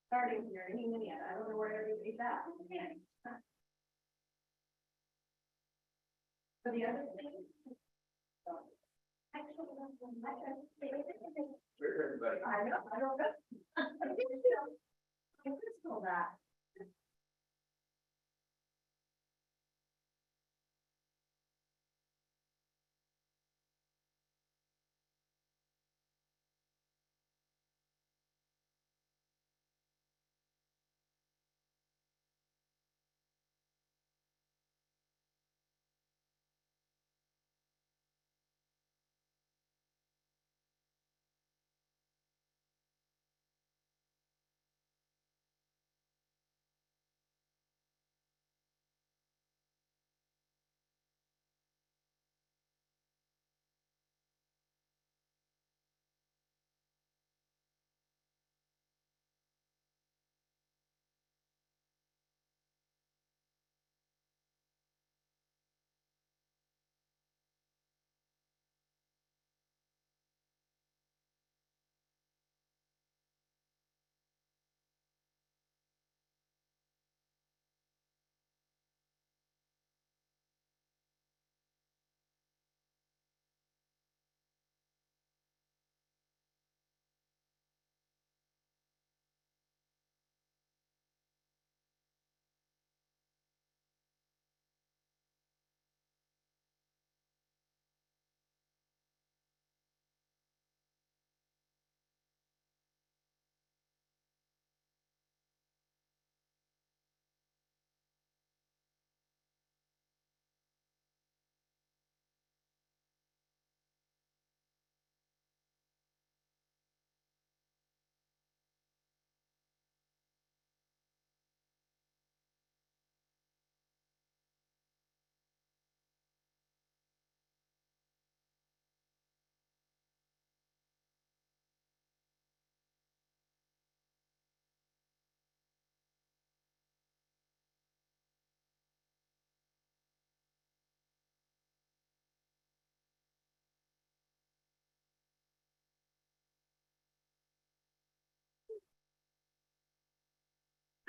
starting here any minute. I don't know where everybody's at. So the other thing. Actually, I know, I don't know. I just know that.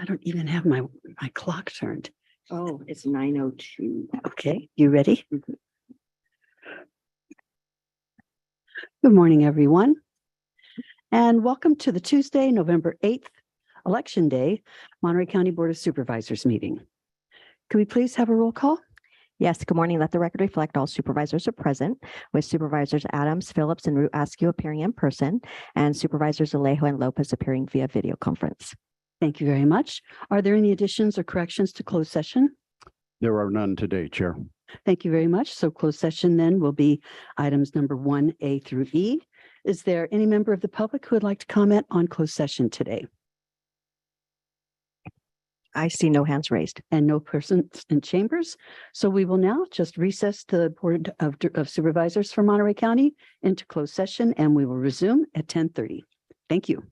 I don't even have my clock turned. Oh, it's 9:02. Okay, you ready? Good morning, everyone. And welcome to the Tuesday, November 8th, Election Day, Monterey County Board of Supervisors meeting. Could we please have a roll call? Yes, good morning. Let the record reflect all supervisors are present, with Supervisors Adams, Phillips, and Root Askew appearing in person, and Supervisors Alejo and Lopez appearing via video conference. Thank you very much. Are there any additions or corrections to closed session? There are none today, Chair. Thank you very much. So closed session then will be items number 1A through E. Is there any member of the public who would like to comment on closed session today? I see no hands raised. And no persons in chambers. So we will now just recess the Board of Supervisors for Monterey County into closed session, and we will resume at 10:30. Thank you.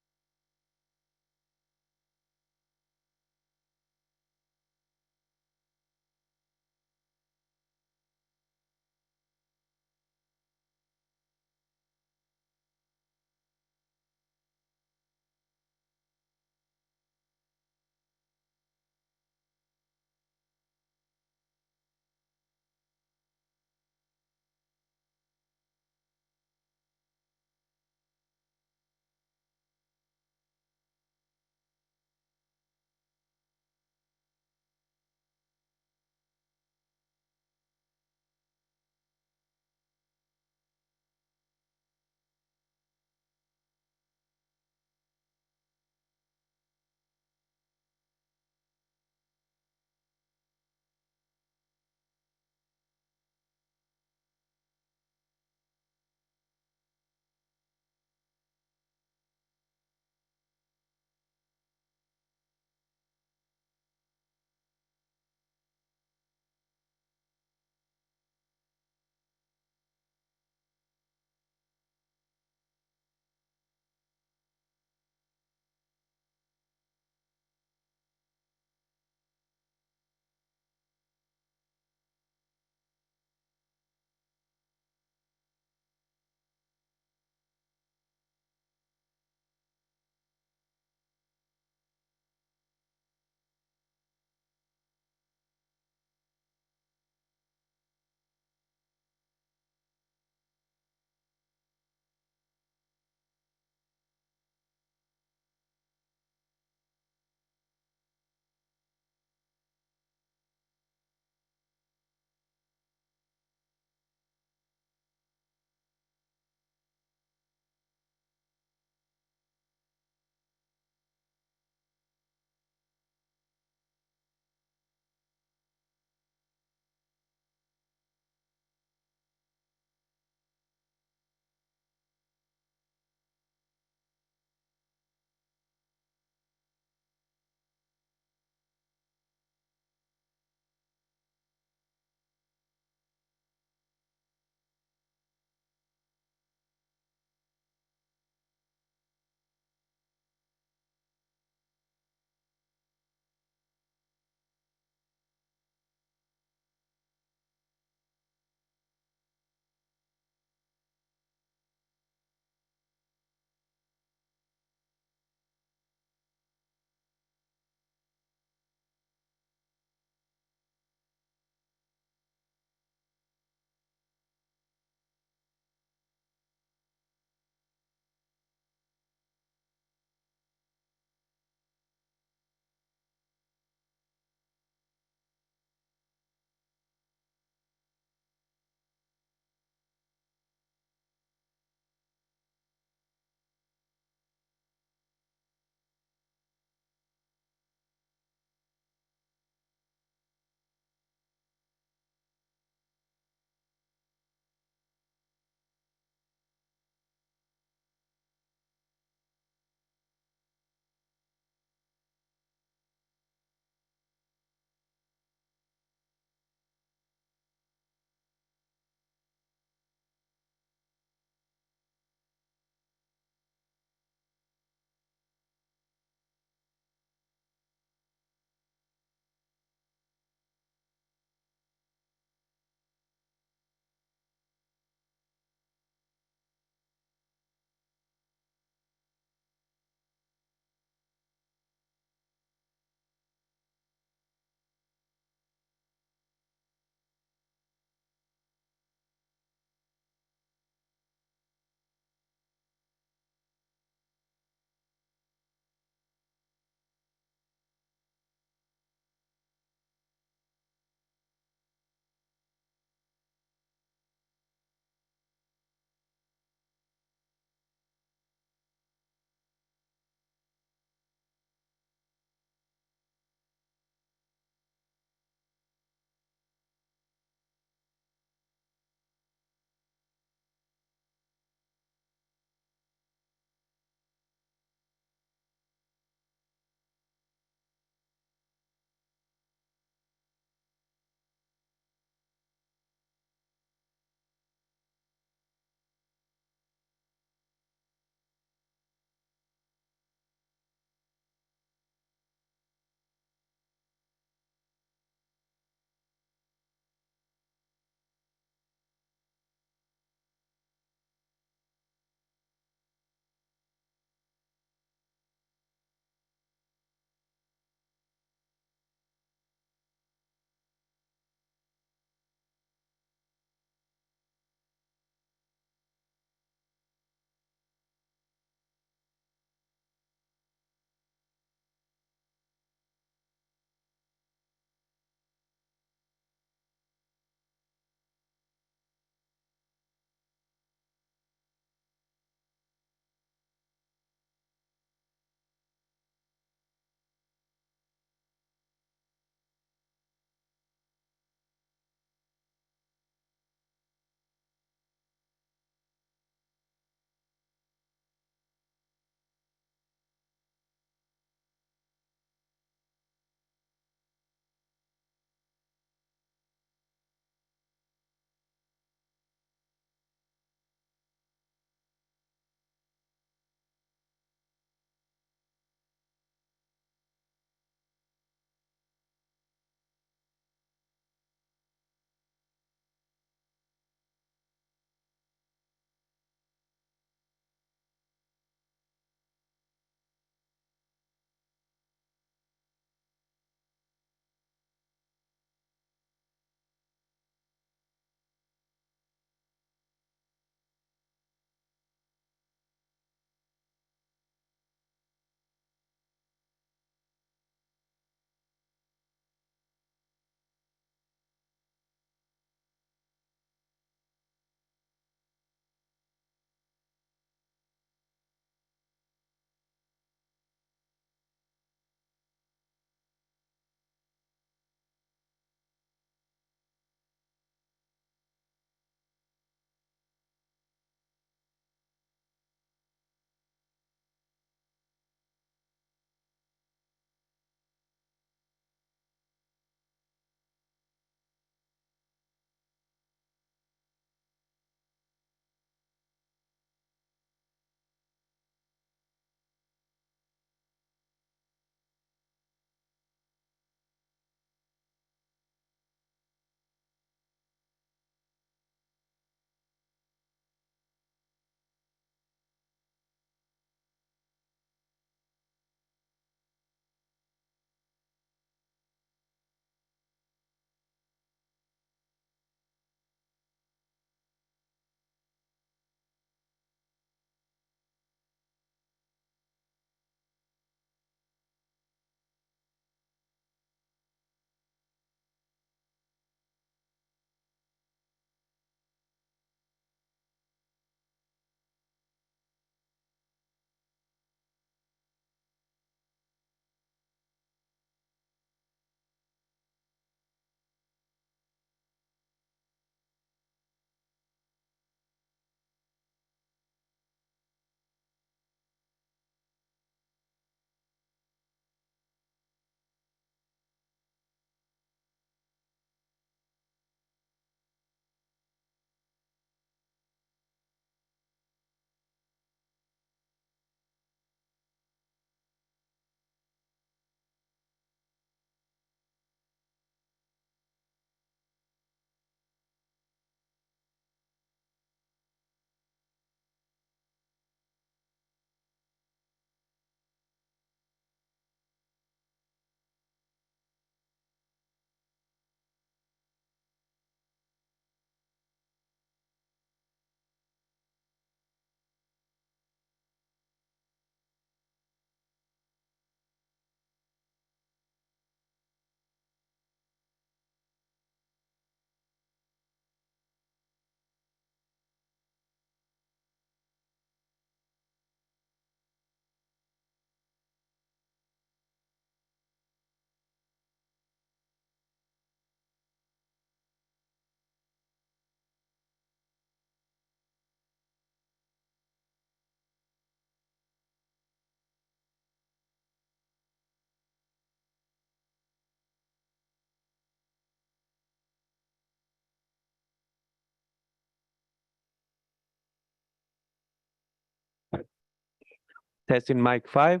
Testing mic 5.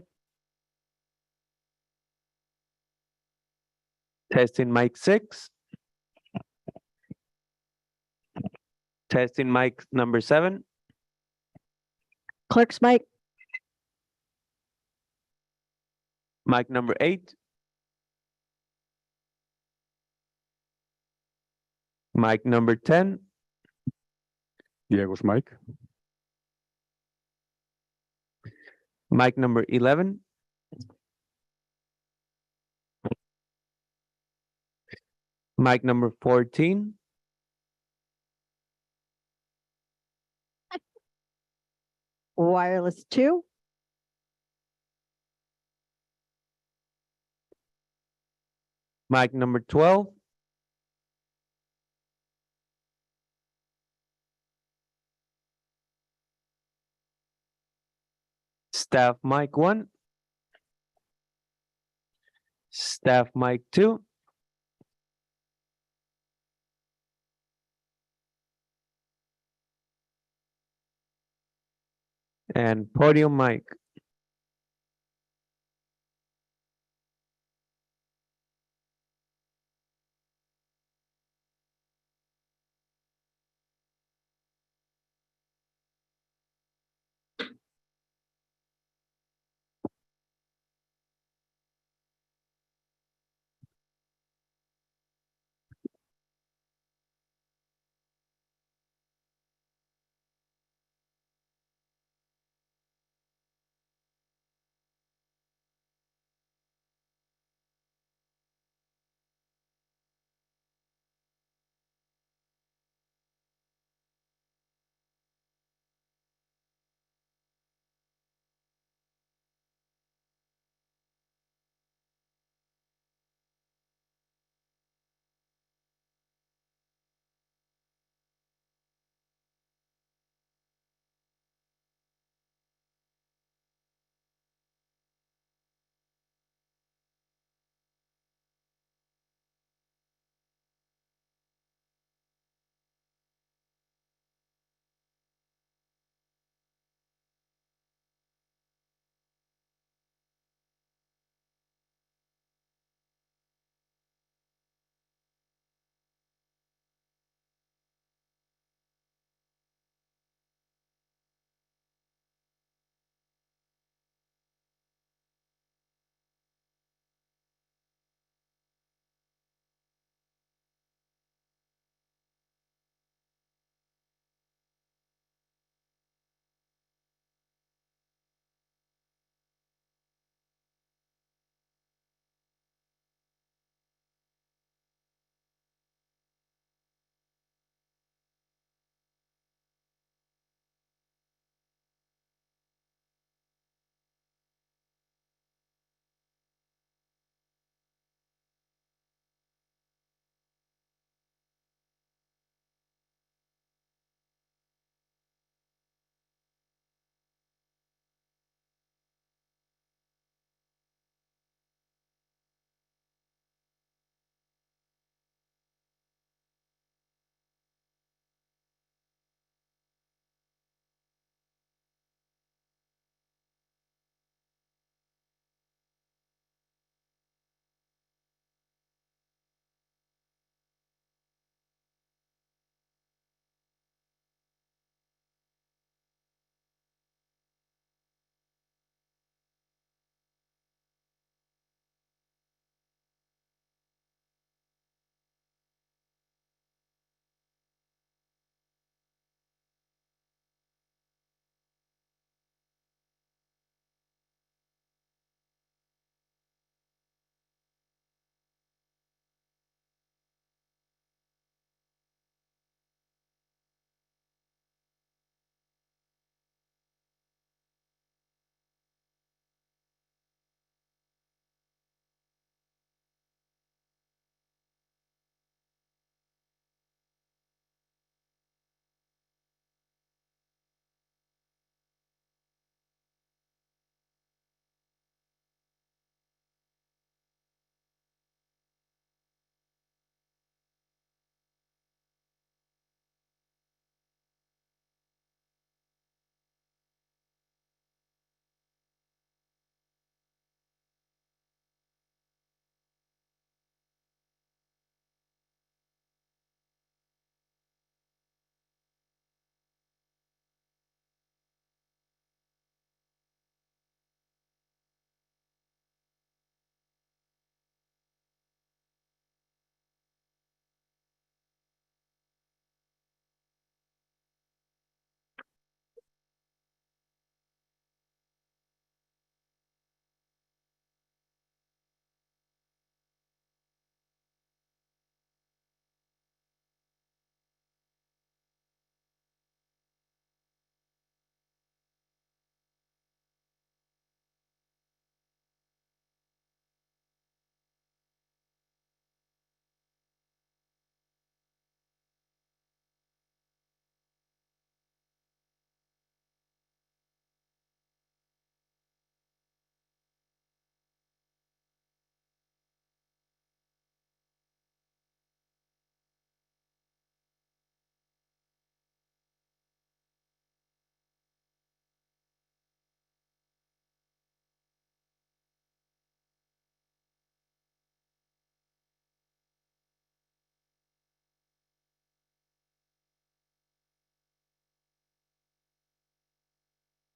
Testing mic 6. Testing mic number 7. Clerk's mic. Mic number 8. Mic number 10. Diego's mic. Mic number 11. Mic number 14. Wireless 2. Mic number 12. Staff mic 1. Staff mic 2. And podium mic.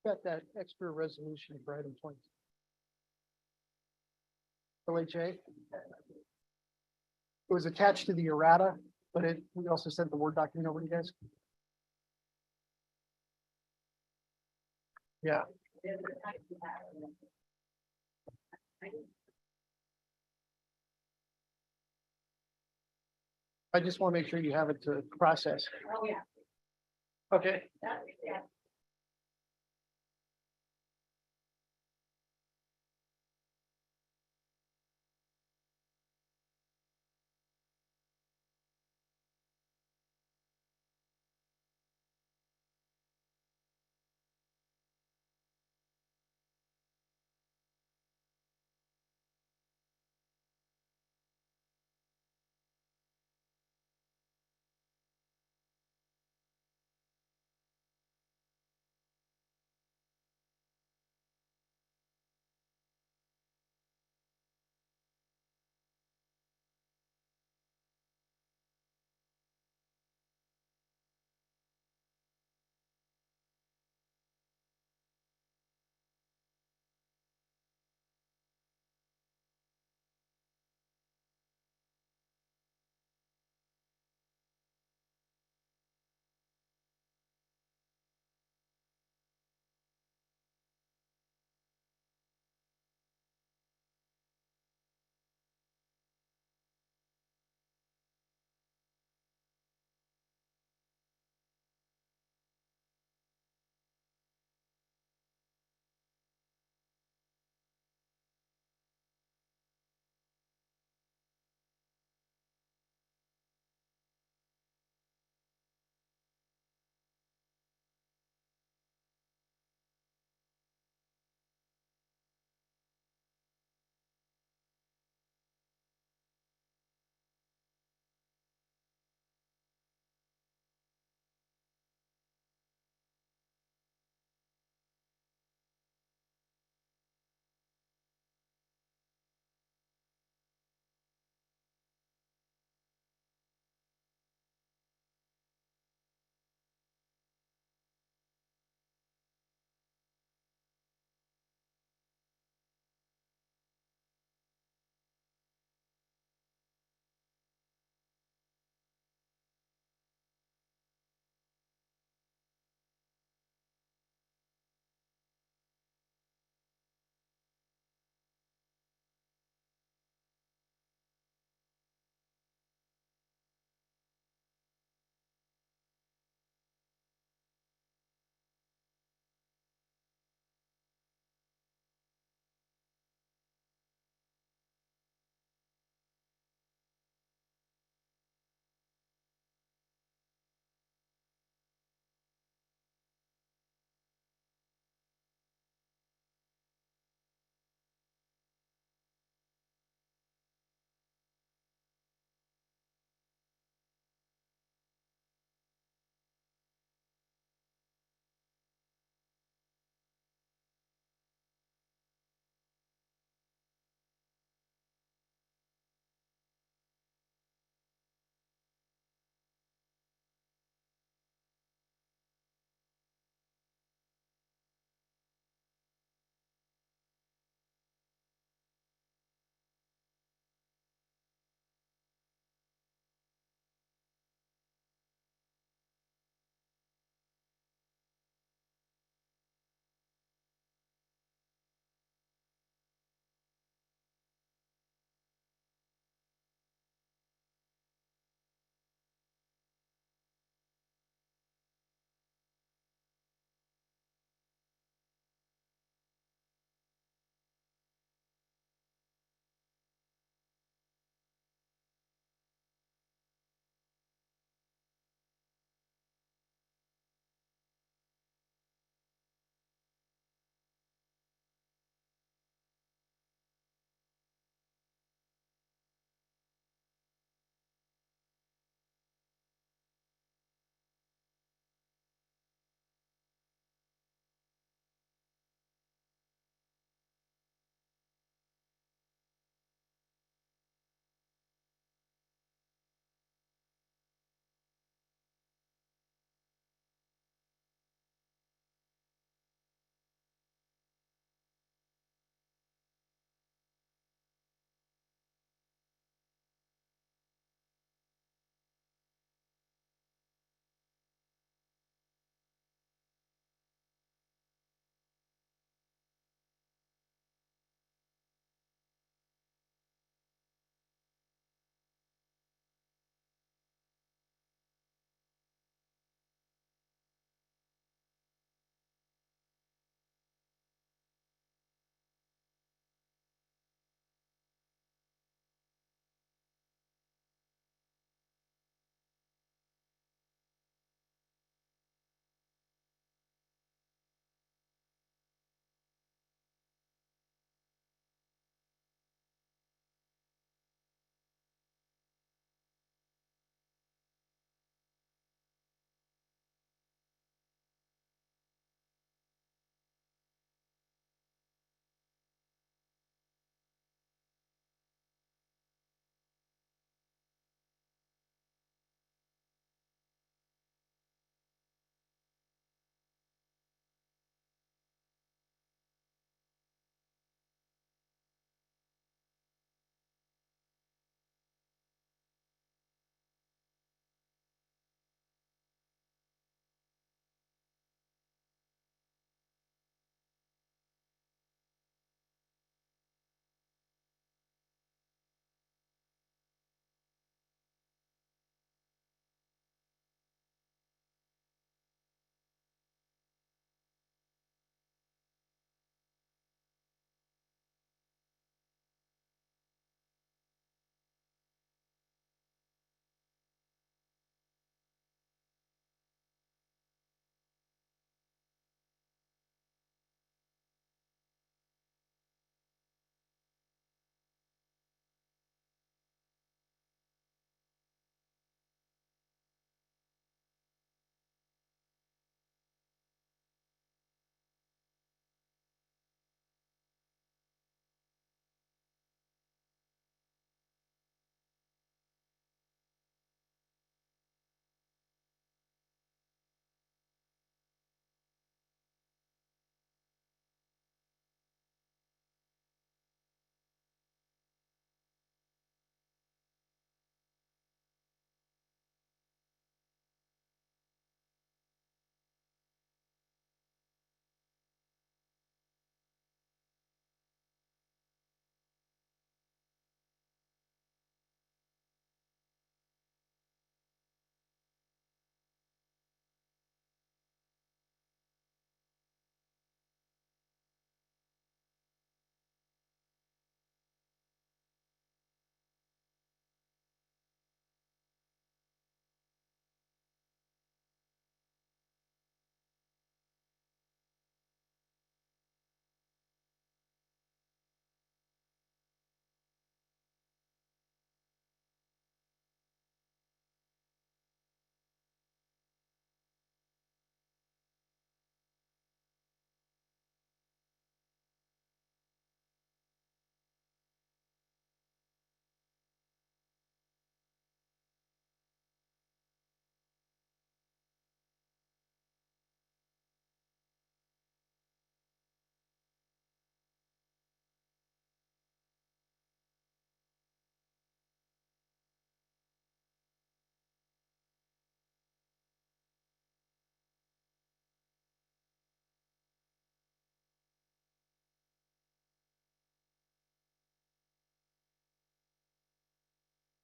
got that extra resolution for item 20. OHA. It was attached to the errata, but we also sent the Word document over to you guys. Yeah. I just want to make sure you have it to process. Oh, yeah, Okay. yeah.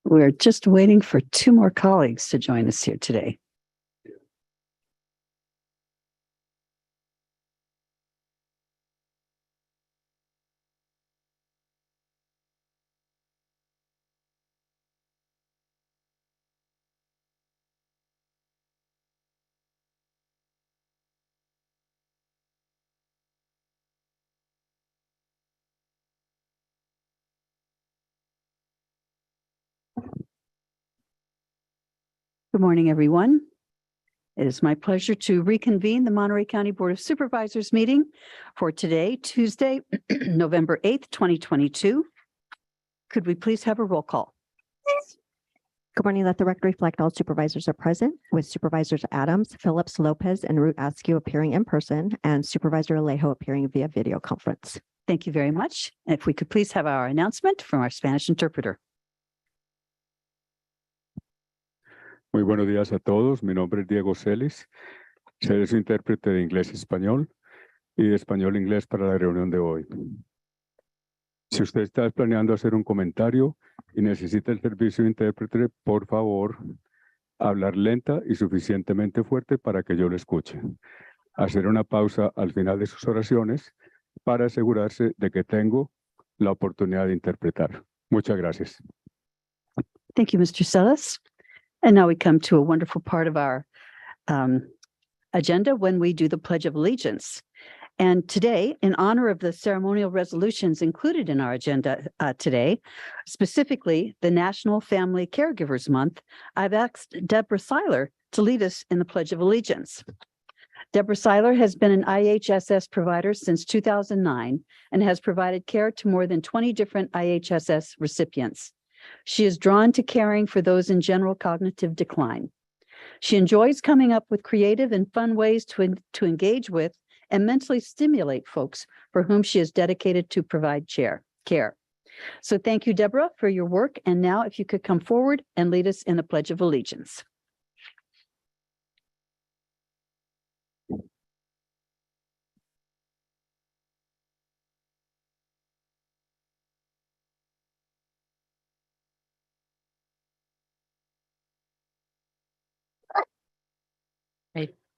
We're just waiting for two more colleagues to join us here today. Good morning, everyone. It is my pleasure to reconvene the Monterey County Board of Supervisors meeting for today, Tuesday, November 8th, 2022. Could we please have a roll call? Good morning. Let the record reflect all supervisors are present, with Supervisors Adams, Phillips, Lopez, and Root Askew appearing in person, and Supervisor Alejo appearing via video conference. Thank you very much. If we could please have our announcement from our Spanish interpreter. Muy buenos días a todos. Mi nombre es Diego Celis. Seré su intérprete de inglés-español y de español-inglés para la reunión de hoy. Si usted está planeando hacer un comentario y necesita el servicio de intérprete, por favor, hablar lenta y suficientemente fuerte para que yo lo escuche. Hacer una pausa al final de sus oraciones para asegurarse de que tengo la oportunidad de interpretar. Muchas gracias. Thank you, Mr. Celis. And now we come to a wonderful part of our agenda when we do the Pledge of Allegiance. And today, in honor of the ceremonial resolutions included in our agenda today, specifically the National Family Caregivers Month, I've asked Deborah Seiler to lead us in the Pledge of Allegiance. Deborah Seiler has been an IHSS provider since 2009 and has provided care to more than 20 different IHSS recipients. She is drawn to caring for those in general cognitive decline. She enjoys coming up with creative and fun ways to engage with and mentally stimulate folks for whom she is dedicated to provide care. So thank you, Deborah, for your work. And now if you could come forward and lead us in the Pledge of Allegiance.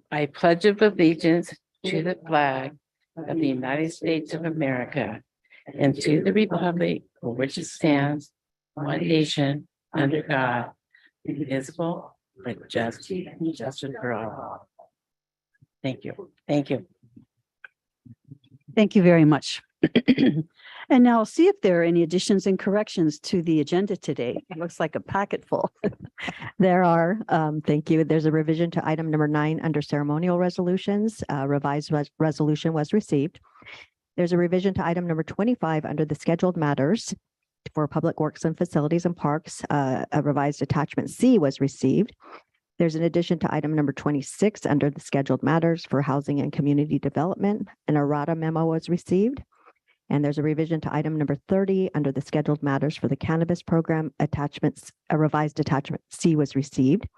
I pledge allegiance to the flag of the United States of America and to the republic for which it stands, one nation, under God, indivisible, with justice for all. Thank you. Thank you. Thank you very much. And now I'll see if there are any additions and corrections to the agenda today. It looks like a packet full. There are, thank you. There's a revision to item number 9 under ceremonial resolutions. Revised resolution was received. There's a revision to item number 25 under the scheduled matters for Public Works and Facilities and Parks. A revised attachment C was received. There's an addition to item number 26 under the scheduled matters for Housing and Community Development. An errata memo was received. And there's a revision to item number 30 under the scheduled matters for the cannabis program. Attachments, a revised attachment C was received.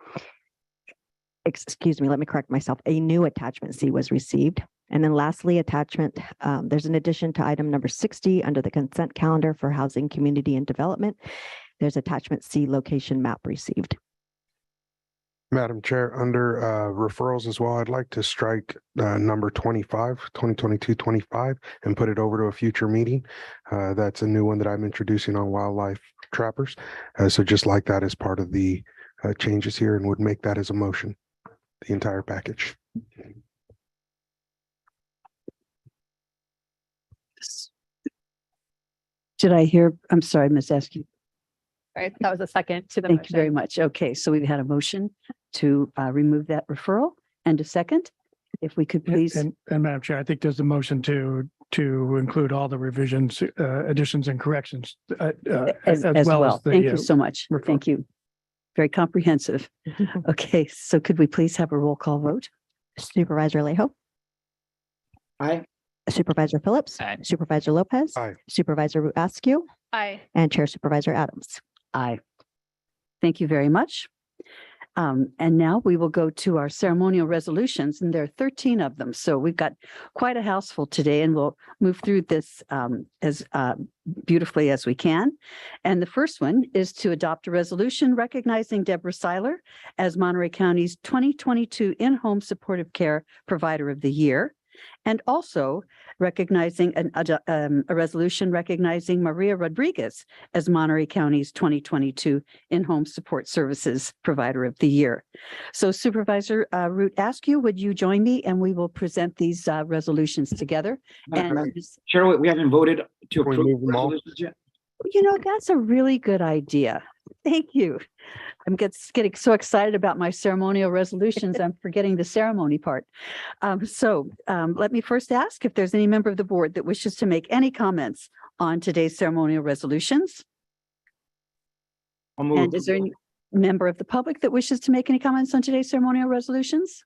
Excuse me, let me correct myself. A new attachment C was received. And then lastly, there's an addition to item number 60 under the consent calendar for Housing, Community, and Development. There's attachment C location map received. Madam Chair, under referrals as well, I'd like to strike number 25, 2022-25, and put it over to a future meeting. That's a new one that I'm introducing on wildlife trappers. So just like that as part of the changes here, and would make that as a motion, the entire package. Did I hear? I'm sorry, Ms. Askew. Right, that was a second to the Thank you very motion. much. Okay, so we've had a motion to remove that referral and a second. If we could please. And Madam Chair, I think there's a motion to include all the revisions, additions and corrections. As well. Thank you the, so much. referral. Thank you. Very comprehensive. Okay, so could we please have a roll call vote? Supervisor Alejo. Aye. Supervisor Phillips. Aye. Supervisor Lopez. Aye. Supervisor Askew. Aye. And Chair Supervisor Adams. Aye. Thank you very much. And now we will go to our ceremonial resolutions, and there are 13 of them. So we've got quite a house full today, and we'll move through this as beautifully as we can. And the first one is to adopt a resolution recognizing Deborah Seiler as Monterey County's 2022 In-Home Supportive Care Provider of the Year, and also recognizing a resolution recognizing Maria Rodriguez as Monterey County's 2022 In-Home Support Services Provider of the Year. So Supervisor Root Askew, would you join me and we will present these resolutions together? And Chair, we haven't voted to Can we approve move them all? resolutions yet. you know, that's a really good idea. Thank you. I'm getting so excited about my ceremonial resolutions, I'm forgetting the ceremony part. Let me first ask if there's any member of the board that wishes to make any comments on today's ceremonial resolutions. I'll move And is there any member of the public that wishes to make any comments on today's ceremonial resolutions?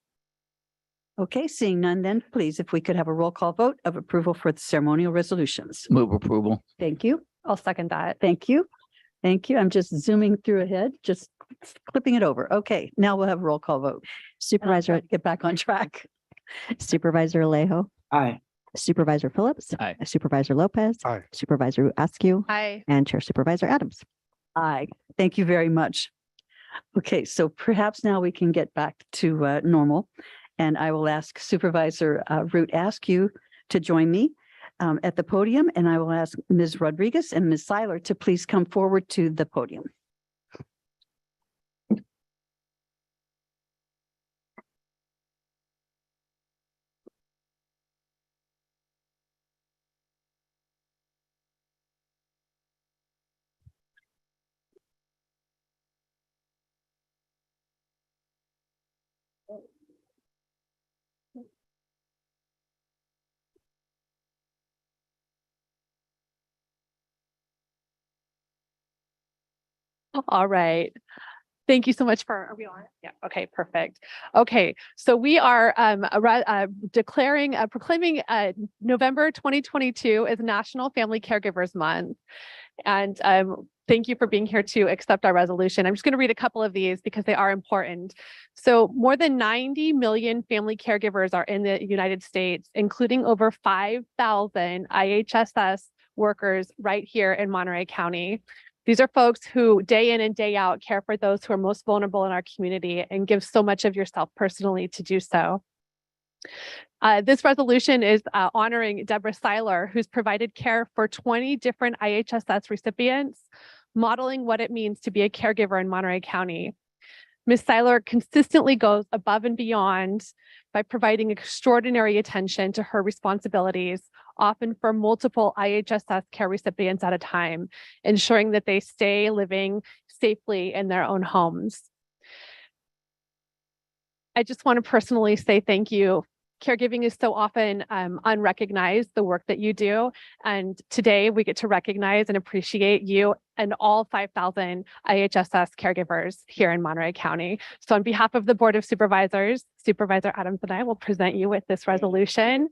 Okay, seeing none, then please, if we could have a roll call vote of approval for the ceremonial resolutions. Move approval. Thank you. I'll second that. Thank you. Thank you. I'm just zooming through ahead, just clipping it over. Okay, now we'll have a roll call vote. Supervisor, Get back on track. Supervisor Alejo, Aye. Supervisor Phillips. Aye. Supervisor Lopez. Aye. Supervisor Askew, Aye. and Chair Supervisor Adams. Aye. Thank you very much. Okay, so perhaps now we can get back to normal. And I will ask Supervisor Root Askew to join me at the podium, and I will ask Ms. Rodriguez and Ms. Seiler to please come forward to the podium. All right. Thank you so much for, are we on? Yeah, okay, perfect. Okay, so we are proclaiming November 2022 as National Family Caregivers Month. And thank you for being here to accept our resolution. I'm just going to read a couple of these because they are important. So more than 90 million family caregivers are in the United States, including over 5,000 IHSS workers right here in Monterey County. These are folks who day in and day out care for those who are most vulnerable in our community and give so much of yourself personally to do so. This resolution is honoring Deborah Seiler, who's provided care for 20 different IHSS recipients, modeling what it means to be a caregiver in Monterey County. Ms. Seiler consistently goes above and beyond by providing extraordinary attention to her responsibilities, often for multiple IHSS care recipients at a time, ensuring that they stay living safely in their own homes. I just want to personally say thank you. Caregiving is so often unrecognized, the work that you do. And today we get to recognize and appreciate you and all 5,000 IHSS caregivers here in Monterey County. So on behalf of the Board of Supervisors, Supervisor Adams and I will present you with this resolution,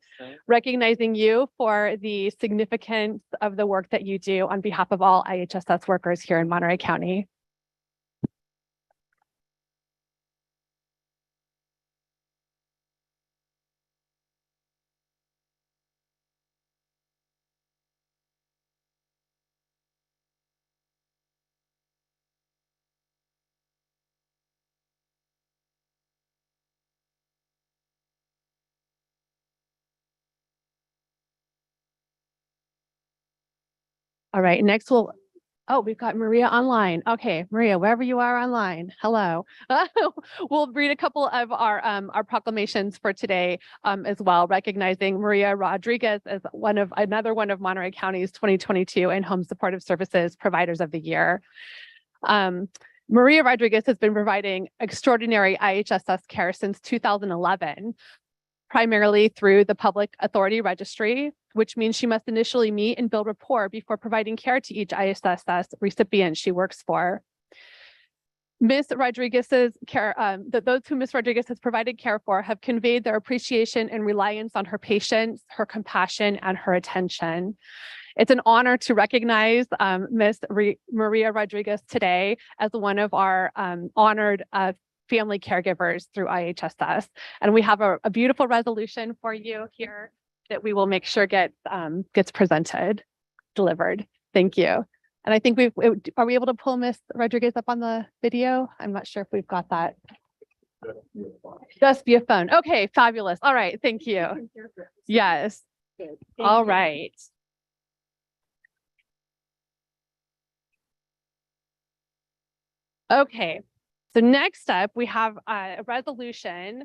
recognizing you for the significance of the work that you do on behalf of all IHSS workers here in Monterey County. All right, next we've got Maria online. Okay, Maria, wherever you are online, hello. We'll read a couple of our proclamations for today as well, recognizing Maria Rodriguez as another one of Monterey County's 2022 In-Home Supportive Services Providers of the Year. Maria Rodriguez has been providing extraordinary IHSS care since 2011. Primarily through the Public Authority Registry, which means she must initially meet and build rapport before providing care to each IHSS recipient she works for. Ms. Rodriguez's care, those who Ms. Rodriguez has provided care for have conveyed their appreciation and reliance on her patience, her compassion, and her attention. It's an honor to recognize Ms. Maria Rodriguez today as one of our honored family caregivers through IHSS. And we have a beautiful resolution for you here that we will make sure gets presented, delivered. Thank you. And I think are we able to pull Ms. Rodriguez up on the video? I'm not sure if we've got that. Just via phone. Okay, fabulous. All right, thank you. Yes. All right. Okay, so next up, we have a resolution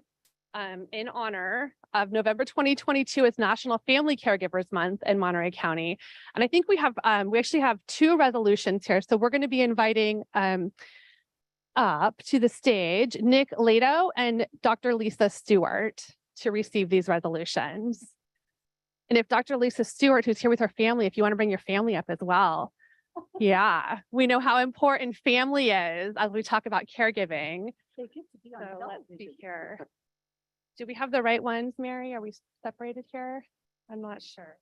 in honor of November 2022 as National Family Caregivers Month in Monterey County. And I think we actually have two resolutions here. So we're going to be inviting up to the stage Nick Lato and Dr. Lisa Stewart to receive these resolutions. And if Dr. Lisa Stewart, who's here with her family, if you want to bring your family up as well. Yeah, we know how important family is as we talk about caregiving. So let's see here. Do we have the right ones, Mary? Are we separated here? I'm not sure.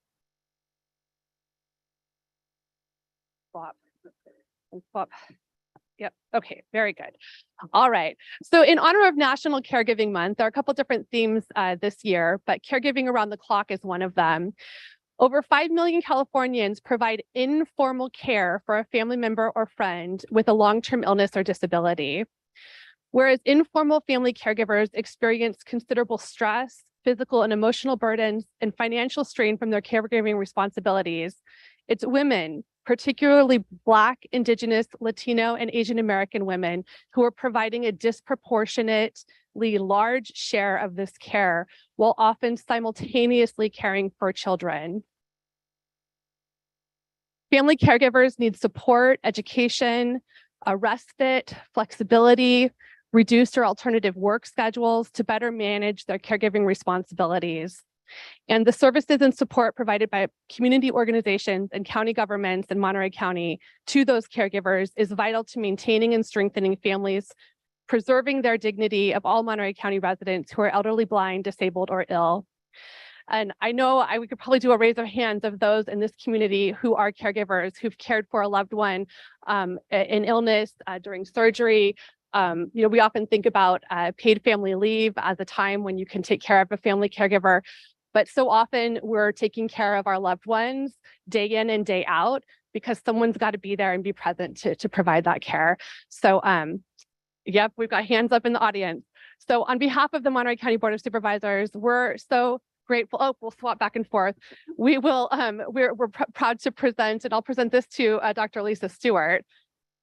Swap and swap. Yep. Okay. Very good. All right. So in honor of National Caregiving Month, there are a couple different themes this year, but caregiving around the clock is one of them. Over 5 million Californians provide informal care for a family member or friend with a long-term illness or disability. Whereas informal family caregivers experience considerable stress, physical and emotional burdens, and financial strain from their caregiving responsibilities, it's women, particularly Black, Indigenous, Latino, and Asian American women, who are providing a disproportionately large share of this care, while often simultaneously caring for children. Family caregivers need support, education, a respite, flexibility, reduced or alternative work schedules to better manage their caregiving responsibilities. And the services and support provided by community organizations and county governments in Monterey County to those caregivers is vital to maintaining and strengthening families, preserving their dignity of all Monterey County residents who are elderly, blind, disabled, or ill. And I know we could probably do a raise of hands of those in this community who are caregivers, who've cared for a loved one in illness, during surgery. We often think about paid family leave as a time when you can take care of a family caregiver, but so often we're taking care of our loved ones day in and day out because someone's got to be there and be present to provide that care. So, yep, we've got hands up in the audience. So on behalf of the Monterey County Board of Supervisors, we're so grateful. Oh, we'll swap back and forth. We will, we're proud to present, and I'll present this to Dr. Lisa Stewart.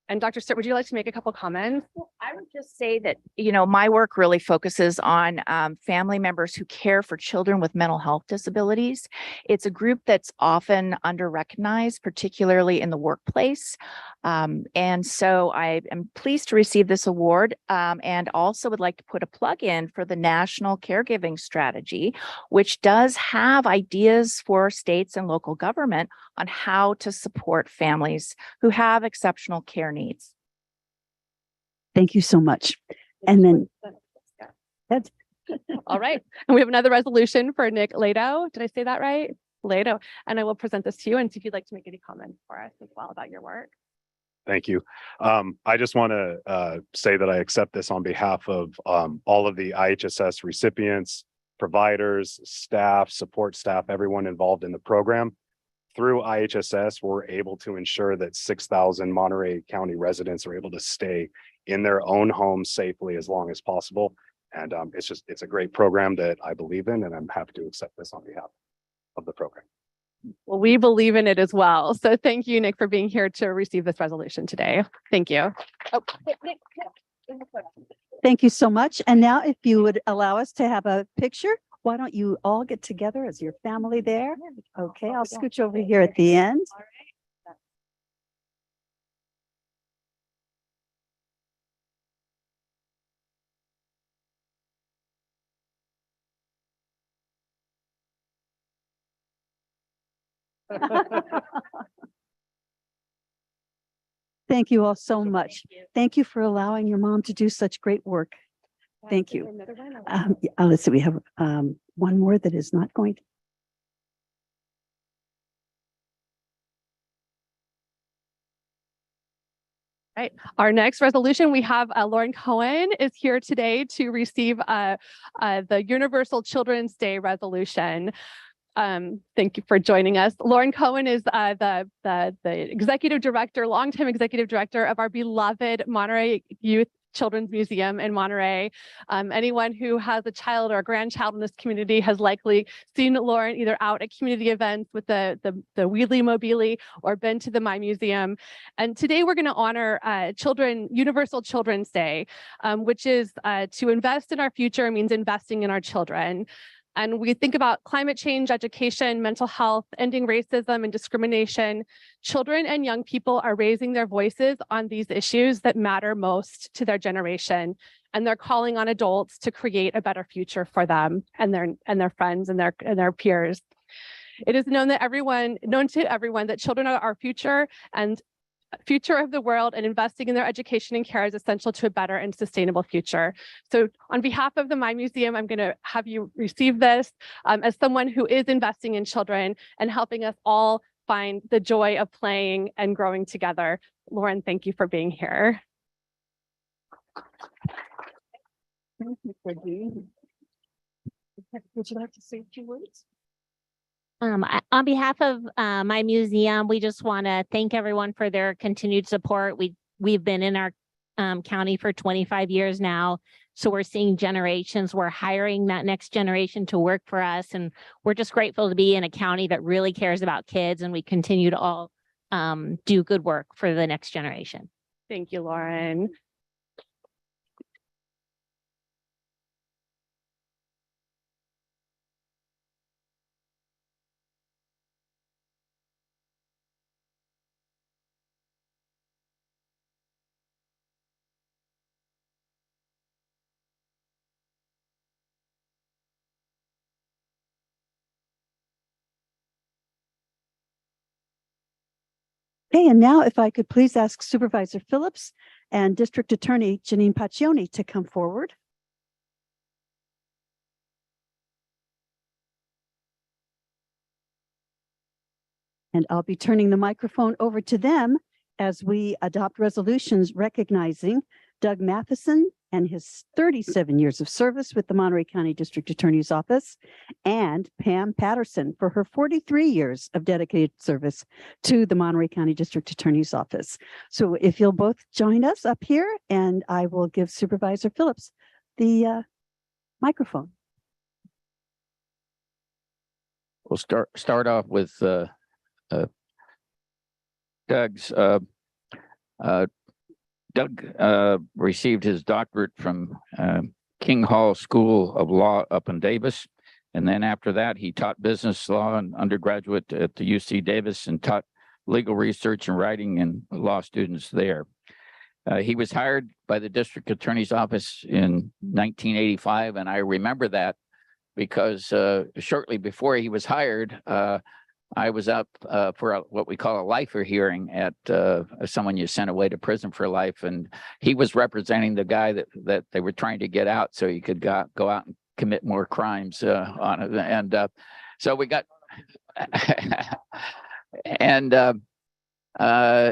And Dr. Stewart, would you like to make a couple comments? Well, I would just say that, my work really focuses on family members who care for children with mental health disabilities. It's a group that's often under-recognized, particularly in the workplace. And so I am pleased to receive this award, and also would like to put a plug in for the National Caregiving Strategy, which does have ideas for states and local government on how to support families who have exceptional care needs. Thank you so much. And then that's all right. And we have another resolution for Nick Lato. Did I say that right? Lato. And I will present this to you and see if you'd like to make any comments for us as well about your work. Thank you. I just want to say that I accept this on behalf of all of the IHSS recipients, providers, staff, support staff, everyone involved in the program. Through IHSS, we're able to ensure that 6,000 Monterey County residents are able to stay in their own homes safely as long as possible. And it's a great program that I believe in, and I'm happy to accept this on behalf of the program. Well, we believe in it as well. So thank you, Nick, for being here to receive this resolution today. Thank you. Oh, Nick. Thank you so much. And now if you would allow us to have a picture, why don't you all get together as your family there? Okay, I'll scooch over here at the end. Thank you all so much. Thank you for allowing your mom to do such great work. Thank you. Let's see, we have one more that is not going to. Right. Our next resolution, we have Lauren Cohen is here today to receive the Universal Children's Day resolution. Thank you for joining us. Lauren Cohen is the executive director, longtime executive director of our beloved Monterey Youth Children's Museum in Monterey. Anyone who has a child or a grandchild in this community has likely seen Lauren either out at community events with the Wheelie Mobile or been to the My Museum. And today we're going to honor Universal Children's Day, which is to invest in our future means investing in our children. And we think about climate change, education, mental health, ending racism and discrimination. Children and young people are raising their voices on these issues that matter most to their generation. And they're calling on adults to create a better future for them and their friends and their peers. It is known to everyone that children are our future and future of the world, and investing in their education and care is essential to a better and sustainable future. So on behalf of the My Museum, I'm going to have you receive this as someone who is investing in children and helping us all find the joy of playing and growing together. Lauren, thank you for being here. Thank you for being here. Would you like to say a few words? On behalf of my museum, we just want to thank everyone for their continued support. We've been in our county for 25 years now, so we're seeing generations. We're hiring that next generation to work for us, and we're just grateful to be in a county that really cares about kids, and we continue to all do good work for the next generation. Thank you, Lauren. Okay, and now if I could please ask Supervisor Phillips and District Attorney Janine Paccioni to come forward. And I'll be turning the microphone over to them as we adopt resolutions recognizing Doug Matheson and his 37 years of service with the Monterey County District Attorney's Office, and Pam Patterson for her 43 years of dedicated service to the Monterey County District Attorney's Office. So if you'll both join us up here, and I will give Supervisor Phillips the microphone. We'll start off with Doug's. Doug received his doctorate from King Hall School of Law up in Davis. And then after that, he taught business law and undergraduate at the UC Davis and taught legal research and writing and law students there. He was hired by the district attorney's office in 1985. And I remember that because shortly before he was hired, I was up for what we call a lifer hearing at someone you sent away to prison for life. And he was representing the guy that they were trying to get out so he could go out and commit more crimes on it. And so we got, and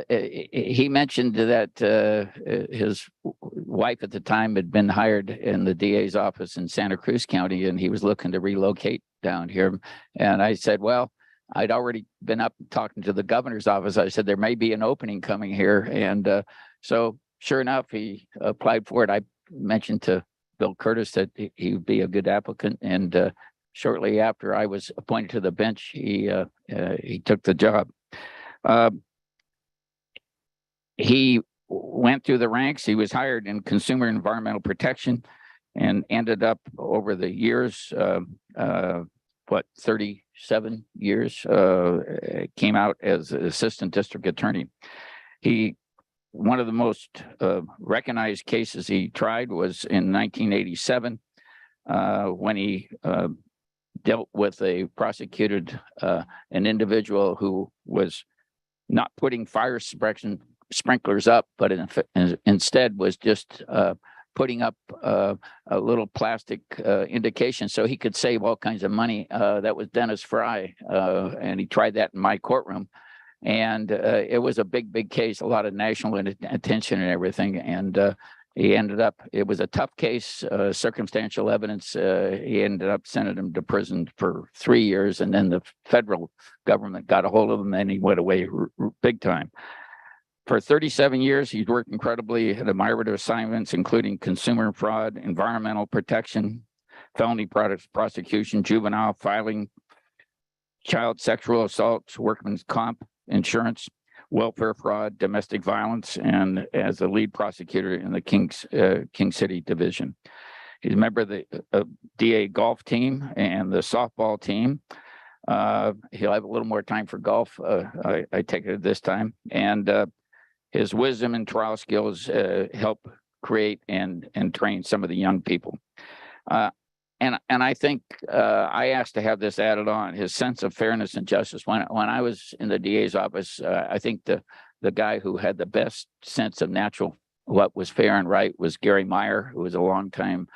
he mentioned that his wife at the time had been hired in the DA's office in Santa Cruz County, and he was looking to relocate down here. And I said, well, I'd already been up talking to the governor's office. I said, there may be an opening coming here. And so sure enough, he applied for it. I mentioned to Bill Curtis that he would be a good applicant. And shortly after I was appointed to the bench, he took the job. He went through the ranks. He was hired in consumer environmental protection and ended up over the years, 37 years, came out as assistant district attorney. One of the most recognized cases he tried was in 1987 when he prosecuted an individual who was not putting fire sprinklers up, but instead was just putting up a little plastic indication so he could save all kinds of money. That was Dennis Fry, and he tried that in my courtroom. And it was a big case, a lot of national attention and everything. And he ended up, it was a tough case, circumstantial evidence. He ended up sending him to prison for 3 years. And then the federal government got a hold of him and he went away big time. For 37 years, he's worked incredibly at admirative assignments, including consumer fraud, environmental protection, felony products prosecution, juvenile filing, child sexual assaults, workman's comp, insurance, welfare fraud, domestic violence, and as a lead prosecutor in the King City division. He's a member of the DA golf team and the softball team. He'll have a little more time for golf. I take it this time. And his wisdom and trial skills help create and train some of the young people. And I think I asked to have this added on, his sense of fairness and justice. When I was in the DA's office, I think the guy who had the best sense of what was fair and right was Gary Meyer, who was a longtime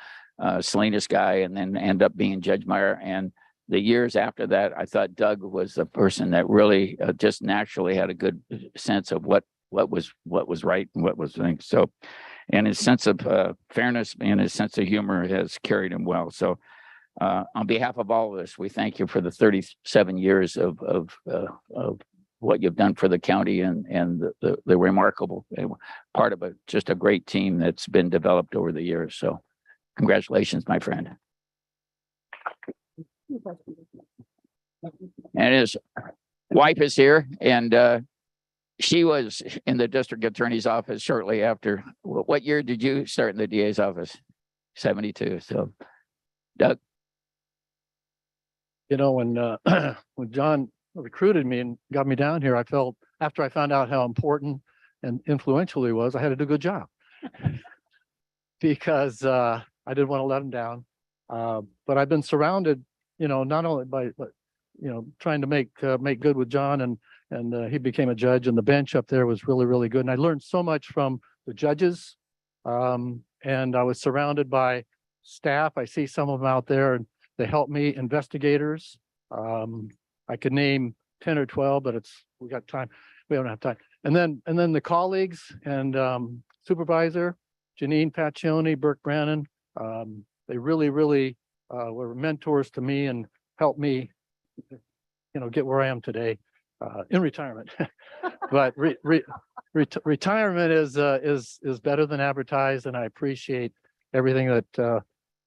Salinas guy and then ended up being Judge Meyer. And the years after that, I thought Doug was the person that really just naturally had a good sense of what was right and what was things. So, and his sense of fairness and his sense of humor has carried him well. So on behalf of all of us, we thank you for the 37 years of what you've done for the county and the remarkable part of just a great team that's been developed over the years. So congratulations, my friend. And his wife is here, and she was in the district attorney's office shortly after. What year did you start in the DA's office? 72. So, Doug. You know, when John recruited me and got me down here, I felt after I found out how important and influential he was, I had to do a good job because I didn't want to let him down. But I've been surrounded, you know, not only but you know, trying to make good with John, and he became a judge, and the bench up there was really good. And I learned so much from the judges, and I was surrounded by staff. I see some of them out there, and they help me. Investigators, I could name 10 or 12, but we got time. We don't have time. And then the colleagues and supervisor Janine Paccioni, Burke Brannon. They really were mentors to me and helped me, you know, get where I am today in retirement. But retirement is better than advertised, and I appreciate everything that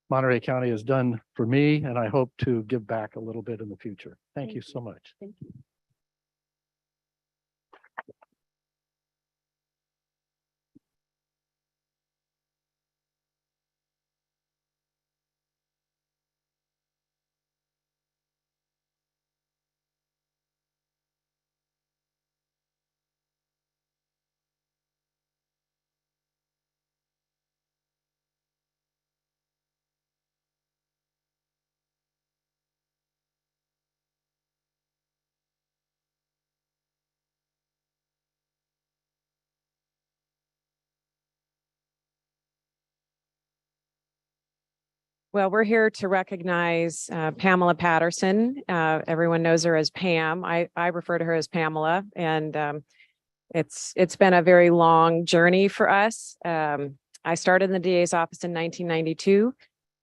Monterey County has done for me, and I hope to give back a little bit in the future. Thank you so much. Thank you. Well, we're here to recognize Pamela Patterson. Everyone knows her as Pam. I refer to her as Pamela, and it's been a very long journey for us. I started in the DA's office in 1992,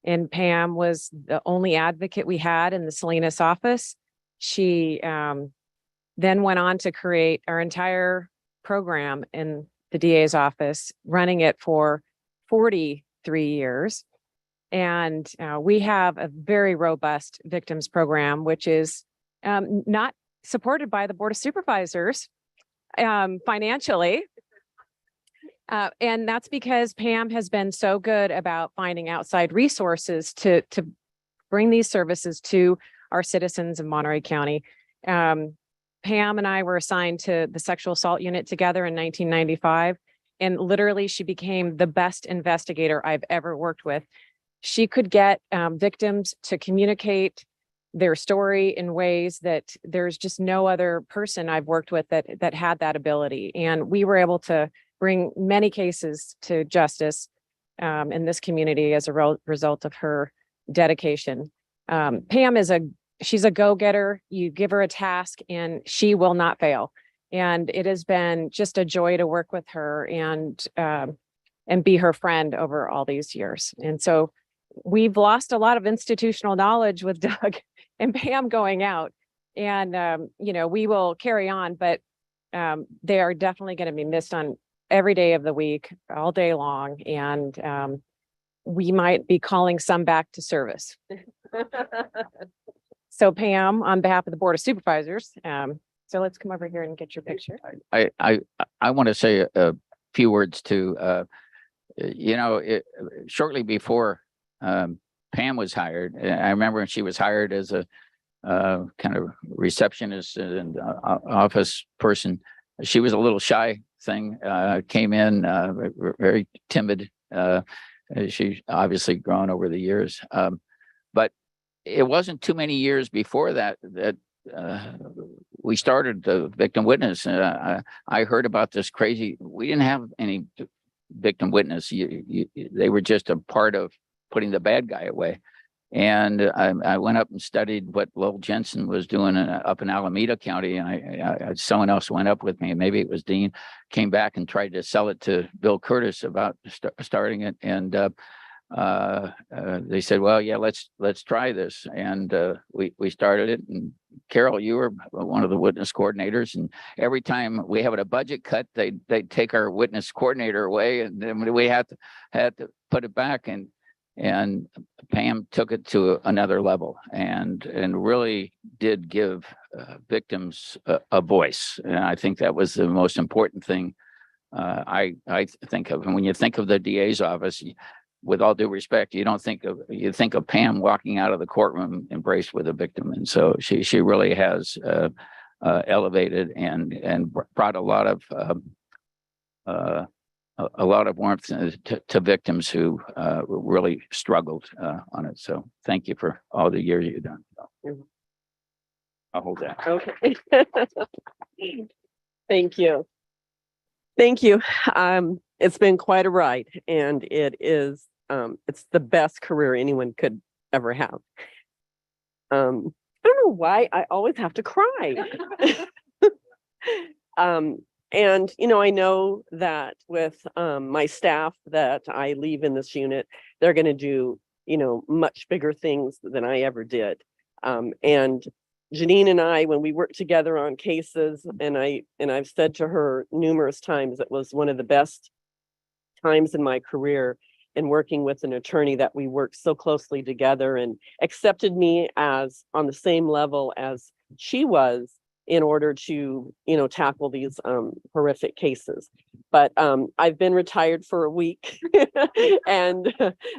and Pam was the only advocate we had in the Salinas office. She then went on to create our entire program in the DA's office, running it for 43 years. And we have a very robust victims program, which is not supported by the Board of Supervisors financially. And that's because Pam has been so good about finding outside resources to bring these services to our citizens in Monterey County. Pam and I were assigned to the sexual assault unit together in 1995. And literally, she became the best investigator I've ever worked with. She could get victims to communicate their story in ways that there's just no other person I've worked with that had that ability. And we were able to bring many cases to justice in this community as a result of her dedication. Pam she's a go-getter. You give her a task and she will not fail. And it has been just a joy to work with her and be her friend over all these years. And so we've lost a lot of institutional knowledge with Doug and Pam going out. And, we will carry on, but they are definitely going to be missed on every day of the week, all day long. And we might be calling some back to service. So Pam, on behalf of the Board of Supervisors, so let's come over here and get your picture. I want to say a few words to, shortly before Pam was hired, I remember when she was hired as a kind of receptionist and office person, she was a little shy thing, came in very timid. She's obviously grown over the years. But it wasn't too many years before that we started the victim witness. I heard about this crazy, we didn't have any victim witness. They were just a part of putting the bad guy away. And I went up and studied what Lowell Jensen was doing up in Alameda County. And someone else went up with me, maybe it was Dean, came back and tried to sell it to Bill Curtis about starting it. And they said, well, yeah, let's try this. And we started it. And Carol, you were one of the witness coordinators. And every time we have a budget cut, they'd take our witness coordinator away, and then we had to put it back. And Pam took it to another level and really did give victims a voice. And I think that was the most important thing I think of. And when you think of the DA's office, with all due respect, you think of Pam walking out of the courtroom embraced with a victim. And so she really has elevated and brought a lot of warmth to victims who really struggled on it. So thank you for all the years you've done. I'll hold that. Okay. Thank you. Thank you. It's been quite a ride, and it's the best career anyone could ever have. I don't know why I always have to cry. And, I know that with my staff that I leave in this unit, they're going to do, much bigger things than I ever did. And Janine and I, when we worked together on cases, and I've said to her numerous times, it was one of the best times in my career in working with an attorney that we worked so closely together and accepted me as on the same level as she was in order to, tackle these horrific cases. But I've been retired for a week and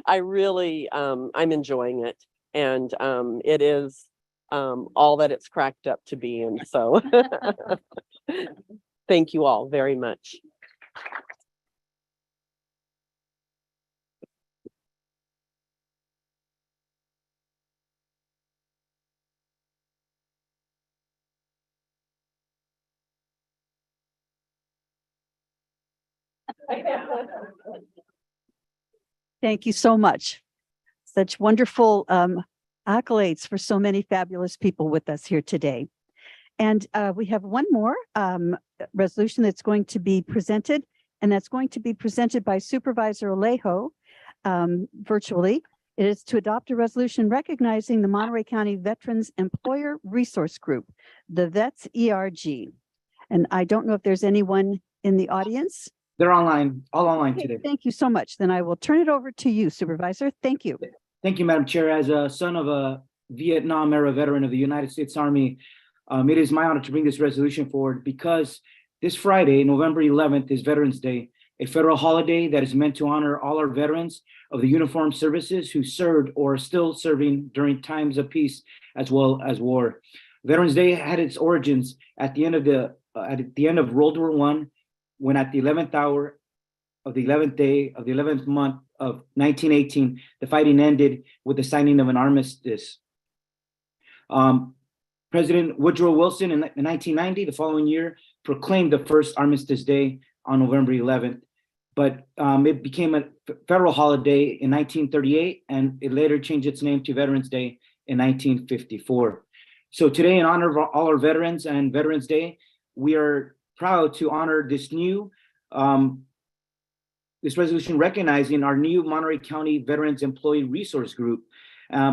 I really, I'm enjoying it. And it is all that it's cracked up to be. And so thank you all very much. Thank you so much. Such wonderful accolades for so many fabulous people with us here today. And we have one more resolution that's going to be presented, and that's going to be presented by Supervisor Alejo virtually. It is to adopt a resolution recognizing the Monterey County Veterans Employer Resource Group, the VETS ERG. And I don't know if there's anyone in the audience. They're online, all online today. Thank you so much. Then I will turn it over to you, Supervisor. Thank you. Thank you, Madam Chair. As a son of a Vietnam era veteran of the United States Army, it is my honor to bring this resolution forward because this Friday, November 11th, is Veterans Day, a federal holiday that is meant to honor all our veterans of the uniformed services who served or are still serving during times of peace as well as war. Veterans Day had its origins at the end of World War I, when at the 11th hour of the 11th day of the 11th month of 1918, the fighting ended with the signing of an armistice. President Woodrow Wilson in 1990, the following year, proclaimed the first Armistice Day on November 11th, but it became a federal holiday in 1938, and it later changed its name to Veterans Day in 1954. So today, in honor of all our veterans and Veterans Day, we are proud to honor this new this resolution recognizing our new Monterey County Veterans Employee Resource Group.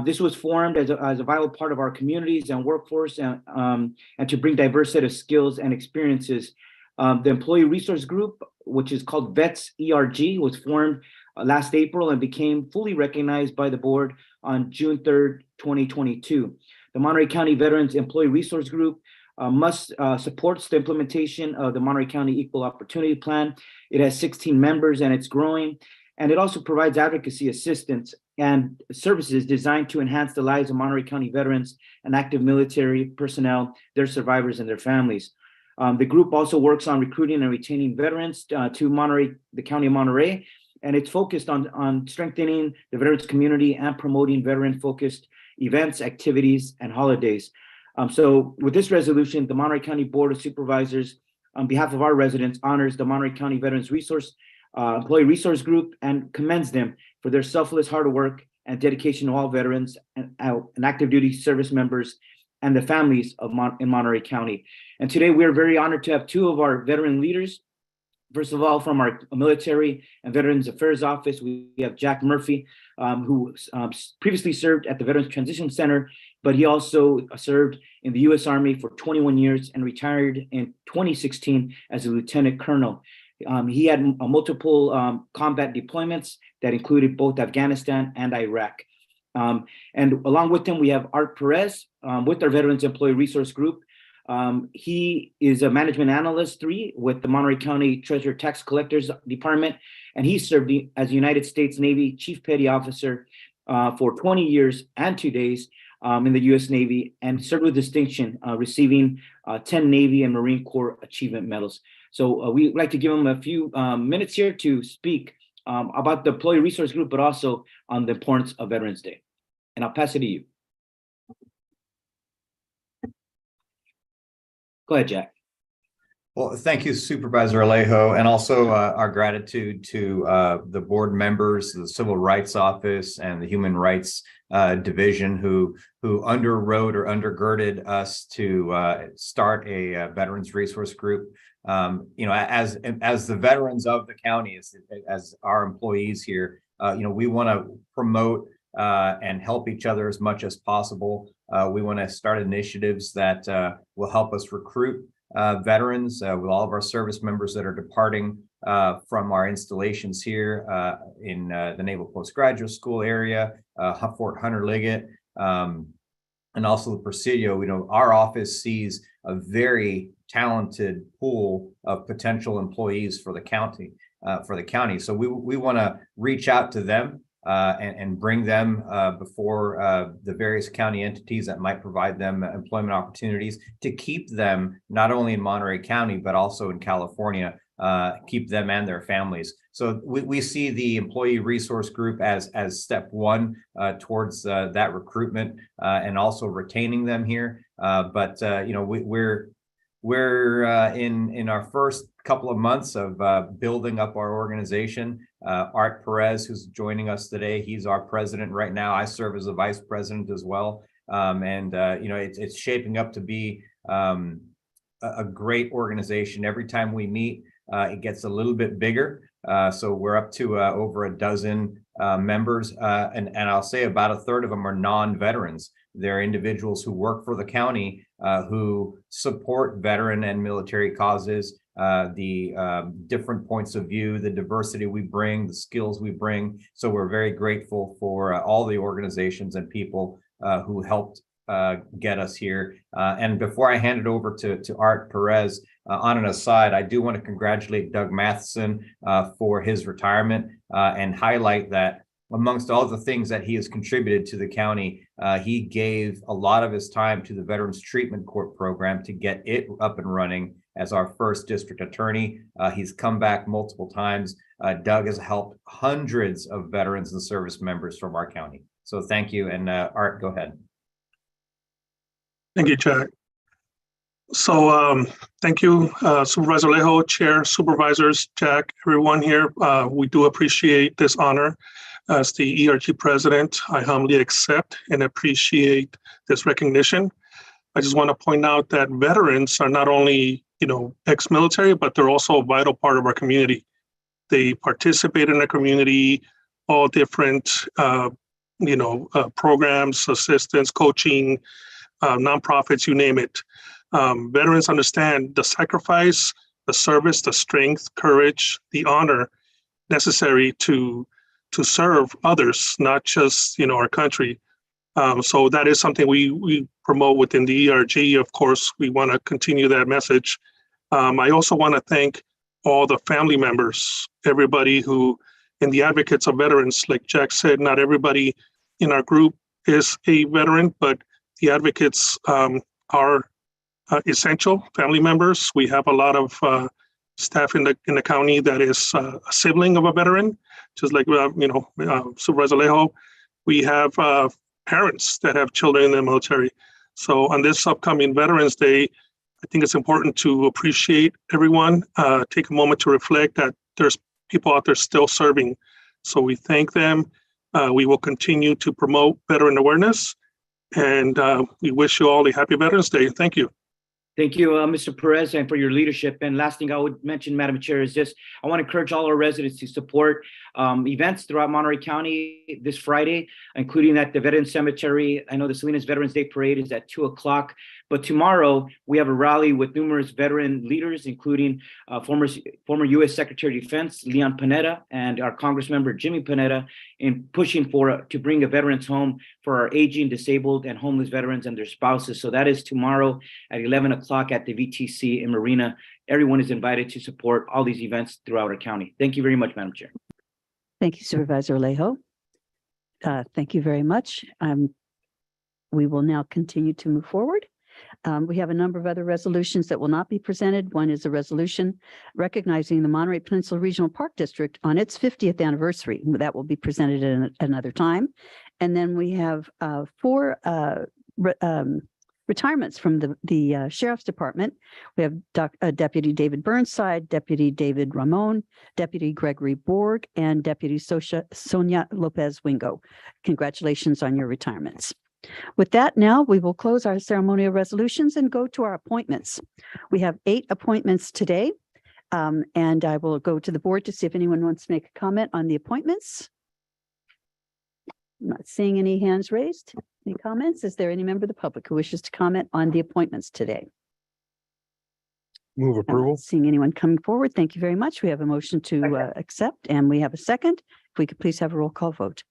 This was formed as a vital part of our communities and workforce, and to bring diverse set of skills and experiences. The Employee Resource Group, which is called VETS ERG, was formed last April and became fully recognized by the board on June 3rd, 2022. The Monterey County Veterans Employee Resource Group supports the implementation of the Monterey County Equal Opportunity Plan. It has 16 members and it's growing. And it also provides advocacy assistance and services designed to enhance the lives of Monterey County veterans and active military personnel, their survivors, and their families. The group also works on recruiting and retaining veterans to Monterey, the County of Monterey, and it's focused on strengthening the veterans community and promoting veteran-focused events, activities, and holidays. So with this resolution, the Monterey County Board of Supervisors, on behalf of our residents, honors the Monterey County Veterans Employee Resource Group and commends them for their selfless hard work and dedication to all veterans and active duty service members and the families in Monterey County. And today we are very honored to have two of our veteran leaders. First of all, from our Military and Veterans Affairs Office, we have Jack Murphy, who previously served at the Veterans Transition Center, but he also served in the U.S. Army for 21 years and retired in 2016 as a lieutenant colonel. He had multiple combat deployments that included both Afghanistan and Iraq. And along with him, we have Art Perez with our Veterans Employee Resource Group. He is a management analyst 3 with the Monterey County Treasurer Tax Collectors Department, and he served as a United States Navy Chief Petty Officer for 20 years and 2 days in the U.S. Navy, and served with distinction, receiving 10 Navy and Marine Corps Achievement Medals. So we'd like to give him a few minutes here to speak about the Employee Resource Group, but also on the importance of Veterans Day. And I'll pass it to you. Go ahead, Jack. Well, thank you, Supervisor Alejo, and also our gratitude to the board members, the Civil Rights Office, and the Human Rights Division who underwrote or undergirded us to start a Veterans Resource Group. You know, as the veterans of the county, as our employees here, you know, we want to promote and help each other as much as possible. We want to start initiatives that will help us recruit veterans with all of our service members that are departing from our installations here in the Naval Postgraduate School area, Fort Hunter Liggett, and also the Presidio. You know, our office sees a very talented pool of potential employees for the county. So we want to reach out to them and bring them before the various county entities that might provide them employment opportunities to keep them not only in Monterey County, but also in California, keep them and their families. So we see the Employee Resource Group as step one towards that recruitment and also retaining them here. But you know, we're in our first couple of months of building up our organization. Art Perez, who's joining us today, he's our president right now. I serve as a vice president as well. And you know, it's shaping up to be a great organization. Every time we meet, it gets a little bit bigger. So we're up to over a dozen members, and I'll say about a third of them are non-veterans. They're individuals who work for the county, who support veteran and military causes, the different points of view, the diversity we bring, the skills we bring. So we're very grateful for all the organizations and people who helped get us here. And before I hand it over to Art Perez, on an aside, I do want to congratulate Doug Matheson for his retirement and highlight that amongst all the things that he has contributed to the county, he gave a lot of his time to the Veterans Treatment Court program to get it up and running as our first district attorney. He's come back multiple times. Doug has helped hundreds of veterans and service members from our county. So thank you. And Art, go ahead. Thank you, Jack. So thank you, Supervisor Alejo, Chair, Supervisors, Jack, everyone here. We do appreciate this honor. As the ERG president, I humbly accept and appreciate this recognition. I just want to point out that veterans are not only ex-military, but they're also a vital part of our community. They participate in the community, all different, programs, assistance, coaching, nonprofits, you name it. Veterans understand the sacrifice, the service, the strength, courage, the honor necessary to serve others, not just our country. So that is something we promote within the ERG. Of course, we want to continue that message. I also want to thank all the family members, everybody who, and the advocates of veterans. Like Jack said, not everybody in our group is a veteran, but the advocates are essential family members. We have a lot of staff in the county that is a sibling of a veteran, just like Supervisor Alejo. We have parents that have children in the military. So on this upcoming Veterans Day, I think it's important to appreciate everyone, take a moment to reflect that there's people out there still serving. So we thank them. We will continue to promote veteran awareness, and we wish you all a happy Veterans Day. Thank you. Thank you, Mr. Perez, and for your leadership. And last thing I would mention, Madam Chair, is just I want to encourage all our residents to support events throughout Monterey County this Friday, including at the Veteran Cemetery. I know the Salinas Veterans Day Parade is at 2:00, but tomorrow we have a rally with numerous veteran leaders, including former U.S. Secretary of Defense Leon Panetta and our Congressmember Jimmy Panetta, in pushing to bring a veterans home for our aging, disabled, and homeless veterans and their spouses. So that is tomorrow at 11:00 at the VTC in Marina. Everyone is invited to support all these events throughout our county. Thank you very much, Madam Chair. Thank you, Supervisor Alejo. Thank you very much. We will now continue to move forward. We have a number of other resolutions that will not be presented. One is a resolution recognizing the Monterey Peninsula Regional Park District on its 50th anniversary. That will be presented at another time. And then we have four retirements from the Sheriff's Department. We have Deputy David Burnside, Deputy David Ramon, Deputy Gregory Borg, and Deputy Sonia Lopez Wingo. Congratulations on your retirements. With that, now we will close our ceremonial resolutions and go to our appointments. We have 8 appointments today, and I will go to the board to see if anyone wants to make a comment on the appointments. I'm not seeing any hands raised. Any comments? Is there any member of the public who wishes to comment on the appointments today? Move I'm approval. not seeing anyone coming forward. Thank you very much. We have a motion to accept, and we have a second. If we could please have a roll call vote.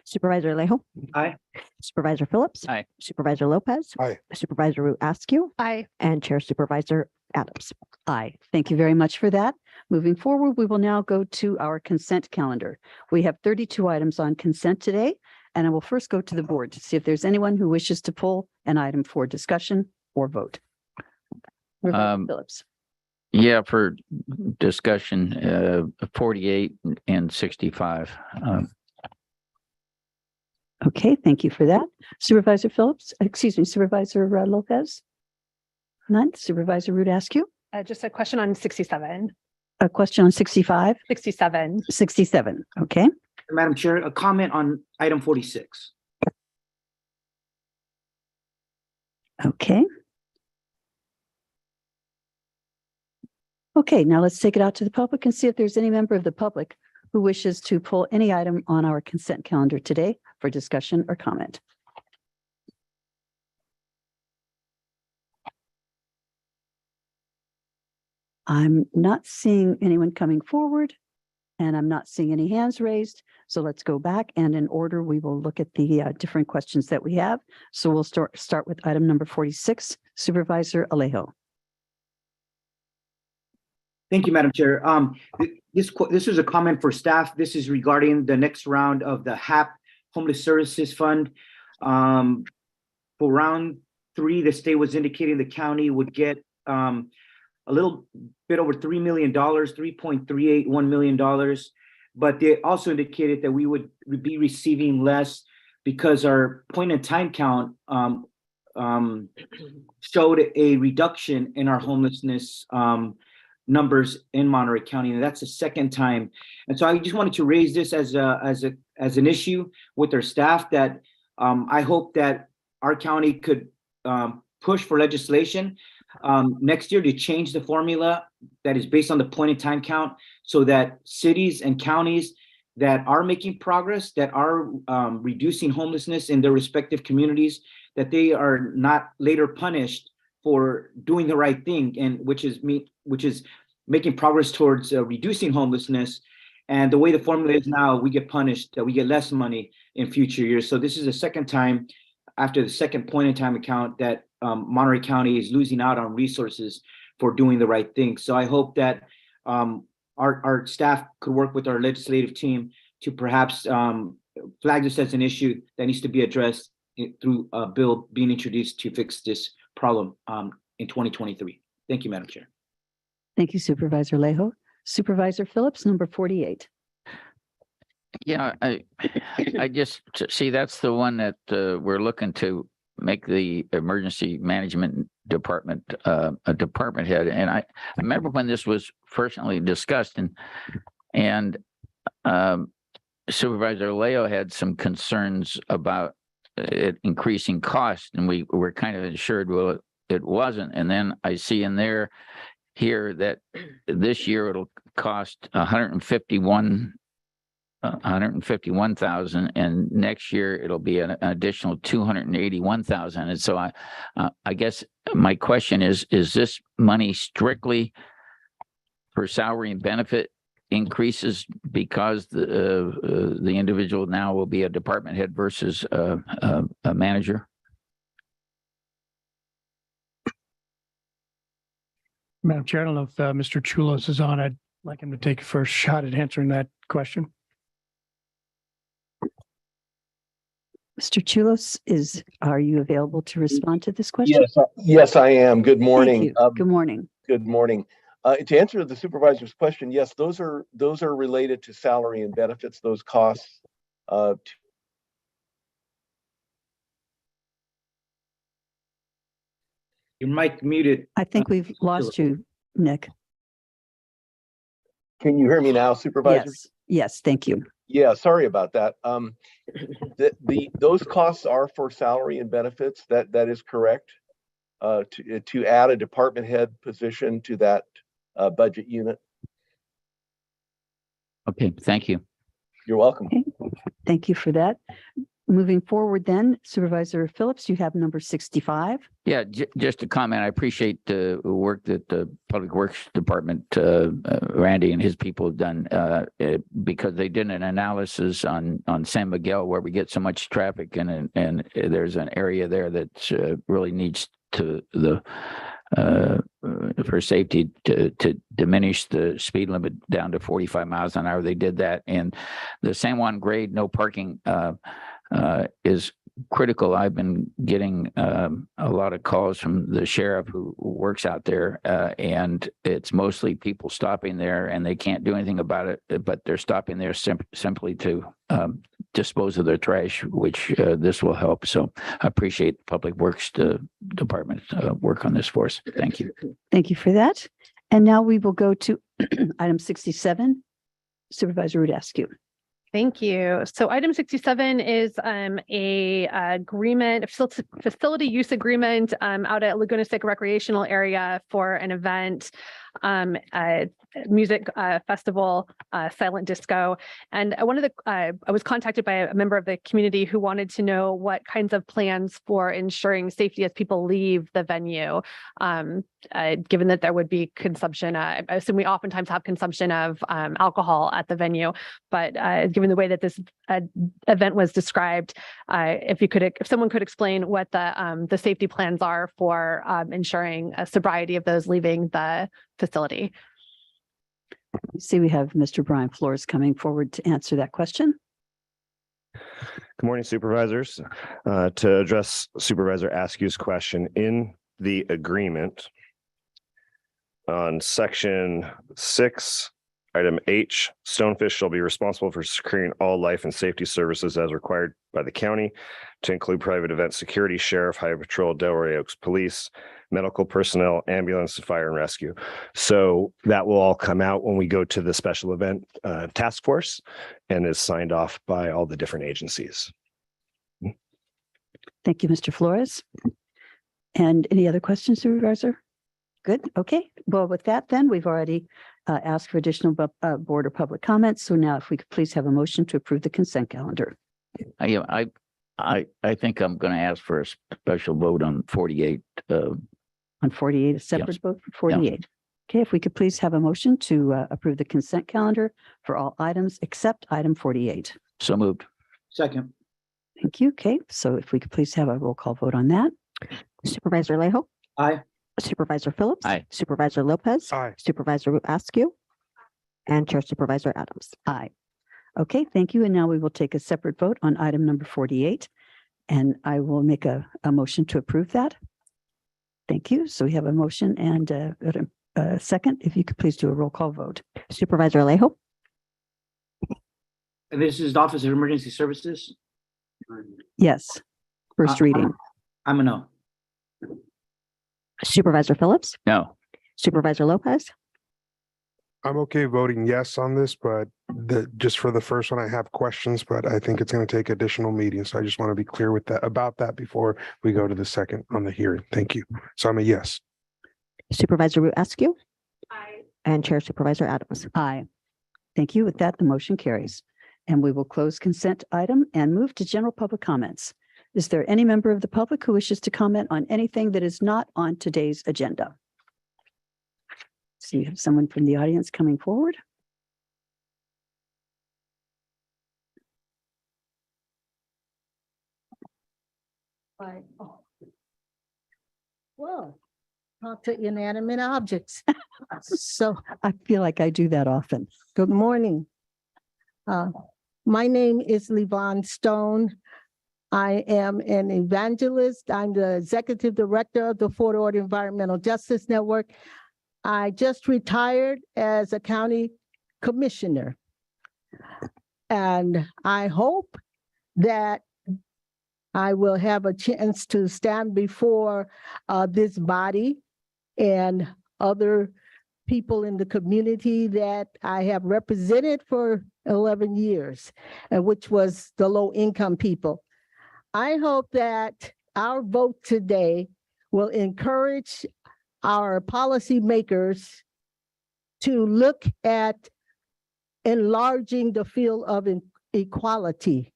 Supervisor Alejo. Aye. Supervisor Phillips. Aye. Supervisor Lopez. Aye. Supervisor Root Askew. Aye. And Chair Supervisor Adams. Aye. Thank you very much for that. Moving forward, we will now go to our consent calendar. We have 32 items on consent today, and I will first go to the board to see if there's anyone who wishes to pull an item for discussion or vote. Phillips. Yeah, for discussion, 48 and 65. Okay, thank you for that. Supervisor Phillips, Supervisor Lopez? None. Supervisor Root Askew? Just a question on 67. A question on 65? 67. 67, okay. Madam Chair, a comment on item 46. Okay. Okay, now let's take it out to the public and see if there's any member of the public who wishes to pull any item on our consent calendar today for discussion or comment. I'm not seeing anyone coming forward, and I'm not seeing any hands raised. So let's go back, and in order, we will look at the different questions that we have. So we'll start with item number 46, Supervisor Alejo. Thank you, Madam Chair. This is a comment for staff. This is regarding the next round of the HAP Homeless Services Fund. For round 3, the state was indicating the county would get a little bit over $3 million, $3.381 million. But they also indicated that we would be receiving less because our point in time count showed a reduction in our homelessness numbers in Monterey County, and that's the second time. And so I just wanted to raise this as an issue with our staff that I hope that our county could push for legislation next year to change the formula that is based on the point in time count so that cities and counties that are making progress, that are reducing homelessness in their respective communities, that they are not later punished for doing the right thing, and which is making progress towards reducing homelessness. And the way the formula is now, we get punished, we get less money in future years. So this is the second time after the second point in time account that Monterey County is losing out on resources for doing the right thing. So I hope that our staff could work with our legislative team to perhaps flag this as an issue that needs to be addressed through a bill being introduced to fix this problem in 2023. Thank you, Madam Chair. Thank you, Supervisor Alejo. Supervisor Phillips, number 48. Yeah, I just see that's the one that we're looking to make the emergency management department a department head. And I remember when this was firstly discussed, and Supervisor Alejo had some concerns about it increasing cost, and we were kind of assured, well, it wasn't. And then I see in there here that this year it'll cost 151,000, and next year it'll be an additional 281,000. And so I guess my question is this money strictly for salary and benefit increases because the individual now will be a department head versus a manager? Madam Chair, I don't know if Mr. Chulos is on. I'd like him to take a first shot at answering that question. Mr. Chulos, are you available to respond to this question? Yes, I am. Good morning. Thank you. Good morning. Good morning. To answer the supervisor's question, yes, those are related to salary and benefits. Those costs. Your mic muted. I think we've lost you, Nick. Can you hear me now, Supervisor? Yes, thank you. Yeah, sorry about that. Those costs are for salary and benefits. That is correct. To add a department head position to that budget unit. Okay, thank you. You're welcome. Okay. Thank you for that. Moving forward then, Supervisor Phillips, you have number 65. Yeah, just a comment. I appreciate the work that the Public Works Department, Randy and his people have done because they did an analysis on San Miguel where we get so much traffic and there's an area there that really needs to for safety to diminish the speed limit down to 45 miles an hour. They did that, and the San Juan grade no parking is critical. I've been getting a lot of calls from the sheriff who works out there, and it's mostly people stopping there and they can't do anything about it, but they're stopping there simply to dispose of their trash, which this will help. So I appreciate the Public Works Department work on this for us. Thank you. Thank you for that. And now we will go to item 67. Supervisor Rudescu. Thank you. So item 67 is a facility use agreement out at Laguna Seca Recreational Area for an event, music festival, silent disco. And I was contacted by a member of the community who wanted to know what kinds of plans for ensuring safety as people leave the venue, given that there would be consumption. I assume we oftentimes have consumption of alcohol at the venue, but given the way that this event was described, if someone could explain what the safety plans are for ensuring a sobriety of those leaving the facility. You see, we have Mr. Brian Flores coming forward to answer that question. Good morning, Supervisors. To address Supervisor Askew's question, in the agreement on Section 6, Item H, Stonefish shall be responsible for securing all life and safety services as required by the county, to include private event security, sheriff, highway patrol, Delray Oaks Police, medical personnel, ambulance, fire and rescue. So that will all come out when we go to the special event task force and is signed off by all the different agencies. Thank you, Mr. Flores. And any other questions, Supervisor? Good. Okay. Well, with that, then we've already asked for additional board or public comments. So now if we could please have a motion to approve the consent calendar. I think I'm going to ask for a special vote on 48. On 48, a separate vote for 48. Okay, if we could please have a motion to approve the consent calendar for all items except item 48. So moved. Second. Thank you. Okay, so if we could please have a roll call vote on that. Supervisor Leho, Aye. Supervisor Phillips. Aye. Supervisor Lopez. Aye. Supervisor Askew. And Chair Supervisor Adams. Aye. Okay, thank you. And now we will take a separate vote on item number 48. And I will make a motion to approve that. Thank you. So we have a motion and a second. If you could please do a roll call vote. Supervisor Leho, And this is the Office of Emergency Services. Yes. First reading. I'm a no. Supervisor Phillips, No. Supervisor Lopez. I'm okay voting yes on this, but just for the first one, I have questions, but I think it's going to take additional meetings. So I just want to be clear with that about that before we go to the second on the hearing. Thank you. So I'm a yes. Supervisor Askew. Aye. And Chair Supervisor Adams. Aye. Thank you. With that, the motion carries. And we will close consent item and move to general public comments. Is there any member of the public who wishes to comment on anything that is not on today's agenda? So you have someone from the audience coming forward. Well, talk to inanimate objects. So I feel like I do that often. good morning. My name is Levon Stone. I am an evangelist. I'm the executive director of the Fort Ord Environmental Justice Network. I just retired as a county commissioner. And I hope that I will have a chance to stand before this body and other people in the community that I have represented for 11 years, which was the low-income people. I hope that our vote today will encourage our policymakers to look at enlarging the field of equality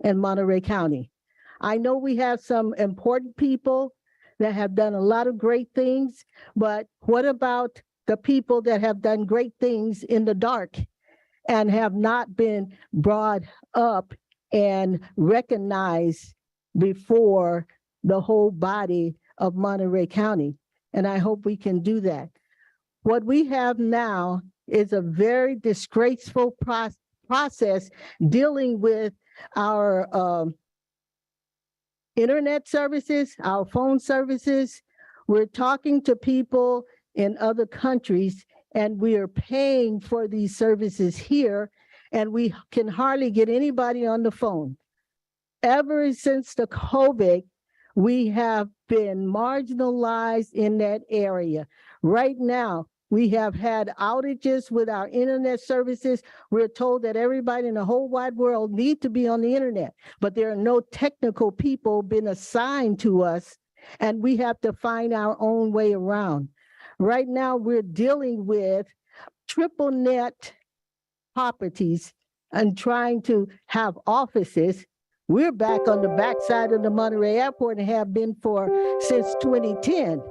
in Monterey County. I know we have some important people that have done a lot of great things, but what about the people that have done great things in the dark and have not been brought up and recognized before the whole body of Monterey County? And I hope we can do that. What we have now is a very disgraceful process dealing with our internet services, our phone services. We're talking to people in other countries and we are paying for these services here and we can hardly get anybody on the phone. Ever since the COVID, we have been marginalized in that area. Right now, we have had outages with our internet services. We're told that everybody in the whole wide world need to be on the internet, but there are no technical people been assigned to us, and we have to find our own way around. Right now, we're dealing with triple net properties and trying to have offices. We're back on the backside of the Monterey Airport and have been since 2010.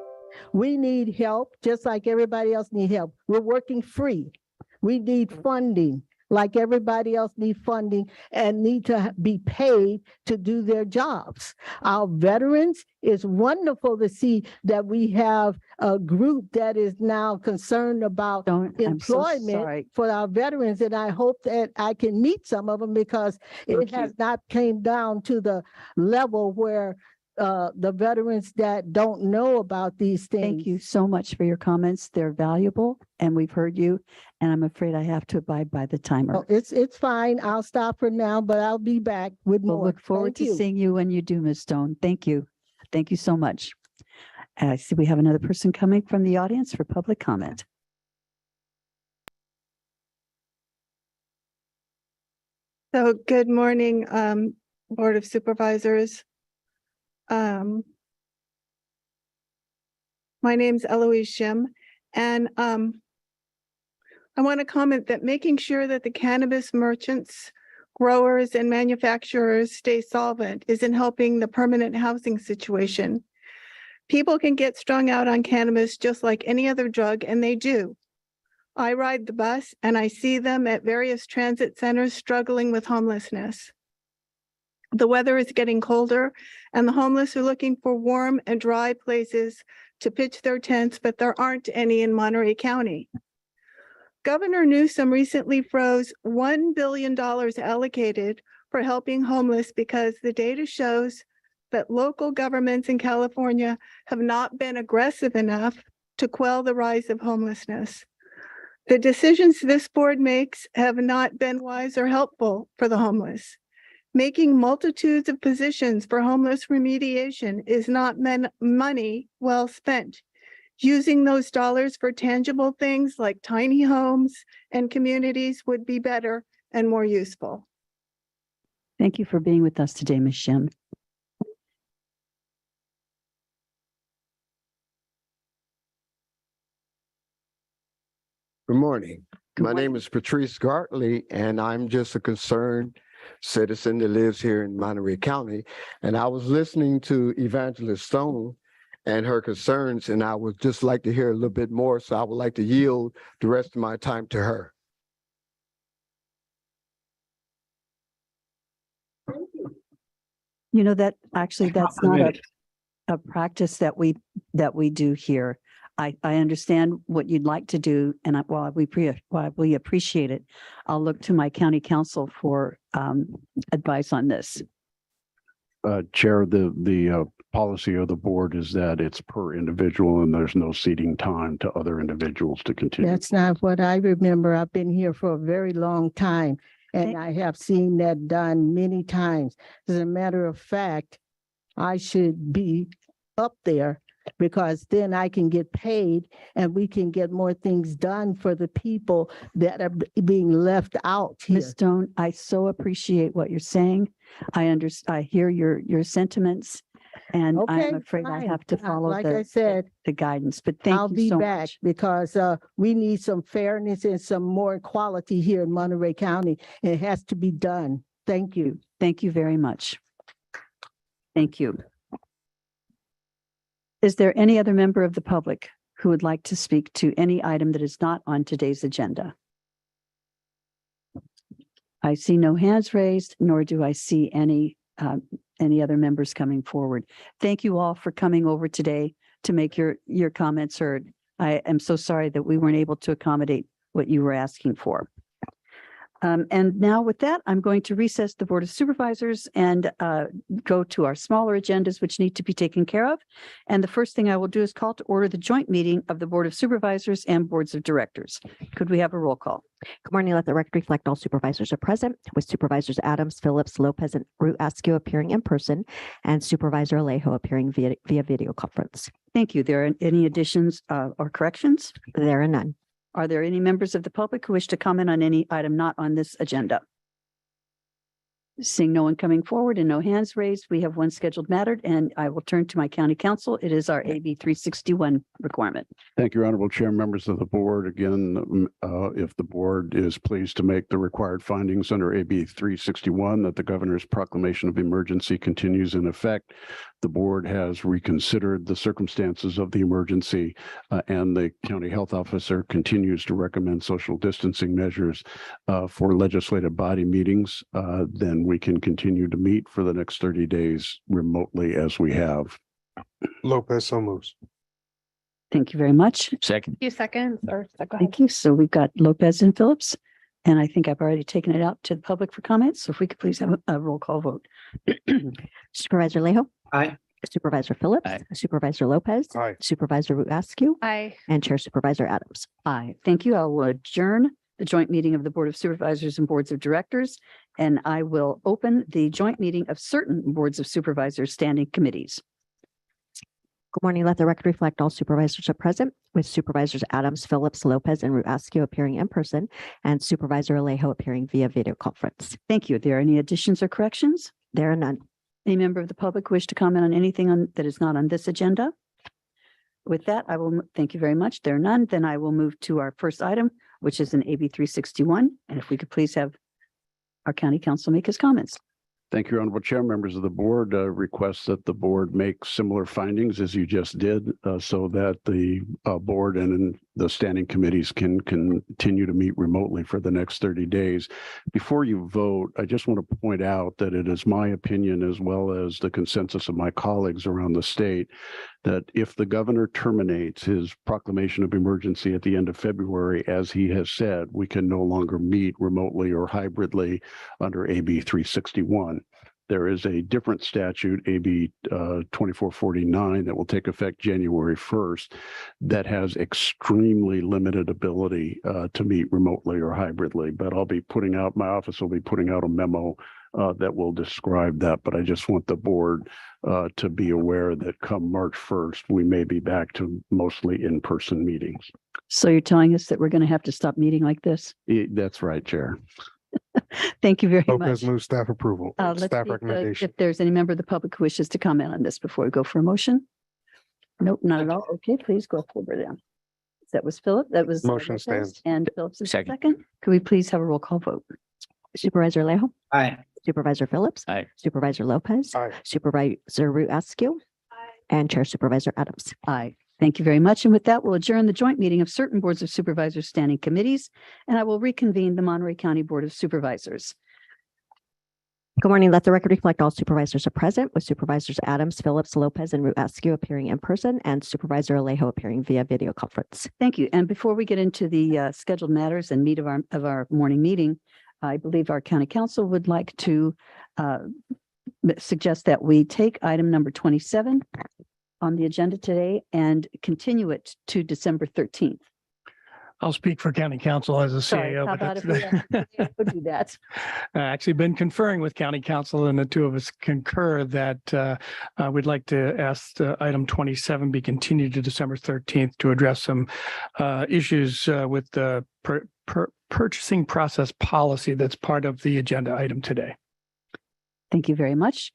We need help just like everybody else need help. We're working free. We need funding like everybody else need funding and need to be paid to do their jobs. Our veterans, it's wonderful to see that we have a group that is now concerned about employment for our veterans. And I hope that I can meet some of them because it has not came down to the level where the veterans that don't know about these things. Thank you so much for your comments. They're valuable and we've heard you. And I'm afraid I have to abide by the timer. Oh, it's fine. I'll stop for now, but I'll be back with more. We'll look forward to seeing you when you do, Ms. Stone. Thank you. Thank you so much. I see we have another person coming from the audience for public comment. So good morning, Board of Supervisors. My name's Eloise Shim, and I want to comment that making sure that the cannabis merchants, growers, and manufacturers stay solvent is in helping the permanent housing situation. People can get strung out on cannabis just like any other drug, and they do. I ride the bus and I see them at various transit centers struggling with homelessness. The weather is getting colder and the homeless are looking for warm and dry places to pitch their tents, but there aren't any in Monterey County. Governor Newsom recently froze $1 billion allocated for helping homeless because the data shows that local governments in California have not been aggressive enough to quell the rise of homelessness. The decisions this board makes have not been wise or helpful for the homeless. Making multitudes of positions for homeless remediation is not money well spent. Using those dollars for tangible things like tiny homes and communities would be better and more useful. Thank you for being with us today, Ms. Shim. Good morning. My name is Patrice Gartley, and I'm just a concerned citizen that lives here in Monterey County. And I was listening to Evangelist Stone and her concerns, and I would just like to hear a little bit more. So I would like to yield the rest of my time to her. You know, that actually that's not a practice that we do here. I understand what you'd like to do, and while we appreciate it, I'll look to my county council for advice on this. Chair, the policy of the board is that it's per individual and there's no seating time to other individuals to continue. That's not what I remember. I've been here for a very long time, and I have seen that done many times. As a matter of fact, I should be up there because then I can get paid and we can get more things done for the people that are being left out here. Ms. Stone, I so appreciate what you're saying. I hear your sentiments, and I'm afraid I have to follow like I said, the guidance, but thank I'll you be so back much. because we need some fairness and some more equality here in Monterey County. It has to be done. Thank you. Thank you very much. Thank you. Is there any other member of the public who would like to speak to any item that is not on today's agenda? I see no hands raised, nor do I see any other members coming forward. Thank you all for coming over today to make your comments heard. I am so sorry that we weren't able to accommodate what you were asking for. And now with that, I'm going to recess the Board of Supervisors and go to our smaller agendas, which need to be taken care of. And the first thing I will do is call to order the joint meeting of the Board of Supervisors and Boards of Directors. Could we have a roll call? Good morning. Let the record reflect all supervisors are present, with Supervisors Adams, Phillips, Lopez, and Askew appearing in person, and Supervisor Alejo appearing via video conference. Thank you. There are any additions or corrections? There are none. Are there any members of the public who wish to comment on any item not on this agenda? Seeing no one coming forward and no hands raised, we have one scheduled matter, and I will turn to my county council. It is our AB 361 requirement. Thank you, Honorable Chair, members of the board. Again, if the board is pleased to make the required findings under AB 361 that the governor's proclamation of emergency continues in effect, the board has reconsidered the circumstances of the emergency, and the county health officer continues to recommend social distancing measures for legislative body meetings. Then we can continue to meet for the next 30 days remotely as we have. Lopez, so moves. Thank you very much. Second. Few seconds or go ahead. Thank you. So we've got Lopez and Phillips, and I think I've already taken it out to the public for comments. So if we could please have a roll call vote. Supervisor Alejo. Aye. Supervisor Phillips. Aye. Supervisor Lopez. Aye. Supervisor Askew. Aye. And Chair Supervisor Adams. Aye. Thank you. I will adjourn the joint meeting of the Board of Supervisors and Boards of Directors, and I will open the joint meeting of certain Boards of Supervisors standing committees. Good morning. Let the record reflect all supervisors are present, with Supervisors Adams, Phillips, Lopez, and Askew appearing in person, and Supervisor Alejo appearing via video conference. Thank you. Are there any additions or corrections? There are none. Any member of the public wish to comment on anything that is not on this agenda? With that, I will, thank you very much. There are none. Then I will move to our first item, which is an AB 361. And if we could please have our county council make his comments. Thank you, Honorable Chair. Members of the board request that the board make similar findings as you just did so that the board and the standing committees can continue to meet remotely for the next 30 days. Before you vote, I just want to point out that it is my opinion, as well as the consensus of my colleagues around the state, that if the governor terminates his proclamation of emergency at the end of February, as he has said, we can no longer meet remotely or hybridly under AB 361. There is a different statute, AB 2449, that will take effect January 1st, that has extremely limited ability to meet remotely or hybridly. But my office will be putting out a memo that will describe that. But I just want the board to be aware that come March 1st, we may be back to mostly in-person meetings. So you're telling us that we're going to have to stop meeting like this? That's right, Chair. Thank you very Lopez much. moves staff approval, Let's staff see recommendation. if there's any member of the public who wishes to comment on this before we go for a motion. Nope, not at all. Okay, please go forward then. That was Philip. That was Motion Lopez, stands. And Phillips is Second. second. Could we please have a roll call vote? Supervisor Alejo, Aye. Supervisor Phillips. Aye. Supervisor Lopez. Aye. Supervisor Askew. And Chair Supervisor Adams. Aye. Thank you very much. And with that, we'll adjourn the joint meeting of certain boards of supervisors standing committees, and I will reconvene the Monterey County Board of Supervisors. Good morning. Let the record reflect all supervisors are present, with Supervisors Adams, Phillips, Lopez, and Askew appearing in person, and Supervisor Alejo appearing via video conference. Thank you. And before we get into the scheduled matters and meat of our morning meeting, I believe our county council would like to suggest that we take item number 27 on the agenda today and continue it to December 13th. I'll speak for county council as a Sorry, CAO. how but about if that's- we do that? Actually been conferring with county council, and the two of us concur that we'd like to ask item 27 be continued to December 13th to address some issues with the purchasing process policy that's part of the agenda item today. Thank you very much.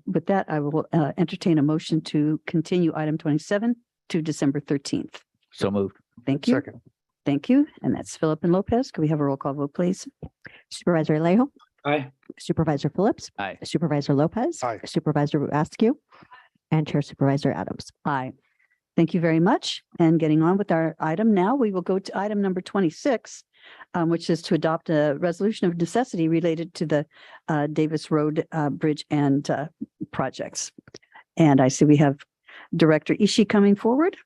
With that, I will entertain a motion to continue item 27 to December 13th. So moved. Thank you. Second. Thank you. And that's Philip and Lopez. Can we have a roll call vote, please? Supervisor Alejo, Aye. Supervisor Phillips. Aye. Supervisor Lopez. Aye. Supervisor Askew. And Chair Supervisor Adams. Aye. Thank you very much. And getting on with our item now, we will go to item number 26, which is to adopt a resolution of necessity related to the Davis Road Bridge and projects. And I see we have Director Ishii coming forward.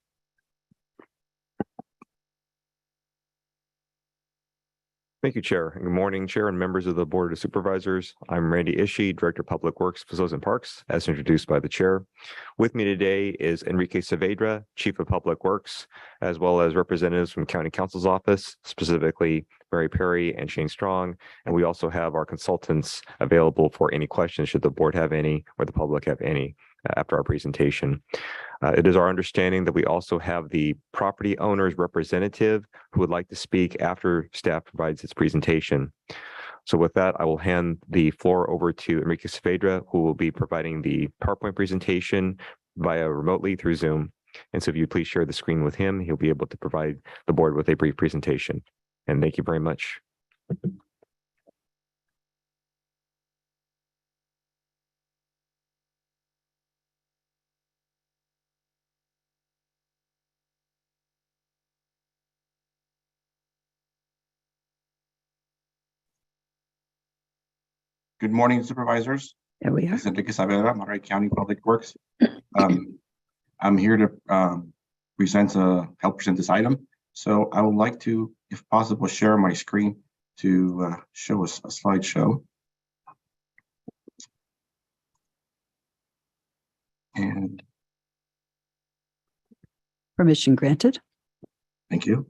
Thank you, Chair. Good morning, Chair and members of the Board of Supervisors. I'm Randy Ishii, Director of Public Works, Facilities and Parks, as introduced by the Chair. With me today is Enrique Saavedra, Chief of Public Works, as well as representatives from County Council's office, specifically Mary Perry and Shane Strong. And we also have our consultants available for any questions should the board have any or the public have any after our presentation. It is our understanding that we also have the property owner's representative who would like to speak after staff provides its presentation. So with that, I will hand the floor over to Enrique Saavedra, who will be providing the PowerPoint presentation via remotely through Zoom. And so if you please share the screen with him, he'll be able to provide the board with a brief presentation. And thank you very much. Good morning, supervisors. There we are. This is Enrique Saavedra, Monterey County Public Works. I'm here to help present this item. So I would like to, if possible, share my screen to show us a slideshow. And Permission granted. thank you.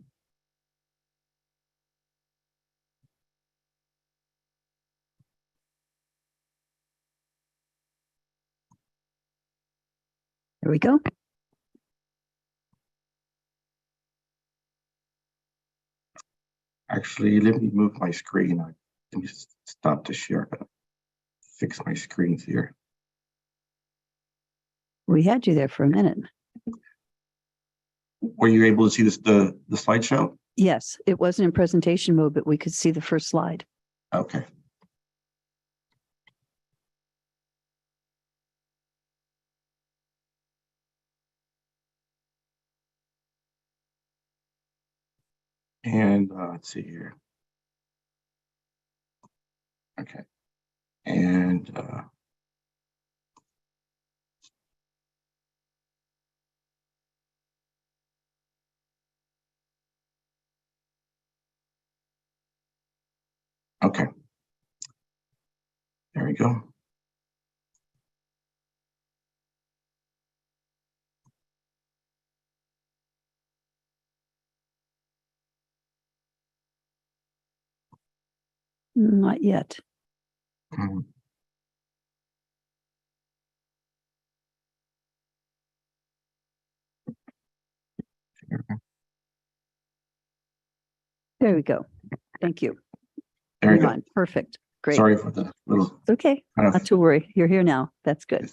There we go. Actually, let me move my screen. Let me stop the share. Fix my screens here. We had you there for a minute. were you able to see this, the slideshow? Yes, it wasn't in presentation mode, but we could see the first slide. Okay. And let's see here. Okay. And okay. There we go. Not yet. Mhm. There we go. Thank you. There we Hold go. on. Perfect. Great. Sorry for the little. It's okay. kind of- Not to worry. You're here now. That's good.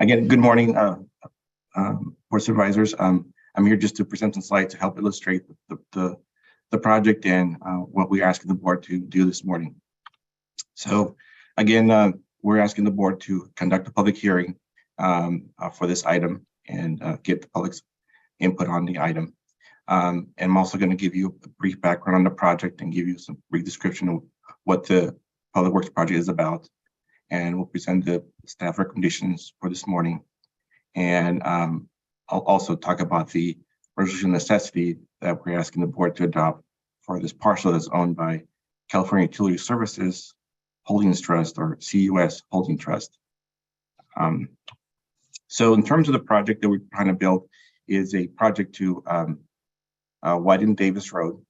Again, good morning, Board Supervisors. I'm here just to present some slides to help illustrate the project and what we're asking the board to do this morning. So again, we're asking the board to conduct a public hearing for this item and get the public's input on the item. And I'm also going to give you a brief background on the project and give you some brief description of what the Public Works project is about. And we'll present the staff recommendations for this morning. And I'll also talk about the resolution necessity that we're asking the board to adopt for this parcel that's owned by California Utility Services Holdings Trust, or CUS Holding Trust. So in terms of the project that we're trying to build is a project to widen Davis Road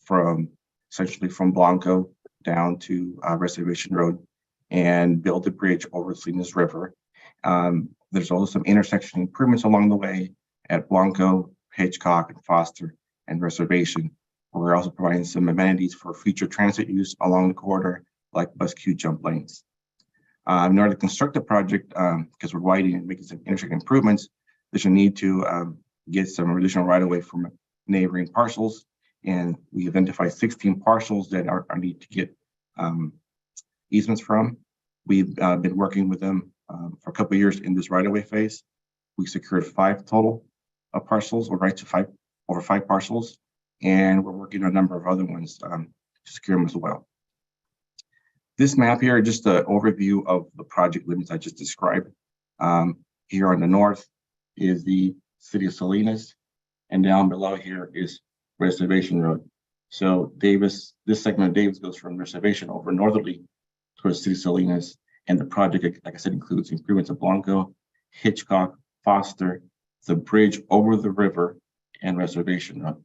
from essentially from Blanco down to Reservation Road and build a bridge over the Salinas River. There's also some intersection improvements along the way at Blanco, Hitchcock, and Foster, and Reservation. We're also providing some amenities for future transit use along the corridor, like bus queue jump lanes. In order to construct the project, because we're widening and making some intersection improvements, there's a need to get some additional right-of-way from neighboring parcels. And we identified 16 parcels that are need to get easements from. We've been working with them for a couple of years in this right-of-way phase. We secured 5 total parcels, or right to over 5 parcels, and we're working on a number of other ones to secure them as well. This map here is just an overview of the project limits I just described. Here on the north is the city of Salinas, and down below here is Reservation Road. So Davis, this segment of Davis goes from Reservation over northerly towards city of Salinas, and the project, like I said, includes improvements of Blanco, Hitchcock, Foster, the bridge over the river, and Reservation Road.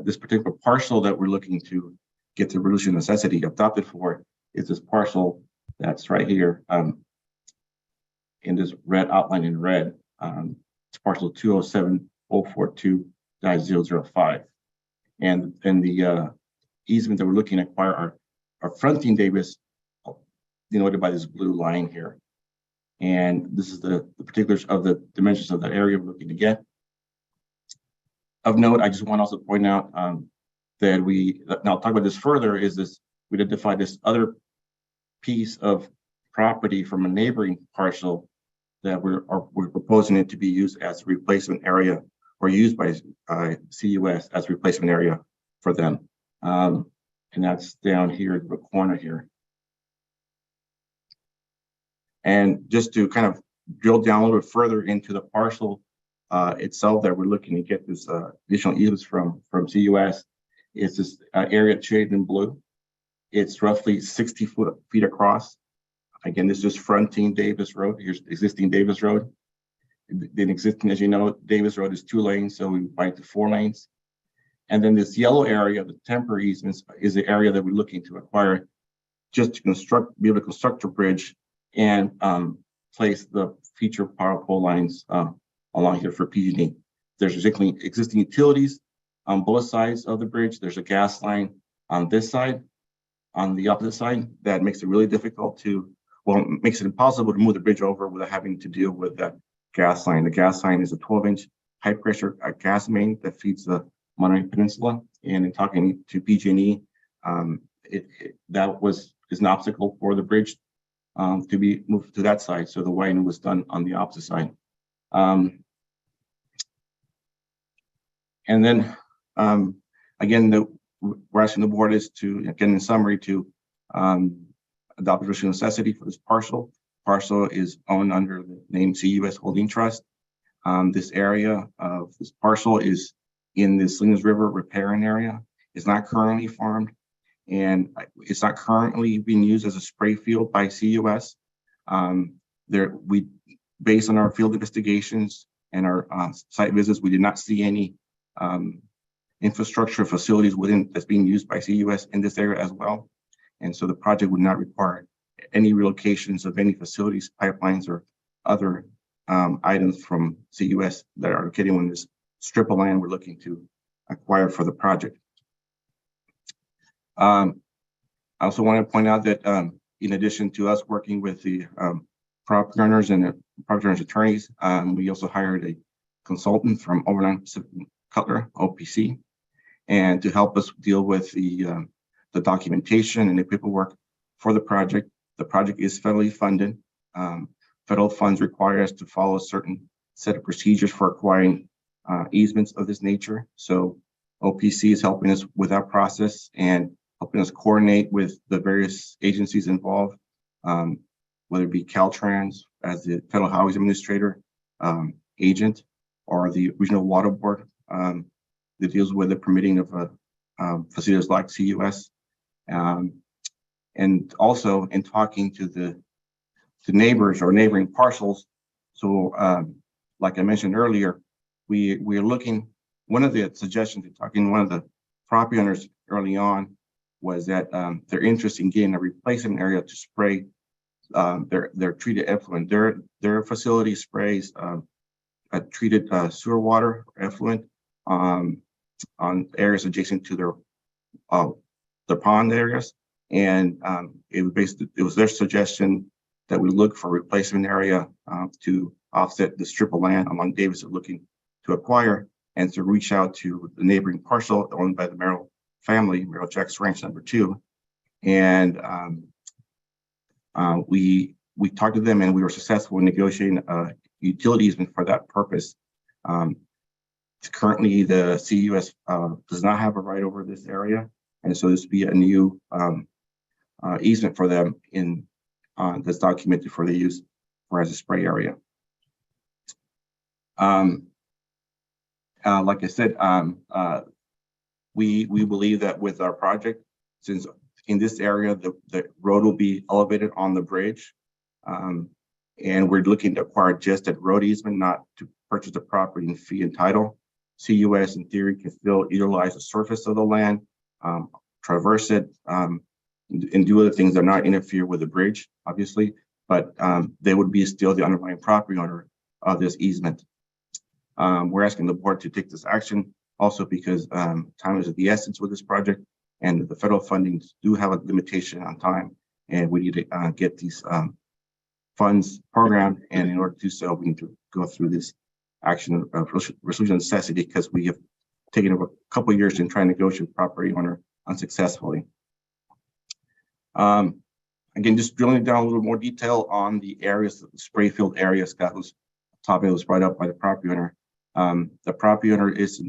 This particular parcel that we're looking to get the resolution necessity adopted for is this parcel that's right here in this red outline in red. It's parcel 207.042.005. And the easement that we're looking to acquire are fronting Davis, denoted by this blue line here. And this is the particulars of the dimensions of that area we're looking to get. Of note, I just want to also point out that now talk about this further, is this, we identified this other piece of property from a neighboring parcel that we're proposing it to be used as a replacement area, or used by CUS as a replacement area for them. And that's down here in the corner here. And just to kind of drill down a little bit further into the parcel itself that we're looking to get this additional easements from CUS, is this area shaded in blue. It's roughly 60 feet across. Again, this is fronting Davis Road. Here's existing Davis Road. Then existing, as you know, Davis Road is 2 lanes, so we widen to 4 lanes. And then this yellow area, the temporary easements, is the area that we're looking to acquire just to be able to construct a bridge and place the future power pole lines along here for PG&E. There's existing utilities on both sides of the bridge. There's a gas line on this side, on the opposite side, that makes it really difficult makes it impossible to move the bridge over without having to deal with that gas line. The gas line is a 12-inch high pressure gas main that feeds the Monterey Peninsula. And in talking to PG&E, that is an obstacle for the bridge to be moved to that side. So the widening was done on the opposite side. And then again, we're asking the board is to, again, in summary, to adopt a resolution of necessity for this parcel. Parcel is owned under the name CUS Holding Trust. This area of this parcel is in the Salinas River riparian area. It's not currently farmed, and it's not currently being used as a spray field by CUS. Based on our field investigations and our site visits, we did not see any infrastructure facilities that's being used by CUS in this area as well. And so the project would not require any relocations of any facilities, pipelines, or other items from CUS that are located on this strip of land we're looking to acquire for the project. I also want to point out that in addition to us working with the property owners and the property owners attorneys, we also hired a consultant from Overland Pacific Cutler, OPC, and to help us deal with the documentation and the paperwork for the project. The project is federally funded. Federal funds require us to follow a certain set of procedures for acquiring easements of this nature. So OPC is helping us with that process and helping us coordinate with the various agencies involved, whether it be Caltrans as the Federal Highways Administrator agent, or the Regional Water Board that deals with the permitting of facilities like CUS. And also in talking to the neighbors or neighboring parcels. So like I mentioned earlier, we're looking, one of the suggestions in talking to one of the property owners early on was that they're interested in getting a replacement area to spray their treated effluent. Their facility sprays treated sewer water or effluent on areas adjacent to their pond areas. And it was their suggestion that we look for a replacement area to offset the strip of land along Davis are looking to acquire, and to reach out to the neighboring parcel owned by the Merrill family, Merrill Jack's Ranch number 2. And we talked to them, and we were successful in negotiating a utility easement for that purpose. Currently, the CUS does not have a right over this area, and so this would be a new easement for them that's documented for the use for as a spray area. Like I said, we believe that with our project, since in this area the road will be elevated on the bridge, and we're looking to acquire just a road easement, not to purchase the property in fee and title. CUS in theory can still utilize the surface of the land, traverse it, and do other things that not interfere with the bridge, obviously, but they would be still the underlying property owner of this easement. We're asking the board to take this action also because time is of the essence with this project, and the federal fundings do have a limitation on time, and we need to get these funds programmed. And in order to do so, we need to go through this action of resolution of necessity, because we have taken over a couple of years in trying to negotiate with property owner unsuccessfully. Again, just drilling down a little more detail on the areas, the spray field area. Scott was topic was brought up by the property owner. The property owner is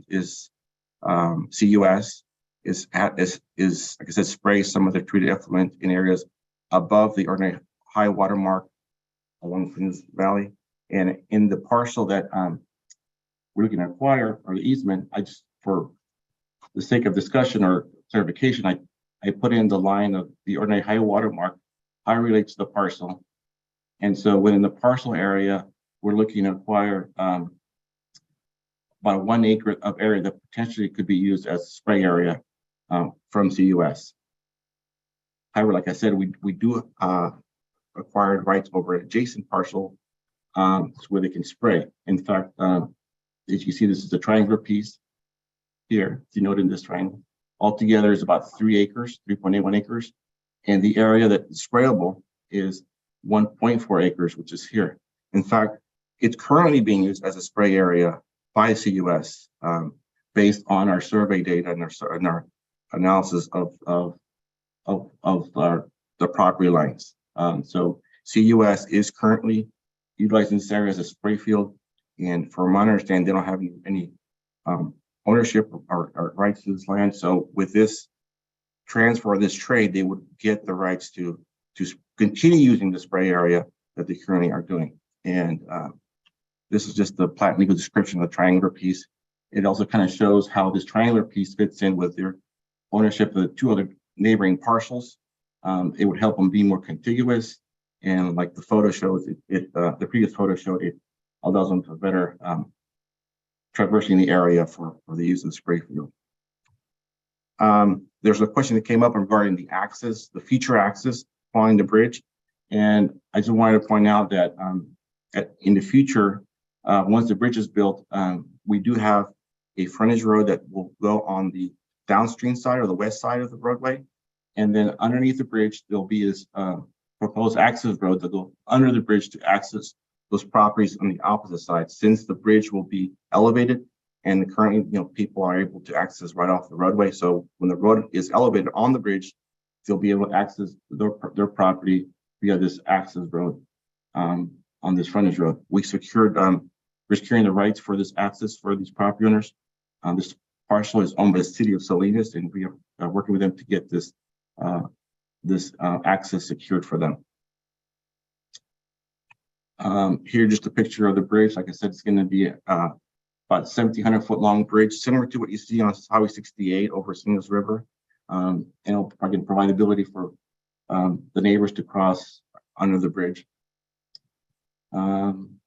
CUS is like I said, sprays some of the treated effluent in areas above the ordinary high water mark along Flins Valley. And in the parcel that we're looking to acquire, or the easement, I just, for the sake of discussion or clarification, I put in the line of the ordinary high water mark. High relates to the parcel. And so within the parcel area, we're looking to acquire about 1 acre of area that potentially could be used as a spray area from CUS. However, like I said, we do acquired rights over an adjacent parcel where they can spray. In fact, as you see, this is a triangular piece here. If you note in this triangle, altogether is about 3 acres, 3.81 acres. And the area that is sprayable is 1.4 acres, which is here. In fact, it's currently being used as a spray area by CUS based on our survey data and our analysis of the property lines. So CUS is currently utilizing this area as a spray field, and from my understanding, they don't have any ownership or rights to this land. So with this transfer of this trade, they would get the rights to continue using the spray area that they currently are doing. And this is just the plat legal description of the triangular piece. It also kind of shows how this triangular piece fits in with their ownership of the two other neighboring parcels. It would help them be more contiguous. And like the photo shows, the previous photo showed, it allows them to better traversing the area for the use of the spray field. There's a question that came up regarding the access, the future access following the bridge. And I just wanted to point out that in the future, once the bridge is built, we do have a frontage road that will go on the downstream side or the west side of the roadway. And then underneath the bridge, there'll be this proposed access road that go under the bridge to access those properties on the opposite side, since the bridge will be elevated and currently, people are able to access right off the roadway. So when the road is elevated on the bridge, they'll be able to access their property via this access road on this frontage road. We're securing the rights for this access for these property owners. This parcel is owned by the city of Salinas, and we are working with them to get this access secured for them. Here, just a picture of the bridge. Like I said, it's going to be about 1,700-foot long bridge, similar to what you see on Highway 68 over Salinas River. And it'll again provide the ability for the neighbors to cross under the bridge. And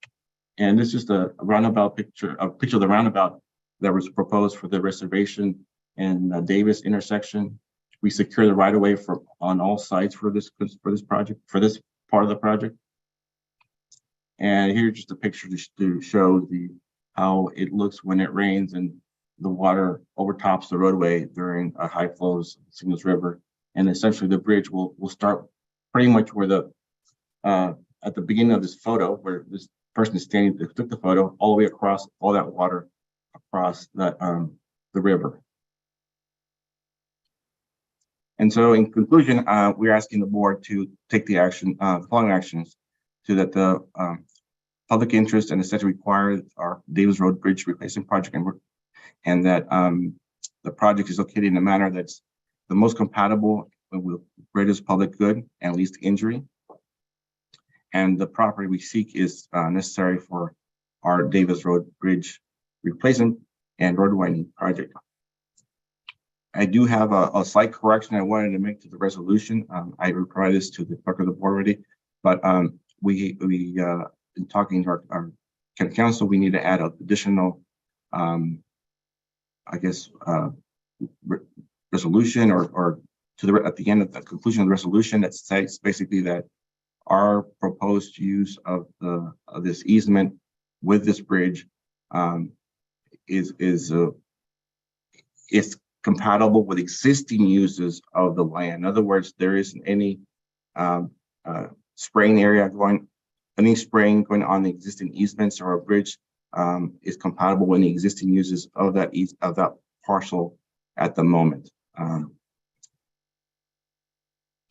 this is just a roundabout picture, a picture of the roundabout that was proposed for the reservation and Davis intersection. We secure the right of way on all sides for this project, for this part of the project. And here's just a picture to show how it looks when it rains and the water overtops the roadway during high flows of Salinas River. And essentially the bridge will start pretty much where at the beginning of this photo, where this person is standing that took the photo, all the way across all that water across the river. And so in conclusion, we're asking the board to take the following actions so that the public interest and necessity required our Davis Road Bridge Replacement Project and that the project is located in a manner that's the most compatible with greatest public good and least injury. And the property we seek is necessary for our Davis Road Bridge Replacement and Road Widening Project. I do have a slight correction I wanted to make to the resolution. I will provide this to the clerk of the board already, but we in talking to our county council, we need to add an additional, resolution or at the end of the conclusion of the resolution that states basically that our proposed use of this easement with this bridge is compatible with existing uses of the land. In other words, there isn't any spraying area going on the existing easements, or a bridge is compatible with the existing uses of that parcel at the moment.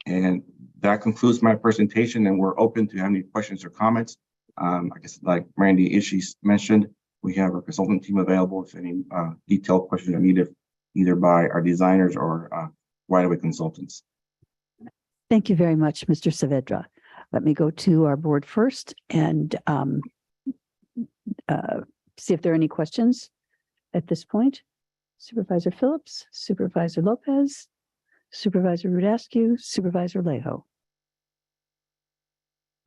And that concludes my presentation, and we're open to any questions or comments. I guess like Randy Ishii mentioned, we have our consultant team available if any detailed questions are needed, either by our designers or right-of-way consultants. Thank you very much, Mr. Saavedra. Let me go to our board first and see if there are any questions at this point. Supervisor Phillips, Supervisor Lopez, Supervisor Rudascu, Supervisor Lejo.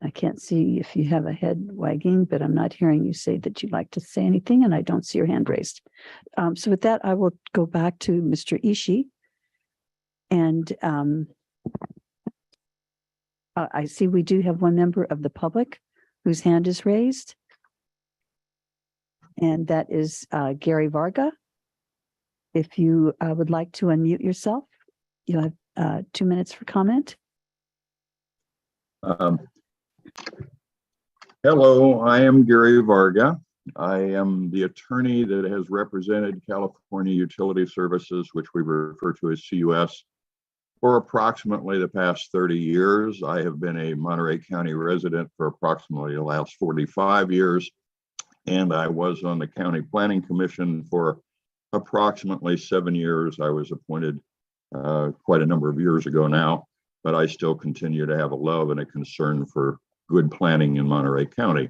I can't see if you have a head wagging, but I'm not hearing you say that you'd like to say anything, and I don't see your hand raised. So with that, I will go back to Mr. Ishii. And I see we do have one member of the public whose hand is raised. And that is Gary Varga. If you would like to unmute yourself, you'll have 2 minutes for comment. Hello, I am Gary Varga. I am the attorney that has represented California Utility Services, which we refer to as CUS, for approximately the past 30 years. I have been a Monterey County resident for approximately the last 45 years, and I was on the County Planning Commission for approximately 7 years. I was appointed quite a number of years ago now, but I still continue to have a love and a concern for good planning in Monterey County.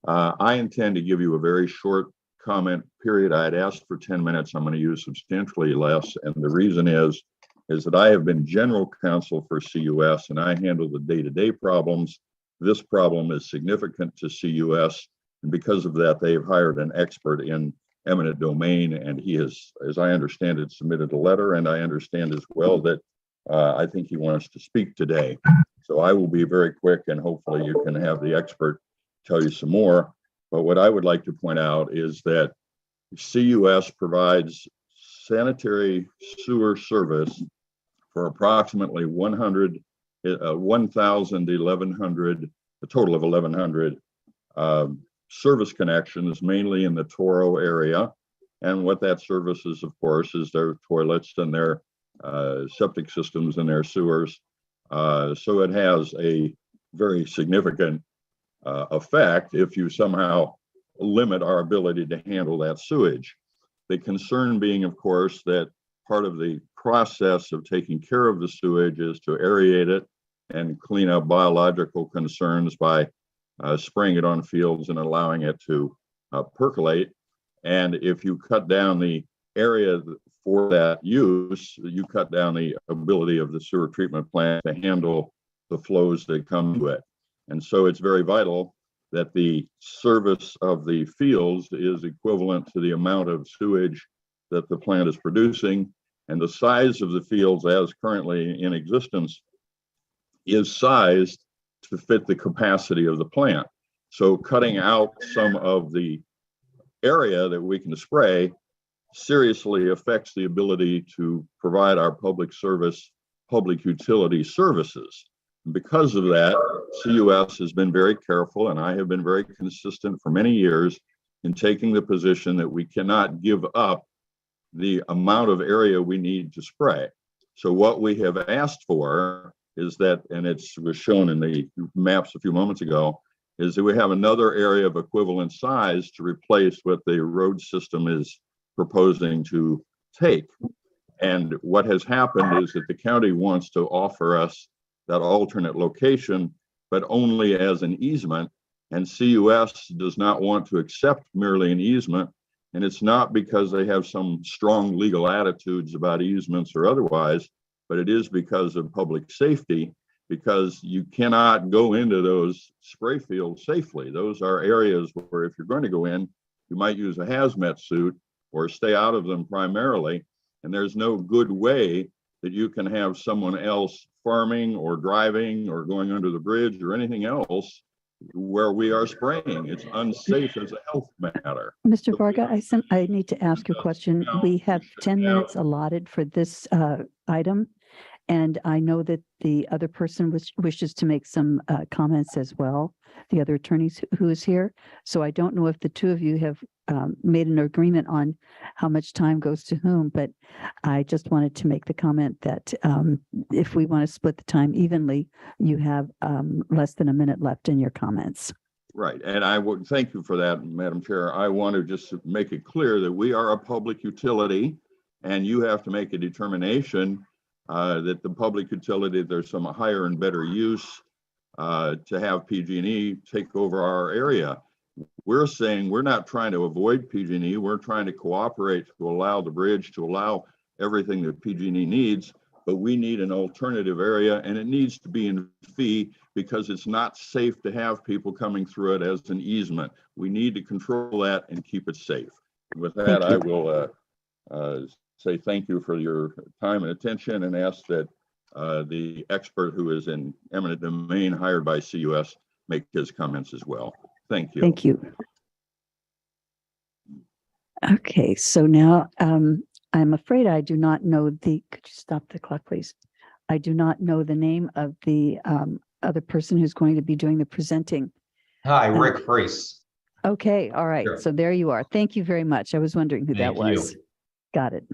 I intend to give you a very short comment period. I had asked for 10 minutes. I'm going to use substantially less. And the reason is that I have been general counsel for CUS and I handle the day-to-day problems. This problem is significant to CUS. And because of that, they've hired an expert in eminent domain. And he has, as I understand it, submitted a letter. And I understand as well that I think he wants to speak today. So I will be very quick and hopefully you can have the expert tell you some more. But what I would like to point out is that CUS provides sanitary sewer service for approximately 1,000 to 1,100, a total of 1,100 service connections, mainly in the Toro area. And what that service is, of course, is their toilets and their septic systems and their sewers. So it has a very significant effect if you somehow limit our ability to handle that sewage. The concern being, of course, that part of the process of taking care of the sewage is to aerate it and clean up biological concerns by spraying it on fields and allowing it to percolate. And if you cut down the area for that use, you cut down the ability of the sewer treatment plant to handle the flows that come to it. And so it's very vital that the service of the fields is equivalent to the amount of sewage that the plant is producing. And the size of the fields as currently in existence is sized to fit the capacity of the plant. So cutting out some of the area that we can spray seriously affects the ability to provide our public utility services. And because of that, CUS has been very careful, and I have been very consistent for many years in taking the position that we cannot give up the amount of area we need to spray. So what we have asked for is that, and it was shown in the maps a few moments ago, is that we have another area of equivalent size to replace what the road system is proposing to take. And what has happened is that the county wants to offer us that alternate location, but only as an easement. And CUS does not want to accept merely an easement. And it's not because they have some strong legal attitudes about easements or otherwise, but it is because of public safety, because you cannot go into those spray fields safely. Those are areas where if you're going to go in, you might use a hazmat suit or stay out of them primarily. And there's no good way that you can have someone else farming or driving or going under the bridge or anything else where we are spraying. It's unsafe as a health matter. Mr. Varga, I need to ask you a question. We have 10 minutes allotted for this item. And I know that the other person wishes to make some comments as well, the other attorneys who is here. So I don't know if the two of you have made an agreement on how much time goes to whom, but I just wanted to make the comment that if we want to split the time evenly, you have less than a minute left in your comments. Right. And I would thank you for that, Madam Chair. I want to just make it clear that we are a public utility and you have to make a determination that the public utility, there's some higher and better use to have PG&E take over our area. We're saying we're not trying to avoid PG&E. We're trying to cooperate to allow the bridge, to allow everything that PG&E needs, but we need an alternative area and it needs to be in fee because it's not safe to have people coming through it as an easement. We need to control that and keep it safe. With that, I will say thank you for your time and attention and ask that the expert who is in eminent domain hired by CUS make his comments as well. Thank you. Thank you. Okay, so now I'm afraid I do not know could you stop the clock, please? I do not know the name of the other person who's going to be doing the presenting. Hi, Rick Freese. Okay, all right. Sure. So there you are. Thank you very much. I was wondering who that Thank you. was. Got it.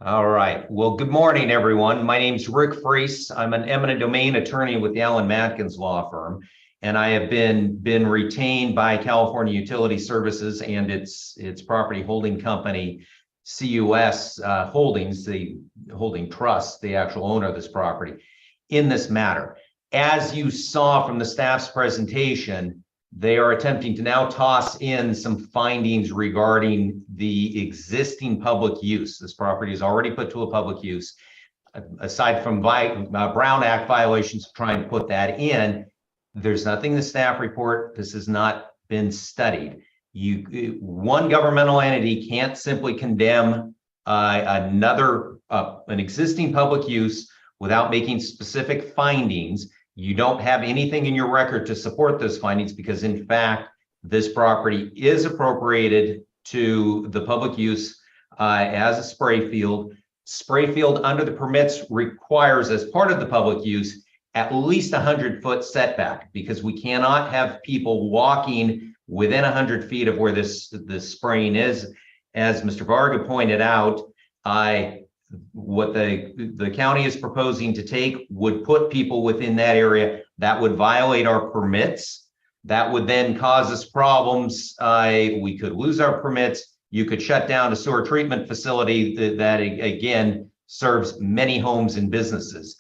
All right. Well, good morning, everyone. My name's Rick Freese. I'm an eminent domain attorney with the Allen Matkins Law Firm, and I have been retained by California Utility Services and its property holding company, CUS Holdings, the holding trust, the actual owner of this property, in this matter. As you saw from the staff's presentation, they are attempting to now toss in some findings regarding the existing public use. This property is already put to a public use. Aside from Brown Act violations to try and put that in, there's nothing in the staff report. This has not been studied. One governmental entity can't simply condemn an existing public use without making specific findings. You don't have anything in your record to support those findings because, in fact, this property is appropriated to the public use as a spray field. Spray field under the permits requires, as part of the public use, at least 100-foot setback, because we cannot have people walking within 100 feet of where this spraying is. As Mr. Varga pointed out, what the county is proposing to take would put people within that area. That would violate our permits. That would then cause us problems. We could lose our permits. You could shut down a sewer treatment facility that again serves many homes and businesses.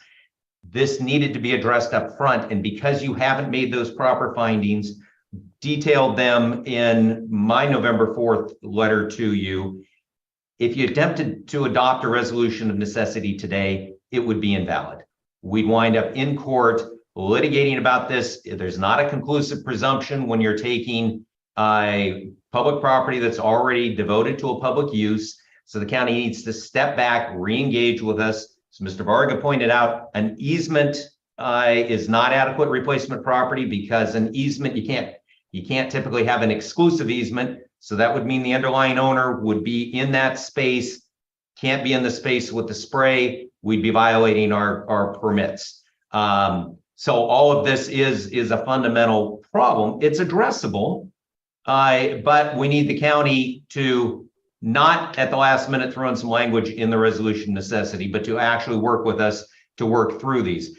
This needed to be addressed up front, and because you haven't made those proper findings, detailed them in my November 4th letter to you, if you attempted to adopt a resolution of necessity today, it would be invalid. We'd wind up in court litigating about this. There's not a conclusive presumption when you're taking a public property that's already devoted to a public use. So the county needs to step back, re-engage with us. As Mr. Varga pointed out, an easement is not adequate replacement property, because an easement, you can't typically have an exclusive easement. So that would mean the underlying owner would be in that space, can't be in the space with the spray. We'd be violating our permits. So all of this is a fundamental problem. It's addressable, but we need the county to not at the last minute throw in some language in the resolution necessity, but to actually work with us to work through these.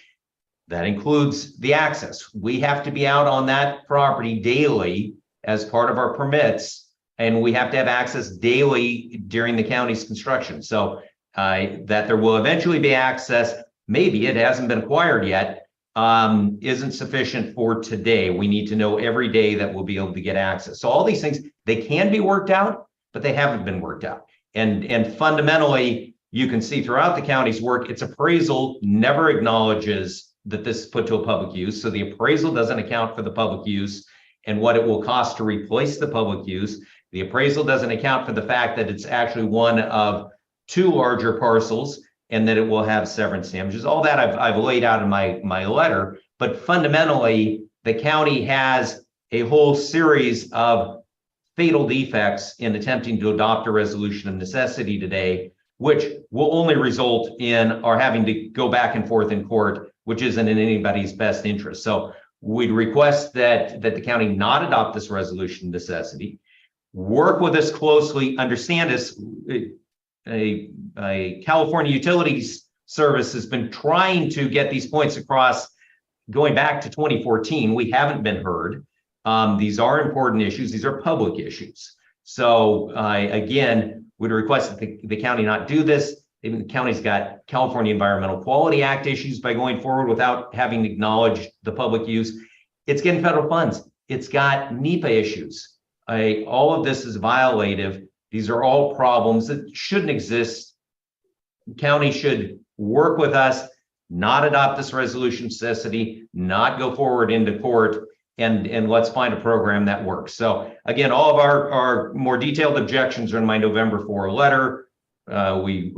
That includes the access. We have to be out on that property daily as part of our permits, and we have to have access daily during the county's construction. So that there will eventually be access, maybe it hasn't been acquired yet, isn't sufficient for today. We need to know every day that we'll be able to get access. So all these things, they can be worked out, but they haven't been worked out. And fundamentally, you can see throughout the county's work, its appraisal never acknowledges that this is put to a public use. So the appraisal doesn't account for the public use and what it will cost to replace the public use. The appraisal doesn't account for the fact that it's actually one of two larger parcels and that it will have severance damages. All that I've laid out in my letter, but fundamentally, the county has a whole series of fatal defects in attempting to adopt a resolution of necessity today, which will only result in our having to go back and forth in court, which isn't in anybody's best interest. So we'd request that the county not adopt this resolution of necessity, work with us closely, understand us. A California Utilities Service has been trying to get these points across going back to 2014. We haven't been heard. These are important issues. These are public issues. So again, would request that the county not do this. The county's got California Environmental Quality Act issues by going forward without having acknowledged the public use. It's getting federal funds. It's got NEPA issues. All of this is violative. These are all problems that shouldn't exist. The county should work with us, not adopt this resolution necessity, not go forward into court, and let's find a program that works. So again, all of our more detailed objections are in my November 4 letter. We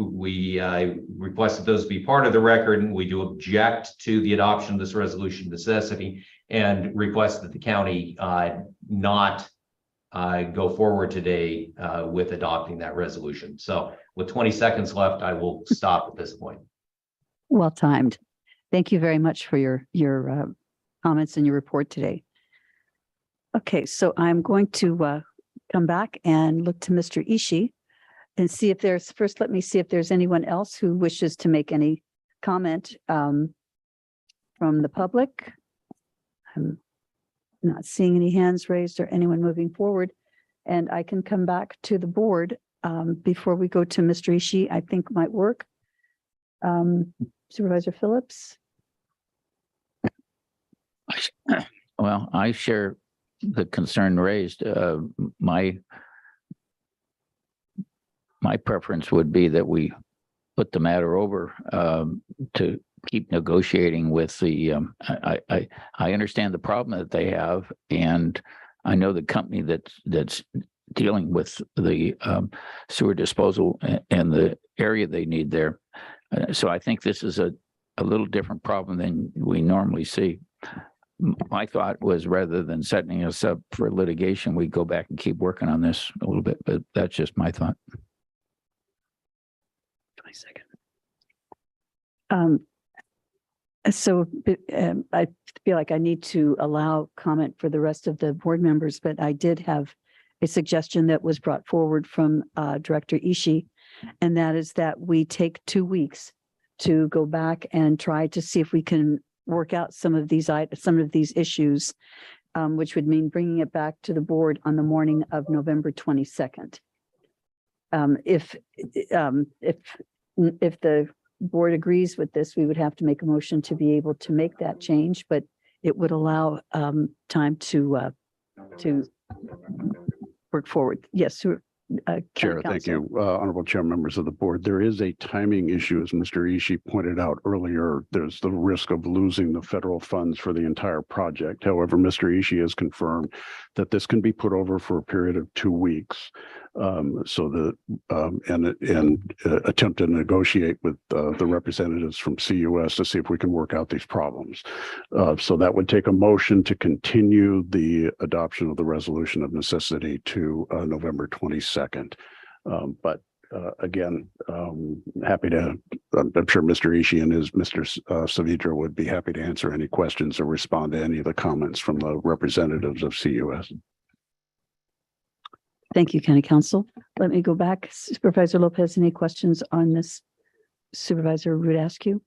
requested those be part of the record, and we do object to the adoption of this resolution necessity and request that the county not go forward today with adopting that resolution. So with 20 seconds left, I will stop at this point. Well timed. Thank you very much for your comments and your report today. Okay, so I'm going to come back and look to Mr. Ishii and see if first, let me see if there's anyone else who wishes to make any comment from the public. I'm not seeing any hands raised or anyone moving forward. And I can come back to the board before we go to Mr. Ishii, I think might work. Supervisor Phillips? Well, I share the concern raised. My preference would be that we put the matter over to keep negotiating with the. I understand the problem that they have, and I know the company that's dealing with the sewer disposal and the area they need there. So I think this is a little different problem than we normally see. My thought was rather than setting us up for litigation, we go back and keep working on this a little bit, but that's just my thought. 22nd. So I feel like I need to allow comment for the rest of the board members, but I did have a suggestion that was brought forward from Director Ishii, and that is that we take 2 weeks to go back and try to see if we can work out some of these issues, which would mean bringing it back to the board on the morning of November 22nd. If the board agrees with this, we would have to make a motion to be able to make that change, but it would allow time to work forward. Yes, Chair, thank you. Honorable Chair, members of the board. There is a timing issue, as Mr. Ishii pointed out earlier. There's the risk of losing the federal funds for the entire project. However, Mr. Ishii has confirmed that this can be put over for a period of 2 weeks. Attempt to negotiate with the representatives from CUS to see if we can work out these problems. So that would take a motion to continue the adoption of the resolution of necessity to November 22nd. Again, happy to, I'm sure Mr. Ishii and Mr. Saavedra would be happy to answer any questions or respond to any of the comments from the representatives of CUS. Thank you, County Council. Let me go back. Supervisor Lopez, any questions on this? Supervisor Rudascu?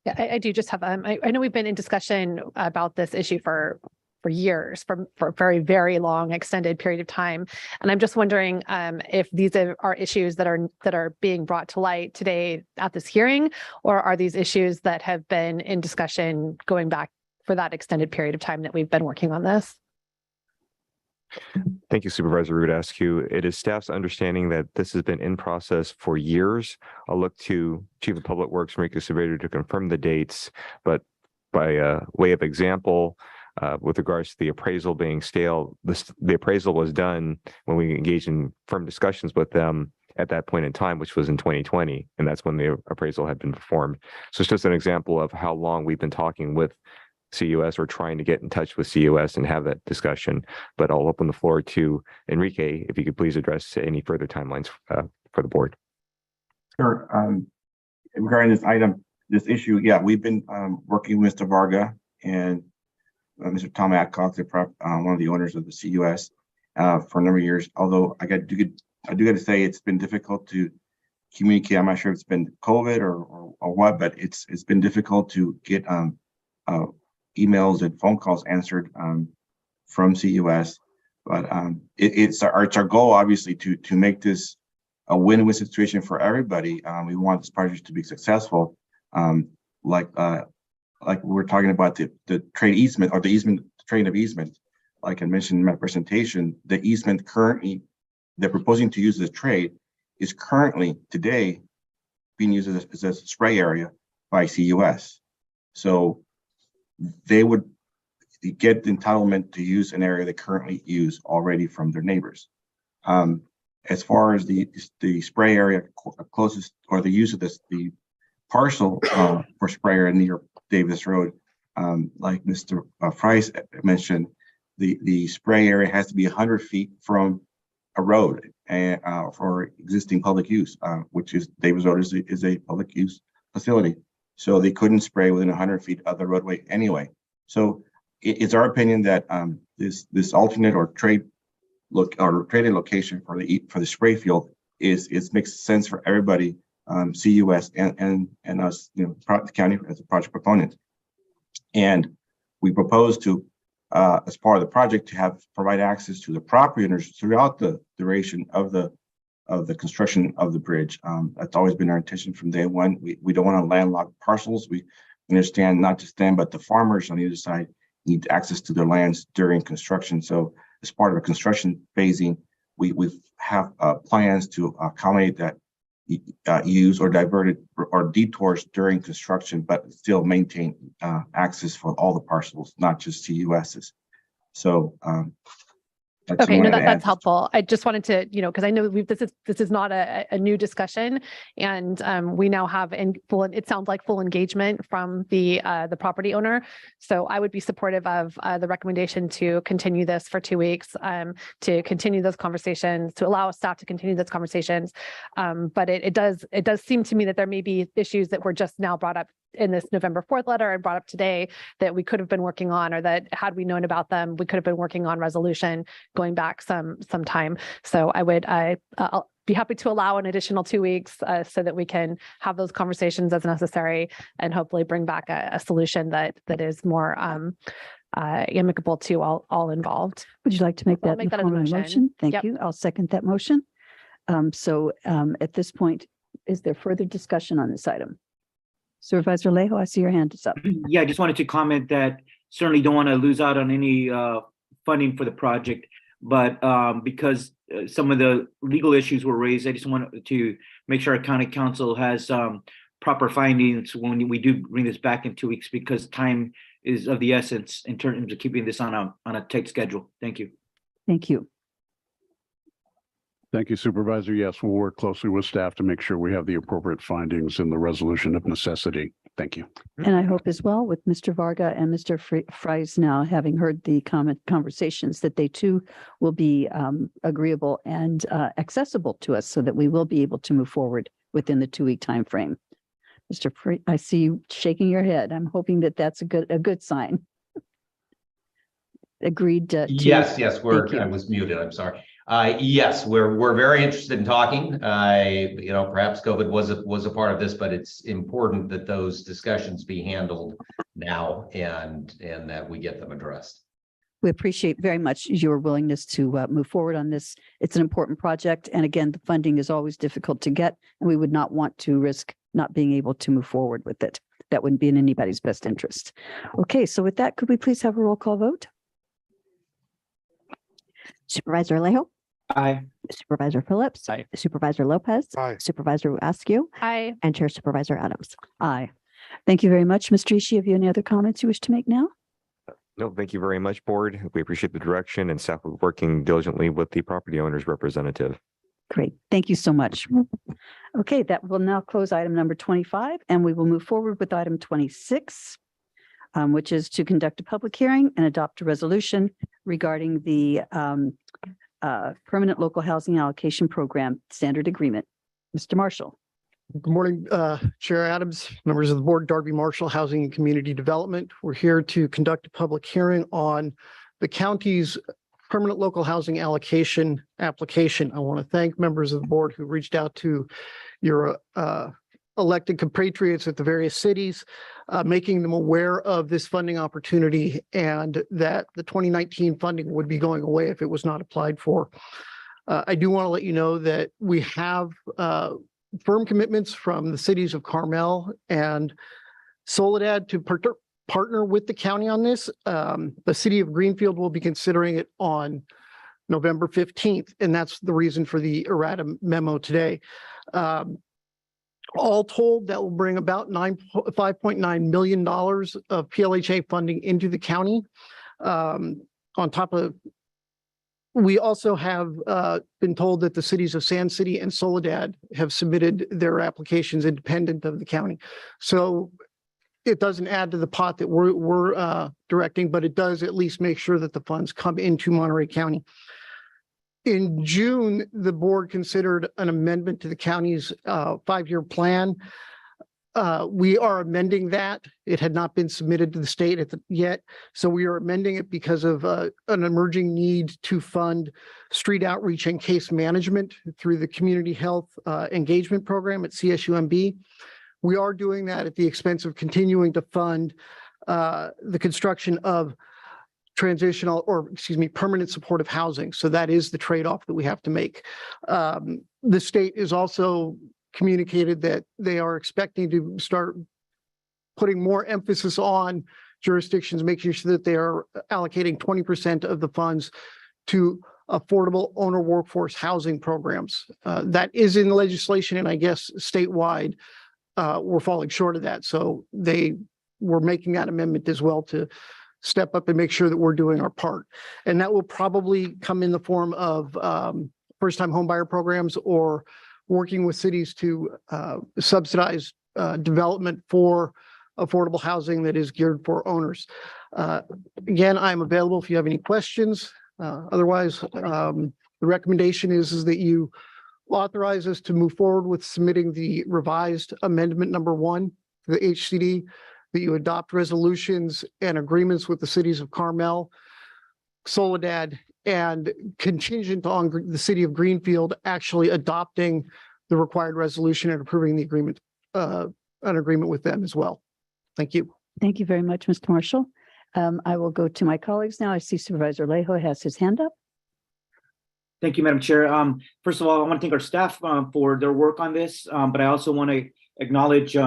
Yeah, I do just have, I know we've been in discussion about this issue for years, for a very, very long extended period of time. And I'm just wondering if these are issues that are being brought to light today at this hearing, or are these issues that have been in discussion going back for that extended period of time that we've been working on this? Thank you, Supervisor Rudascu. It is staff's understanding that this has been in process for years. I'll look to Chief of Public Works, Enrique Saavedra, to confirm the dates, but by way of example, with regards to the appraisal being stale, the appraisal was done when we engaged in firm discussions with them at that point in time, which was in 2020, and that's when the appraisal had been performed. So it's just an example of how long we've been talking with CUS or trying to get in touch with CUS and have that discussion. But I'll open the floor to Enrique, if you could please address any further timelines for the board. Sure. Regarding this issue, yeah, we've been working with Mr. Varga and Mr. Tom Adcock, one of the owners of the CUS, for a number of years. Although I do got to say it's been difficult to communicate. I'm not sure if it's been COVID or what, but it's been difficult to get emails and phone calls answered from CUS. But it's our goal, obviously, to make this a win-win situation for everybody. We want this project to be successful. Like we're talking about the trade easement, or the easement, train of easement. Like I mentioned in my presentation, the easement currently they're proposing to use as a trade is currently today being used as a spray area by CUS. So they would get the entitlement to use an area they currently use already from their neighbors. As far as the spray area closest, or the use of the parcel for sprayer near Davis Road, like Mr. Price mentioned, the spray area has to be 100 feet from a road for existing public use, which is Davis Road is a public use facility. So they couldn't spray within 100 feet of the roadway anyway. So it's our opinion that this alternate or traded location for the spray field makes sense for everybody, CUS and us, the county as a project proponent. And we propose to, as part of the project, to provide access to the property owners throughout the duration of the construction of the bridge. That's always been our intention from day one. We don't want to landlock parcels. We understand not just them, but the farmers on the other side need access to their lands during construction. So as part of a construction phasing, we have plans to accommodate that use or diverted or detours during construction, but still maintain access for all the parcels, not just CUSs. So okay, no, that's helpful. I just wanted to, because I know this is not a new discussion, and we now have it sounds like full engagement from the property owner. So I would be supportive of the recommendation to continue this for 2 weeks, to continue those conversations, to allow staff to continue those conversations. But it does seem to me that there may be issues that were just now brought up in this November 4th letter and brought up today that we could have been working on, or that had we known about them, we could have been working on resolution going back some time. So I'll be happy to allow an additional 2 weeks so that we can have those conversations as necessary and hopefully bring back a solution that is more amicable to all involved. Would you like to make that in the as a form of a motion? Thank you. I'll second that motion. At this point, is there further discussion on this item? Supervisor Alejo, I see your hand is up. Yeah, I just wanted to comment that certainly don't want to lose out on any funding for the project, but because some of the legal issues were raised, I just wanted to make sure our county council has proper findings when we do bring this back in 2 weeks, because time is of the essence in terms of keeping this on a tight schedule. Thank you. Thank you. Thank you, Supervisor. Yes, we'll work closely with staff to make sure we have the appropriate findings in the resolution of necessity. Thank you. And I hope as well with Mr. Varga and Mr. Fries now having heard the conversations that they too will be agreeable and accessible to us so that we will be able to move forward within the 2 week time frame. Mr. I see you shaking your head. I'm hoping that that's a good sign. Agreed. Yes, I was muted. I'm sorry. Yes, we're very interested in talking. Perhaps COVID was a part of this, but it's important that those discussions be handled now and that we get them addressed. We appreciate very much your willingness to move forward on this. It's an important project. And again, the funding is always difficult to get, and we would not want to risk not being able to move forward with it. That wouldn't be in anybody's best interest. Okay, so with that, could we please have a roll call vote? Supervisor Alejo? Aye. Supervisor Phillips? Aye. Supervisor Lopez? Aye. Supervisor Askew? Aye. And Chair Supervisor Adams? Aye. Thank you very much. Mr. Ishii, have you any other comments you wish to make now? No, thank you very much, board. We appreciate the direction, and staff will be working diligently with the property owner's representative. Great. Thank you so much. Okay, that will now close item number 25, and we will move forward with item 26, which is to conduct a public hearing and adopt a resolution regarding the Permanent Local Housing Allocation Program Standard Agreement. Mr. Marshall. Good morning, Chair Adams, members of the board, Darby Marshall, Housing and Community Development. We're here to conduct a public hearing on the county's permanent local housing allocation application. I want to thank members of the board who reached out to your elected compatriots at the various cities, making them aware of this funding opportunity and that the 2019 funding would be going away if it was not applied for. I do want to let you know that we have firm commitments from the cities of Carmel and Soledad to partner with the county on this. The city of Greenfield will be considering it on November 15th, and that's the reason for the errata memo today. All told, that will bring about $5.9 million of PLHA funding into the county. On top of, we also have been told that the cities of Sand City and Soledad have submitted their applications independent of the county. So it doesn't add to the pot that we're directing, but it does at least make sure that the funds come into Monterey County. In June, the board considered an amendment to the county's 5-year plan. we are amending that. It had not been submitted to the state yet. So we are amending it because of an emerging need to fund street outreach and case management through the Community Health Engagement Program at CSUMB. We are doing that at the expense of continuing to fund the construction of permanent supportive housing. So that is the trade-off that we have to make. The state is also communicated that they are expecting to start putting more emphasis on jurisdictions, making sure that they are allocating 20% of the funds to affordable owner workforce housing programs. That is in the legislation, and I guess statewide, we're falling short of that. So we're making that amendment as well to step up and make sure that we're doing our part. And that will probably come in the form of first-time homebuyer programs or working with cities to subsidize development for affordable housing that is geared for owners. Again, I'm available if you have any questions. Otherwise, the recommendation is that you authorize us to move forward with submitting the revised amendment number 1 to the HCD, that you adopt resolutions and agreements with the cities of Carmel, Soledad, and contingent on the city of Greenfield actually adopting the required resolution and approving the agreement, an agreement with them as well. Thank you. Thank you very much, Mr. Marshall. I will go to my colleagues now. I see Supervisor Alejo has his hand up. Thank you, Madam Chair. First of all, I want to thank our staff for their work on this, but I also want to acknowledge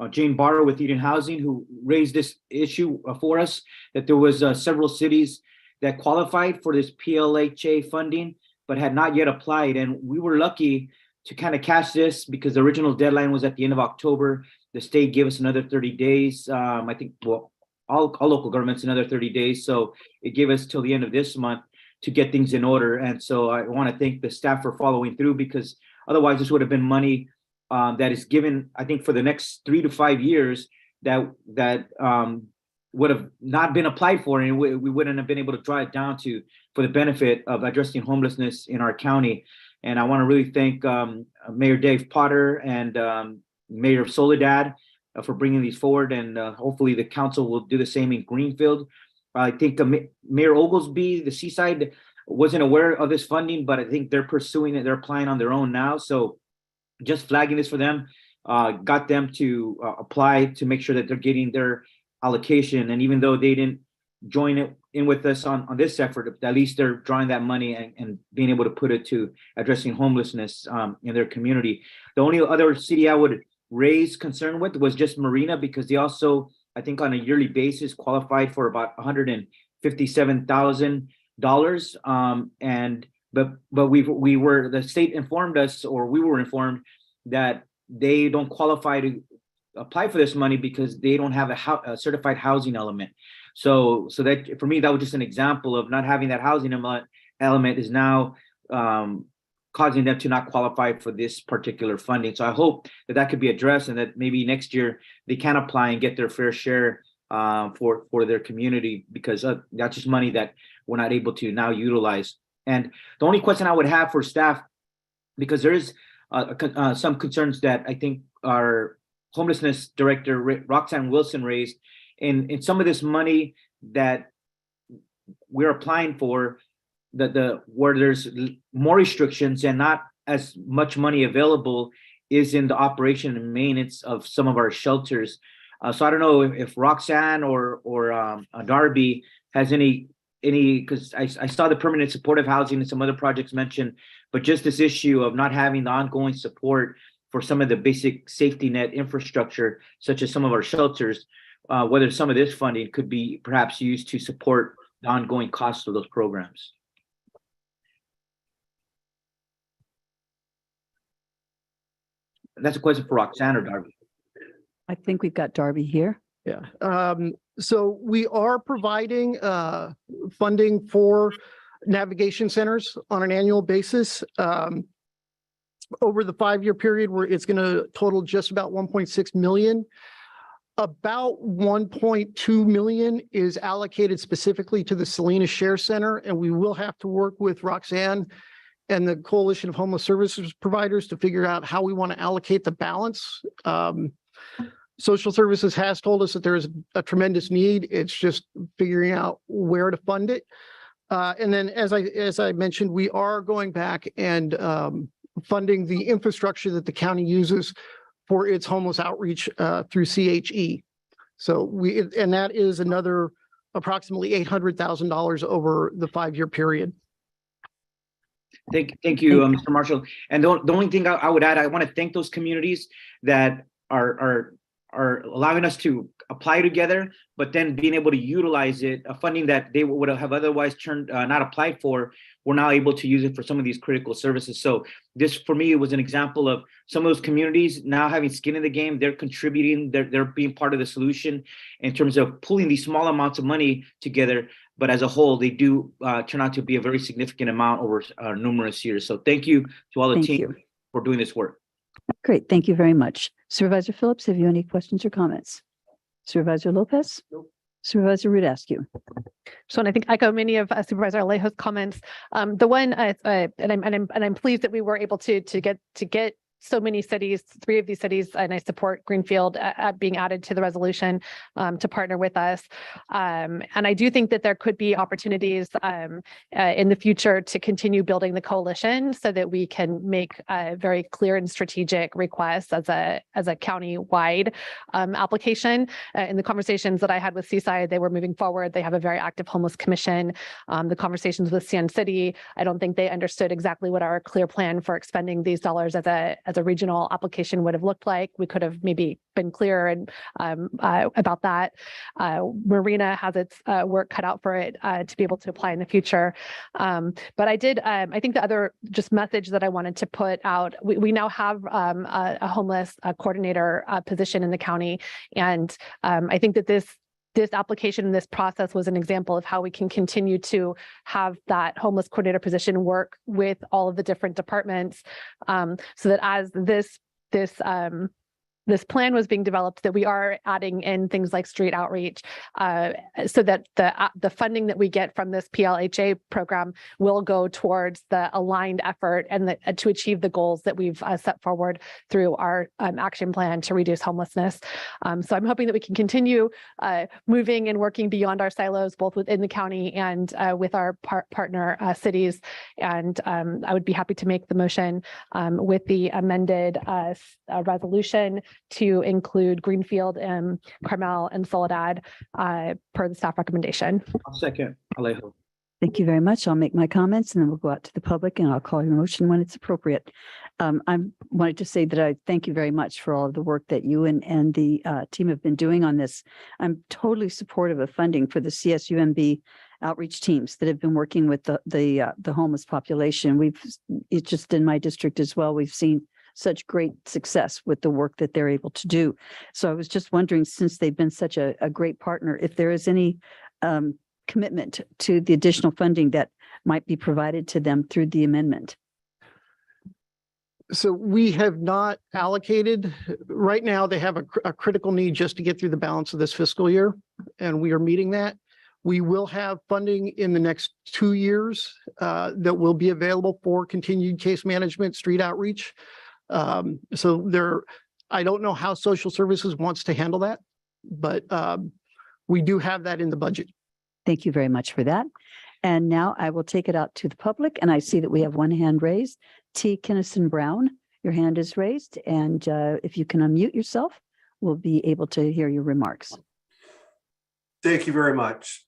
Jane Barrow with Eden Housing, who raised this issue for us, that there was several cities that qualified for this PLHA funding, but had not yet applied. And we were lucky to kind of catch this because the original deadline was at the end of October. The state gave us another 30 days. I think, well, all local governments another 30 days. So it gave us till the end of this month to get things in order. And so I want to thank the staff for following through, because otherwise this would have been money that is given, I think, for the next 3 to 5 years that would have not been applied for, and we wouldn't have been able to draw it down for the benefit of addressing homelessness in our county. And I want to really thank Mayor Dave Potter and Mayor of Soledad for bringing these forward, and hopefully the council will do the same in Greenfield. I think Mayor Oglesby, the Seaside, wasn't aware of this funding, but I think they're pursuing it. They're applying on their own now. So just flagging this for them got them to apply to make sure that they're getting their allocation. And even though they didn't join in with us on this effort, at least they're drawing that money and being able to put it to addressing homelessness in their community. The only other city I would raise concern with was just Marina, because they also, I think, on a yearly basis qualified for about $157,000. But the state informed us, or we were informed, that they don't qualify to apply for this money because they don't have a certified housing element. So that, for me, that was just an example of not having that housing element is now causing them to not qualify for this particular funding. So I hope that could be addressed, and that maybe next year they can apply and get their fair share for their community, because that's just money that we're not able to now utilize. And the only question I would have for staff, because there is some concerns that I think our homelessness director, Roxanne Wilson, raised, in some of this money that we're applying for, where there's more restrictions and not as much money available, is in the operation and maintenance of some of our shelters. So I don't know if Roxanne or Darby has any, because I saw the permanent supportive housing and some other projects mentioned, but just this issue of not having the ongoing support for some of the basic safety net infrastructure, such as some of our shelters, whether some of this funding could be perhaps used to support the ongoing costs of those programs. That's a question for Roxanne or Darby. I think we've got Darby here. Yeah. So we are providing funding for navigation centers on an annual basis. Over the 5-year period, where it's going to total just about 1.6 million. About 1.2 million is allocated specifically to the Salinas Share Center, and we will have to work with Roxanne and the Coalition of Homeless Services Providers to figure out how we want to allocate the balance. Social services has told us that there is a tremendous need. It's just figuring out where to fund it. And then, as I mentioned, we are going back and funding the infrastructure that the county uses for its homeless outreach through CHE. So and that is another approximately $800,000 over the 5-year period. Thank you, Mr. Marshall. And the only thing I would add, I want to thank those communities that are allowing us to apply together, but then being able to utilize it, funding that they would have otherwise not applied for. We're now able to use it for some of these critical services. So this, for me, was an example of some of those communities now having skin in the game. They're contributing, they're being part of the solution in terms of pulling these small amounts of money together. But as a whole, they do turn out to be a very significant amount over numerous years. So thank you to all the team for doing this work. Great. Thank you very much. Supervisor Phillips, have you any questions or comments? Supervisor Lopez? Nope. Supervisor Rudascu? So, and I think echo many of Supervisor Alejo's comments. The one, and I'm pleased that we were able to get so many cities, 3 of these cities, and I support Greenfield being added to the resolution to partner with us. And I do think that there could be opportunities in the future to continue building the coalition so that we can make very clear and strategic requests as a county-wide application. In the conversations that I had with Seaside, they were moving forward. They have a very active homeless commission. The conversations with Sand City, I don't think they understood exactly what our clear plan for expending these dollars as a regional application would have looked like. We could have maybe been clearer and about that. Marina has its work cut out for it to be able to apply in the future. But I think the other just message that I wanted to put out, we now have a homeless coordinator position in the county. And I think that this application and this process was an example of how we can continue to have that homeless coordinator position work with all of the different departments, so that as this plan was being developed, that we are adding in things like street outreach, so that the funding that we get from this PLHA program will go towards the aligned effort and to achieve the goals that we've set forward through our action plan to reduce homelessness. So I'm hoping that we can continue moving and working beyond our silos, both within the county and with our partner cities. And I would be happy to make the motion with the amended resolution to include Greenfield and Carmel and Soledad per the staff recommendation. I'll second Alejo. Thank you very much. I'll make my comments and then we'll go out to the public and I'll call your motion when it's appropriate. I wanted to say that I thank you very much for all of the work that you and the team have been doing on this. I'm totally supportive of funding for the CSUMB outreach teams that have been working with the homeless population. It's just in my district as well. We've seen such great success with the work that they're able to do. So I was just wondering, since they've been such a great partner, if there is any commitment to the additional funding that might be provided to them through the amendment. So we have not allocated. Right now, they have a critical need just to get through the balance of this fiscal year, and we are meeting that. We will have funding in the next 2 years that will be available for continued case management, street outreach. I don't know how social services wants to handle that, but we do have that in the budget. Thank you very much for that. And now I will take it out to the public, and I see that we have one hand raised. T. Kinnison Brown, your hand is raised, and if you can unmute yourself, we'll be able to hear your remarks. Thank you very much.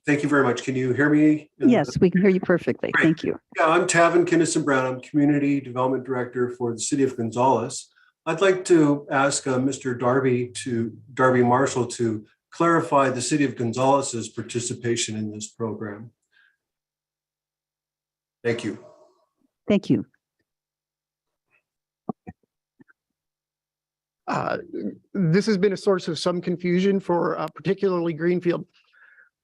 Thank you very much. Can you hear me? Yes, we can hear you perfectly. Great. Thank you. Yeah, I'm Tavin Kinnison Brown. I'm Community Development Director for the City of Gonzales. I'd like to ask Mr. Darby Marshall to clarify the City of Gonzales's participation in this program. Thank you. Thank you. This has been a source of some confusion for particularly Greenfield.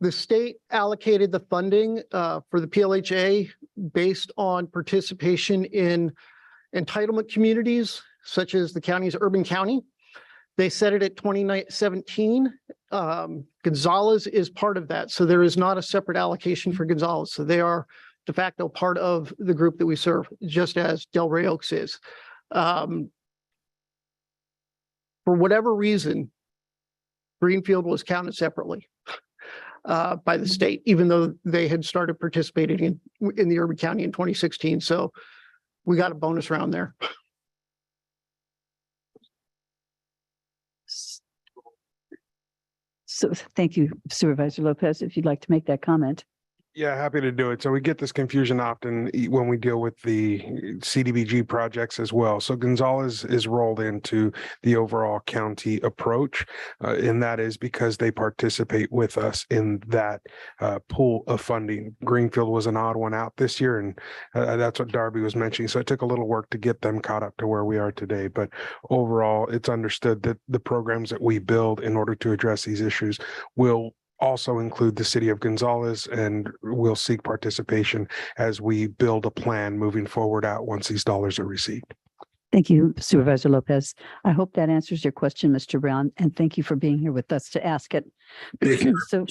The state allocated the funding for the PLHA based on participation in entitlement communities, such as the county's urban county. They set it at 2017. Gonzales is part of that. So there is not a separate allocation for Gonzales. So they are de facto part of the group that we serve, just as Delray Oaks is. for whatever reason, Greenfield was counted separately by the state, even though they had started participating in the urban county in 2016. So we got a bonus round there. So thank you, Supervisor Lopez, if you'd like to make that comment. Yeah, happy to do it. So we get this confusion often when we deal with the CDBG projects as well. So Gonzalez is rolled into the overall county approach, and that is because they participate with us in that pool of funding. Greenfield was an odd one out this year, and that's what Darby was mentioning. So it took a little work to get them caught up to where we are today. But overall, it's understood that the programs that we build in order to address these issues will also include the city of Gonzales, and we'll seek participation as we build a plan moving forward out once these dollars are received. Thank you, Supervisor Lopez. I hope that answers your question, Mr. Brown, and thank you for being here with us to ask it. So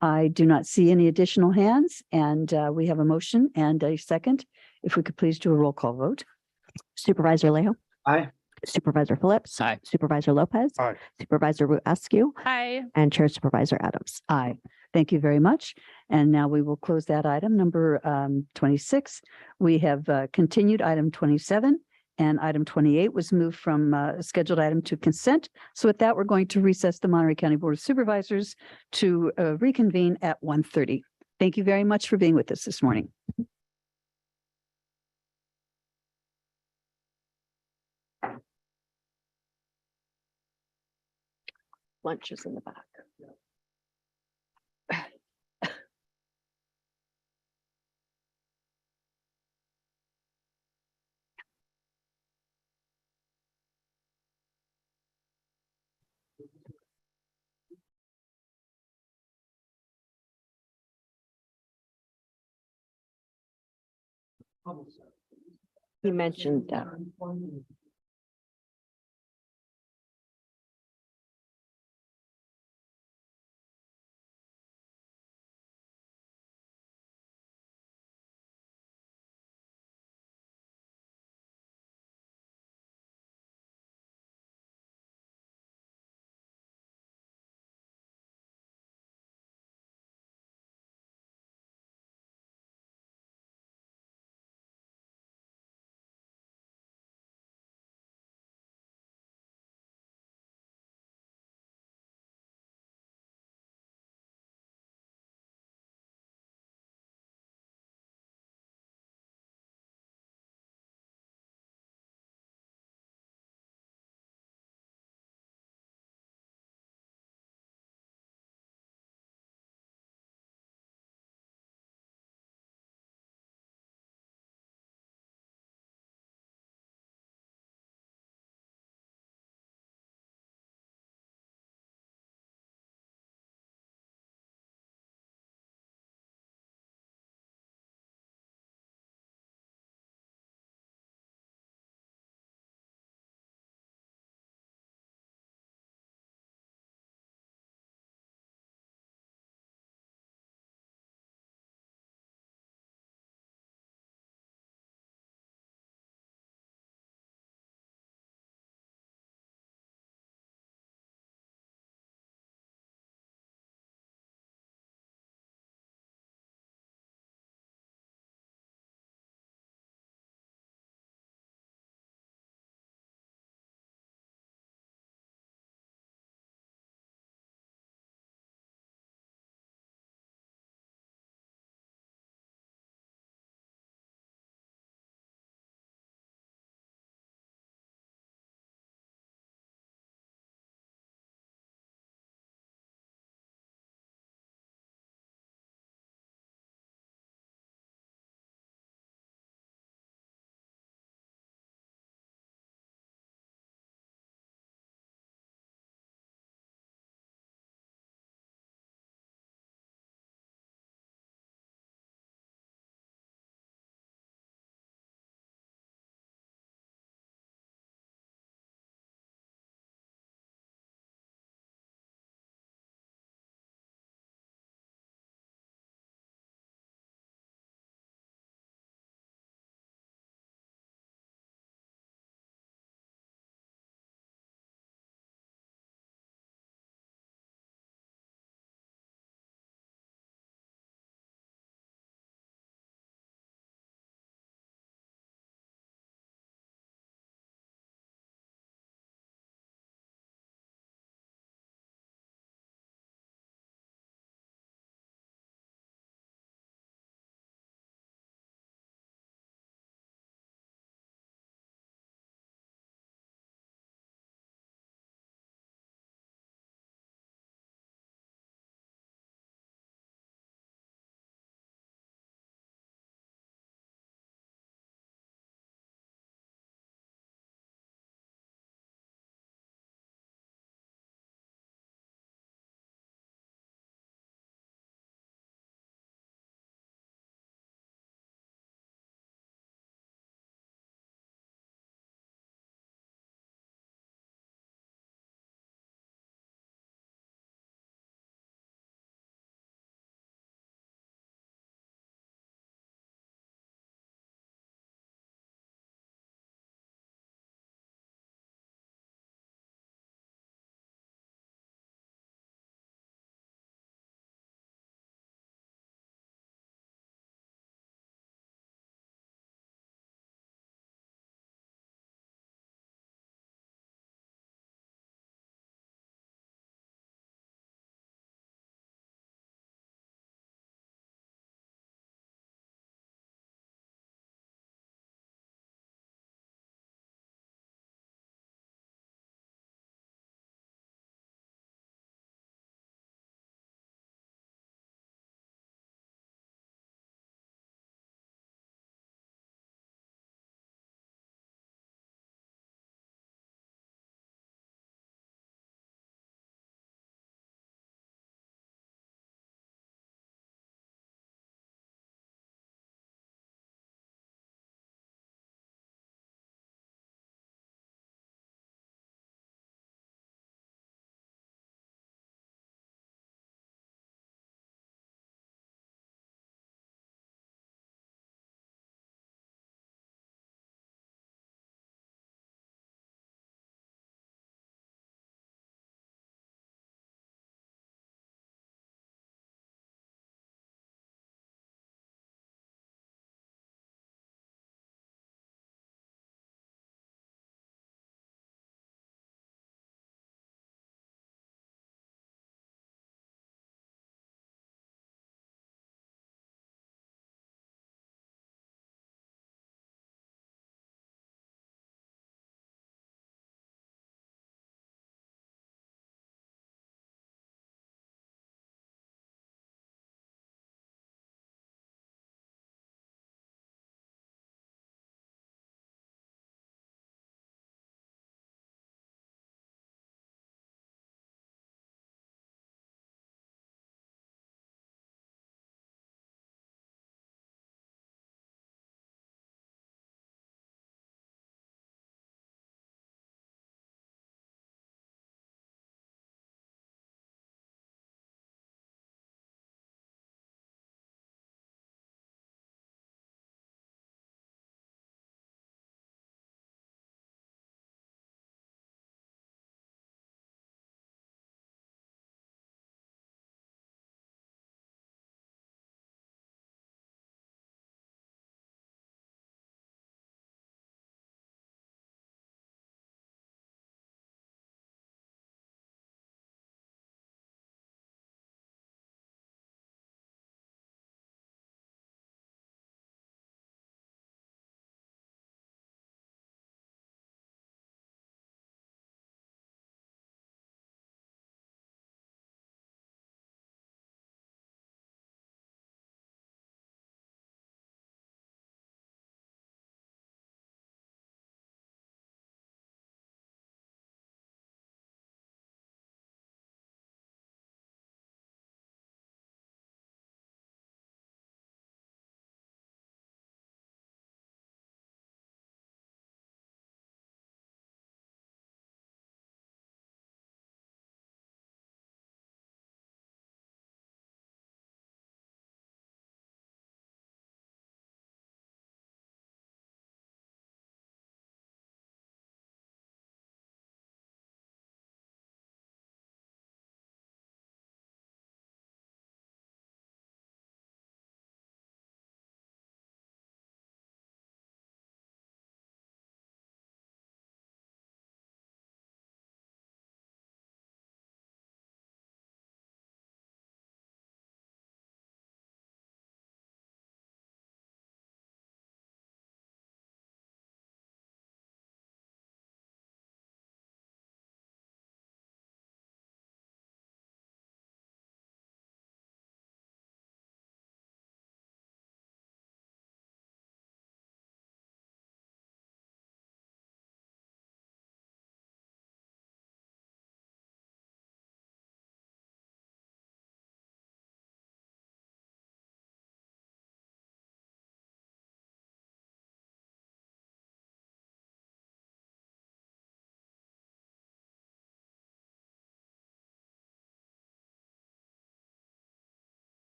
I do not see any additional hands, and we have a motion and a second. If we could please do a roll call vote. Supervisor Leho. Aye. Supervisor Phillips. Aye. Supervisor Lopez. Aye. Supervisor Askew. Hi. And Chair Supervisor Adams. Aye. Thank you very much. And now we will close that item, number 26. We have continued item 27, and item 28 was moved from a scheduled item to consent. So with that, we're going to recess the Monterey County Board of Supervisors to reconvene at 1:30. Thank you very much for being with us this morning. Lunch is in the back. He mentioned that.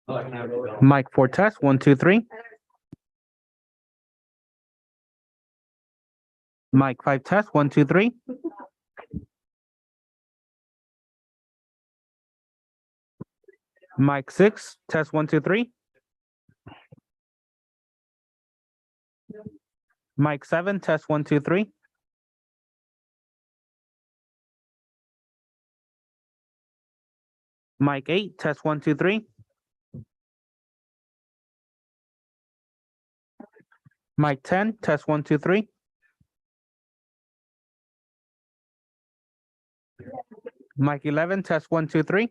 Mic 4 test, 1, 2, 3. Mic 5 test, 1, 2, 3. Mic 6 test, 1, 2, 3. Mic 7 test, 1, 2, 3. Mic 8 test, 1, 2, 3. Mic 10 test, 1, 2, 3. Mic 11 test, 1, 2, 3.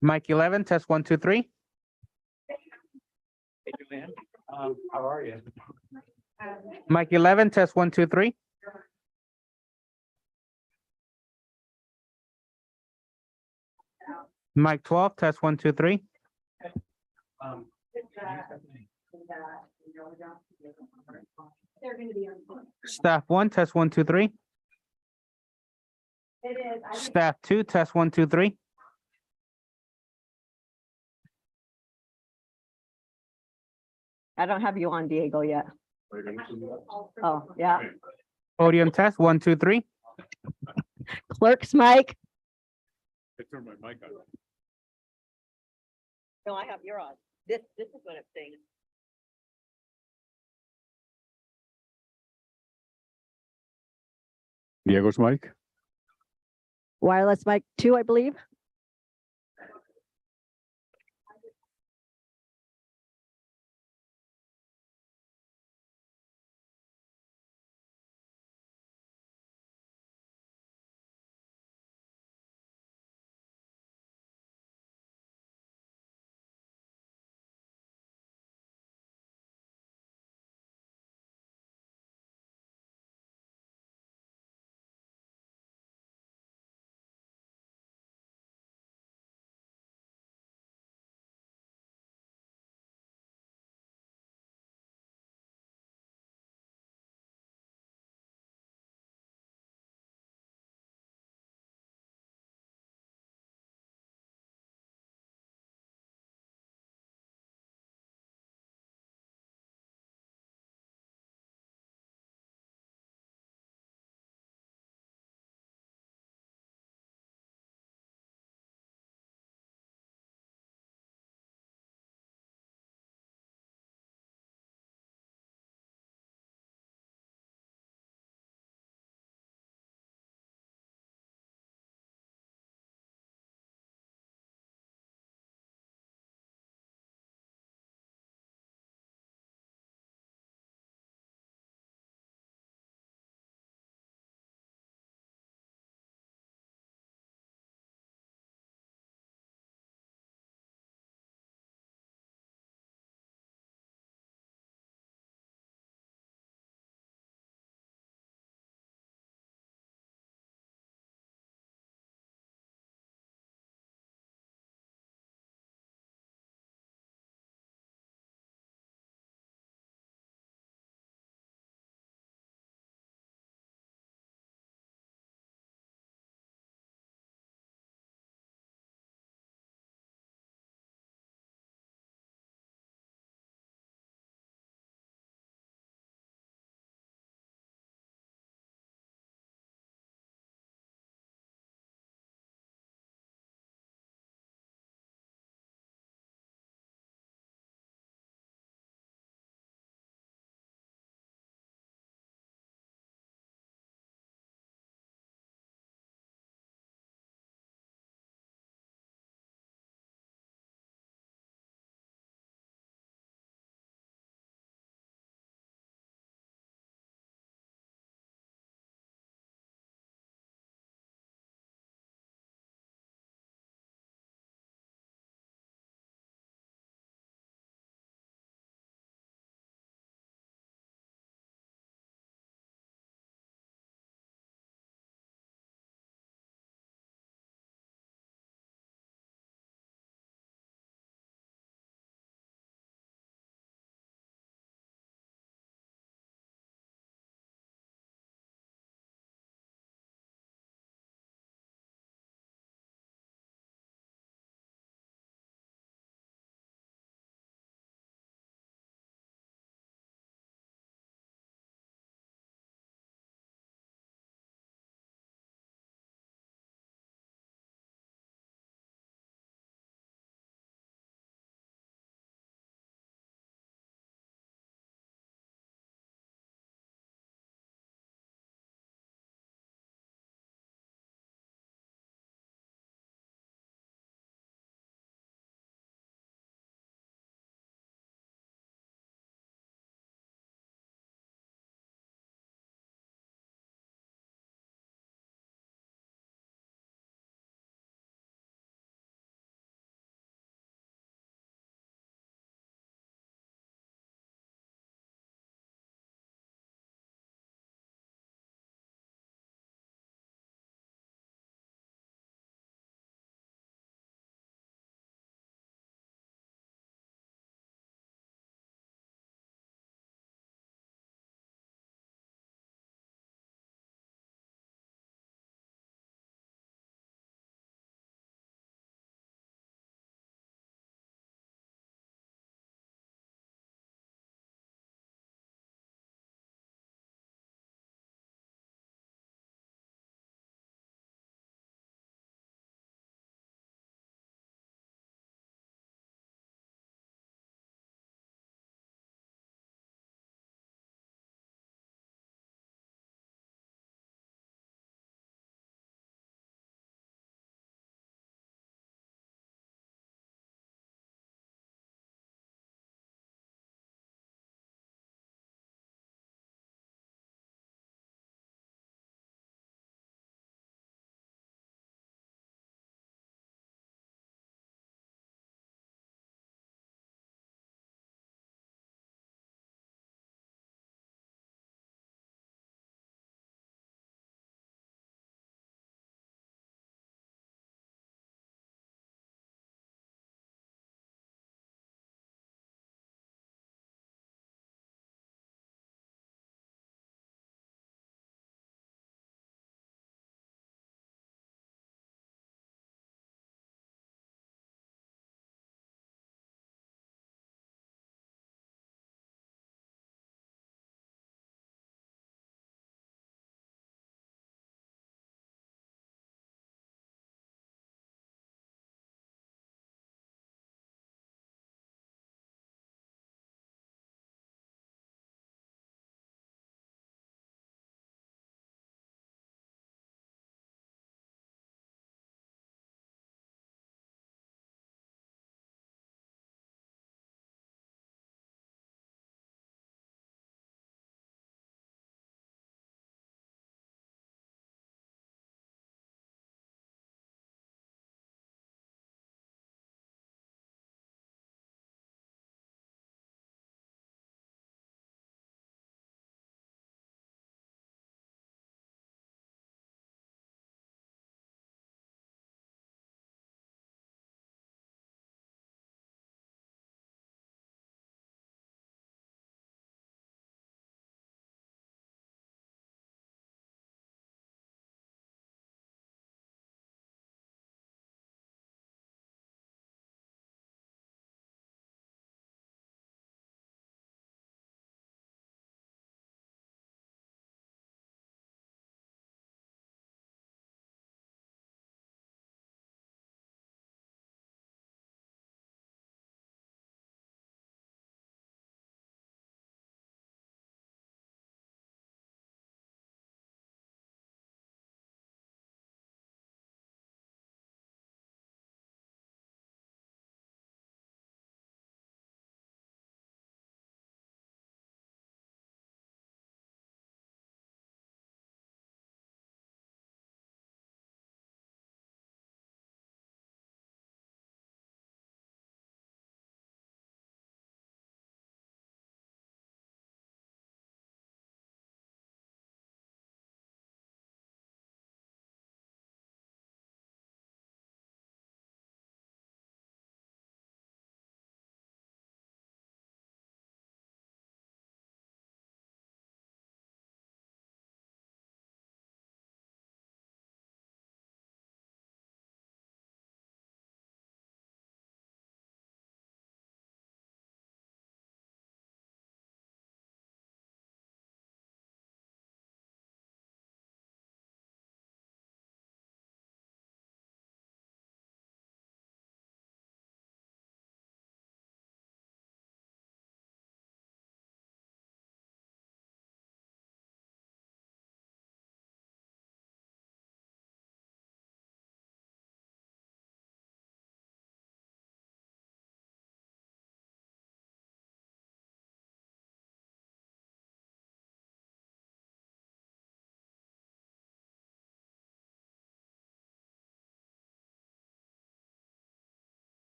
Mic 11 test, 1, 2, 3. Hey, Joanne, how are you? Mic 11 test, 1, 2, 3. Mic 12 test, 1, 2, 3. Staff 1 test, 1, 2, 3. Staff 2 test, 1, 2, 3. I don't have you on, Diego, yet. Oh, yeah. Podium test, 1, 2, 3. Clerk's mic. I turned my mic on. No, I have your on. This is what it's saying. Diego's mic? Wireless mic 2, I believe.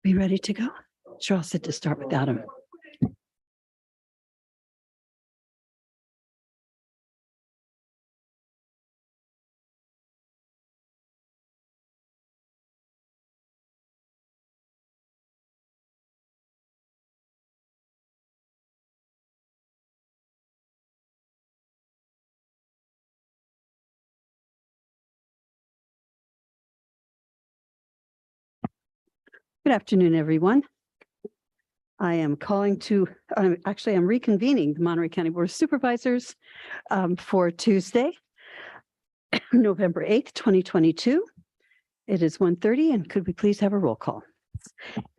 We ready to go? Sure, I'll sit to start with Adam. Good afternoon, everyone. I am calling to, I'm reconvening the Monterey County Board of Supervisors for Tuesday, November 8th, 2022. It is 1:30, and could we please have a roll call?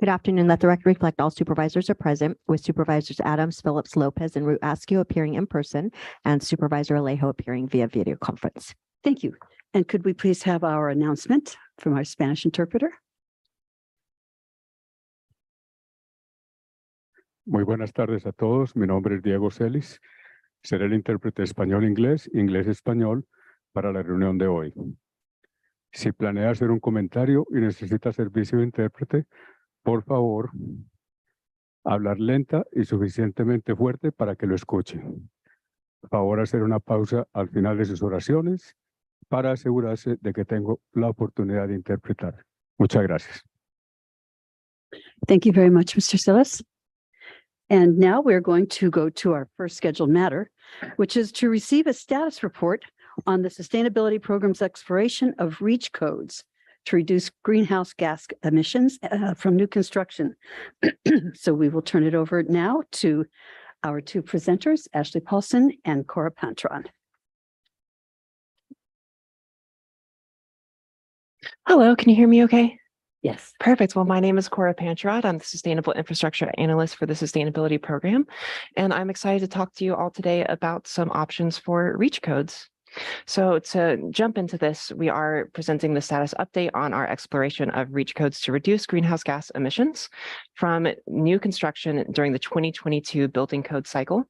Good afternoon. Let the record reflect all supervisors are present, with Supervisors Adams, Phillips, Lopez, and Root Askew appearing in person, and Supervisor Alejo appearing via video conference. Thank you. And could we please have our announcement from our Spanish interpreter? Muy buenas tardes a todos. Mi nombre es Diego Celis. Seré el intérprete español-inglés, inglés-español para la reunión de hoy. Si planea hacer un comentario y necesita servicio de intérprete, por favor, hablar lenta y suficientemente fuerte para que lo escuche. Por favor, hacer una pausa al final de sus oraciones para asegurarse de que tengo la oportunidad de interpretar. Muchas gracias. Thank you very much, Mr. Silas. And now we're going to go to our first scheduled matter, which is to receive a status report on the sustainability program's exploration of REACH codes to reduce greenhouse gas emissions from new construction. So we will turn it over now to our two presenters, Ashley Paulson and Cora Pantron. Hello, can you hear me okay? Yes. Perfect. Well, my name is Cora Pancharad. I'm the Sustainable Infrastructure Analyst for the Sustainability Program, and I'm excited to talk to you all today about some options for REACH codes. So to jump into this, we are presenting the status update on our exploration of REACH codes to reduce greenhouse gas emissions from new construction during the 2022 building code cycle,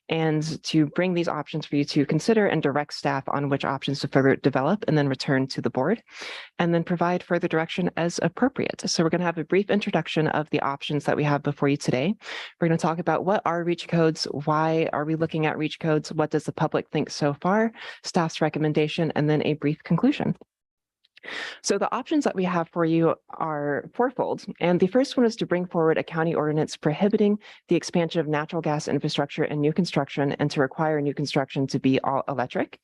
and to bring these options for you to consider and direct staff on which options to further develop and then return to the board, and then provide further direction as appropriate. So we're going to have a brief introduction of the options that we have before you today. We're going to talk about what are REACH codes, why are we looking at REACH codes, what does the public think so far, staff's recommendation, and then a brief conclusion. So the options that we have for you are fourfold. And the first one is to bring forward a county ordinance prohibiting the expansion of natural gas infrastructure in new construction and to require new construction to be all electric.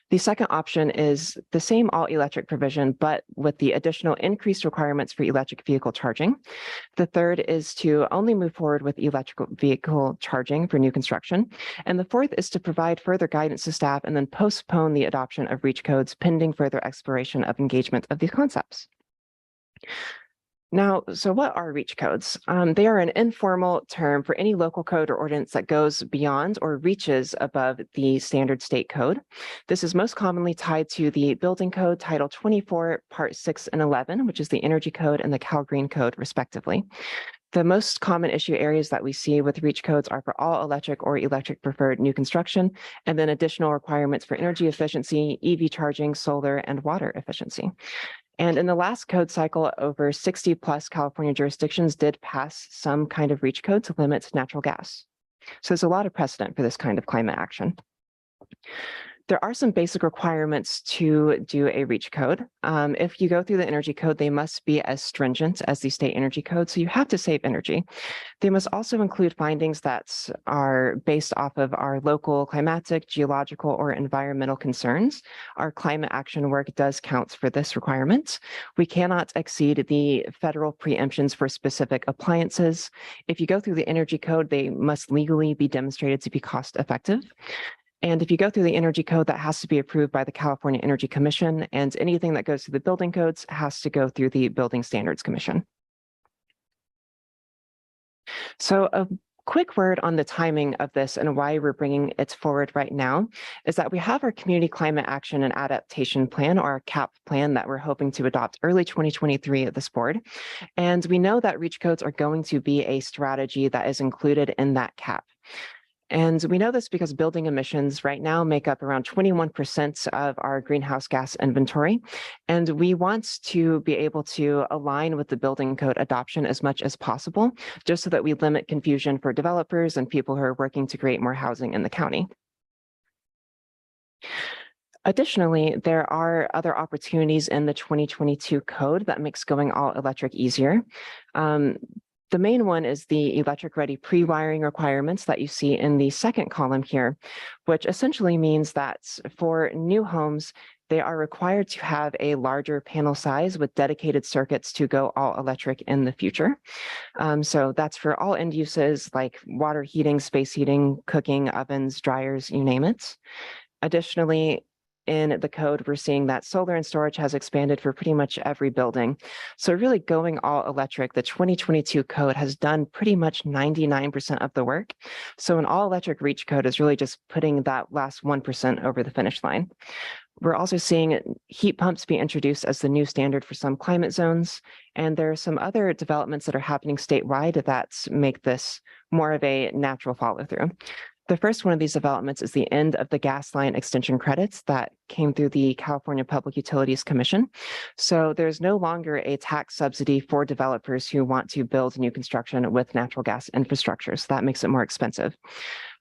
The second option is the same all electric provision, but with the additional increased requirements for electric vehicle charging. The third is to only move forward with electrical vehicle charging for new construction. And the fourth is to provide further guidance to staff and then postpone the adoption of REACH codes pending further exploration of engagement of these concepts. Now, so what are REACH codes? They are an informal term for any local code or ordinance that goes beyond or reaches above the standard state code. This is most commonly tied to the Building Code Title 24, Part 6 and 11, which is the Energy Code and the Cal Green Code, respectively. The most common issue areas that we see with REACH codes are for all electric or electric preferred new construction, and then additional requirements for energy efficiency, EV charging, solar, and water efficiency. And in the last code cycle, over 60 plus California jurisdictions did pass some kind of REACH code to limit natural gas. So there's a lot of precedent for this kind of climate action. There are some basic requirements to do a REACH code. If you go through the energy code, they must be as stringent as the state energy code, so you have to save energy. They must also include findings that are based off of our local climatic, geological, or environmental concerns. Our climate action work does count for this requirement. We cannot exceed the federal preemptions for specific appliances. If you go through the energy code, they must legally be demonstrated to be cost effective. And if you go through the energy code, that has to be approved by the California Energy Commission, and anything that goes through the building codes has to go through the Building Standards Commission. So a quick word on the timing of this and why we're bringing it forward right now is that we have our Community Climate Action and Adaptation Plan, or our CAP plan, that we're hoping to adopt early 2023 at this board. And we know that REACH codes are going to be a strategy that is included in that CAP. And we know this because building emissions right now make up around 21% of our greenhouse gas inventory. And we want to be able to align with the building code adoption as much as possible, just so that we limit confusion for developers and people who are working to create more housing in the county. Additionally, there are other opportunities in the 2022 code that makes going all electric easier. The main one is the electric ready pre-wiring requirements that you see in the second column here, which essentially means that for new homes, they are required to have a larger panel size with dedicated circuits to go all electric in the future. So that's for all end uses like water heating, space heating, cooking, ovens, dryers, you name it. Additionally, in the code, we're seeing that solar and storage has expanded for pretty much every building. So really going all electric, the 2022 code has done pretty much 99% of the work. So an all electric reach code is really just putting that last 1% over the finish line. We're also seeing heat pumps be introduced as the new standard for some climate zones. And there are some other developments that are happening statewide that make this more of a natural follow through. The first one of these developments is the end of the gas line extension credits that came through the California Public Utilities Commission. So there's no longer a tax subsidy for developers who want to build new construction with natural gas infrastructure. So that makes it more expensive.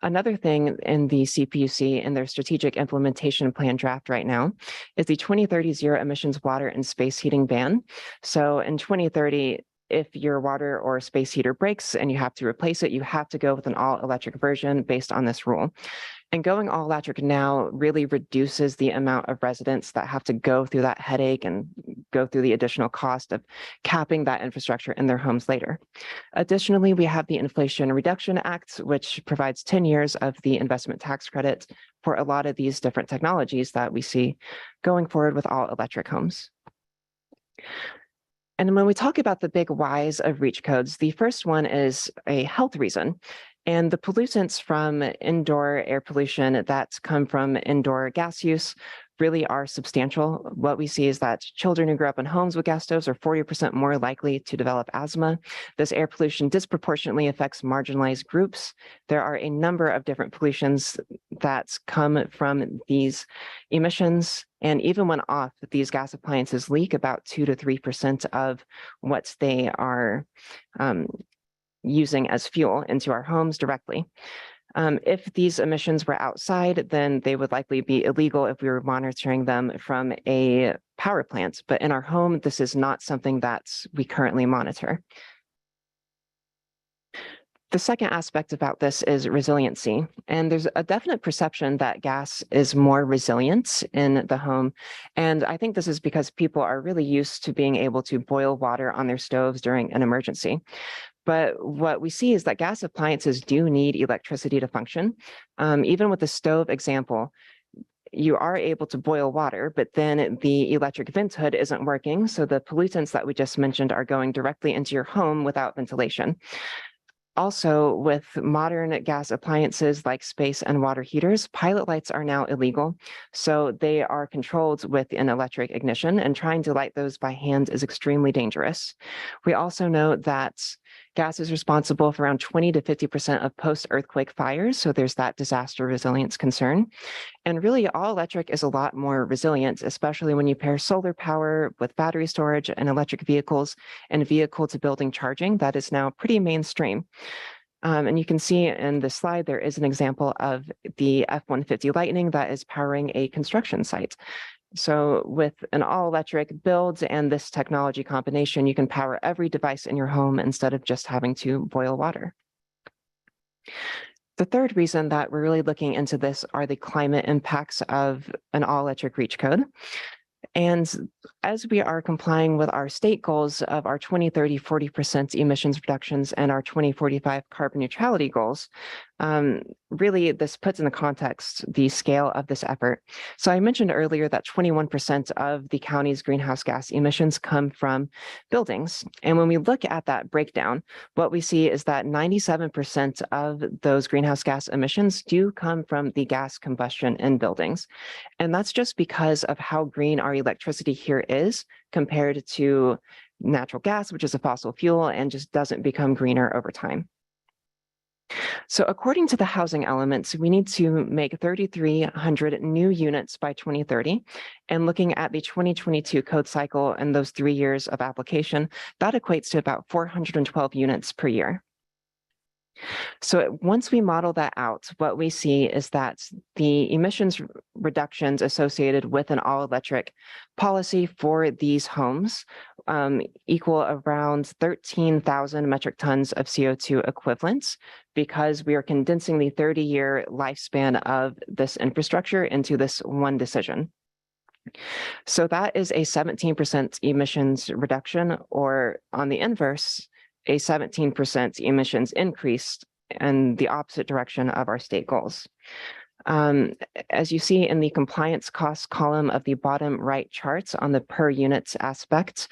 Another thing in the CPUC in their strategic implementation plan draft right now is the 2030 zero emissions water and space heating ban. So in 2030, if your water or space heater breaks and you have to replace it, you have to go with an all electric version based on this rule. And going all electric now really reduces the amount of residents that have to go through that headache and go through the additional cost of capping that infrastructure in their homes later. Additionally, we have the Inflation Reduction Act, which provides 10 years of the investment tax credit for a lot of these different technologies that we see going forward with all electric homes. And when we talk about the big whys of REACH codes, the first one is a health reason. And the pollutants from indoor air pollution that come from indoor gas use really are substantial. What we see is that children who grew up in homes with gas stoves are 40% more likely to develop asthma. This air pollution disproportionately affects marginalized groups. There are a number of different pollutions that come from these emissions. And even when off, these gas appliances leak about 2 to 3% of what they are using as fuel into our homes directly. If these emissions were outside, then they would likely be illegal if we were monitoring them from a power plant. But in our home, this is not something that we currently monitor. The second aspect about this is resiliency. And there's a definite perception that gas is more resilient in the home. And I think this is because people are really used to being able to boil water on their stoves during an emergency. But what we see is that gas appliances do need electricity to function. Even with the stove example, you are able to boil water, but then the electric vent hood isn't working. So the pollutants that we just mentioned are going directly into your home without ventilation. Also, with modern gas appliances like space and water heaters, pilot lights are now illegal. So they are controlled with an electric ignition, and trying to light those by hand is extremely dangerous. We also know that gas is responsible for around 20 to 50% of post-earthquake fires. So there's that disaster resilience concern. And really, all electric is a lot more resilient, especially when you pair solar power with battery storage and electric vehicles and vehicle-to-building charging. That is now pretty mainstream. And you can see in the slide, there is an example of the F-150 Lightning that is powering a construction site. So with an all-electric build and this technology combination, you can power every device in your home instead of just having to boil water. The third reason that we're really looking into this are the climate impacts of an all-electric REACH code. And as we are complying with our state goals of our 2030 40% emissions reductions and our 2045 carbon neutrality goals, really this puts in the context the scale of this effort. So I mentioned earlier that 21% of the county's greenhouse gas emissions come from buildings. And when we look at that breakdown, what we see is that 97% of those greenhouse gas emissions do come from the gas combustion in buildings. And that's just because of how green our electricity here is compared to natural gas, which is a fossil fuel and just doesn't become greener over time. So according to the housing elements, we need to make 3,300 new units by 2030. And looking at the 2022 code cycle and those 3 years of application, that equates to about 412 units per year. So once we model that out, what we see is that the emissions reductions associated with an all-electric policy for these homes equal around 13,000 metric tons of CO2 equivalents, because we are condensing the 30-year lifespan of this infrastructure into this one decision. So that is a 17% emissions reduction, or on the inverse, a 17% emissions increase in the opposite direction of our state goals. As you see in the compliance costs column of the bottom right charts on the per units aspect,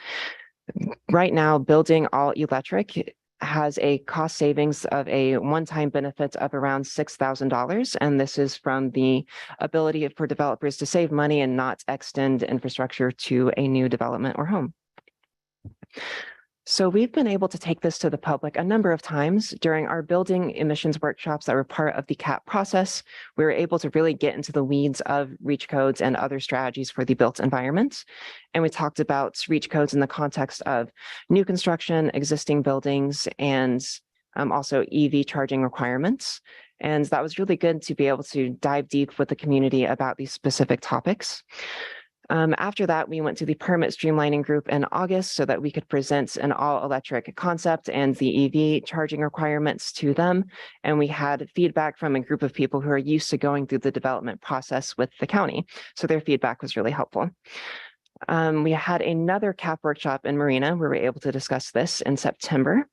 right now building all electric has a cost savings of a one-time benefit of around $6,000. And this is from the ability for developers to save money and not extend infrastructure to a new development or home. So we've been able to take this to the public a number of times during our building emissions workshops that were part of the CAP process. We were able to really get into the weeds of REACH codes and other strategies for the built environment. And we talked about REACH codes in the context of new construction, existing buildings, and also EV charging requirements. And that was really good to be able to dive deep with the community about these specific topics. After that, we went to the permit streamlining group in August so that we could present an all-electric concept and the EV charging requirements to them. And we had feedback from a group of people who are used to going through the development process with the county. So their feedback was really helpful. We had another CAP workshop in Marina where we were able to discuss this in September.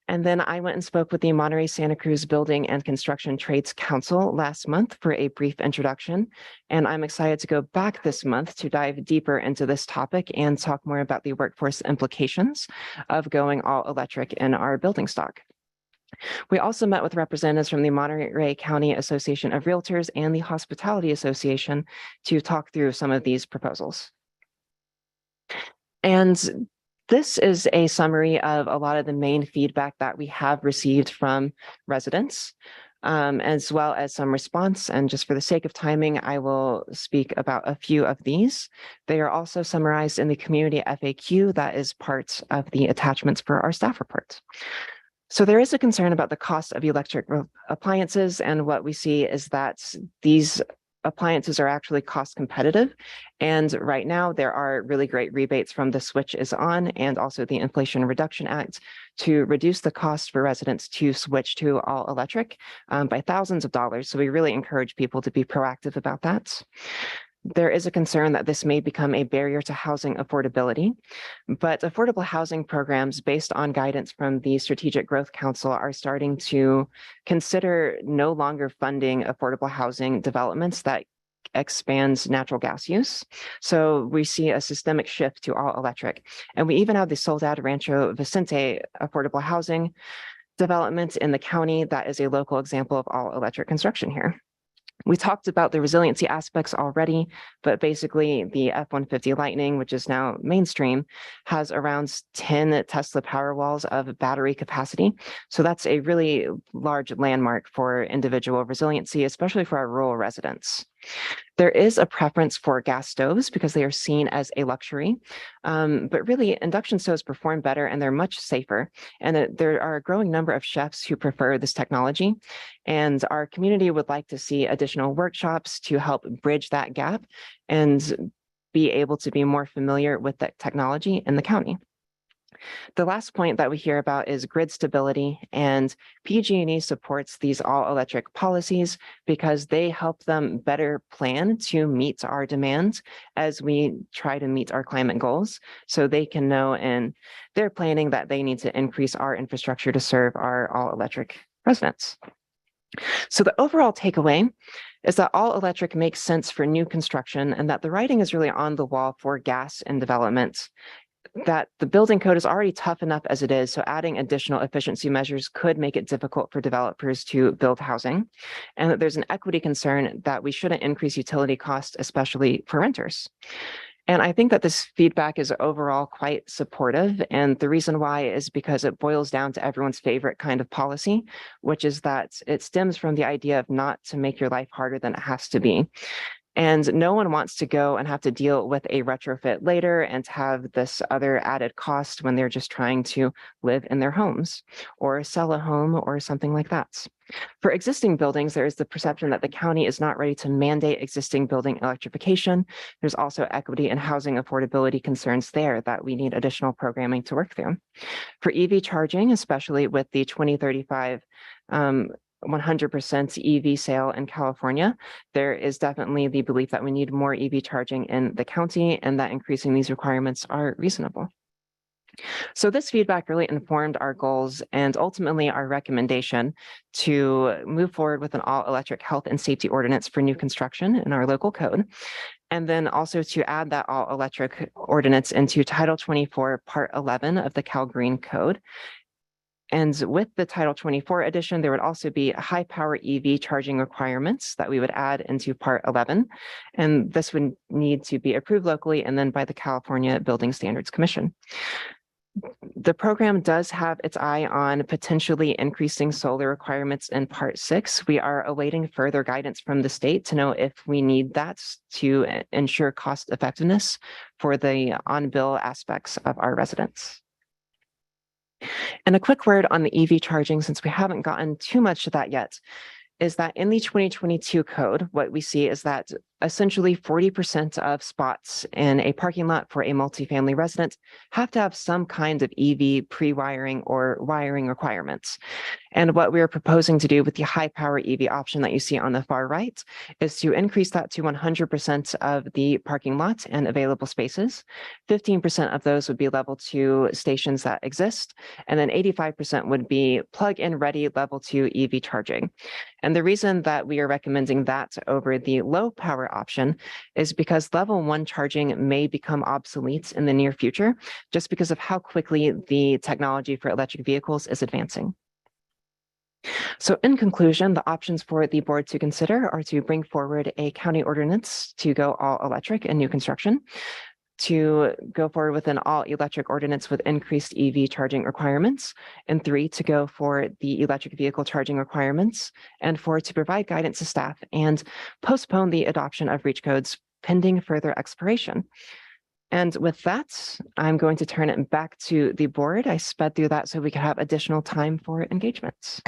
And then I went and spoke with the Monterey Santa Cruz Building and Construction Trades Council last month for a brief introduction. And I'm excited to go back this month to dive deeper into this topic and talk more about the workforce implications of going all electric in our building stock. We also met with representatives from the Monterey County Association of Realtors and the Hospitality Association to talk through some of these proposals. And this is a summary of a lot of the main feedback that we have received from residents, as well as some response. And just for the sake of timing, I will speak about a few of these. They are also summarized in the community FAQ that is part of the attachments for our staff report. So there is a concern about the cost of electric appliances, and what we see is that these appliances are actually cost competitive. And right now there are really great rebates from the Switch is On and also the Inflation Reduction Act to reduce the cost for residents to switch to all electric by thousands of dollars. So we really encourage people to be proactive about that. There is a concern that this may become a barrier to housing affordability, but affordable housing programs based on guidance from the Strategic Growth Council are starting to consider no longer funding affordable housing developments that expands natural gas use. So we see a systemic shift to all electric. And we even have the Soledad Rancho Vicente affordable housing development in the county that is a local example of all electric construction here. We talked about the resiliency aspects already, but basically the F-150 Lightning, which is now mainstream, has around 10 Tesla Powerwalls of battery capacity. So that's a really large landmark for individual resiliency, especially for our rural residents. There is a preference for gas stoves because they are seen as a luxury, but really induction stoves perform better and they're much safer. And there are a growing number of chefs who prefer this technology. And our community would like to see additional workshops to help bridge that gap and be able to be more familiar with the technology in the county. The last point that we hear about is grid stability, and PG&E supports these all-electric policies because they help them better plan to meet our demands as we try to meet our climate goals. So they can know in their planning that they need to increase our infrastructure to serve our all-electric residents. So the overall takeaway is that all electric makes sense for new construction and that the writing is really on the wall for gas and development. That the building code is already tough enough as it is, so adding additional efficiency measures could make it difficult for developers to build housing, and that there's an equity concern that we shouldn't increase utility costs, especially for renters. And I think that this feedback is overall quite supportive. And the reason why is because it boils down to everyone's favorite kind of policy, which is that it stems from the idea of not to make your life harder than it has to be. And no one wants to go and have to deal with a retrofit later and have this other added cost when they're just trying to live in their homes or sell a home or something like that. For existing buildings, there is the perception that the county is not ready to mandate existing building electrification. There's also equity and housing affordability concerns there that we need additional programming to work through. For EV charging, especially with the 2035 100% EV sale in California, there is definitely the belief that we need more EV charging in the county and that increasing these requirements are reasonable. So this feedback really informed our goals and ultimately our recommendation to move forward with an all-electric health and safety ordinance for new construction in our local code. And then also to add that all-electric ordinance into Title 24, Part 11 of the Cal Green Code. And with the Title 24 edition, there would also be high power EV charging requirements that we would add into Part 11. And this would need to be approved locally and then by the California Building Standards Commission. The program does have its eye on potentially increasing solar requirements in Part 6. We are awaiting further guidance from the state to know if we need that to ensure cost effectiveness for the on-bill aspects of our residents. And a quick word on the EV charging, since we haven't gotten too much to that yet, is that in the 2022 code, what we see is that essentially 40% of spots in a parking lot for a multifamily resident have to have some kind of EV pre-wiring or wiring requirements. And what we're proposing to do with the high power EV option that you see on the far right is to increase that to 100% of the parking lot and available spaces. 15% of those would be level 2 stations that exist, and then 85% would be plug-in ready level 2 EV charging. And the reason that we are recommending that over the low power option is because level 1 charging may become obsolete in the near future, just because of how quickly the technology for electric vehicles is advancing. So in conclusion, the options for the board to consider are to bring forward a county ordinance to go all electric in new construction, to go forward with an all-electric ordinance with increased EV charging requirements, and 3, to go for the electric vehicle charging requirements, and 4, to provide guidance to staff and postpone the adoption of REACH codes pending further exploration. And with that, I'm going to turn it back to the board. I sped through that so we could have additional time for engagements.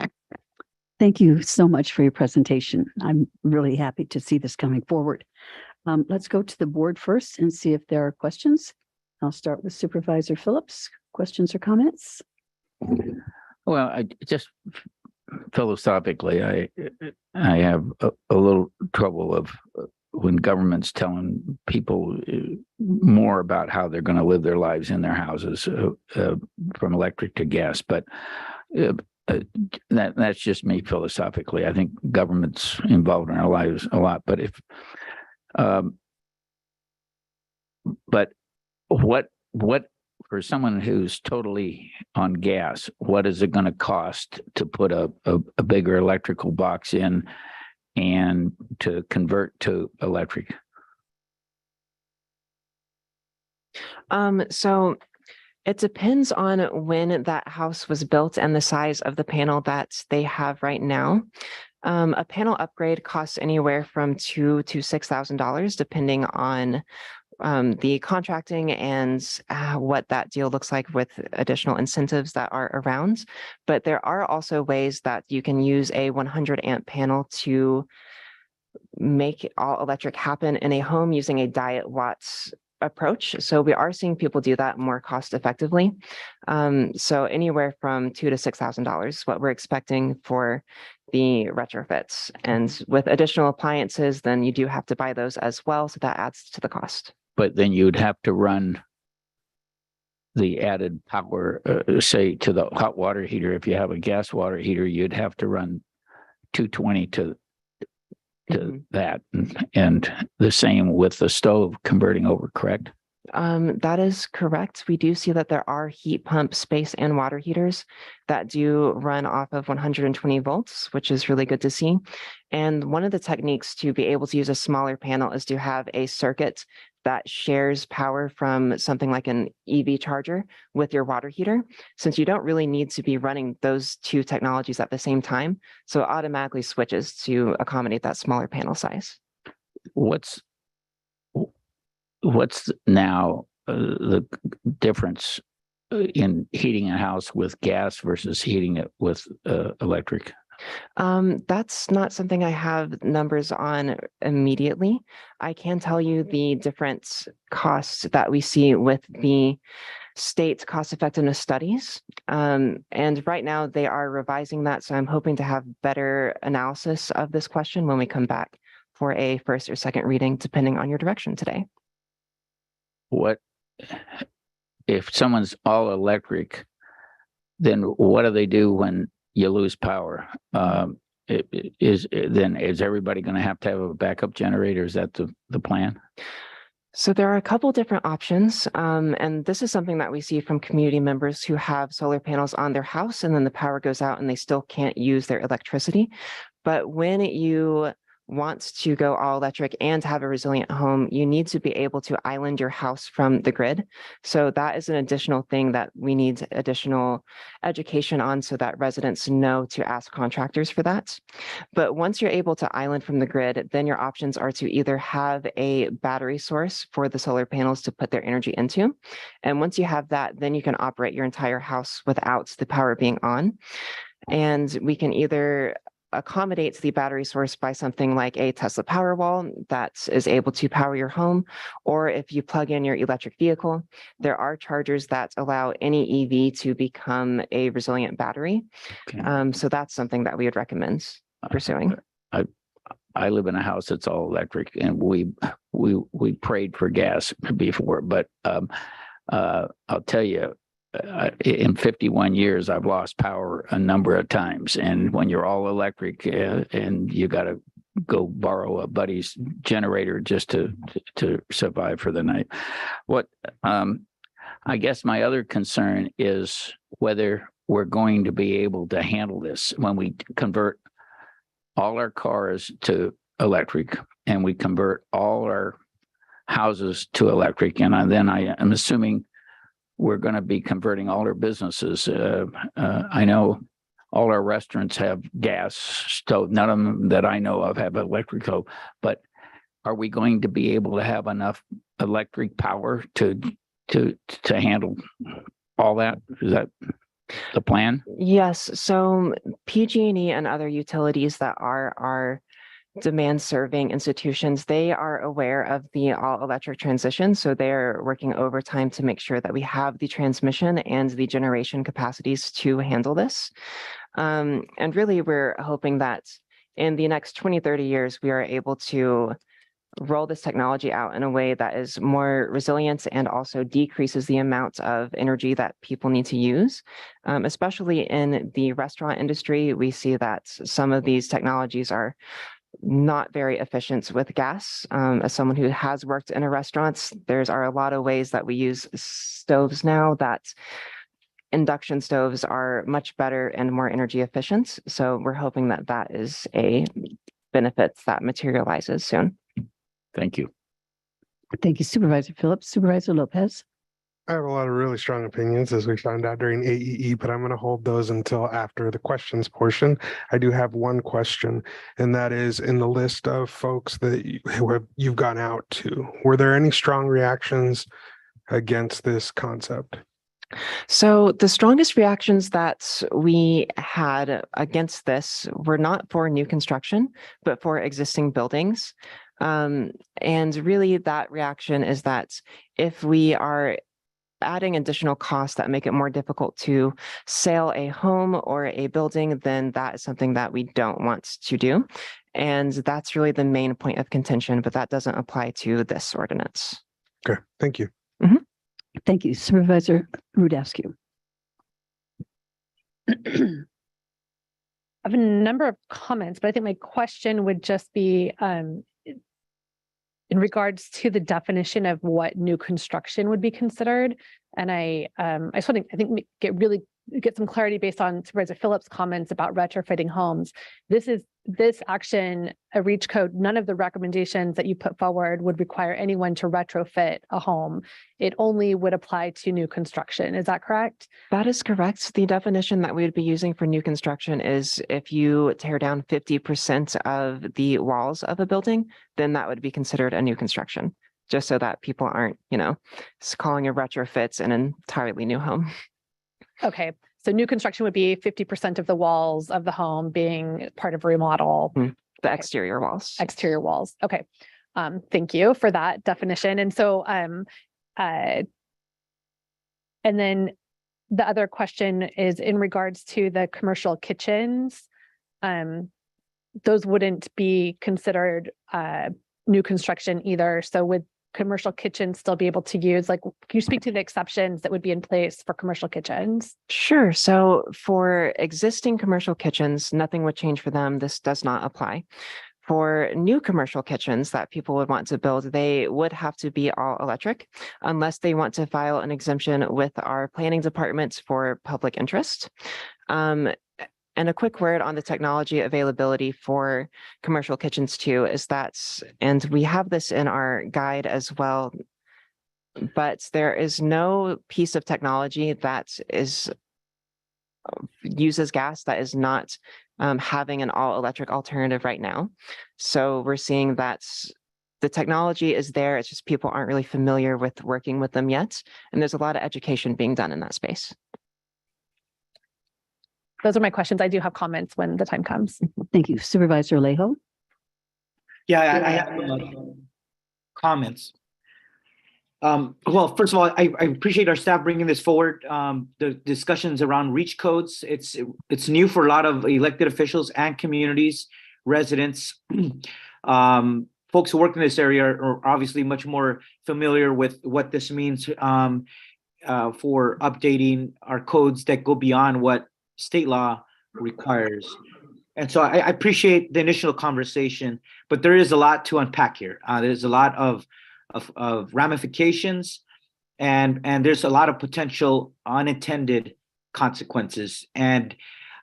Thank you so much for your presentation. I'm really happy to see this coming forward. Let's go to the board first and see if there are questions. I'll start with Supervisor Phillips. Questions or comments? Well, I just philosophically, I have a little trouble of when government's telling people more about how they're going to live their lives in their houses from electric to gas. But that's just me philosophically. I think government's involved in our lives a lot. But if but what for someone who's totally on gas, what is it going to cost to put a bigger electrical box in and to convert to electric? So it depends on when that house was built and the size of the panel that they have right now. A panel upgrade costs anywhere from $2,000 to $6,000, depending on the contracting and what that deal looks like with additional incentives that are around. But there are also ways that you can use a 100 amp panel to make all electric happen in a home using a diet watts approach. So we are seeing people do that more cost effectively. So anywhere from $2,000 to $6,000 is what we're expecting for the retrofits. And with additional appliances, then you do have to buy those as well. So that adds to the cost. But then you'd have to run the added power, say to the hot water heater. If you have a gas water heater, you'd have to run 220 to that, and the same with the stove converting over, correct? That is correct. We do see that there are heat pump space and water heaters that do run off of 120 volts, which is really good to see. And one of the techniques to be able to use a smaller panel is to have a circuit that shares power from something like an EV charger with your water heater, since you don't really need to be running those two technologies at the same time. So it automatically switches to accommodate that smaller panel size. What's now the difference in heating a house with gas versus heating it with electric? That's not something I have numbers on immediately. I can tell you the different costs that we see with the state cost effectiveness studies. And right now they are revising that. So I'm hoping to have better analysis of this question when we come back for a first or second reading, depending on your direction today. What if someone's all electric, then what do they do when you lose power? Is everybody going to have a backup generator? Is that the plan? So there are a couple different options, and this is something that we see from community members who have solar panels on their house, and then the power goes out and they still can't use their electricity. But when you want to go all electric and have a resilient home, you need to be able to island your house from the grid. So that is an additional thing that we need additional education on, so that residents know to ask contractors for that. But once you're able to island from the grid, then your options are to either have a battery source for the solar panels to put their energy into. And once you have that, then you can operate your entire house without the power being on. And we can either accommodate the battery source by something like a Tesla Powerwall that is able to power your home, or if you plug in your electric vehicle, there are chargers that allow any EV to become a resilient battery. Okay. So that's something that we would recommend pursuing. I live in a house that's all electric, and we prayed for gas before, but I'll tell you, in 51 years, I've lost power a number of times. And when you're all electric and you got to go borrow a buddy's generator just to survive for the night. I guess my other concern is whether we're going to be able to handle this when we convert all our cars to electric and we convert all our houses to electric. And then I am assuming we're going to be converting all our businesses. I know all our restaurants have gas stove. None of them that I know of have electric stove. But are we going to be able to have enough electric power to handle all that? Is that the plan? Yes. So PG&E and other utilities that are our demand serving institutions, they are aware of the all electric transition. So they're working overtime to make sure that we have the transmission and the generation capacities to handle this. And really, we're hoping that in the next 20, 30 years, we are able to roll this technology out in a way that is more resilient and also decreases the amount of energy that people need to use. Especially in the restaurant industry, we see that some of these technologies are not very efficient with gas. As someone who has worked in a restaurant, are a lot of ways that we use stoves now that induction stoves are much better and more energy efficient. So we're hoping that that is a benefit that materializes soon. Thank you. Thank you, Supervisor Phillips. Supervisor Lopez. I have a lot of really strong opinions, as we found out during AEE, but I'm going to hold those until after the questions portion. I do have one question, and that is, in the list of folks that you've gone out to, were there any strong reactions against this concept? So the strongest reactions that we had against this were not for new construction, but for existing buildings. And really that reaction is that if we are adding additional costs that make it more difficult to sell a home or a building, then that is something that we don't want to do. And that's really the main point of contention, but that doesn't apply to this ordinance. Okay, thank you. Mm-hmm. Thank you, Supervisor Rudowski. I have a number of comments, but I think my question would just be in regards to the definition of what new construction would be considered. And I just want to get some clarity based on Supervisor Phillips' comments about retrofitting homes. This this action, a reach code, none of the recommendations that you put forward would require anyone to retrofit a home. It only would apply to new construction. Is that correct? That is correct. The definition that we would be using for new construction is if you tear down 50% of the walls of a building, then that would be considered a new construction, just so that people aren't, calling a retrofit an entirely new home. Okay, so new construction would be 50% of the walls of the home being part of remodel. The exterior walls. Exterior walls. Okay. Thank you for that definition. And so, and then the other question is in regards to the commercial kitchens. Those wouldn't be considered new construction either. So would commercial kitchens still be able to use, can you speak to the exceptions that would be in place for commercial kitchens? Sure. So for existing commercial kitchens, nothing would change for them. This does not apply. For new commercial kitchens that people would want to build, they would have to be all electric unless they want to file an exemption with our planning department for public interest. And a quick word on the technology availability for commercial kitchens too is that, and we have this in our guide as well, but there is no piece of technology that uses gas that is not having an all-electric alternative right now. So we're seeing that the technology is there. It's just people aren't really familiar with working with them yet. And there's a lot of education being done in that space. Those are my questions. I do have comments when the time comes. Thank you. Supervisor Alejo? Yeah, I have comments. Well, first of all, I appreciate our staff bringing this forward. The discussions around reach codes, it's new for a lot of elected officials and communities, residents. Folks who work in this area are obviously much more familiar with what this means for updating our codes that go beyond what state law requires. And so I appreciate the initial conversation, but there is a lot to unpack here. There's a lot of ramifications and there's a lot of potential unintended consequences. And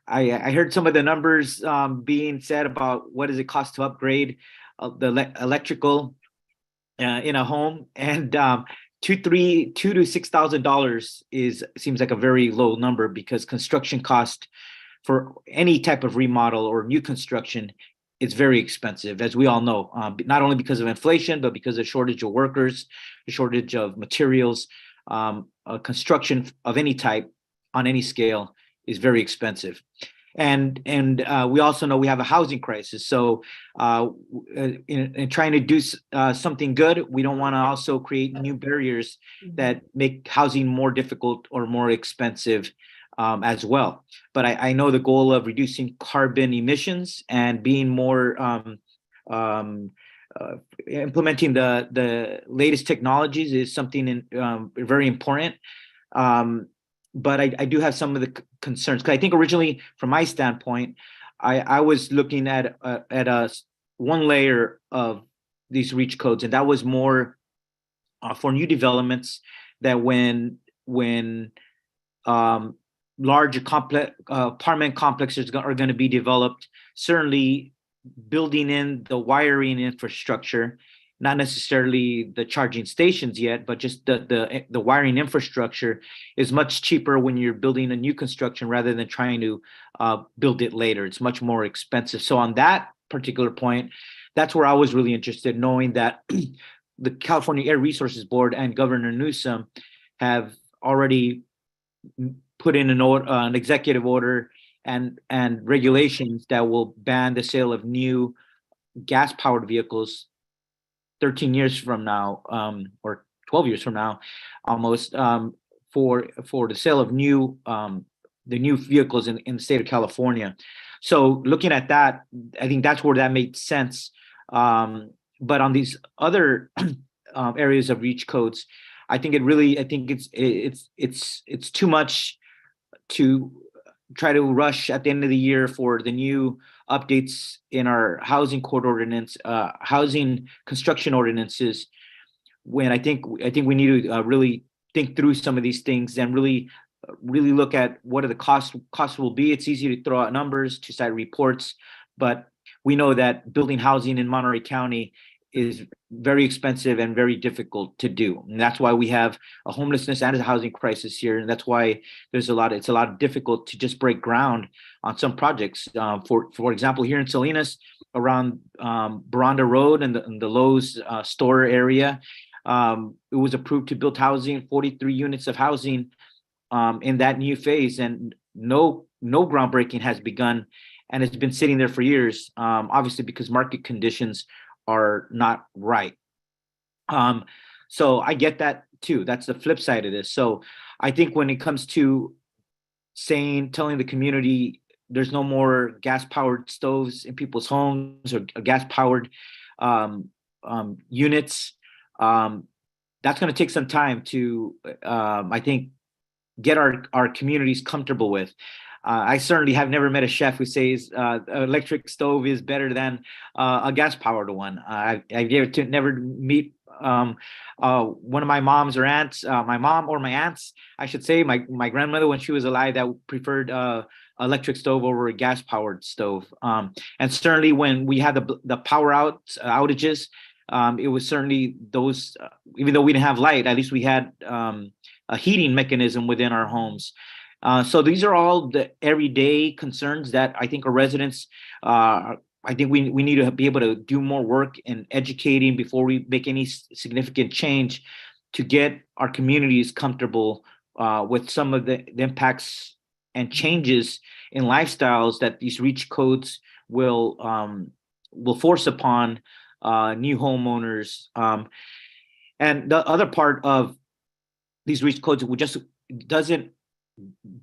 I heard some of the numbers being said about what does it cost to upgrade the electrical in a home, and $2,000 to $6,000 seems like a very low number, because construction cost for any type of remodel or new construction is very expensive, as we all know, not only because of inflation, but because of shortage of workers, the shortage of materials. Construction of any type on any scale is very expensive. And we also know we have a housing crisis. So in trying to do something good, we don't want to also create new barriers that make housing more difficult or more expensive as well. But I know the goal of reducing carbon emissions and being more implementing the latest technologies is something very important. But I do have some of the concerns, because I think originally, from my standpoint, I was looking at one layer of these reach codes, and that was more for new developments, that when large apartment complexes are going to be developed, certainly building in the wiring infrastructure, not necessarily the charging stations yet, but just the wiring infrastructure is much cheaper when you're building a new construction rather than trying to build it later. It's much more expensive. So on that particular point, that's where I was really interested, knowing that the California Air Resources Board and Governor Newsom have already put in an executive order and regulations that will ban the sale of new gas-powered vehicles 13 years from now, or 12 years from now, almost, for the sale of the new vehicles in the state of California. So looking at that, I think that's where that made sense. But on these other areas of reach codes, I think it's too much to try to rush at the end of the year for the new updates in our housing code ordinance, housing construction ordinances, when I think we need to really think through some of these things and really look at what are the costs will be. It's easy to throw out numbers, to cite reports, but we know that building housing in Monterey County is very expensive and very difficult to do. And that's why we have a homelessness and a housing crisis here. And that's why it's a lot difficult to just break ground on some projects. For example, here in Salinas, around Baranda Road and the Lowe's store area, it was approved to build housing, 43 units of housing in that new phase, and no groundbreaking has begun, and it's been sitting there for years, obviously because market conditions are not right. So I get that too. That's the flip side of this. So I think when it comes to telling the community there's no more gas-powered stoves in people's homes or gas-powered units, that's going to take some time to, I think, get our communities comfortable with. I certainly have never met a chef who says electric stove is better than a gas-powered one. I've never meet one of my moms or aunts, my mom or my aunts, I should say, my grandmother when she was alive, that preferred electric stove over a gas-powered stove. And certainly when we had the power outages, it was certainly those, even though we didn't have light, at least we had a heating mechanism within our homes. So these are all the everyday concerns that I think our residents, I think we need to be able to do more work in educating before we make any significant change to get our communities comfortable with some of the impacts and changes in lifestyles that these REACH codes will force upon new homeowners. And the other part of these REACH codes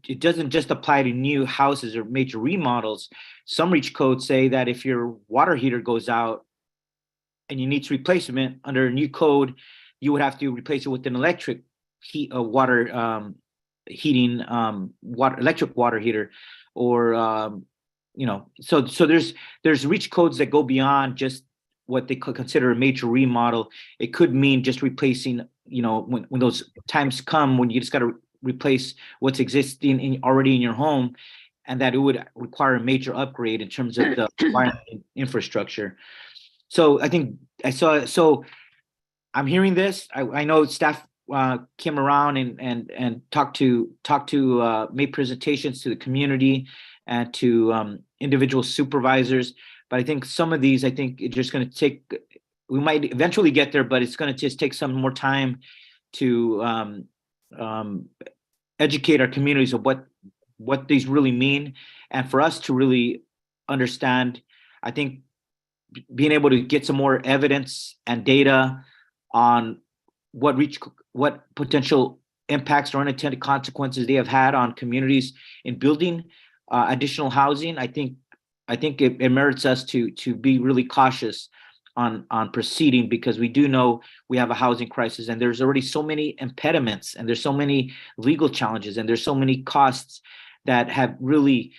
it doesn't just apply to new houses or major remodels. Some REACH codes say that if your water heater goes out and you need replacement under a new code, you would have to replace it with an electric water heater, or so there's REACH codes that go beyond just what they could consider a major remodel. It could mean just replacing, when those times come when you just got to replace what's existing already in your home, and that it would require a major upgrade in terms of the infrastructure. So I think so I'm hearing this. I know staff came around and talked to made presentations to the community and to individual supervisors. But I think some of these, it's just going to take, we might eventually get there, but it's going to just take some more time to educate our communities of what these really mean, and for us to really understand. I think being able to get some more evidence and data on what potential impacts or unintended consequences they have had on communities in building additional housing, I think it merits us to be really cautious on proceeding, because we do know we have a housing crisis, and there's already so many impediments, and there's so many legal challenges, and there's so many costs that have really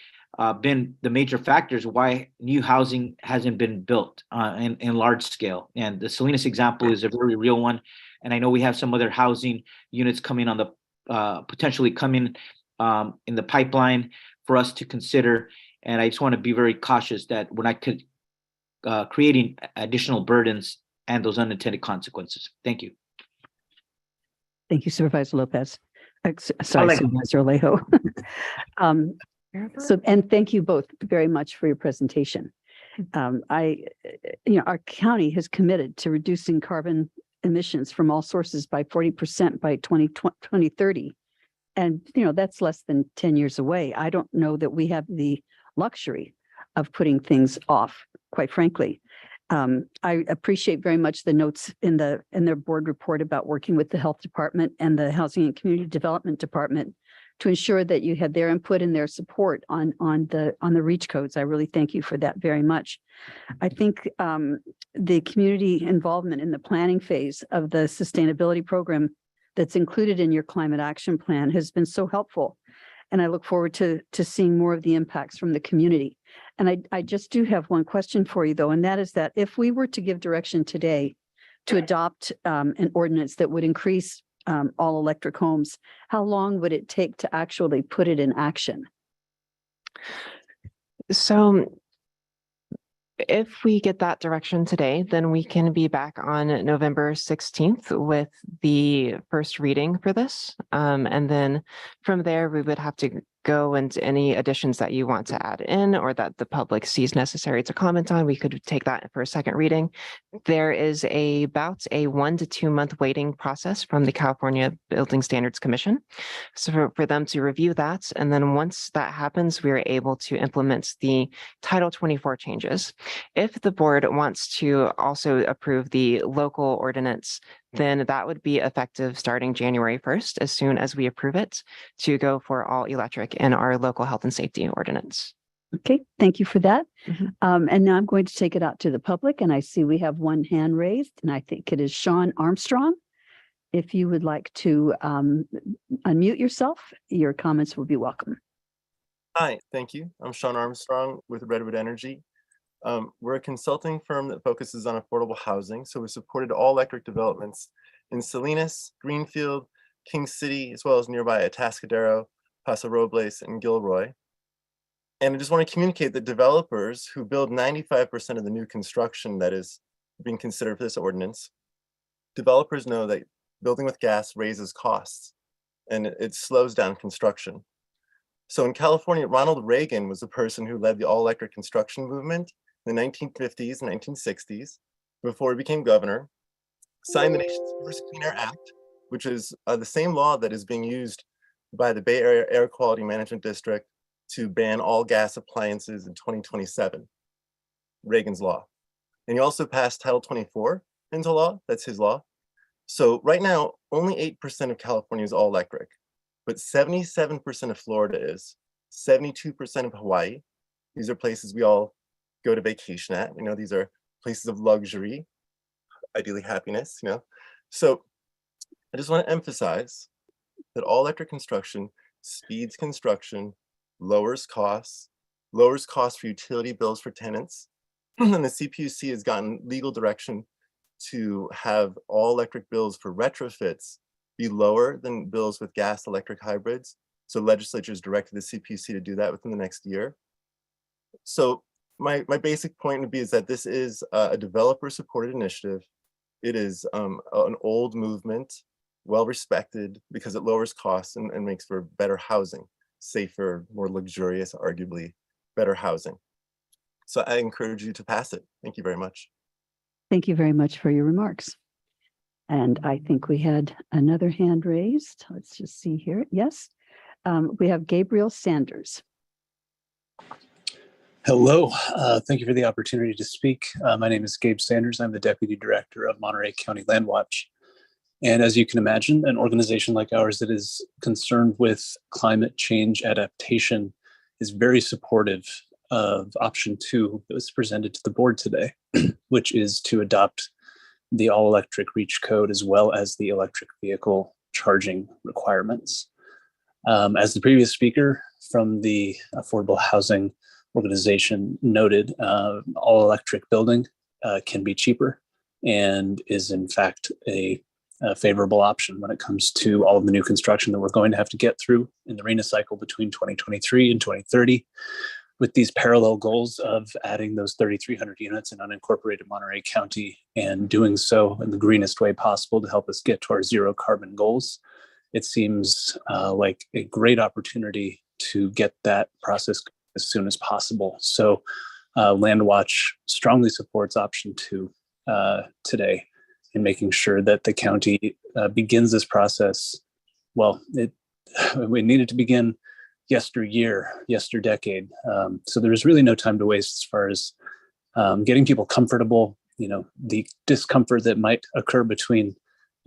been the major factors why new housing hasn't been built in large scale. And the Salinas example is a very real one. And I know we have some other housing units coming on the potentially coming in the pipeline for us to consider. And I just want to be very cautious that we're not creating additional burdens and those unintended consequences. Thank you. Thank you, Supervisor Lopez. Supervisor Alejo. And thank you both very much for your presentation. Our county has committed to reducing carbon emissions from all sources by 40% by 2030. And, that's less than 10 years away. I don't know that we have the luxury of putting things off, quite frankly. I appreciate very much the notes in their board report about working with the health department and the housing and community development department to ensure that you had their input and their support on the REACH codes. I really thank you for that very much. I think the community involvement in the planning phase of the sustainability program that's included in your climate action plan has been so helpful. And I look forward to seeing more of the impacts from the community. And I just do have one question for you, though, and that is that if we were to give direction today to adopt an ordinance that would increase all electric homes, how long would it take to actually put it in action? So If we get that direction today, then we can be back on November 16th with the first reading for this. And then from there, we would have to go into any additions that you want to add in or that the public sees necessary to comment on. We could take that for a second reading. There is about a 1 to 2 month waiting process from the California Building Standards Commission. So for them to review that. And then once that happens, we are able to implement the Title 24 changes. If the board wants to also approve the local ordinance, then that would be effective starting January 1st, as soon as we approve it, to go for all electric in our local health and safety ordinance. Okay, thank you for that. And now I'm going to take it out to the public, and I see we have one hand raised, and I think it is Sean Armstrong. If you would like to unmute yourself, your comments will be welcome. Hi, thank you. I'm Sean Armstrong with Redwood Energy. We're a consulting firm that focuses on affordable housing. So we supported all electric developments in Salinas, Greenfield, King City, as well as nearby Atascadero, Paso Robles, and Gilroy. And I just want to communicate that developers who build 95% of the new construction that is being considered for this ordinance, developers know that building with gas raises costs and it slows down construction. So in California, Ronald Reagan was the person who led the all-electric construction movement in the 1950s and 1960s, before he became governor, signed the nation's first Clean Air Act, which is the same law that is being used by the Bay Area Air Quality Management District to ban all gas appliances in 2027, Reagan's law. And he also passed Title 24 into law, that's his law. So right now, only 8% of California is all electric, but 77% of Florida is, 72% of Hawaii. These are places we all go to vacation at. These are places of luxury, ideally happiness, So I just want to emphasize that all electric construction speeds construction, lowers costs for utility bills for tenants. And the CPUC has gotten legal direction to have all electric bills for retrofits be lower than bills with gas electric hybrids. So legislatures directed the CPUC to do that within the next year. So my basic point would be is that this is a developer supported initiative. It is an old movement, well respected because it lowers costs and makes for better housing, safer, more luxurious, arguably better housing. So I encourage you to pass it. Thank you very much. Thank you very much for your remarks. And I think we had another hand raised. Let's just see here. Yes, we have Gabriel Sanders. Hello, thank you for the opportunity to speak. My name is Gabe Sanders. I'm the Deputy Director of Monterey County Land Watch. And as you can imagine, an organization like ours that is concerned with climate change adaptation is very supportive of option 2 that was presented to the board today, which is to adopt the all-electric REACH code as well as the electric vehicle charging requirements. As the previous speaker from the Affordable Housing Organization noted, all-electric building can be cheaper and is in fact a favorable option when it comes to all of the new construction that we're going to have to get through in the RENA cycle between 2023 and 2030. With these parallel goals of adding those 3,300 units in unincorporated Monterey County and doing so in the greenest way possible to help us get to our zero carbon goals, it seems like a great opportunity to get that process as soon as possible. So Land Watch strongly supports option 2 today in making sure that the county begins this process. Well, we needed to begin yesterdecade. So there's really no time to waste as far as getting people comfortable, the discomfort that might occur between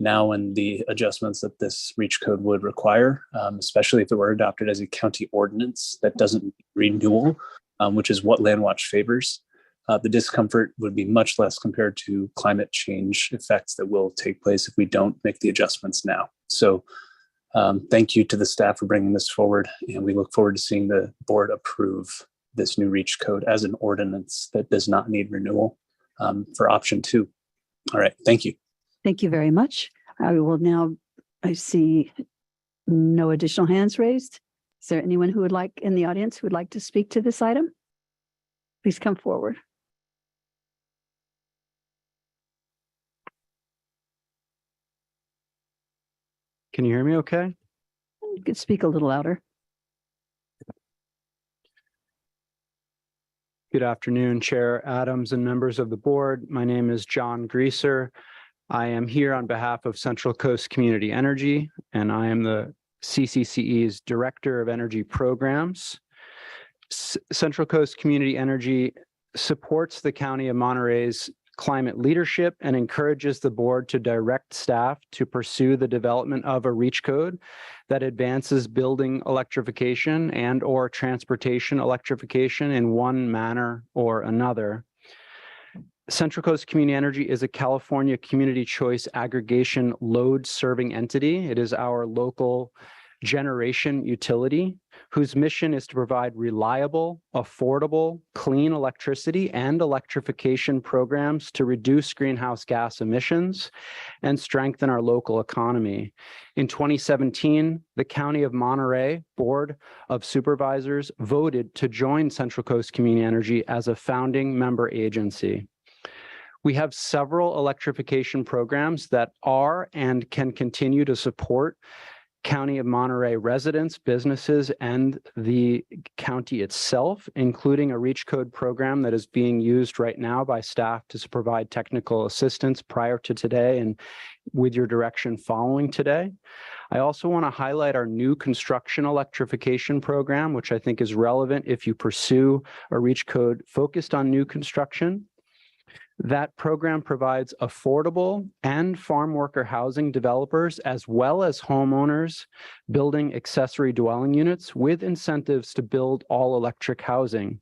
now and the adjustments that this REACH code would require, especially if it were adopted as a county ordinance that doesn't need renewal, which is what Land Watch favors. The discomfort would be much less compared to climate change effects that will take place if we don't make the adjustments now. So thank you to the staff for bringing this forward, and we look forward to seeing the board approve this new REACH code as an ordinance that does not need renewal for option 2. All right, thank you. Thank you very much. I see no additional hands raised. Is there anyone in the audience who would like to speak to this item? Please come forward. Can you hear me okay? You could speak a little louder. Good afternoon, Chair Adams and members of the board. My name is John Greaser. I am here on behalf of Central Coast Community Energy, and I am the CCCE's Director of Energy Programs. Central Coast Community Energy supports the County of Monterey's climate leadership and encourages the board to direct staff to pursue the development of a REACH code that advances building electrification and or transportation electrification in one manner or another. Central Coast Community Energy is a California community choice aggregation load serving entity. It is our local generation utility whose mission is to provide reliable, affordable, clean electricity and electrification programs to reduce greenhouse gas emissions and strengthen our local economy. In 2017, the County of Monterey Board of Supervisors voted to join Central Coast Community Energy as a founding member agency. We have several electrification programs that are and can continue to support County of Monterey residents, businesses, and the county itself, including a REACH code program that is being used right now by staff to provide technical assistance prior to today and with your direction following today. I also want to highlight our new construction electrification program, which I think is relevant if you pursue a REACH code focused on new construction. That program provides affordable and farm worker housing developers, as well as homeowners building accessory dwelling units with incentives to build all electric housing.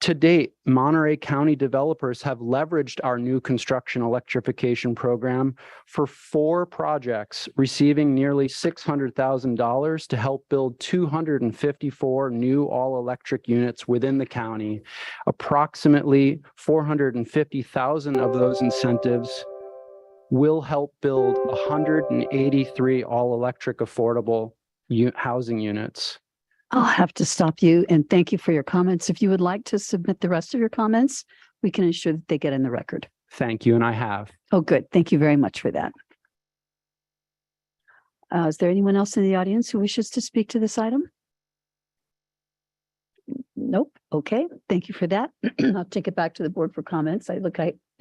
To date, Monterey County developers have leveraged our new construction electrification program for 4 projects, receiving nearly $600,000 to help build 254 new all-electric units within the county. Approximately $450,000 of those incentives will help build 183 all-electric affordable housing units. I'll have to stop you and thank you for your comments. If you would like to submit the rest of your comments, we can ensure that they get in the record. Thank you, and I have. Oh, good. Thank you very much for that. Is there anyone else in the audience who wishes to speak to this item? Nope. Okay. Thank you for that. I'll take it back to the board for comments. I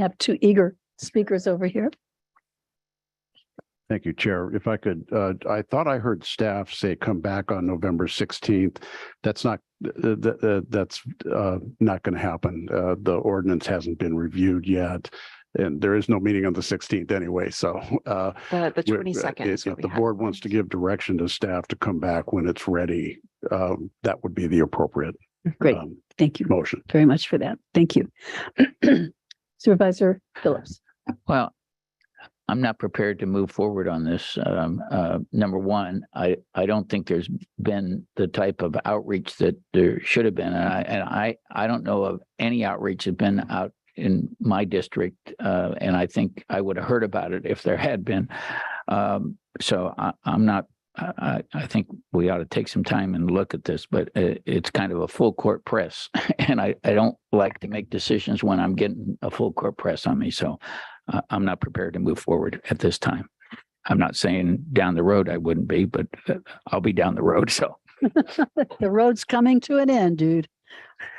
have 2 eager speakers over here. Thank you, Chair. If I could, I thought I heard staff say come back on November 16th. That's not that's not going to happen. The ordinance hasn't been reviewed yet, and there is no meeting on the 16th anyway. So the 22nd. If the board wants to give direction to staff to come back when it's ready, that would be the appropriate Great. Thank you motion. Very much for that. Thank you. Supervisor Phillips. Well, I'm not prepared to move forward on this. Number one, I don't think there's been the type of outreach that there should have been. And I don't know of any outreach that's been out in my district. And I think I would have heard about it if there had been. So I'm not, I think we ought to take some time and look at this, but it's kind of a full court press. And I don't like to make decisions when I'm getting a full court press on me. So I'm not prepared to move forward at this time. I'm not saying down the road I wouldn't be, but I'll be down the road. So the road's coming to an end, dude.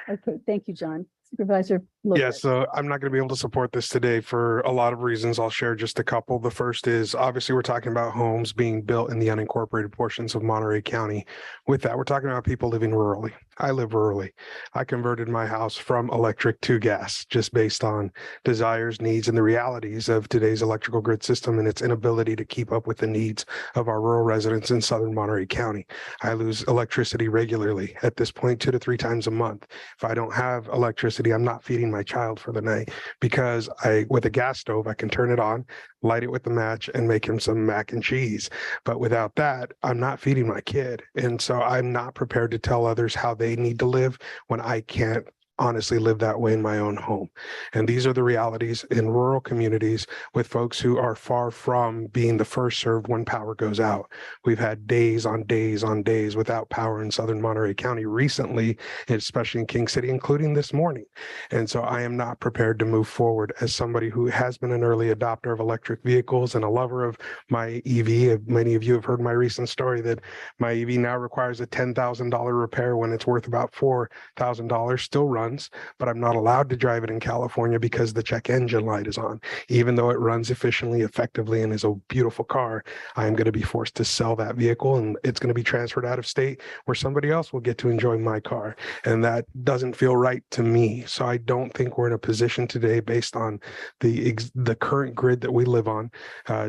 Okay, thank you, John. Supervisor Lopez. Yeah, so I'm not going to be able to support this today for a lot of reasons. I'll share just a couple. The first is obviously we're talking about homes being built in the unincorporated portions of Monterey County. With that, we're talking about people living rurally. I live rurally. I converted my house from electric to gas just based on desires, needs, and the realities of today's electrical grid system and its inability to keep up with the needs of our rural residents in southern Monterey County. I lose electricity regularly, at this point 2 to 3 times a month. If I don't have electricity, I'm not feeding my child for the night because with a gas stove, I can turn it on, light it with the match, and make him some mac and cheese. But without that, I'm not feeding my kid. And so I'm not prepared to tell others how they need to live when I can't honestly live that way in my own home. And these are the realities in rural communities with folks who are far from being the first served when power goes out. We've had days on days on days without power in southern Monterey County recently, especially in King City, including this morning. And so I am not prepared to move forward as somebody who has been an early adopter of electric vehicles and a lover of my EV. Many of you have heard my recent story that my EV now requires a $10,000 repair when it's worth about $4,000, still runs, but I'm not allowed to drive it in California because the check engine light is on. Even though it runs efficiently, effectively, and is a beautiful car, I am going to be forced to sell that vehicle, and it's going to be transferred out of state where somebody else will get to enjoy my car. And that doesn't feel right to me. So I don't think we're in a position today, based on the current grid that we live on,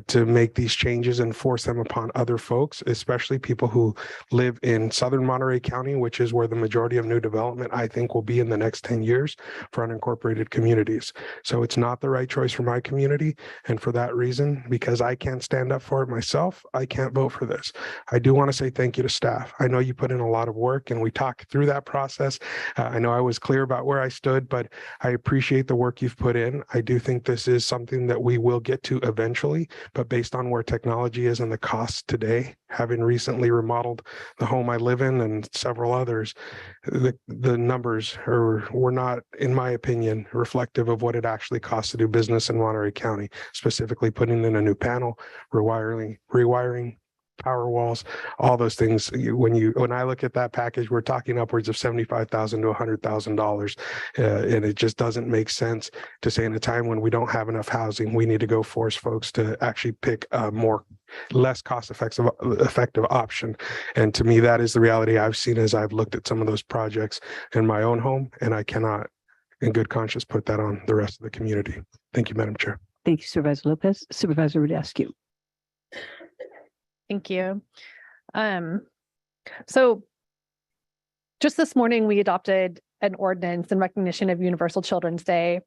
to make these changes and force them upon other folks, especially people who live in southern Monterey County, which is where the majority of new development, I think, will be in the next 10 years for unincorporated communities. So it's not the right choice for my community. And for that reason, because I can't stand up for it myself, I can't vote for this. I do want to say thank you to staff. I know you put in a lot of work and we talked through that process. I know I was clear about where I stood, but I appreciate the work you've put in. I do think this is something that we will get to eventually, but based on where technology is and the costs today, having recently remodeled the home I live in and several others, the numbers were not, in my opinion, reflective of what it actually costs to do business in Monterey County, specifically putting in a new panel, rewiring power walls, all those things. When I look at that package, we're talking upwards of $75,000 to $100,000, and it just doesn't make sense to say in a time when we don't have enough housing, we need to go force folks to actually pick a less cost-effective option. And to me, that is the reality I've seen as I've looked at some of those projects in my own home, and I cannot, in good conscience, put that on the rest of the community. Thank you, Madam Chair. Thank you, Supervisor Lopez. Supervisor Radescu. Thank you. So just this morning, we adopted an ordinance in recognition of Universal Children's Day.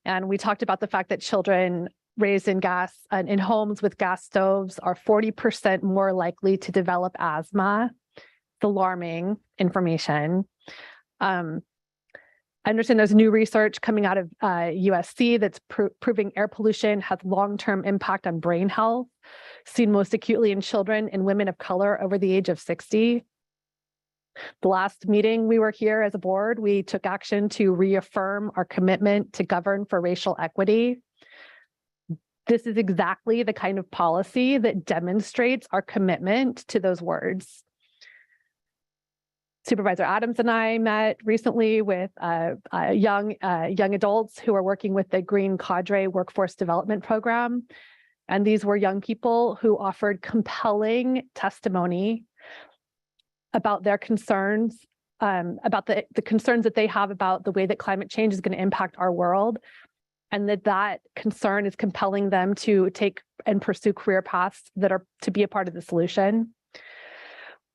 And we talked about the fact that children raised in in homes with gas stoves are 40% more likely to develop asthma. It's alarming information. I understand there's new research coming out of USC that's proving air pollution has long-term impact on brain health, seen most acutely in children and women of color over the age of 60. The last meeting we were here as a board, we took action to reaffirm our commitment to govern for racial equity. This is exactly the kind of policy that demonstrates our commitment to those words. Supervisor Adams and I met recently with young adults who are working with the Green Cadre Workforce Development Program. And these were young people who offered compelling testimony about their concerns, about the concerns that they have about the way that climate change is going to impact our world, and that concern is compelling them to take and pursue career paths that are to be a part of the solution.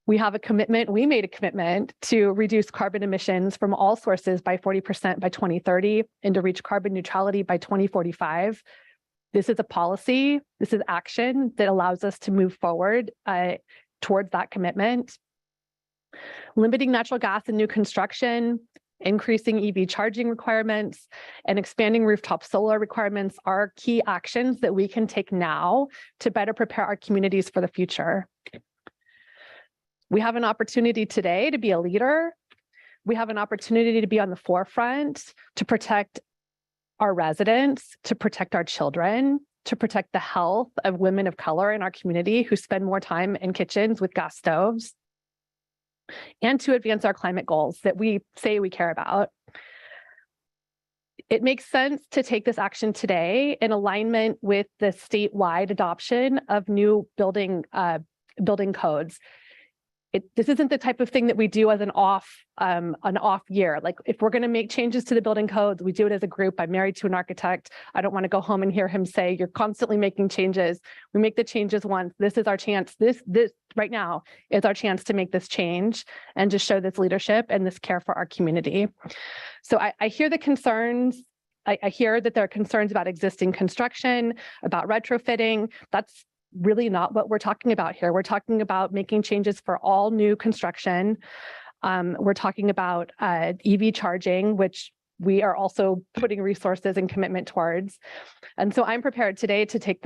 We have a commitment, we made a commitment to reduce carbon emissions from all sources by 40% by 2030 and to reach carbon neutrality by 2045. This is a policy, this is action that allows us to move forward towards that commitment. Limiting natural gas in new construction, increasing EV charging requirements, and expanding rooftop solar requirements are key actions that we can take now to better prepare our communities for the future. We have an opportunity today to be a leader. We have an opportunity to be on the forefront, to protect our residents, to protect our children, to protect the health of women of color in our community who spend more time in kitchens with gas stoves, and to advance our climate goals that we say we care about. It makes sense to take this action today in alignment with the statewide adoption of new building codes. This isn't the type of thing that we do as an off year. Like if we're going to make changes to the building codes, we do it as a group. I'm married to an architect. I don't want to go home and hear him say, you're constantly making changes. We make the changes once. This is our chance. This right now is our chance to make this change and to show this leadership and this care for our community. So I hear the concerns. I hear that there are concerns about existing construction, about retrofitting. That's really not what we're talking about here. We're talking about making changes for all new construction. We're talking about EV charging, which we are also putting resources and commitment towards. And so I'm prepared today to take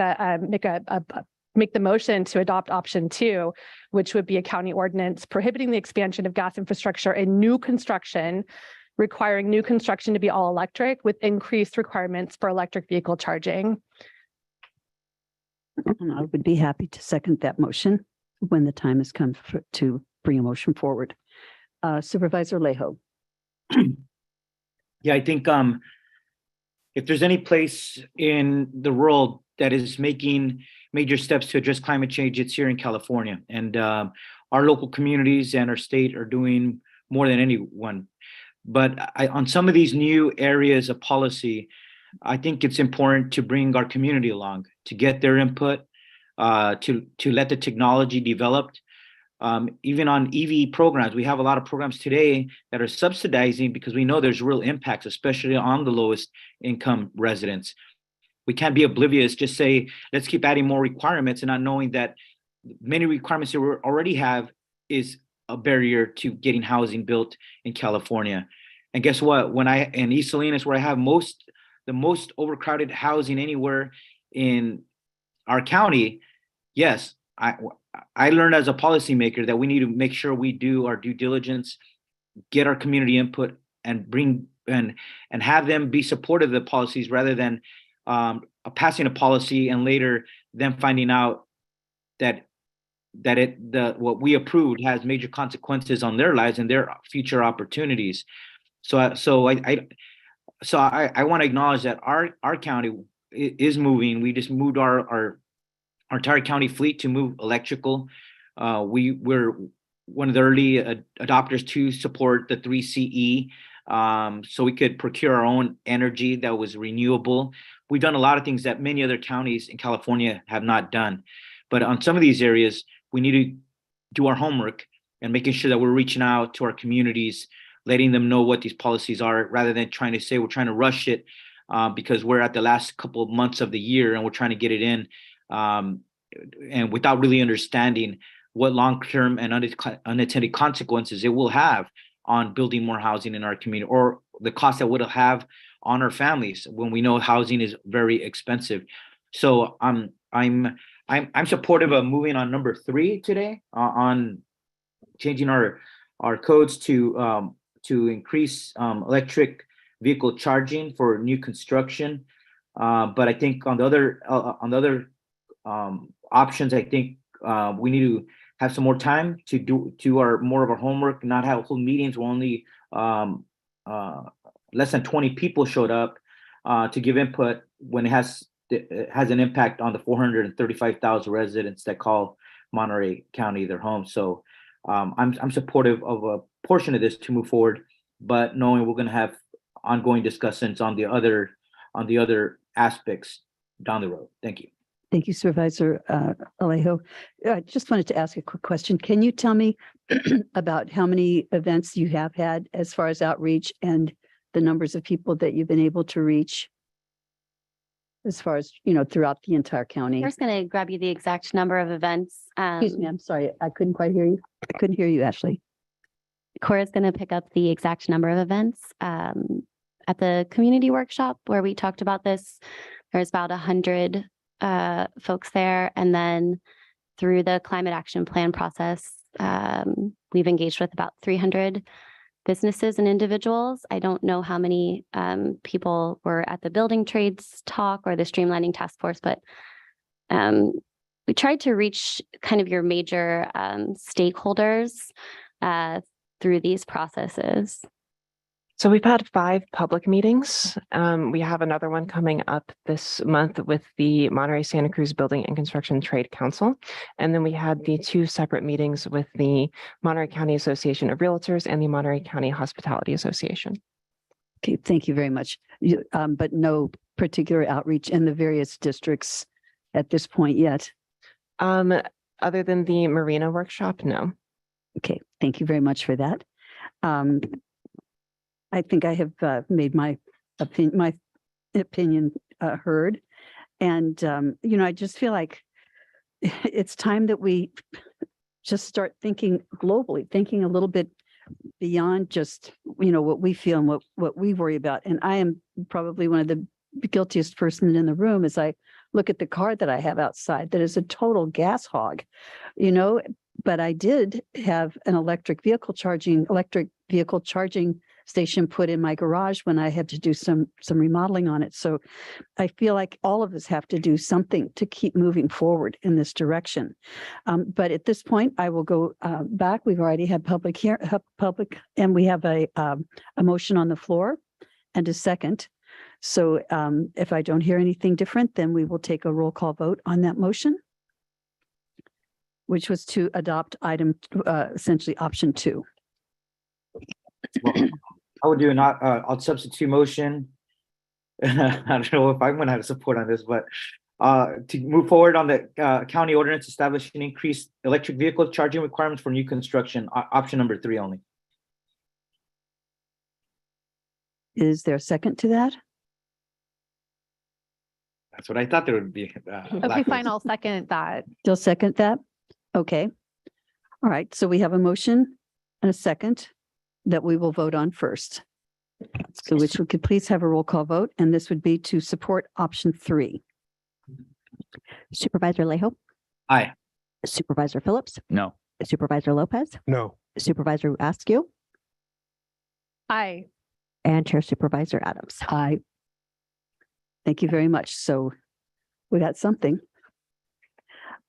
make the motion to adopt option 2, which would be a county ordinance prohibiting the expansion of gas infrastructure in new construction, requiring new construction to be all electric with increased requirements for electric vehicle charging. And I would be happy to second that motion when the time has come to bring a motion forward. Supervisor Lejo. Yeah, I think if there's any place in the world that is making major steps to address climate change, it's here in California. And our local communities and our state are doing more than anyone. But on some of these new areas of policy, I think it's important to bring our community along, to get their input, to let the technology develop. Even on EV programs, we have a lot of programs today that are subsidizing because we know there's real impacts, especially on the lowest income residents. We can't be oblivious, just say, let's keep adding more requirements and not knowing that many requirements that we already have is a barrier to getting housing built in California. And guess what? When in East Salinas, where I have the most overcrowded housing anywhere in our county, yes, I learned as a policymaker that we need to make sure we do our due diligence, get our community input, and bring and have them be supportive of the policies rather than passing a policy and later them finding out that what we approved has major consequences on their lives and their future opportunities. So I want to acknowledge that our county is moving. We just moved our entire county fleet to move electrical. We're one of the early adopters to support the 3CE, so we could procure our own energy that was renewable. We've done a lot of things that many other counties in California have not done. But on some of these areas, we need to do our homework and making sure that we're reaching out to our communities, letting them know what these policies are, rather than trying to say we're trying to rush it because we're at the last couple of months of the year and we're trying to get it in. And without really understanding what long-term and unintended consequences it will have on building more housing in our community, or the cost that would have on our families when we know housing is very expensive. So I'm supportive of moving on number 3 today on changing our codes to increase electric vehicle charging for new construction. But I think on the other options, I think we need to have some more time to do more of our homework, not have full meetings where only less than 20 people showed up to give input when it has an impact on the 435,000 residents that call Monterey County their home. So I'm supportive of a portion of this to move forward, but knowing we're going to have ongoing discussions on the other aspects down the road. Thank you. Thank you, Supervisor Alejo. I just wanted to ask a quick question. Can you tell me about how many events you have had as far as outreach and the numbers of people that you've been able to reach as far as, throughout the entire county? I'm just going to grab you the exact number of events. Excuse me, I'm sorry. I couldn't quite hear you. I couldn't hear you, Ashley. Cora's going to pick up the exact number of events. At the community workshop where we talked about this, there's about 100 folks there. And then through the climate action plan process, we've engaged with about 300 businesses and individuals. I don't know how many people were at the building trades talk or the streamlining task force, but we tried to reach kind of your major stakeholders through these processes. So we've had 5 public meetings. We have another one coming up this month with the Monterey Santa Cruz Building and Construction Trade Council. And then we had the 2 separate meetings with the Monterey County Association of Realtors and the Monterey County Hospitality Association. Okay, thank you very much. But no particular outreach in the various districts at this point yet? Other than the Marina workshop, no. Okay, thank you very much for that. I think I have made my opinion heard. And, I just feel like it's time that we just start thinking globally, thinking a little bit beyond just, what we feel and what we worry about. And I am probably one of the guiltiest person in the room as I look at the car that I have outside that is a total gas hog, but I did have an electric vehicle charging station put in my garage when I had to do some remodeling on it. So I feel like all of us have to do something to keep moving forward in this direction. But at this point, I will go back. We've already had public, and we have a motion on the floor and a second. So if I don't hear anything different, then we will take a roll call vote on that motion, which was to adopt item, essentially option 2. I would do not, I'll substitute motion. I don't know if I'm gonna have support on this, but to move forward on the county ordinance establishing increased electric vehicle charging requirements for new construction, option number 3 only. Is there a second to that? That's what I thought there would be. Okay, fine, I'll second that. You'll second that? Okay. All right, so we have a motion and a second that we will vote on first. So which we could please have a roll call vote, and this would be to support option 3. Supervisor Lejo, Aye. Supervisor Phillips, No. Supervisor Lopez, No. Supervisor Askew, Aye. and Chair Supervisor Adams. Aye. Thank you very much. So we got something.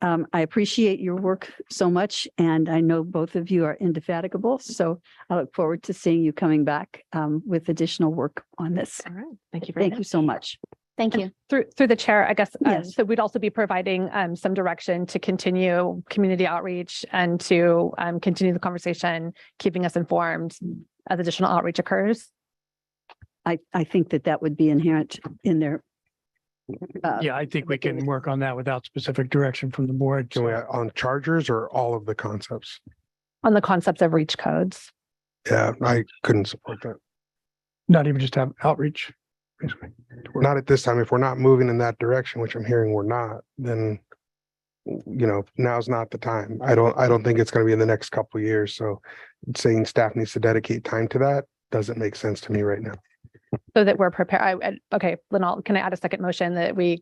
I appreciate your work so much, and I know both of you are indefatigable. So I look forward to seeing you coming back with additional work on this. All right. Thank you very Thank much. you so much. Thank you. Through the chair, I guess, Yes. so we'd also be providing some direction to continue community outreach and to continue the conversation, keeping us informed as additional outreach occurs. I think that would be inherent in their. Yeah, I think we can work on that without specific direction from the board. Can we, on chargers or all of the concepts? On the concepts of reach codes. Yeah, I couldn't support that. Not even just have outreach. Basically. Not at this time. If we're not moving in that direction, which I'm hearing we're not, then now's not the time. I don't think it's going to be in the next couple of years. So saying staff needs to dedicate time to that doesn't make sense to me right now. So that we're prepared. Okay, Lynn, can I add a second motion that we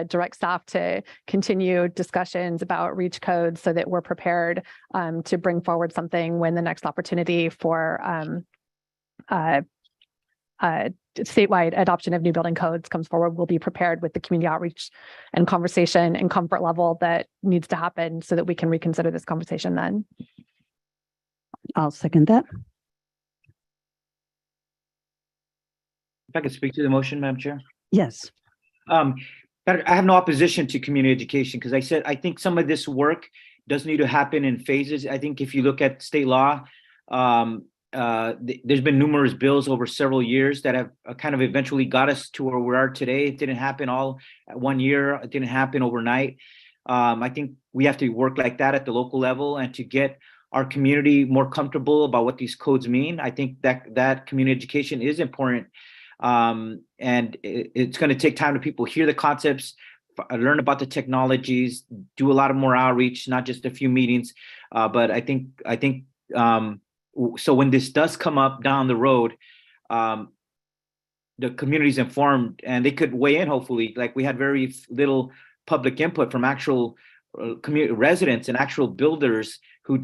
direct staff to continue discussions about reach codes so that we're prepared to bring forward something when the next opportunity for statewide adoption of new building codes comes forward. We'll be prepared with the community outreach and conversation and comfort level that needs to happen so that we can reconsider this conversation then. I'll second that. If I could speak to the motion, Madam Chair. Yes. I have no opposition to community education because I think some of this work does need to happen in phases. I think if you look at state law, there's been numerous bills over several years that have kind of eventually got us to where we are today. It didn't happen all at 1 year. It didn't happen overnight. I think we have to work like that at the local level and to get our community more comfortable about what these codes mean. I think that community education is important. And it's going to take time to people hear the concepts, learn about the technologies, do a lot of more outreach, not just a few meetings. But I think so when this does come up down the road, the community's informed and they could weigh in, hopefully. Like we had very little public input from actual community residents and actual builders who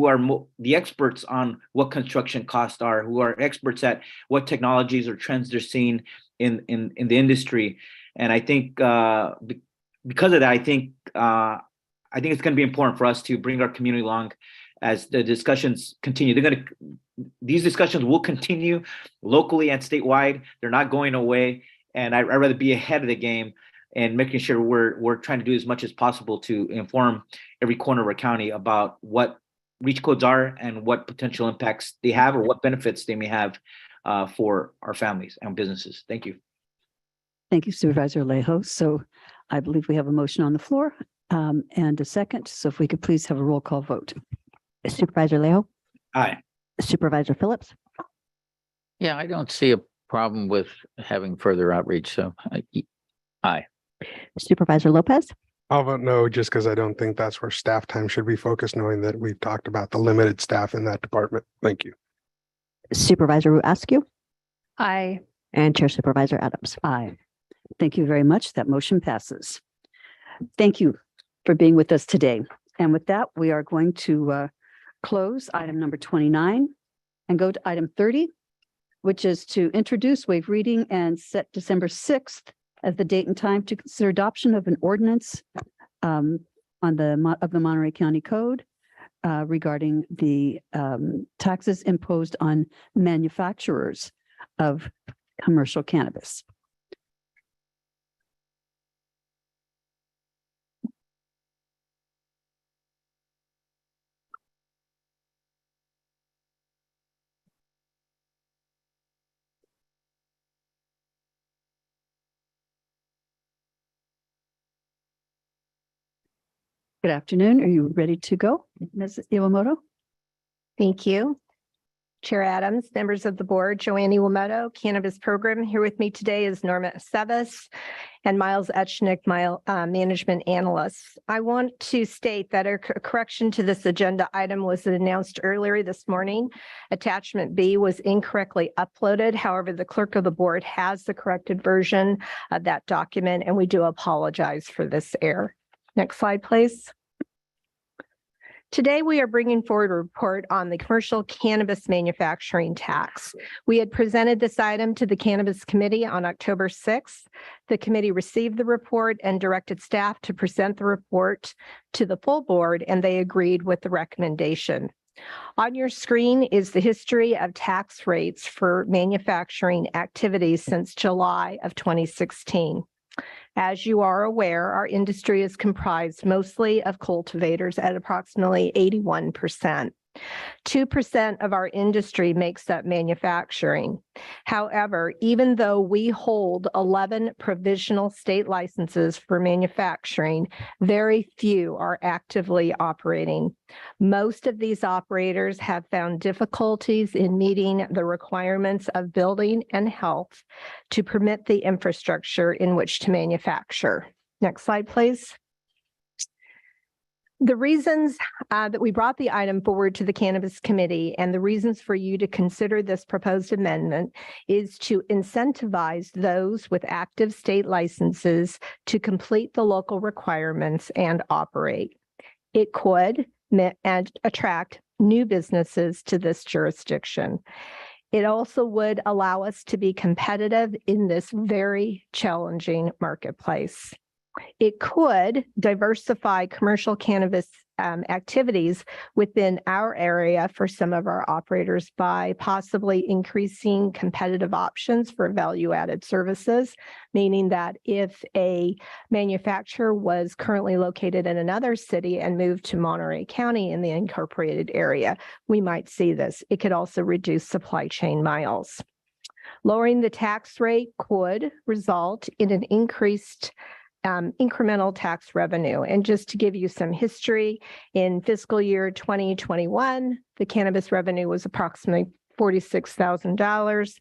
are the experts on what construction costs are, who are experts at what technologies or trends they're seeing in the industry. And I think because of that, I think it's going to be important for us to bring our community along as the discussions continue. These discussions will continue locally and statewide. They're not going away. And I'd rather be ahead of the game and making sure we're trying to do as much as possible to inform every corner of our county about what reach codes are and what potential impacts they have or what benefits they may have for our families and businesses. Thank you. Thank you, Supervisor Lejo. So I believe we have a motion on the floor and a second. So if we could please have a roll call vote. Supervisor Lejo, Aye. Supervisor Phillips, Yeah, I don't see a problem with having further outreach. So aye. Supervisor Lopez, I'll vote no, just because I don't think that's where staff time should be focused, knowing that we've talked about the limited staff in that department. Thank you. Supervisor Askew Aye. and Chair Supervisor Adams. Aye. Thank you very much. That motion passes. Thank you for being with us today. And with that, we are going to close item number 29 and go to item 30, which is to introduce, waive reading, and set December 6th as the date and time to consider adoption of an ordinance of the Monterey County Code regarding the taxes imposed on manufacturers of commercial cannabis. Good afternoon. Are you ready to go, Ms. Iwamoto? Thank you. Chair Adams, members of the board, Joanne Iwamoto, Cannabis Program. Here with me today is Norma Aceves and Miles Etchnick, my management analysts. I want to state that a correction to this agenda item was announced earlier this morning. Attachment B was incorrectly uploaded. However, the clerk of the board has the corrected version of that document, and we do apologize for this error. Next slide, please. Today, we are bringing forward a report on the commercial cannabis manufacturing tax. We had presented this item to the Cannabis Committee on October 6th. The committee received the report and directed staff to present the report to the full board, and they agreed with the recommendation. On your screen is the history of tax rates for manufacturing activities since July of 2016. As you are aware, our industry is comprised mostly of cultivators at approximately 81%. 2% of our industry makes up manufacturing. However, even though we hold 11 provisional state licenses for manufacturing, very few are actively operating. Most of these operators have found difficulties in meeting the requirements of building and health to permit the infrastructure in which to manufacture. Next slide, please. The reasons that we brought the item forward to the Cannabis Committee and the reasons for you to consider this proposed amendment is to incentivize those with active state licenses to complete the local requirements and operate. It could and attract new businesses to this jurisdiction. It also would allow us to be competitive in this very challenging marketplace. It could diversify commercial cannabis activities within our area for some of our operators by possibly increasing competitive options for value-added services, meaning that if a manufacturer was currently located in another city and moved to Monterey County in the incorporated area, we might see this. It could also reduce supply chain miles. Lowering the tax rate could result in an increased incremental tax revenue. And just to give you some history, in fiscal year 2021, the cannabis revenue was approximately $46,000.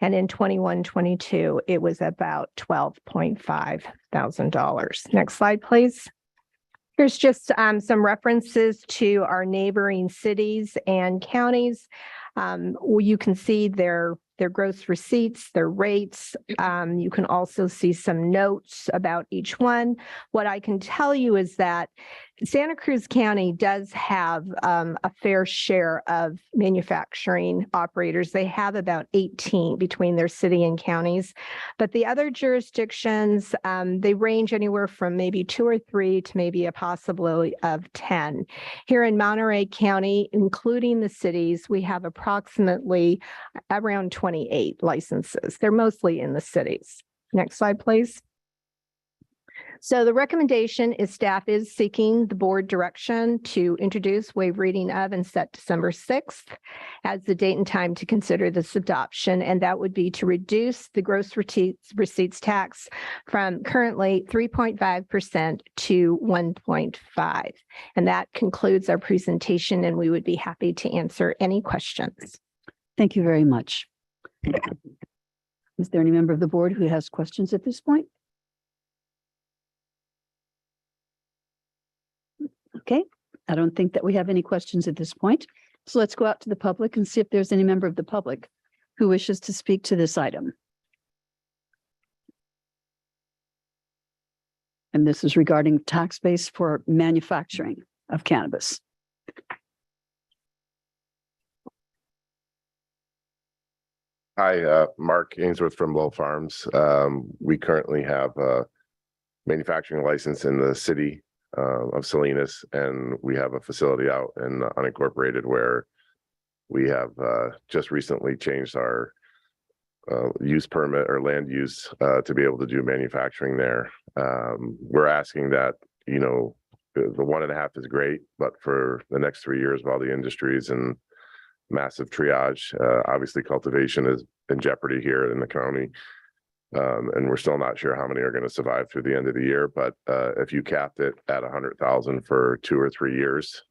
And in 21-22, it was about $12,500. Next slide, please. Here's just some references to our neighboring cities and counties. You can see their gross receipts, their rates. You can also see some notes about each one. What I can tell you is that Santa Cruz County does have a fair share of manufacturing operators. They have about 18 between their city and counties, but the other jurisdictions, they range anywhere from maybe 2 or 3 to maybe a possibility of 10. Here in Monterey County, including the cities, we have approximately around 28 licenses. They're mostly in the cities. Next slide, please. So the recommendation is staff is seeking the board direction to introduce, waive reading of, and set December 6th as the date and time to consider this adoption. And that would be to reduce the gross receipts tax from currently 3.5% to 1.5%. And that concludes our presentation, and we would be happy to answer any questions. Thank you very much. Is there any member of the board who has questions at this point? Okay, I don't think that we have any questions at this point. So let's go out to the public and see if there's any member of the public who wishes to speak to this item. And this is regarding tax base for manufacturing of cannabis. Hi, Mark Ainsworth from Lowell Farms. We currently have a manufacturing license in the city of Salinas, and we have a facility out in unincorporated where we have just recently changed our use permit or land use to be able to do manufacturing there. We're asking that, you know, the 1.5 is great, but for the next 3 years while the industry is in massive triage, obviously cultivation is in jeopardy here in the county. And we're still not sure how many are going to survive through the end of the year. But if you capped it at 100,000 for 2 or 3 years,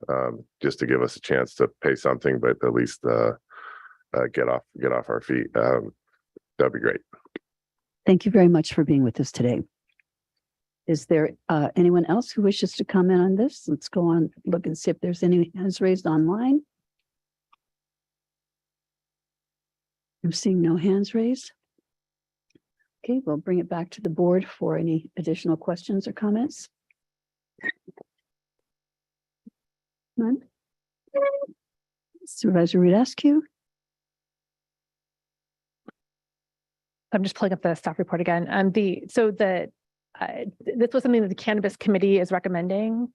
just to give us a chance to pay something, but at least get off our feet, that'd be great. Thank you very much for being with us today. Is there anyone else who wishes to comment on this? Let's go on, look and see if there's any hands raised online. I'm seeing no hands raised. Okay, we'll bring it back to the board for any additional questions or comments. None. Supervisor Rudescu. I'm just pulling up the staff report again. This was something that the Cannabis Committee is recommending.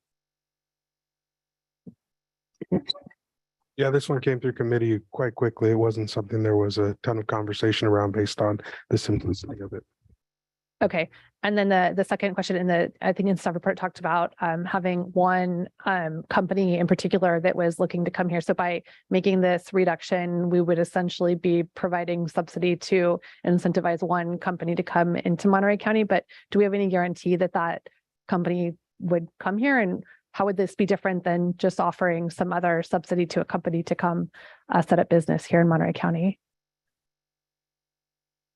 Yeah, this one came through committee quite quickly. It wasn't something there was a ton of conversation around based on the simplicity of it. Okay, and then the second question I think in the staff report talked about having one company in particular that was looking to come here. So by making this reduction, we would essentially be providing subsidy to incentivize one company to come into Monterey County. But do we have any guarantee that that company would come here? And how would this be different than just offering some other subsidy to a company to come set up business here in Monterey County?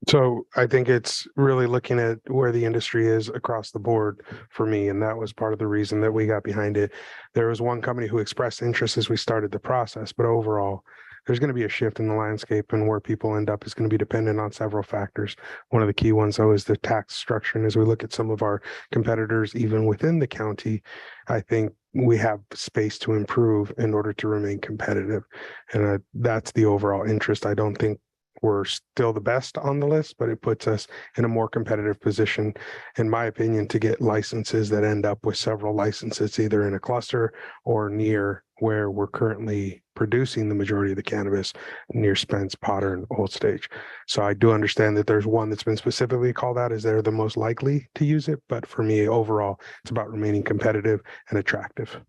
So I think it's really looking at where the industry is across the board for me. And that was part of the reason that we got behind it. There was one company who expressed interest as we started the process, but overall, there's going to be a shift in the landscape, and where people end up is going to be dependent on several factors. One of the key ones, though, is the tax structure. And as we look at some of our competitors, even within the county, I think we have space to improve in order to remain competitive. And that's the overall interest. I don't think we're still the best on the list, but it puts us in a more competitive position, in my opinion, to get licenses that end up with several licenses, either in a cluster or near where we're currently producing the majority of the cannabis, near Spence, Potter, and Old Stage. So I do understand that there's one that's been specifically called out as they're the most likely to use it. But for me, overall, it's about remaining competitive and attractive.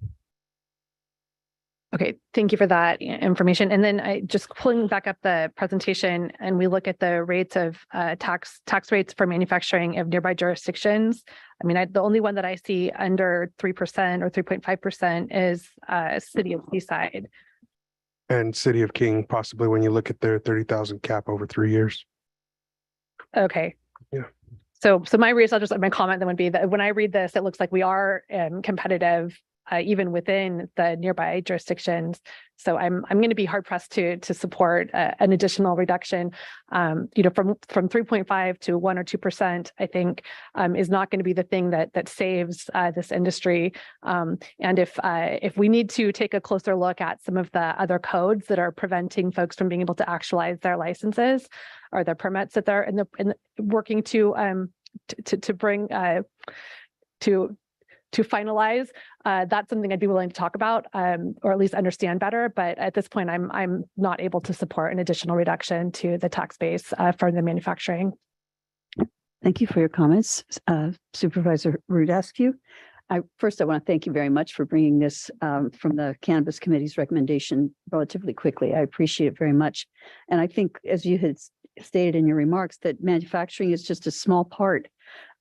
Okay, thank you for that information. And then I just pulling back up the presentation, and we look at the rates of tax rates for manufacturing of nearby jurisdictions. I mean, the only one that I see under 3% or 3.5% is City of Seaside. And City of King, possibly when you look at their 30,000 cap over 3 years. Okay. Yeah. So my comment then would be that when I read this, it looks like we are competitive even within the nearby jurisdictions. So I'm going to be hard pressed to support an additional reduction. From 3.5 to 1 or 2%, I think is not going to be the thing that saves this industry. And if we need to take a closer look at some of the other codes that are preventing folks from being able to actualize their licenses or their permits that they're working to bring to finalize, that's something I'd be willing to talk about, or at least understand better. But at this point, I'm not able to support an additional reduction to the tax base for the manufacturing. Thank you for your comments, Supervisor Rudescu. First, I want to thank you very much for bringing this from the Cannabis Committee's recommendation relatively quickly. I appreciate it very much. And I think, as you had stated in your remarks, that manufacturing is just a small part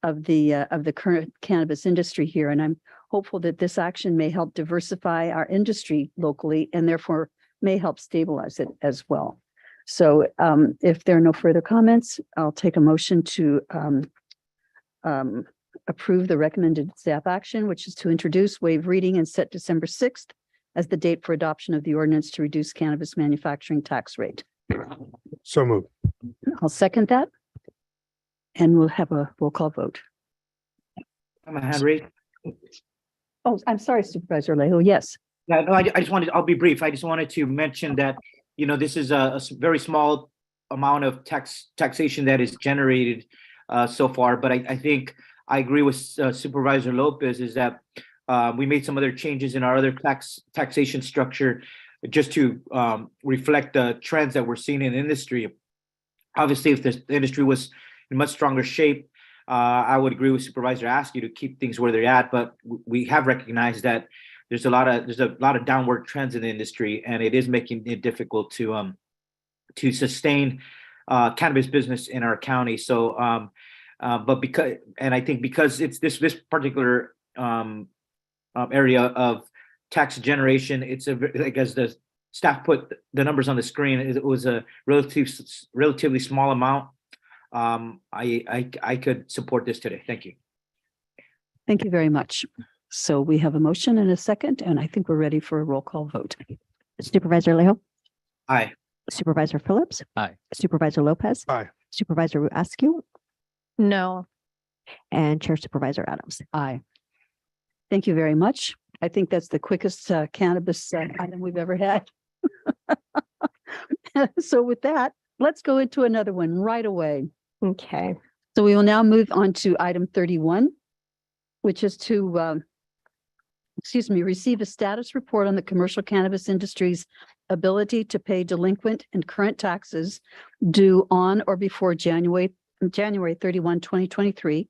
of the current cannabis industry here. And I'm hopeful that this action may help diversify our industry locally and therefore may help stabilize it as well. So if there are no further comments, I'll take a motion to approve the recommended staff action, which is to introduce, waive reading, and set December 6th as the date for adoption of the ordinance to reduce cannabis manufacturing tax rate. So moved. I'll second that. And we'll have a roll call vote. I'm a hand raised. Oh, I'm sorry, Supervisor Leahy. Yes. Yeah, no, I just wanted, I'll be brief. I just wanted to mention that, this is a very small amount of taxation that is generated so far, but I think I agree with Supervisor Lopez is that we made some other changes in our other taxation structure just to reflect the trends that we're seeing in the industry. Obviously, if the industry was in much stronger shape, I would agree with Supervisor Askew to keep things where they're at, but we have recognized that there's a lot of downward trends in the industry, and it is making it difficult to sustain cannabis business in our county. So, but because it's this particular area of tax generation, it's like as the staff put the numbers on the screen, it was a relatively small amount. I could support this today. Thank you. Thank you very much. So we have a motion and a second, and I think we're ready for a roll call vote. Supervisor Leahy, Aye. Supervisor Phillips, Aye. Supervisor Lopez, Aye. Supervisor Askew, No. and Chair Supervisor Adams. Aye. Thank you very much. I think that's the quickest cannabis item we've ever had. So with that, let's go into another one right away. Okay. So we will now move on to item 31, which is to, receive a status report on the commercial cannabis industry's ability to pay delinquent and current taxes due on or before January 31, 2023.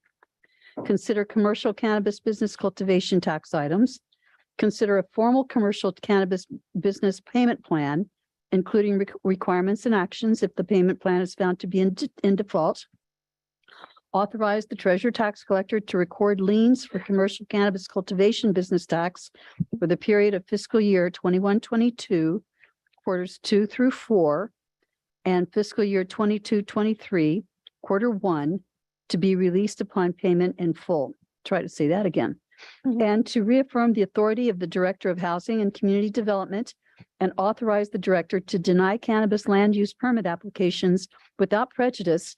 Consider commercial cannabis business cultivation tax items. Consider a formal commercial cannabis business payment plan, including requirements and actions if the payment plan is found to be in default. Authorize the treasurer tax collector to record liens for commercial cannabis cultivation business tax for the period of fiscal year 21-22, quarters 2 through 4, and fiscal year 22-23, quarter 1, to be released upon payment in full. Try to say that again. And to reaffirm the authority of the Director of Housing and Community Development and authorize the director to deny cannabis land use permit applications without prejudice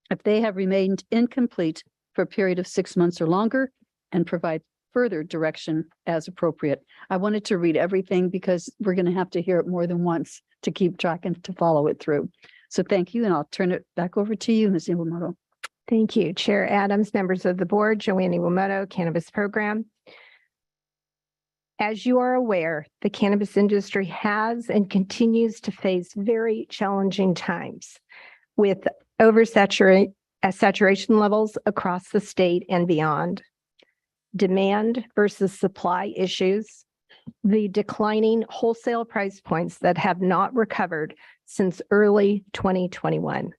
if they have remained incomplete for a period of 6 months or longer, and provide further direction as appropriate. I wanted to read everything because we're going to have to hear it more than once to keep track and to follow it through. So thank you, and I'll turn it back over to you, Ms. Iwamoto. Thank you, Chair Adams, members of the board, Joanne Iwamoto, Cannabis Program. As you are aware, the cannabis industry has and continues to face very challenging times with saturation levels across the state and beyond, demand versus supply issues, the declining wholesale price points that have not recovered since early 2021,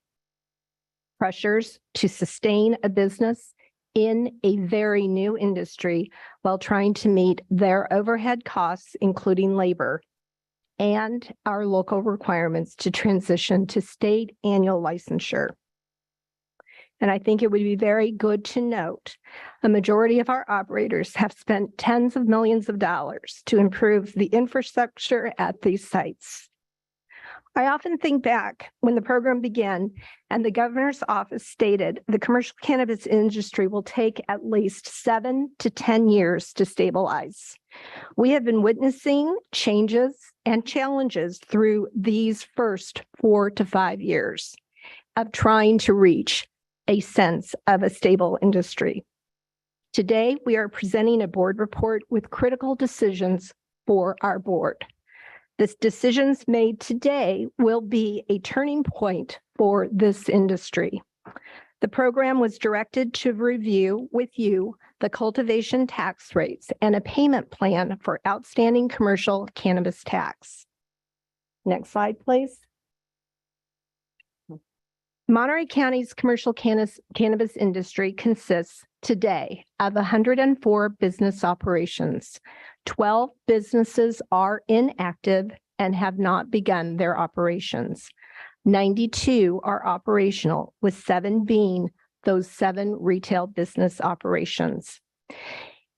pressures to sustain a business in a very new industry while trying to meet their overhead costs, including labor, and our local requirements to transition to state annual licensure. And I think it would be very good to note the majority of our operators have spent tens of millions of dollars to improve the infrastructure at these sites. I often think back when the program began and the governor's office stated the commercial cannabis industry will take at least 7 to 10 years to stabilize. We have been witnessing changes and challenges through these first 4 to 5 years of trying to reach a sense of a stable industry. Today, we are presenting a board report with critical decisions for our board. The decisions made today will be a turning point for this industry. The program was directed to review with you the cultivation tax rates and a payment plan for outstanding commercial cannabis tax. Next slide, please. Monterey County's commercial cannabis industry consists today of 104 business operations. 12 businesses are inactive and have not begun their operations. 92 are operational, with 7 being those 7 retail business operations.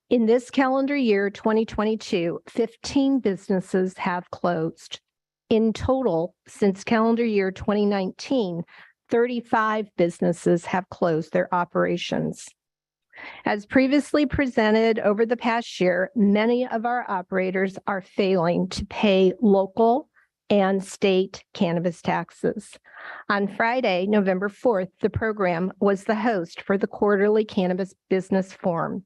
In this calendar year, 2022, 15 businesses have closed. In total, since calendar year 2019, 35 businesses have closed their operations. As previously presented over the past year, many of our operators are failing to pay local and state cannabis taxes. On Friday, November 4th, the program was the host for the quarterly Cannabis Business Forum.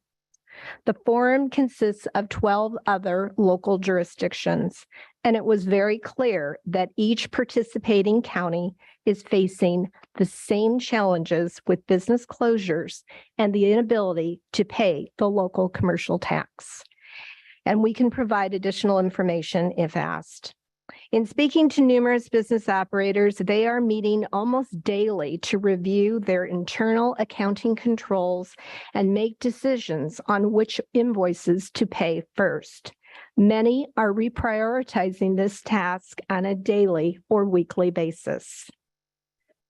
The forum consists of 12 other local jurisdictions, and it was very clear that each participating county is facing the same challenges with business closures and the inability to pay the local commercial tax. And we can provide additional information if asked. In speaking to numerous business operators, they are meeting almost daily to review their internal accounting controls and make decisions on which invoices to pay first. Many are reprioritizing this task on a daily or weekly basis.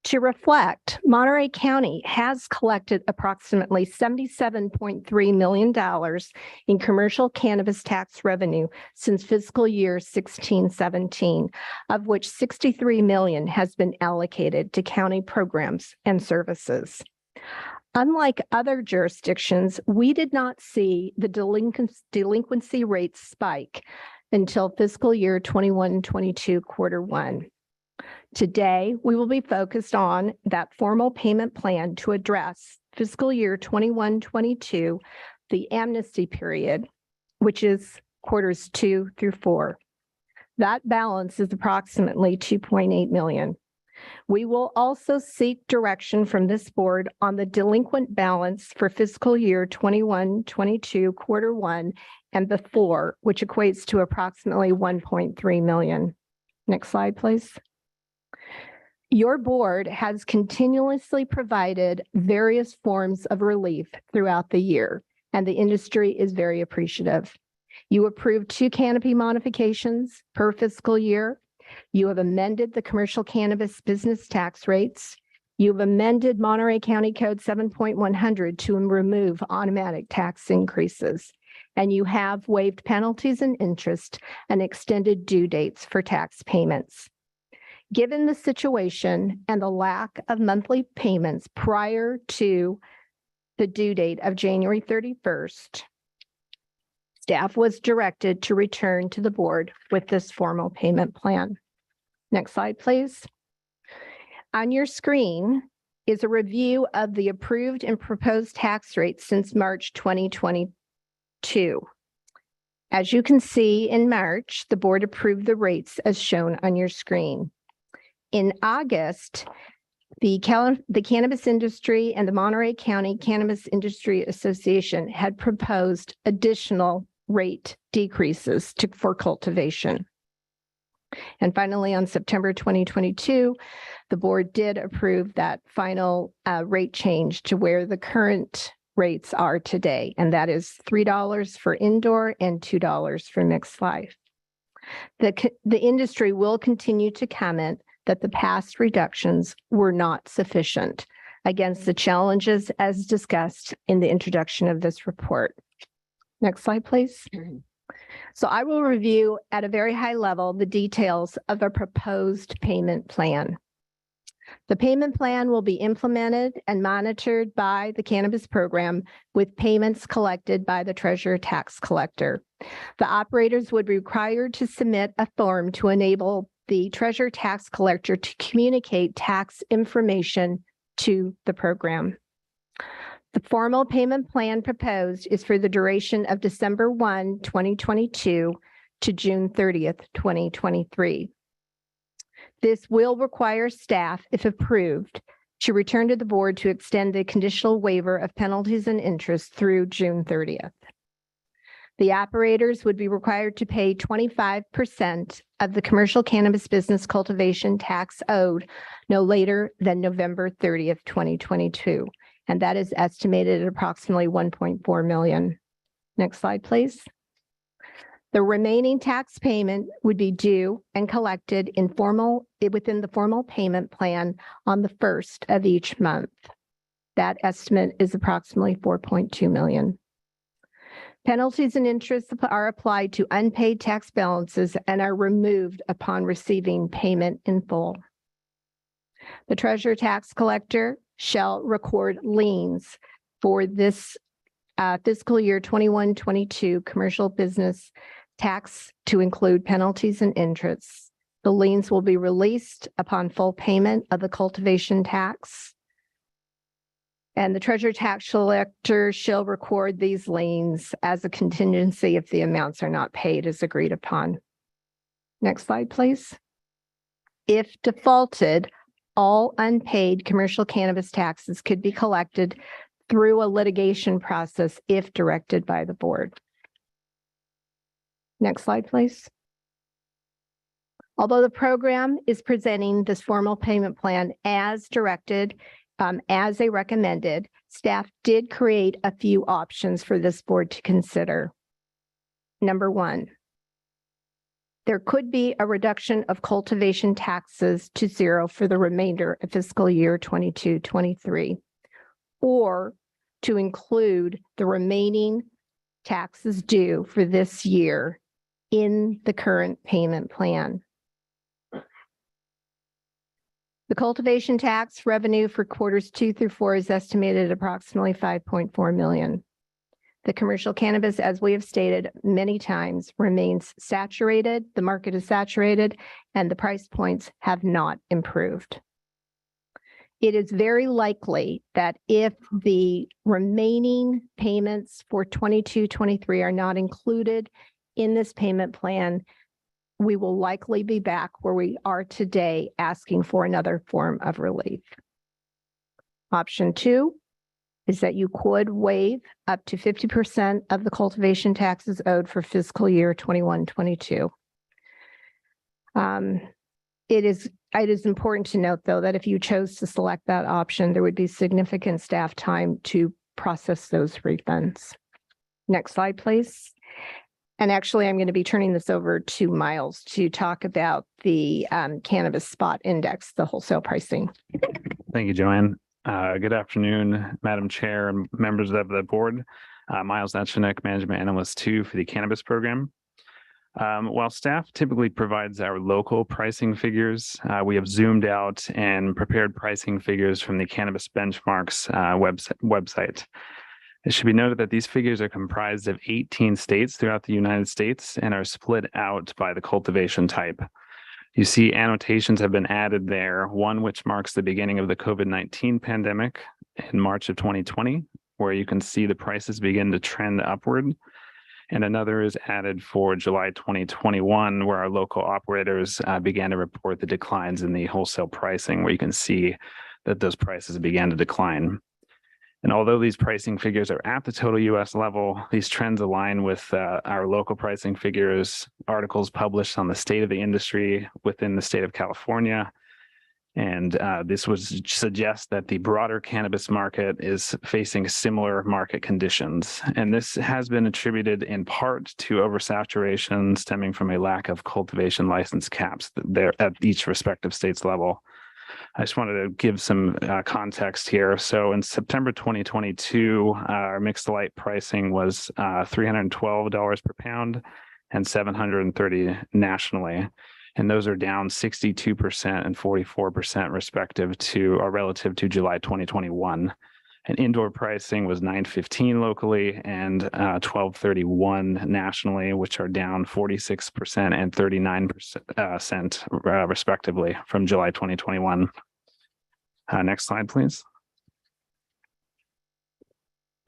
To reflect, Monterey County has collected approximately $77.3 million in commercial cannabis tax revenue since fiscal year 16-17, of which $63 million has been allocated to county programs and services. Unlike other jurisdictions, we did not see the delinquency rates spike until fiscal year 21-22 quarter 1. Today, we will be focused on that formal payment plan to address fiscal year 21-22, the amnesty period, which is quarters 2 through 4. That balance is approximately $2.8 million. We will also seek direction from this board on the delinquent balance for fiscal year 21-22 quarter 1 and before, which equates to approximately $1.3 million. Next slide, please. Your board has continuously provided various forms of relief throughout the year, and the industry is very appreciative. You approved 2 canopy modifications per fiscal year. You have amended the commercial cannabis business tax rates. You've amended Monterey County Code 7.100 to remove automatic tax increases. And you have waived penalties and interest and extended due dates for tax payments. Given the situation and the lack of monthly payments prior to the due date of January 31st, staff was directed to return to the board with this formal payment plan. Next slide, please. On your screen is a review of the approved and proposed tax rates since March 2022. As you can see, in March, the board approved the rates as shown on your screen. In August, the cannabis industry and the Monterey County Cannabis Industry Association had proposed additional rate decreases for cultivation. And finally, on September 2022, the board did approve that final rate change to where the current rates are today, and that is $3 for indoor and $2 for mixed life. The industry will continue to comment that the past reductions were not sufficient against the challenges as discussed in the introduction of this report. Next slide, please. So I will review at a very high level the details of a proposed payment plan. The payment plan will be implemented and monitored by the cannabis program with payments collected by the treasurer tax collector. The operators would be required to submit a form to enable the treasurer tax collector to communicate tax information to the program. The formal payment plan proposed is for the duration of December 1, 2022 to June 30th, 2023. This will require staff, if approved, to return to the board to extend the conditional waiver of penalties and interest through June 30th. The operators would be required to pay 25% of the commercial cannabis business cultivation tax owed no later than November 30th, 2022. And that is estimated at approximately $1.4 million. Next slide, please. The remaining tax payment would be due and collected within the formal payment plan on the 1st of each month. That estimate is approximately 4.2 million. Penalties and interests are applied to unpaid tax balances and are removed upon receiving payment in full. The treasurer tax collector shall record liens for this fiscal year 21-22 commercial business tax to include penalties and interests. The liens will be released upon full payment of the cultivation tax. And the treasurer tax collector shall record these liens as a contingency if the amounts are not paid as agreed upon. Next slide, please. If defaulted, all unpaid commercial cannabis taxes could be collected through a litigation process if directed by the board. Next slide, please. Although the program is presenting this formal payment plan as directed, as a recommended, staff did create a few options for this board to consider. Number one, there could be a reduction of cultivation taxes to zero for the remainder of fiscal year 22-23, or to include the remaining taxes due for this year in the current payment plan. The cultivation tax revenue for quarters 2 through 4 is estimated at approximately 5.4 million. The commercial cannabis, as we have stated many times, remains saturated. The market is saturated and the price points have not improved. It is very likely that if the remaining payments for 22-23 are not included in this payment plan, we will likely be back where we are today, asking for another form of relief. Option 2 is that you could waive up to 50% of the cultivation taxes owed for fiscal year 21-22. It is important to note, though, that if you chose to select that option, there would be significant staff time to process those refunds. Next slide, please. And actually, I'm going to be turning this over to Miles to talk about the cannabis spot index, the wholesale pricing. Thank you, Joanne. Good afternoon, Madam Chair and members of the board. Miles Natchanek, Management Analyst 2 for the cannabis program. While staff typically provides our local pricing figures, we have zoomed out and prepared pricing figures from the Cannabis Benchmarks website. It should be noted that these figures are comprised of 18 states throughout the United States and are split out by the cultivation type. You see annotations have been added there, one which marks the beginning of the COVID-19 pandemic in March of 2020, where you can see the prices begin to trend upward. And another is added for July 2021, where our local operators began to report the declines in the wholesale pricing, where you can see that those prices began to decline. And although these pricing figures are at the total U.S. level, these trends align with our local pricing figures, articles published on the state of the industry within the state of California. And this would suggest that the broader cannabis market is facing similar market conditions. And this has been attributed in part to oversaturation stemming from a lack of cultivation license caps there at each respective state's level. I just wanted to give some context here. So in September 2022, our mixed light pricing was $312 per pound and $730 nationally. And those are down 62% and 44% relative to July 2021. And indoor pricing was $9.15 locally and $12.31 nationally, which are down 46% and 39% respectively from July 2021. Next slide, please.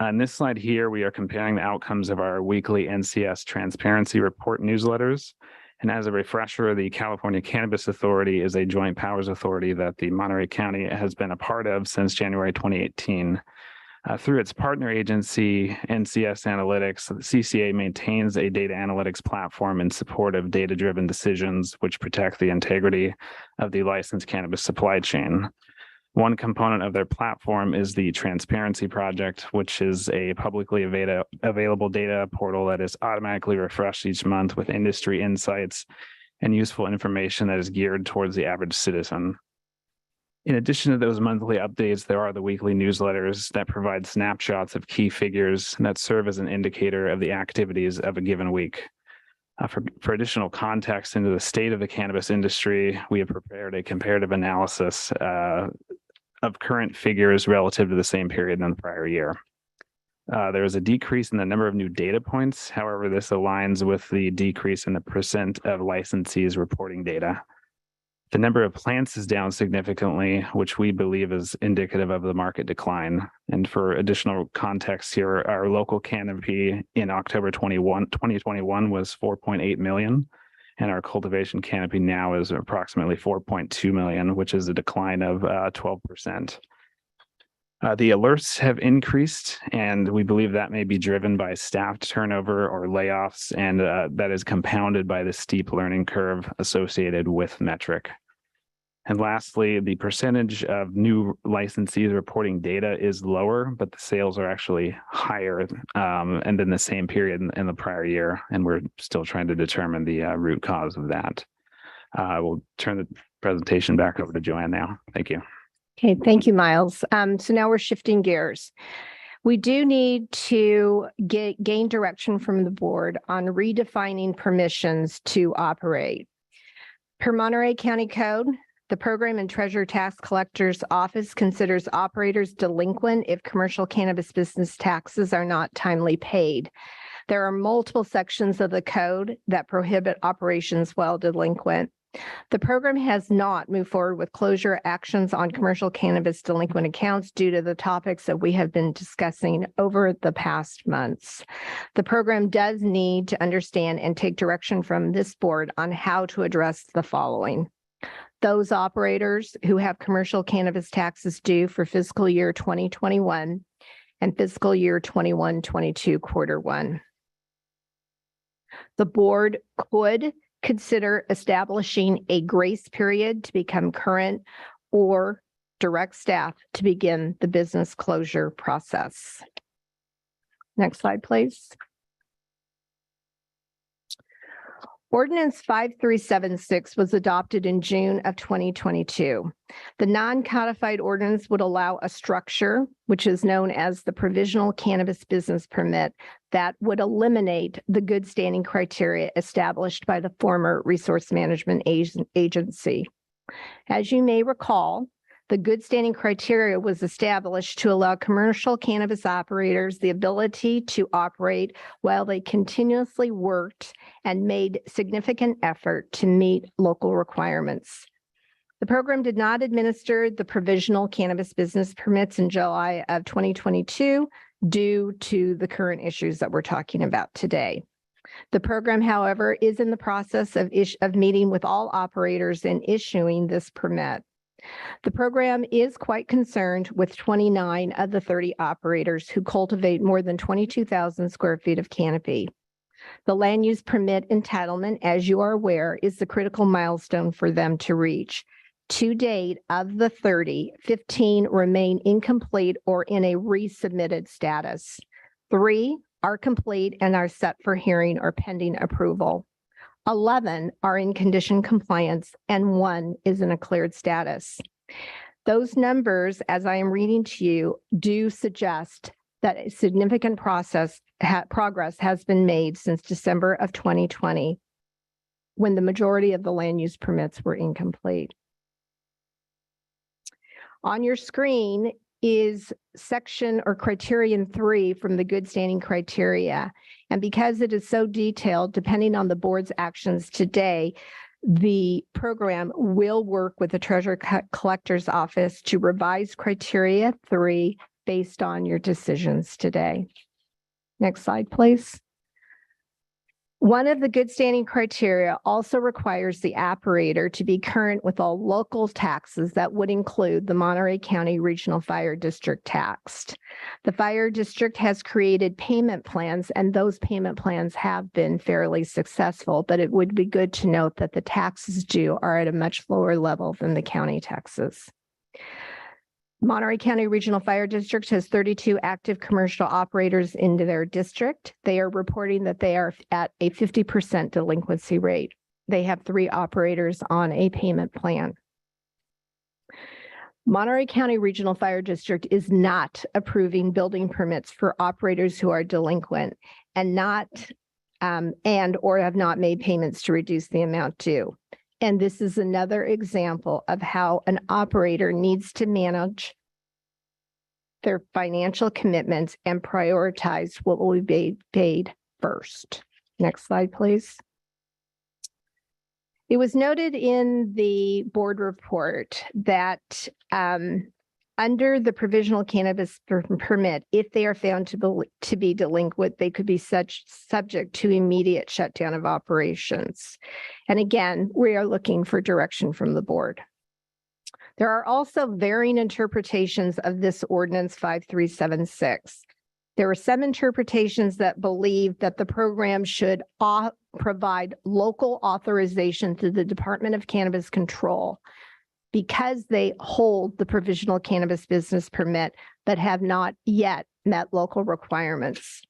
On this slide here, we are comparing the outcomes of our weekly NCS Transparency Report newsletters. And as a refresher, the California Cannabis Authority is a joint powers authority that the Monterey County has been a part of since January 2018. Through its partner agency, NCS Analytics, the CCA maintains a data analytics platform in support of data-driven decisions which protect the integrity of the licensed cannabis supply chain. One component of their platform is the Transparency Project, which is a publicly available data portal that is automatically refreshed each month with industry insights and useful information that is geared towards the average citizen. In addition to those monthly updates, there are the weekly newsletters that provide snapshots of key figures that serve as an indicator of the activities of a given week. For additional context into the state of the cannabis industry, we have prepared a comparative analysis of current figures relative to the same period in the prior year. There is a decrease in the number of new data points. However, this aligns with the decrease in the percent of licensees reporting data. The number of plants is down significantly, which we believe is indicative of the market decline. And for additional context here, our local canopy in October 2021 was 4.8 million, and our cultivation canopy now is approximately 4.2 million, which is a decline of 12%. The alerts have increased, and we believe that may be driven by staff turnover or layoffs, and that is compounded by the steep learning curve associated with metric. And lastly, the percentage of new licensees reporting data is lower, but the sales are actually higher and in the same period in the prior year, and we're still trying to determine the root cause of that. We'll turn the presentation back over to Joanne now. Thank you. Okay, thank you, Miles. So now we're shifting gears. We do need to gain direction from the board on redefining permissions to operate. Per Monterey County Code, the Program and Treasurer Tax Collector's Office considers operators delinquent if commercial cannabis business taxes are not timely paid. There are multiple sections of the code that prohibit operations while delinquent. The program has not moved forward with closure actions on commercial cannabis delinquent accounts due to the topics that we have been discussing over the past months. The program does need to understand and take direction from this board on how to address the following. Those operators who have commercial cannabis taxes due for fiscal year 2021 and fiscal year 21-22 quarter one. The board could consider establishing a grace period to become current or direct staff to begin the business closure process. Next slide, please. Ordinance 5376 was adopted in June of 2022. The non-codified ordinance would allow a structure, which is known as the provisional cannabis business permit, that would eliminate the good standing criteria established by the former Resource Management Agency. As you may recall, the good standing criteria was established to allow commercial cannabis operators the ability to operate while they continuously worked and made significant effort to meet local requirements. The program did not administer the provisional cannabis business permits in July of 2022 due to the current issues that we're talking about today. The program, however, is in the process of meeting with all operators and issuing this permit. The program is quite concerned with 29 of the 30 operators who cultivate more than 22,000 square feet of canopy. The land use permit entitlement, as you are aware, is the critical milestone for them to reach. To date, of the 30, 15 remain incomplete or in a resubmitted status. 3 are complete and are set for hearing or pending approval. 11 are in condition compliance and 1 is in a cleared status. Those numbers, as I am reading to you, do suggest that a significant progress has been made since December of 2020, when the majority of the land use permits were incomplete. On your screen is section or criterion 3 from the good standing criteria. And because it is so detailed, depending on the board's actions today, the program will work with the Treasurer Collector's Office to revise criteria 3 based on your decisions today. Next slide, please. One of the good standing criteria also requires the operator to be current with all local taxes that would include the Monterey County Regional Fire District tax. The fire district has created payment plans, and those payment plans have been fairly successful, but it would be good to note that the taxes due are at a much lower level than the county taxes. Monterey County Regional Fire District has 32 active commercial operators into their district. They are reporting that they are at a 50% delinquency rate. They have 3 operators on a payment plan. Monterey County Regional Fire District is not approving building permits for operators who are delinquent and not and or have not made payments to reduce the amount due. And this is another example of how an operator needs to manage their financial commitments and prioritize what will be paid first. Next slide, please. It was noted in the board report that under the provisional cannabis permit, if they are found to be delinquent, they could be subject to immediate shutdown of operations. And again, we are looking for direction from the board. There are also varying interpretations of this ordinance 5376. There were some interpretations that believe that the program should provide local authorization to the Department of Cannabis Control because they hold the provisional cannabis business permit but have not yet met local requirements.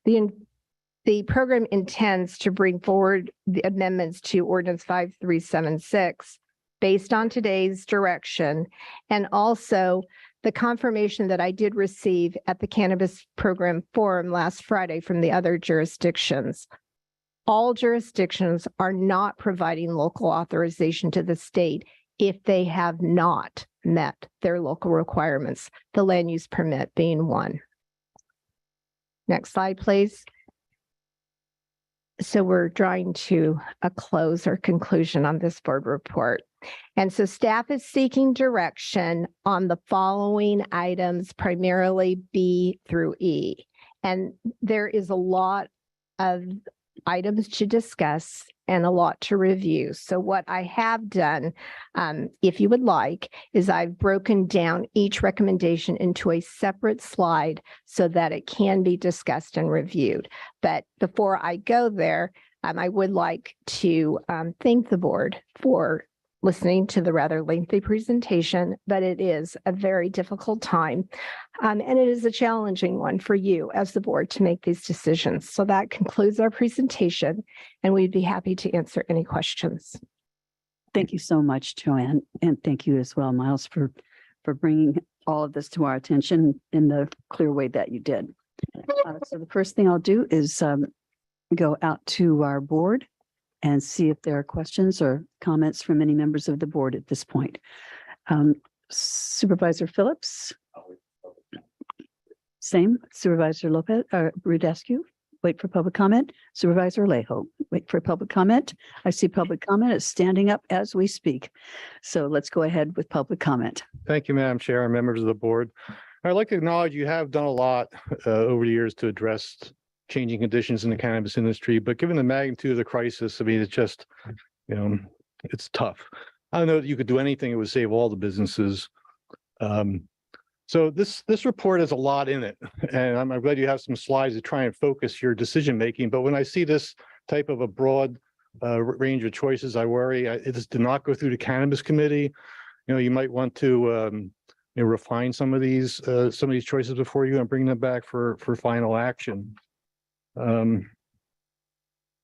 The program intends to bring forward the amendments to Ordinance 5376 based on today's direction, and also the confirmation that I did receive at the Cannabis Program Forum last Friday from the other jurisdictions. All jurisdictions are not providing local authorization to the state if they have not met their local requirements, the land use permit being one. Next slide, please. So we're drawing to a close or conclusion on this board report. And so staff is seeking direction on the following items, primarily B through E. And there is a lot of items to discuss and a lot to review. So what I have done, if you would like, is I've broken down each recommendation into a separate slide so that it can be discussed and reviewed. But before I go there, I would like to thank the board for listening to the rather lengthy presentation, but it is a very difficult time. And it is a challenging one for you as the board to make these decisions. So that concludes our presentation, and we'd be happy to answer any questions. Thank you so much, Joanne. And thank you as well, Miles, for bringing all of this to our attention in the clear way that you did. So the first thing I'll do is go out to our board and see if there are questions or comments from any members of the board at this point. Supervisor Phillips? Same. Supervisor Lopez, Rudescu, wait for public comment. Supervisor Alejo, wait for public comment. I see public comment is standing up as we speak. So let's go ahead with public comment. Thank you, Madam Chair and members of the board. I'd like to acknowledge you have done a lot over the years to address changing conditions in the cannabis industry, but given the magnitude of the crisis, I mean, it's just, it's tough. I don't know that you could do anything that would save all the businesses. So this report has a lot in it, and I'm glad you have some slides to try and focus your decision making. But when I see this type of a broad range of choices, I worry it did not go through the cannabis committee. You might want to refine some of these choices before you and bring them back for final action. I'm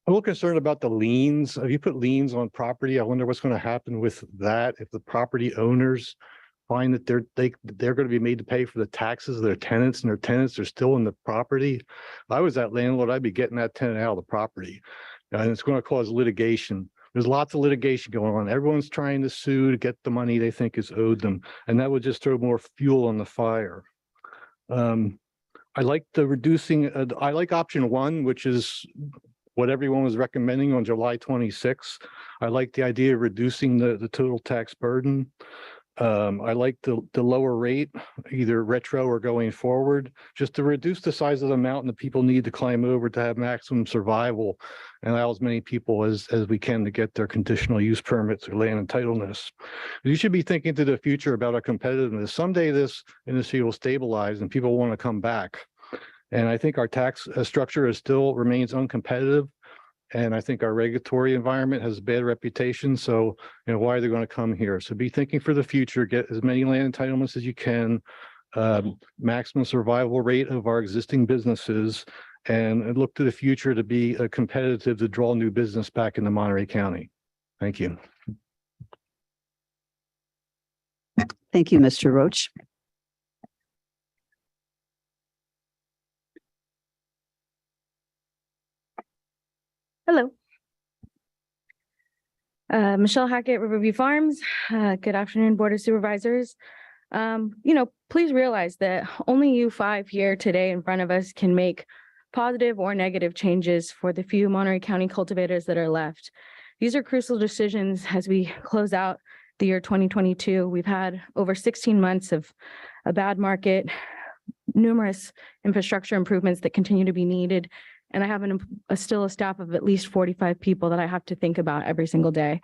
a little concerned about the liens. If you put liens on property, I wonder what's going to happen with that if the property owners find that they're going to be made to pay for the taxes of their tenants, and their tenants are still in the property. If I was that landlord, I'd be getting that tenant out of the property, and it's going to cause litigation. There's lots of litigation going on. Everyone's trying to sue to get the money they think is owed them, and that would just throw more fuel on the fire. I like the reducing, I like option one, which is what everyone was recommending on July 26th. I like the idea of reducing the total tax burden. I like the lower rate, either retro or going forward, just to reduce the size of the mountain that people need to climb over to have maximum survival and allow as many people as we can to get their conditional use permits or land entitlements. You should be thinking to the future about our competitiveness. Someday this industry will stabilize and people want to come back. And I think our tax structure still remains uncompetitive. And I think our regulatory environment has a bad reputation. So, why are they going to come here? So be thinking for the future, get as many land entitlements as you can, maximum survival rate of our existing businesses, and look to the future to be competitive to draw new business back into Monterey County. Thank you. Thank you, Mr. Roach. Hello. Michelle Hackett, Riverview Farms. Good afternoon, Board of Supervisors. Please realize that only you five here today in front of us can make positive or negative changes for the few Monterey County cultivators that are left. These are crucial decisions as we close out the year 2022. We've had over 16 months of a bad market, numerous infrastructure improvements that continue to be needed. And I have still a staff of at least 45 people that I have to think about every single day.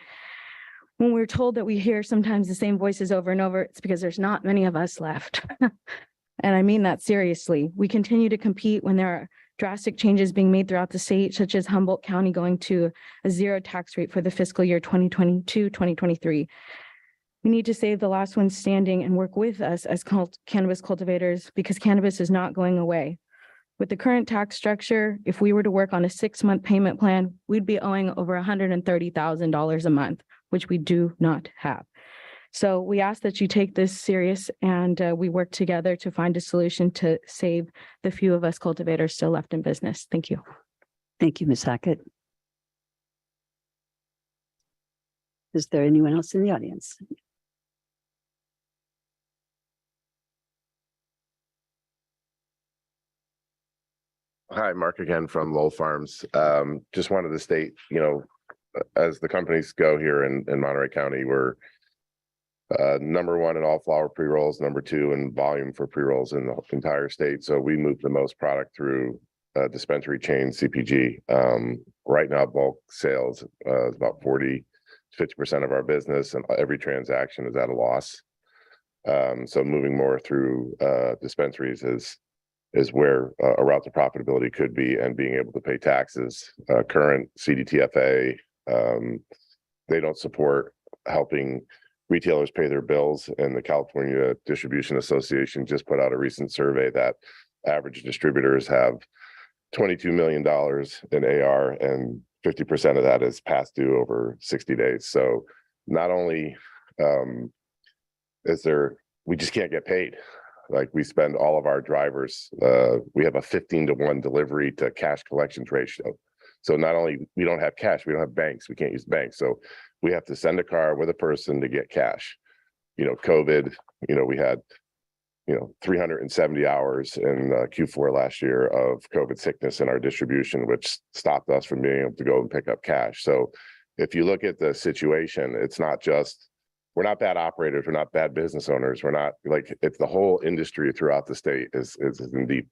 When we're told that we hear sometimes the same voices over and over, it's because there's not many of us left. And I mean that seriously. We continue to compete when there are drastic changes being made throughout the state, such as Humboldt County going to a zero tax rate for the fiscal year 2022-2023. We need to save the last one standing and work with us as cannabis cultivators because cannabis is not going away. With the current tax structure, if we were to work on a 6-month payment plan, we'd be owing over $130,000 a month, which we do not have. So we ask that you take this serious and we work together to find a solution to save the few of us cultivators still left in business. Thank you. Thank you, Ms. Hackett. Is there anyone else in the audience? Hi, Mark again from Lowell Farms. Just wanted to state, as the companies go here in Monterey County, we're #1 in all flower pre-rolls, #2 in volume for pre-rolls in the entire state. So we move the most product through dispensary chain CPG. Right now, bulk sales is about 40-50% of our business, and every transaction is at a loss. So moving more through dispensaries is where a route to profitability could be, and being able to pay taxes. Current CDTFA, they don't support helping retailers pay their bills, and the California Distribution Association just put out a recent survey that average distributors have $22 million in AR, and 50% of that is past due over 60 days. So not only we just can't get paid. Like, we spend all of our drivers, we have a 15-to-1 delivery to cash collections ratio. So not only we don't have cash, we don't have banks, we can't use banks. So we have to send a car with a person to get cash. COVID, we had 370 hours in Q4 last year of COVID sickness in our distribution, which stopped us from being able to go and pick up cash. So if you look at the situation, it's not just, we're not bad operators, we're not bad business owners, we're not, it's the whole industry throughout the state is in deep,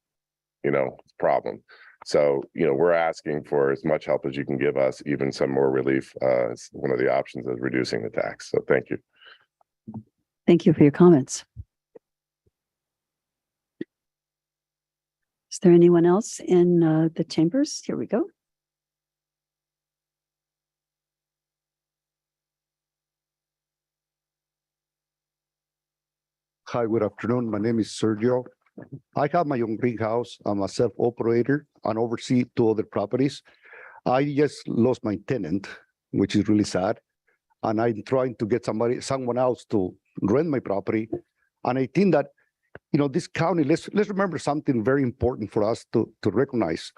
problem. So, we're asking for as much help as you can give us, even some more relief. It's one of the options is reducing the tax. So thank you. Thank you for your comments. Is there anyone else in the chambers? Here we go. Hi, good afternoon. My name is Sergio. I have my own greenhouse. I'm a self-operator and oversee 2 other properties. I just lost my tenant, which is really sad. And I'm trying to get someone else to rent my property. And I think that, this county, let's remember something very important for us to recognize.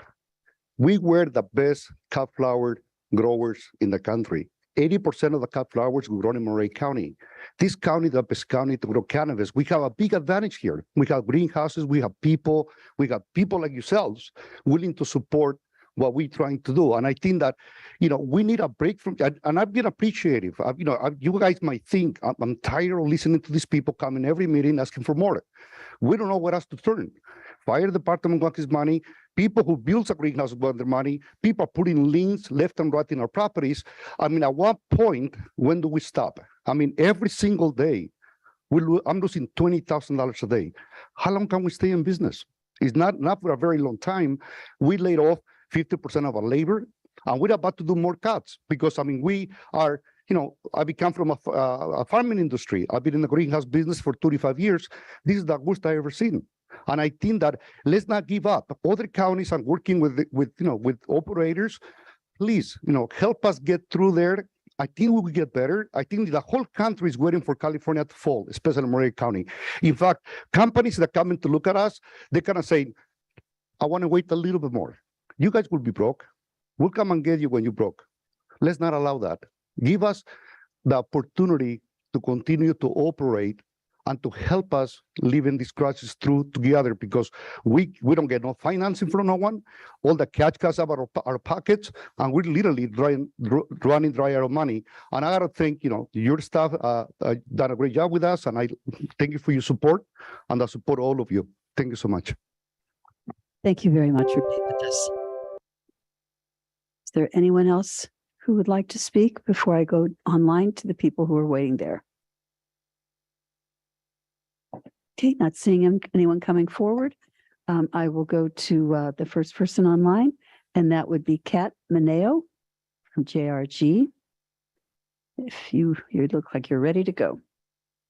We were the best cut flower growers in the country. 80% of the cut flowers were grown in Monterey County. This county, the best county to grow cannabis. We have a big advantage here. We have greenhouses, we have people like yourselves willing to support what we're trying to do. And I think that, we need a break from, and I've been appreciative. You guys might think I'm tired of listening to these people coming every meeting asking for more. We don't know where else to turn. Fire department wants his money. People who build a greenhouse want their money. People are putting liens left and right in our properties. At what point, when do we stop? Every single day, I'm losing $20,000 a day. How long can we stay in business? It's not for a very long time. We laid off 50% of our labor, and we're about to do more cuts because, we are, I come from a farming industry. I've been in the greenhouse business for 35 years. This is the worst I've ever seen. And I think that let's not give up. Other counties are working with operators. Please, help us get through there. I think we will get better. I think the whole country is waiting for California to fall, especially Monterey County. In fact, companies that come in to look at us, they kind of say, I want to wait a little bit more. You guys will be broke. We'll come and get you when you're broke. Let's not allow that. Give us the opportunity to continue to operate and to help us live in this crisis through together, because we don't get no financing from no one. All the cash comes out of our pockets, and we're literally running dry out of money. And I gotta thank, your staff done a great job with us, and I thank you for your support, and I support all of you. Thank you so much. Thank you very much for being with us. Is there anyone else who would like to speak before I go online to the people who are waiting there? Okay, not seeing anyone coming forward. I will go to the first person online, and that would be Kat Mineo from JRG. If you look like you're ready to go.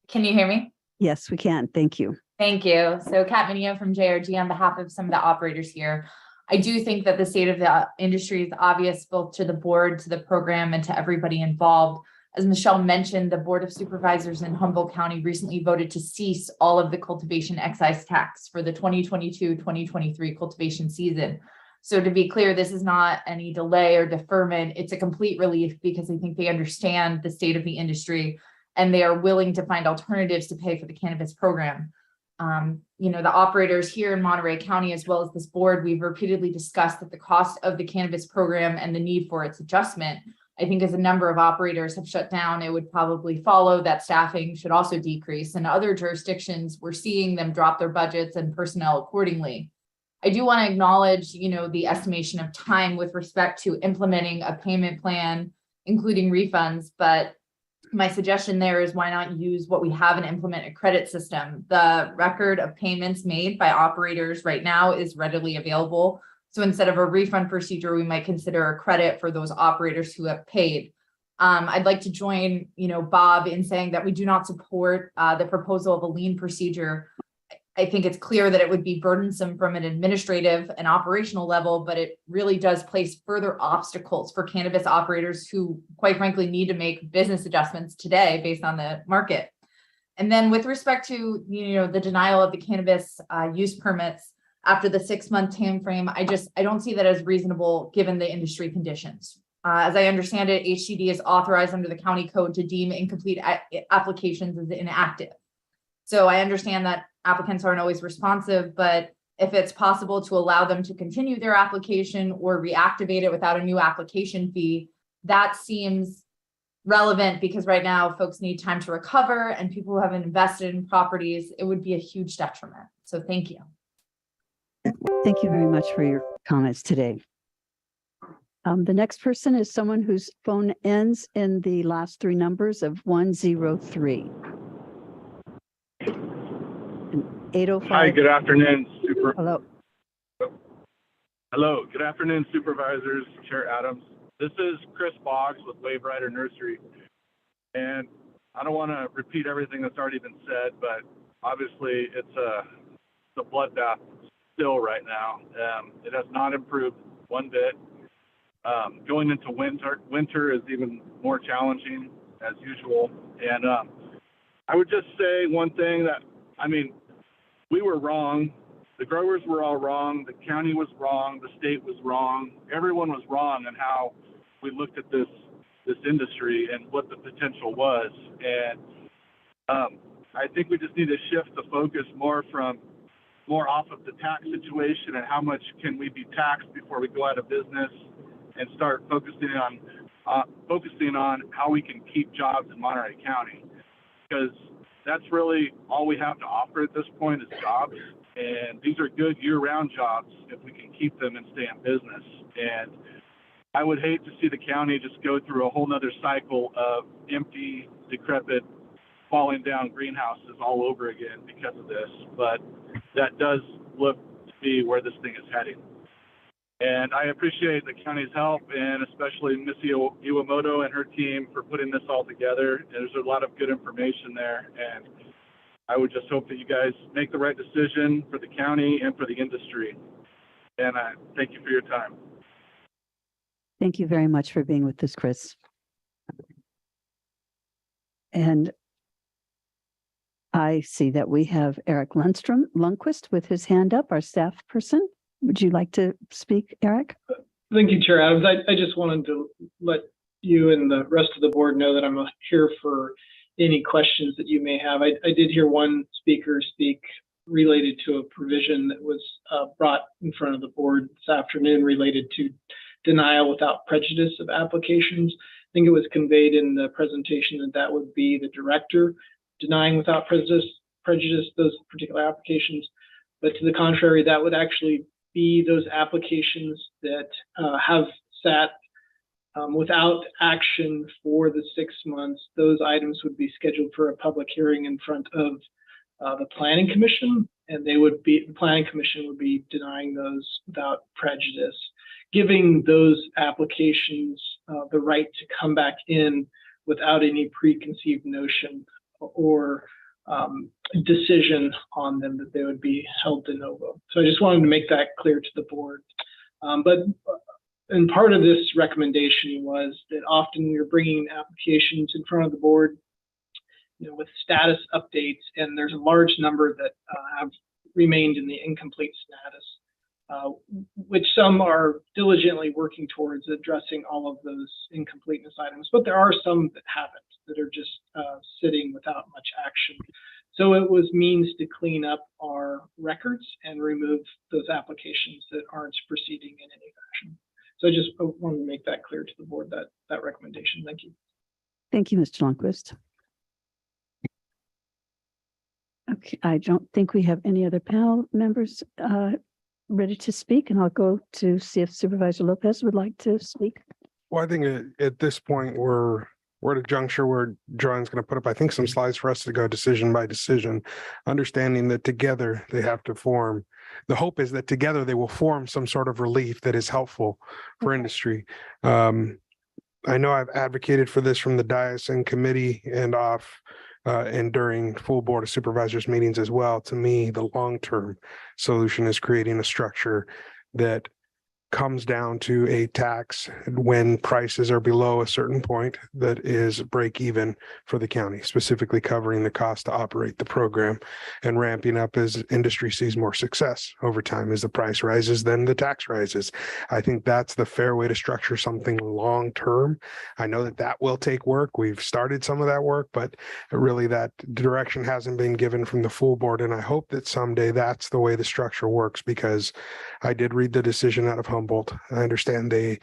Can you hear me? Yes, we can. Thank you. Thank you. So Kat Mineo from JRG on behalf of some of the operators here. I do think that the state of the industry is obvious both to the board, to the program, and to everybody involved. As Michelle mentioned, the Board of Supervisors in Humboldt County recently voted to cease all of the cultivation excise tax for the 2022-2023 cultivation season. So to be clear, this is not any delay or deferment. It's a complete relief because I think they understand the state of the industry and they are willing to find alternatives to pay for the cannabis program. The operators here in Monterey County, as well as this board, we've repeatedly discussed that the cost of the cannabis program and the need for its adjustment. I think as a number of operators have shut down, it would probably follow that staffing should also decrease. In other jurisdictions, we're seeing them drop their budgets and personnel accordingly. I do want to acknowledge, the estimation of time with respect to implementing a payment plan, including refunds, but my suggestion there is why not use what we have and implement a credit system. The record of payments made by operators right now is readily available. So instead of a refund procedure, we might consider a credit for those operators who have paid. I'd like to join, Bob in saying that we do not support the proposal of a lien procedure. I think it's clear that it would be burdensome from an administrative and operational level, but it really does place further obstacles for cannabis operators who, quite frankly, need to make business adjustments today based on the market. And then with respect to, the denial of the cannabis use permits after the 6-month timeframe, I don't see that as reasonable given the industry conditions. As I understand it, HCD is authorized under the county code to deem incomplete applications as inactive. So I understand that applicants aren't always responsive, but if it's possible to allow them to continue their application or reactivate it without a new application fee, that seems relevant because right now folks need time to recover and people who haven't invested in properties, it would be a huge detriment. So thank you. Thank you very much for your comments today. The next person is someone whose phone ends in the last 3 numbers of 103. 805. Hi, good afternoon. Hello. Hello, good afternoon, Supervisors, Chair Adams. This is Chris Boggs with Wave Rider Nursery. And I don't want to repeat everything that's already been said, but obviously it's a bloodbath still right now. It has not improved one bit. Going into winter is even more challenging as usual. And I would just say one thing that, we were wrong. The growers were all wrong. The county was wrong. The state was wrong. Everyone was wrong in how we looked at this industry and what the potential was. And I think we just need to shift the focus more off of the tax situation and how much can we be taxed before we go out of business, and start focusing on how we can keep jobs in Monterey County, because that's really all we have to offer at this point is jobs. And these are good year-round jobs if we can keep them and stay in business. And I would hate to see the county just go through a whole nother cycle of empty, decrepit, falling down greenhouses all over again because of this. But that does look to be where this thing is heading. And I appreciate the county's help, and especially Missy Iwamoto and her team for putting this all together. There's a lot of good information there, and I would just hope that you guys make the right decision for the county and for the industry. And I thank you for your time. Thank you very much for being with us, Chris. And I see that we have Eric Lundquist with his hand up, our staff person. Would you like to speak, Eric? Thank you, Chair Adams. I just wanted to let you and the rest of the board know that I'm here for any questions that you may have. I did hear one speaker speak related to a provision that was brought in front of the board this afternoon related to denial without prejudice of applications. I think it was conveyed in the presentation that that would be the director denying without prejudice those particular applications. But to the contrary, that would actually be those applications that have sat without action for the 6 months. Those items would be scheduled for a public hearing in front of the Planning Commission, and the Planning Commission would be denying those without prejudice, giving those applications the right to come back in without any preconceived notion or decision on them, that they would be held de novo. So I just wanted to make that clear to the board. And part of this recommendation was that often we're bringing applications in front of the board, with status updates, and there's a large number that have remained in the incomplete status, which some are diligently working towards addressing all of those incompleteness items, but there are some that haven't, that are just sitting without much action. So it was means to clean up our records and remove those applications that aren't proceeding in any fashion. So I just wanted to make that clear to the board, that recommendation. Thank you. Thank you, Mr. Lundquist. Okay, I don't think we have any other panel members ready to speak, and I'll go to see if Supervisor Lopez would like to speak. Well, I think at this point, we're at a juncture where John's going to put up, I think, some slides for us to go decision by decision, understanding that together they have to form. The hope is that together they will form some sort of relief that is helpful for industry. I know I've advocated for this from the dais and committee and and during full Board of Supervisors meetings as well. To me, the long-term solution is creating a structure that comes down to a tax when prices are below a certain point that is break even for the county, specifically covering the cost to operate the program and ramping up as industry sees more success over time. As the price rises, then the tax rises. I think that's the fair way to structure something long term. I know that will take work. We've started some of that work, but really that direction hasn't been given from the full board. And I hope that someday that's the way the structure works, because I did read the decision out of Humboldt. I understand they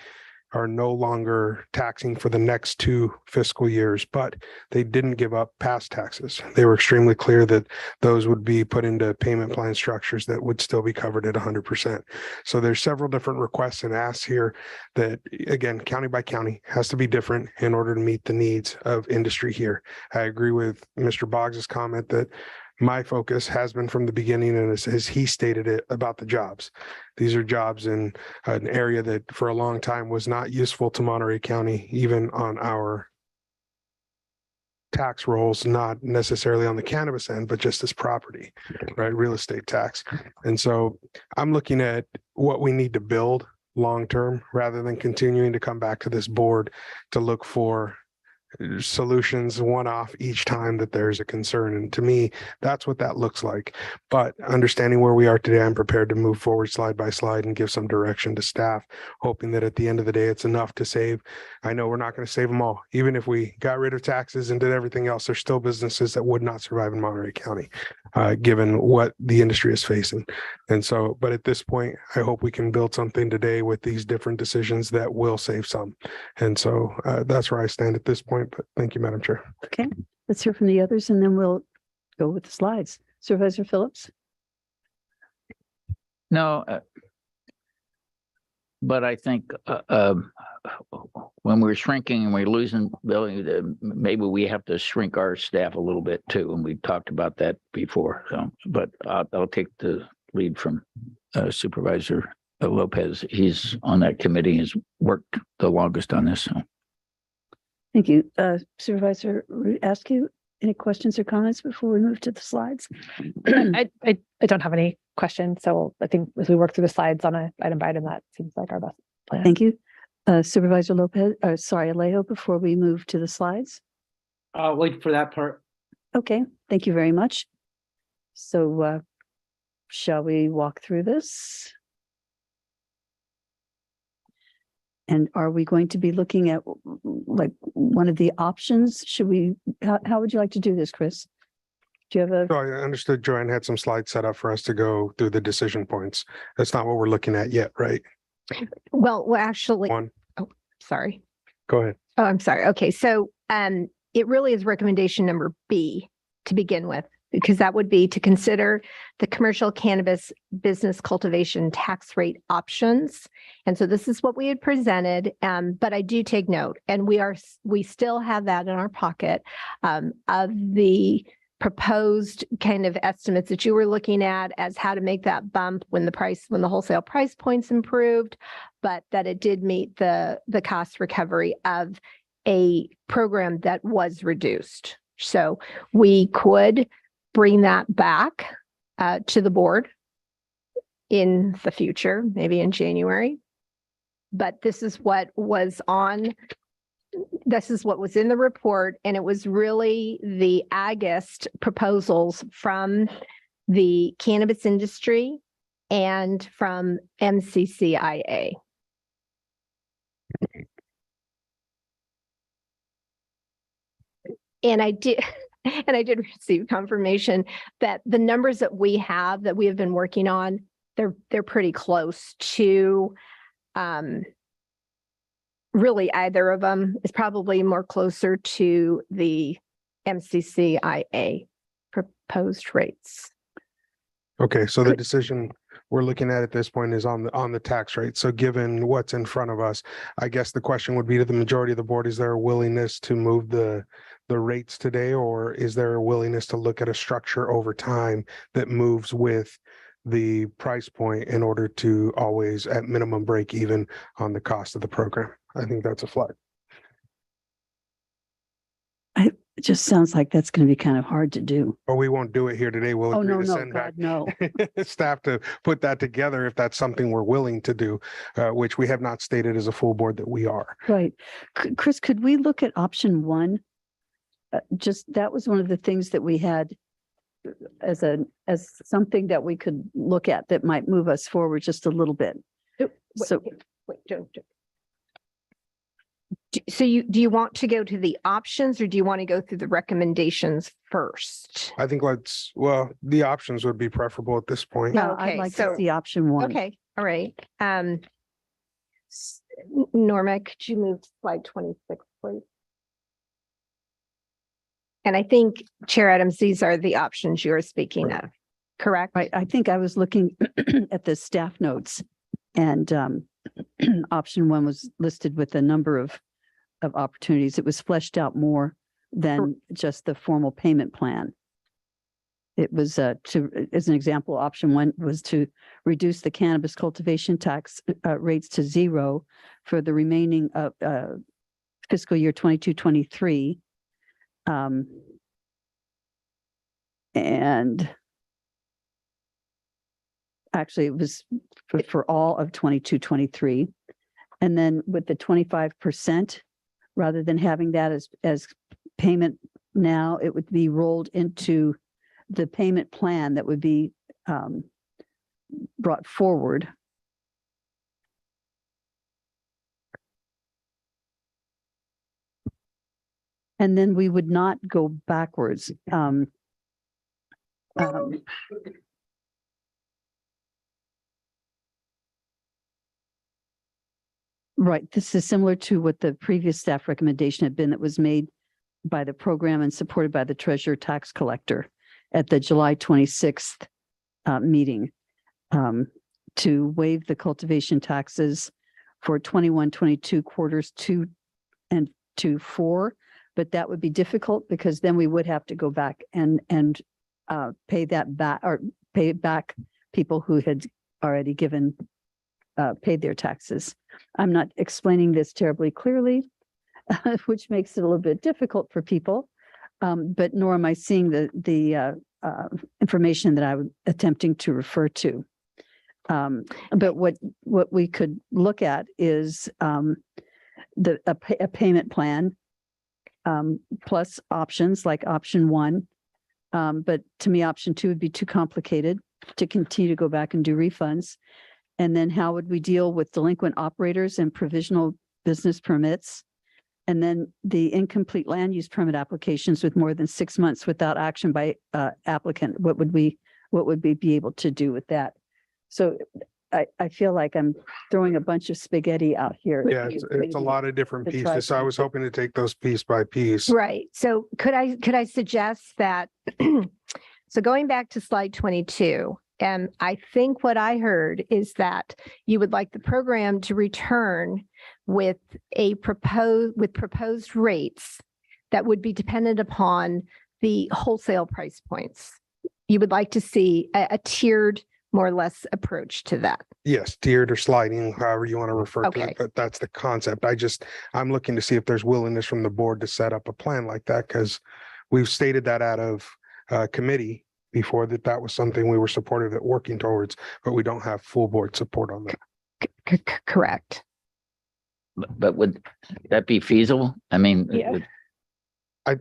are no longer taxing for the next 2 fiscal years, but they didn't give up past taxes. They were extremely clear that those would be put into payment plan structures that would still be covered at 100%. So there's several different requests and asks here that, again, county by county has to be different in order to meet the needs of industry here. I agree with Mr. Boggs's comment that my focus has been from the beginning, and as he stated it, about the jobs. These are jobs in an area that for a long time was not useful to Monterey County, even on our tax rolls, not necessarily on the cannabis end, but just as property, right? Real estate tax. And so I'm looking at what we need to build long-term rather than continuing to come back to this board to look for solutions one-off each time that there's a concern. And to me, that's what that looks like. But understanding where we are today, I'm prepared to move forward slide by slide and give some direction to staff, hoping that at the end of the day, it's enough to save. I know we're not going to save them all. Even if we got rid of taxes and did everything else, there's still businesses that would not survive in Monterey County, given what the industry is facing. And so, but at this point, I hope we can build something today with these different decisions that will save some. And so that's where I stand at this point. But thank you, Madam Chair. Okay, let's hear from the others, and then we'll go with the slides. Supervisor Phillips. No, but I think when we're shrinking and we're losing building, maybe we have to shrink our staff a little bit too. And we've talked about that before. So, but I'll take the lead from Supervisor Lopez. He's on that committee, has worked the longest on this. So. Thank you. Supervisor Askew, any questions or comments before we move to the slides? I don't have any questions. So I think as we work through the slides on a item by item, that seems like our best plan. Thank you. Supervisor Lopez, sorry, Alejo, before we move to the slides. I'll wait for that part. Okay, thank you very much. So shall we walk through this? And are we going to be looking at like one of the options? Should we, how would you like to do this, Chris? Do you have a? So I understood Joanne had some slides set up for us to go through the decision points. That's not what we're looking at yet, right? Well, actually, One, oh, sorry. go ahead. Oh, I'm sorry. Okay, so it really is recommendation number B to begin with, because that would be to consider the commercial cannabis business cultivation tax rate options. And so this is what we had presented, but I do take note, and we still have that in our pocket of the proposed kind of estimates that you were looking at as how to make that bump when the wholesale price points improved, but that it did meet the cost recovery of a program that was reduced. So we could bring that back to the board in the future, maybe in January. But this is what was in the report, and it was really the August proposals from the cannabis industry and from MCCIA. And I did receive confirmation that the numbers that we have been working on, they're pretty close to really either of them is probably more closer to the MCCIA proposed rates. Okay, so the decision we're looking at this point is on the tax rate. So given what's in front of us, I guess the question would be to the majority of the board, is there a willingness to move the rates today, or is there a willingness to look at a structure over time that moves with the price point in order to always at minimum break even on the cost of the program? I think that's a flag. It just sounds like that's going to be kind of hard to do. But we won't do it here today. We'll Oh, agree no, to no, send back God, no. staff to put that together if that's something we're willing to do, which we have not stated as a full board that we are. Right. Chris, could we look at option one? Just, that was one of the things that we had as something that we could look at that might move us forward just a little bit. So don't. So do you want to go to the options, or do you want to go through the recommendations first? I think the options would be preferable at this point. yeah, I'd like to see option one. Okay, all right. Norma, could you move to slide 26, please? And I think, Chair Adams, these are the options you're speaking of, correct? Right. I think I was looking at the staff notes, and option one was listed with a number of opportunities. It was fleshed out more than just the formal payment plan. It was as an example, option one was to reduce the cannabis cultivation tax rates to zero for the remaining of fiscal year 22-23. And actually it was for all of 22-23. And then with the 25%, rather than having that as payment now, it would be rolled into the payment plan that would be brought forward. And then we would not go backwards. Right. This is similar to what the previous staff recommendation had been that was made by the program and supported by the treasurer tax collector at the July 26th meeting to waive the cultivation taxes for 21-22 quarters 2 and 2-4. But that would be difficult because then we would have to go back and pay that back, or pay back people who had already paid their taxes. I'm not explaining this terribly clearly, which makes it a little bit difficult for people, but nor am I seeing the information that I was attempting to refer to. But what we could look at is a payment plan plus options like option one. But to me, option two would be too complicated to continue to go back and do refunds. And then how would we deal with delinquent operators and provisional business permits? And then the incomplete land use permit applications with more than 6 months without action by applicant. What would we be able to do with that? So I feel like I'm throwing a bunch of spaghetti out here. Yeah, it's a lot of different to try pieces. So I was hoping to take those piece by piece. Right. So could I suggest that, so going back to slide 22, and I think what I heard is that you would like the program to return with proposed rates that would be dependent upon the wholesale price points. You would like to see a tiered, more or less approach to that. Yes, tiered or sliding, however you want to refer to Okay. it, but that's the concept. I'm looking to see if there's willingness from the board to set up a plan like that, because we've stated that out of committee before that was something we were supportive at working towards, but we don't have full board support on that. Correct. But would that be feasible? I mean, Yeah.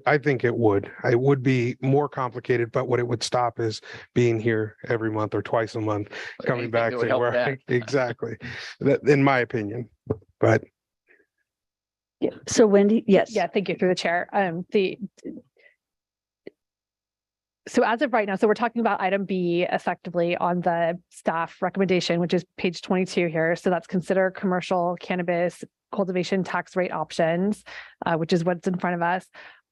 I think it would. It would be more complicated, but what it would stop is being here every month or twice a month, coming back it would to help where that. exactly. That, in my opinion, but So Wendy, yes. Yeah, thank you through the chair. So as of right now, so we're talking about item B effectively on the staff recommendation, which is page 22 here. So that's consider commercial cannabis cultivation tax rate options, which is what's in front of us.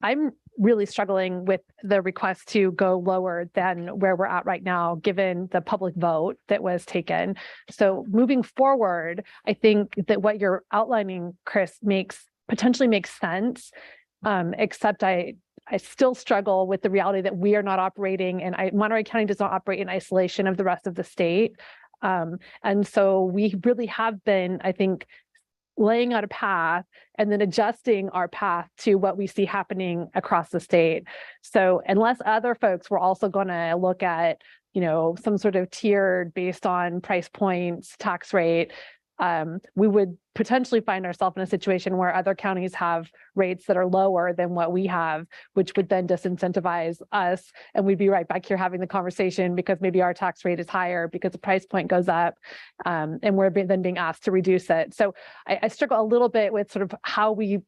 I'm really struggling with the request to go lower than where we're at right now, given the public vote that was taken. So moving forward, I think that what you're outlining, Chris, potentially makes sense, except I still struggle with the reality that we are not operating, and Monterey County does not operate in isolation of the rest of the state. And so we really have been, I think, laying out a path and then adjusting our path to what we see happening across the state. So unless other folks were also going to look at, some sort of tiered based on price points, tax rate, we would potentially find ourselves in a situation where other counties have rates that are lower than what we have, which would then disincentivize us. And we'd be right back here having the conversation because maybe our tax rate is higher because the price point goes up, and we're then being asked to reduce it. So I struggle a little bit with sort of how we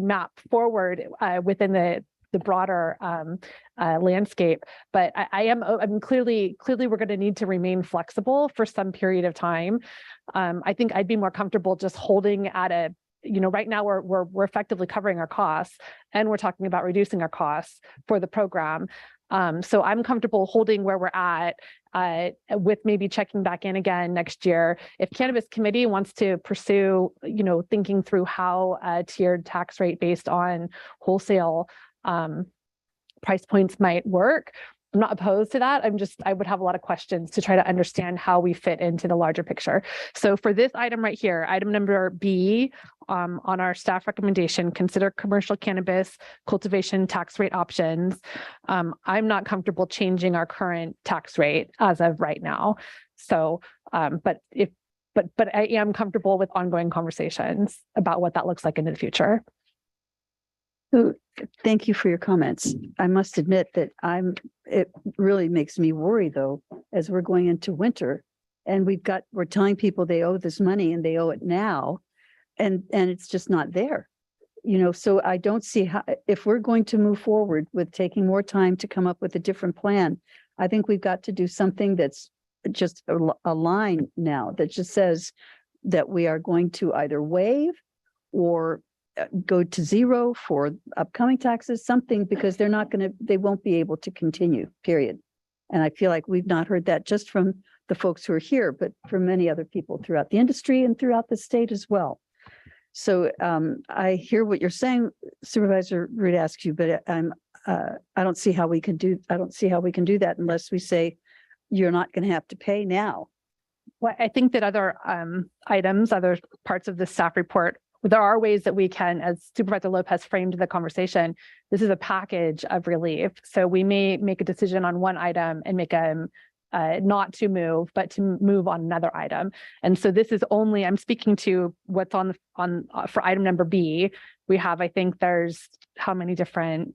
map forward within the broader landscape, but I'm clearly we're going to need to remain flexible for some period of time. I think I'd be more comfortable just holding at right now we're effectively covering our costs, and we're talking about reducing our costs for the program. So I'm comfortable holding where we're at, with maybe checking back in again next year. If Cannabis Committee wants to pursue, thinking through how a tiered tax rate based on wholesale price points might work, I'm not opposed to that. I would have a lot of questions to try to understand how we fit into the larger picture. So for this item right here, item number B, on our staff recommendation, consider commercial cannabis cultivation tax rate options. I'm not comfortable changing our current tax rate as of right now. So, but I am comfortable with ongoing conversations about what that looks like into the future. Thank you for your comments. I must admit that it really makes me worry though, as we're going into winter and we're telling people they owe this money and they owe it now, and it's just not there. So I don't see how, if we're going to move forward with taking more time to come up with a different plan, I think we've got to do something that's just a line now that just says that we are going to either waive or go to zero for upcoming taxes, something, because they won't be able to continue, period. And I feel like we've not heard that just from the folks who are here, but from many other people throughout the industry and throughout the state as well. So I hear what you're saying, Supervisor Rudasky, but I don't see how we can do that unless we say you're not going to have to pay now. Well, I think that other items, other parts of the staff report, there are ways that we can, as Supervisor Lopez framed the conversation, this is a package of relief. So we may make a decision on one item and make a not to move, but to move on another item. And so this is only, I'm speaking to what's for item number B. We have, I think there's how many different,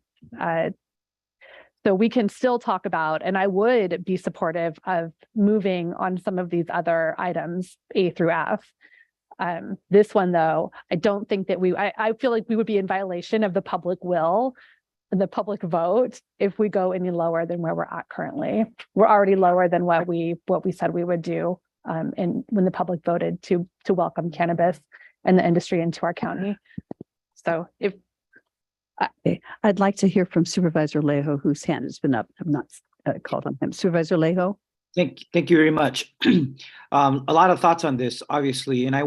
so we can still talk about, and I would be supportive of moving on some of these other items, A through F. This one though, I don't think that I feel like we would be in violation of the public will and the public vote if we go any lower than where we're at currently. We're already lower than what we said we would do and when the public voted to welcome cannabis and the industry into our county. So if I'd like to hear from Supervisor Lejo, whose hand has been up. I'm not called on him. Supervisor Lejo. Thank you very much. A lot of thoughts on this, obviously, and I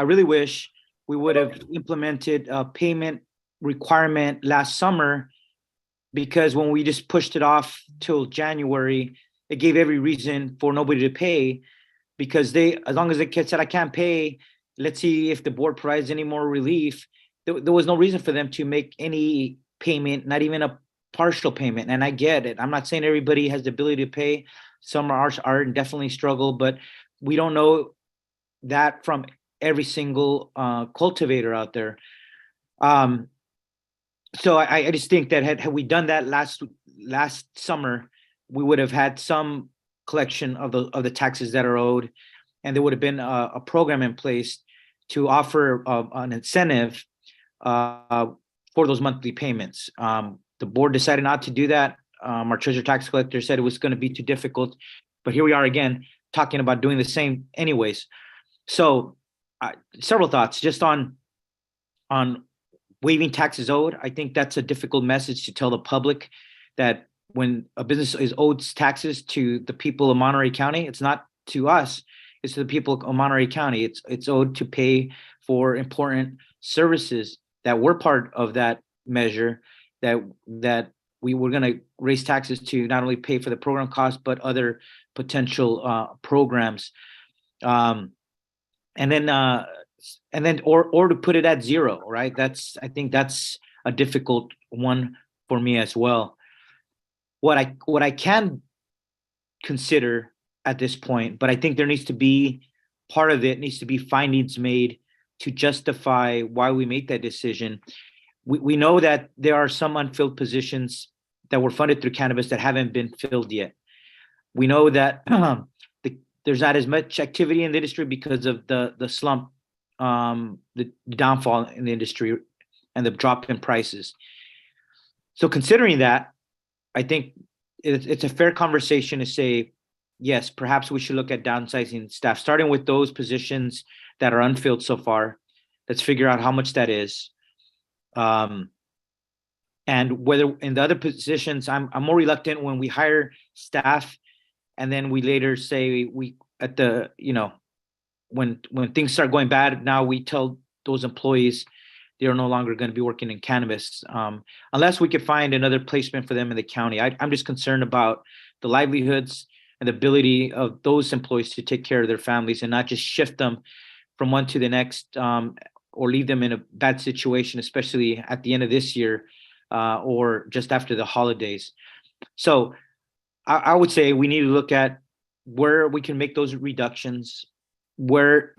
really wish we would have implemented a payment requirement last summer, because when we just pushed it off till January, it gave every reason for nobody to pay, because as long as the kid said, I can't pay, let's see if the board provides any more relief. There was no reason for them to make any payment, not even a partial payment. And I get it. I'm not saying everybody has the ability to pay. Some are definitely struggle, but we don't know that from every single cultivator out there. So I just think that had we done that last summer, we would have had some collection of the taxes that are owed, and there would have been a program in place to offer an incentive for those monthly payments. The board decided not to do that. Our treasurer tax collector said it was going to be too difficult, but here we are again talking about doing the same anyways. So several thoughts just on waiving taxes owed. I think that's a difficult message to tell the public, that when a business is owed taxes to the people of Monterey County, it's not to us, it's to the people of Monterey County. It's owed to pay for important services that were part of that measure, that we were going to raise taxes to not only pay for the program costs, but other potential programs. And then to put it at zero, right? I think that's a difficult one for me as well. What I can consider at this point, but I think there needs to be part of it needs to be findings made to justify why we make that decision. We know that there are some unfilled positions that were funded through cannabis that haven't been filled yet. We know that there's not as much activity in the industry because of the slump, the downfall in the industry and the drop in prices. So considering that, I think it's a fair conversation to say, yes, perhaps we should look at downsizing staff, starting with those positions that are unfilled so far. Let's figure out how much that is. And whether in the other positions, I'm more reluctant when we hire staff and then we later say when things start going bad, now we tell those employees they're no longer going to be working in cannabis, unless we could find another placement for them in the county. I'm just concerned about the livelihoods and the ability of those employees to take care of their families and not just shift them from one to the next, or leave them in a bad situation, especially at the end of this year or just after the holidays. So I would say we need to look at where we can make those reductions, where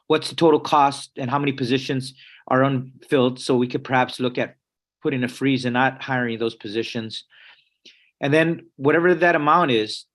what's the total cost and how many positions are unfilled, so we could perhaps look at putting a freeze and not hiring those positions. And then whatever that amount is,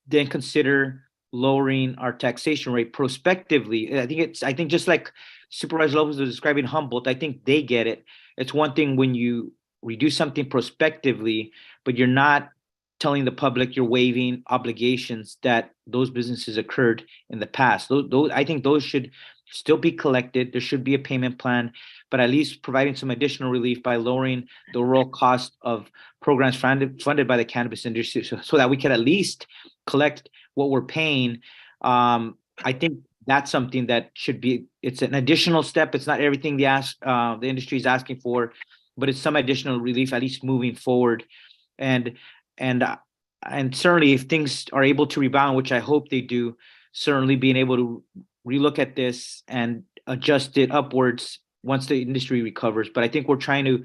then consider lowering our taxation rate prospectively. I think just like Supervisor Lopez was describing Humboldt, I think they get it. It's one thing when you reduce something prospectively, but you're not telling the public you're waiving obligations that those businesses occurred in the past. Those I think those should still be collected. There should be a payment plan, but at least providing some additional relief by lowering the overall cost of programs funded by the cannabis industry, so that we can at least collect what we're paying. I think that's something that should be. It's an additional step. It's not everything the industry is asking for, but it's some additional relief, at least moving forward. And certainly, if things are able to rebound, which I hope they do, certainly being able to relook at this and adjust it upwards once the industry recovers. But I think we're trying to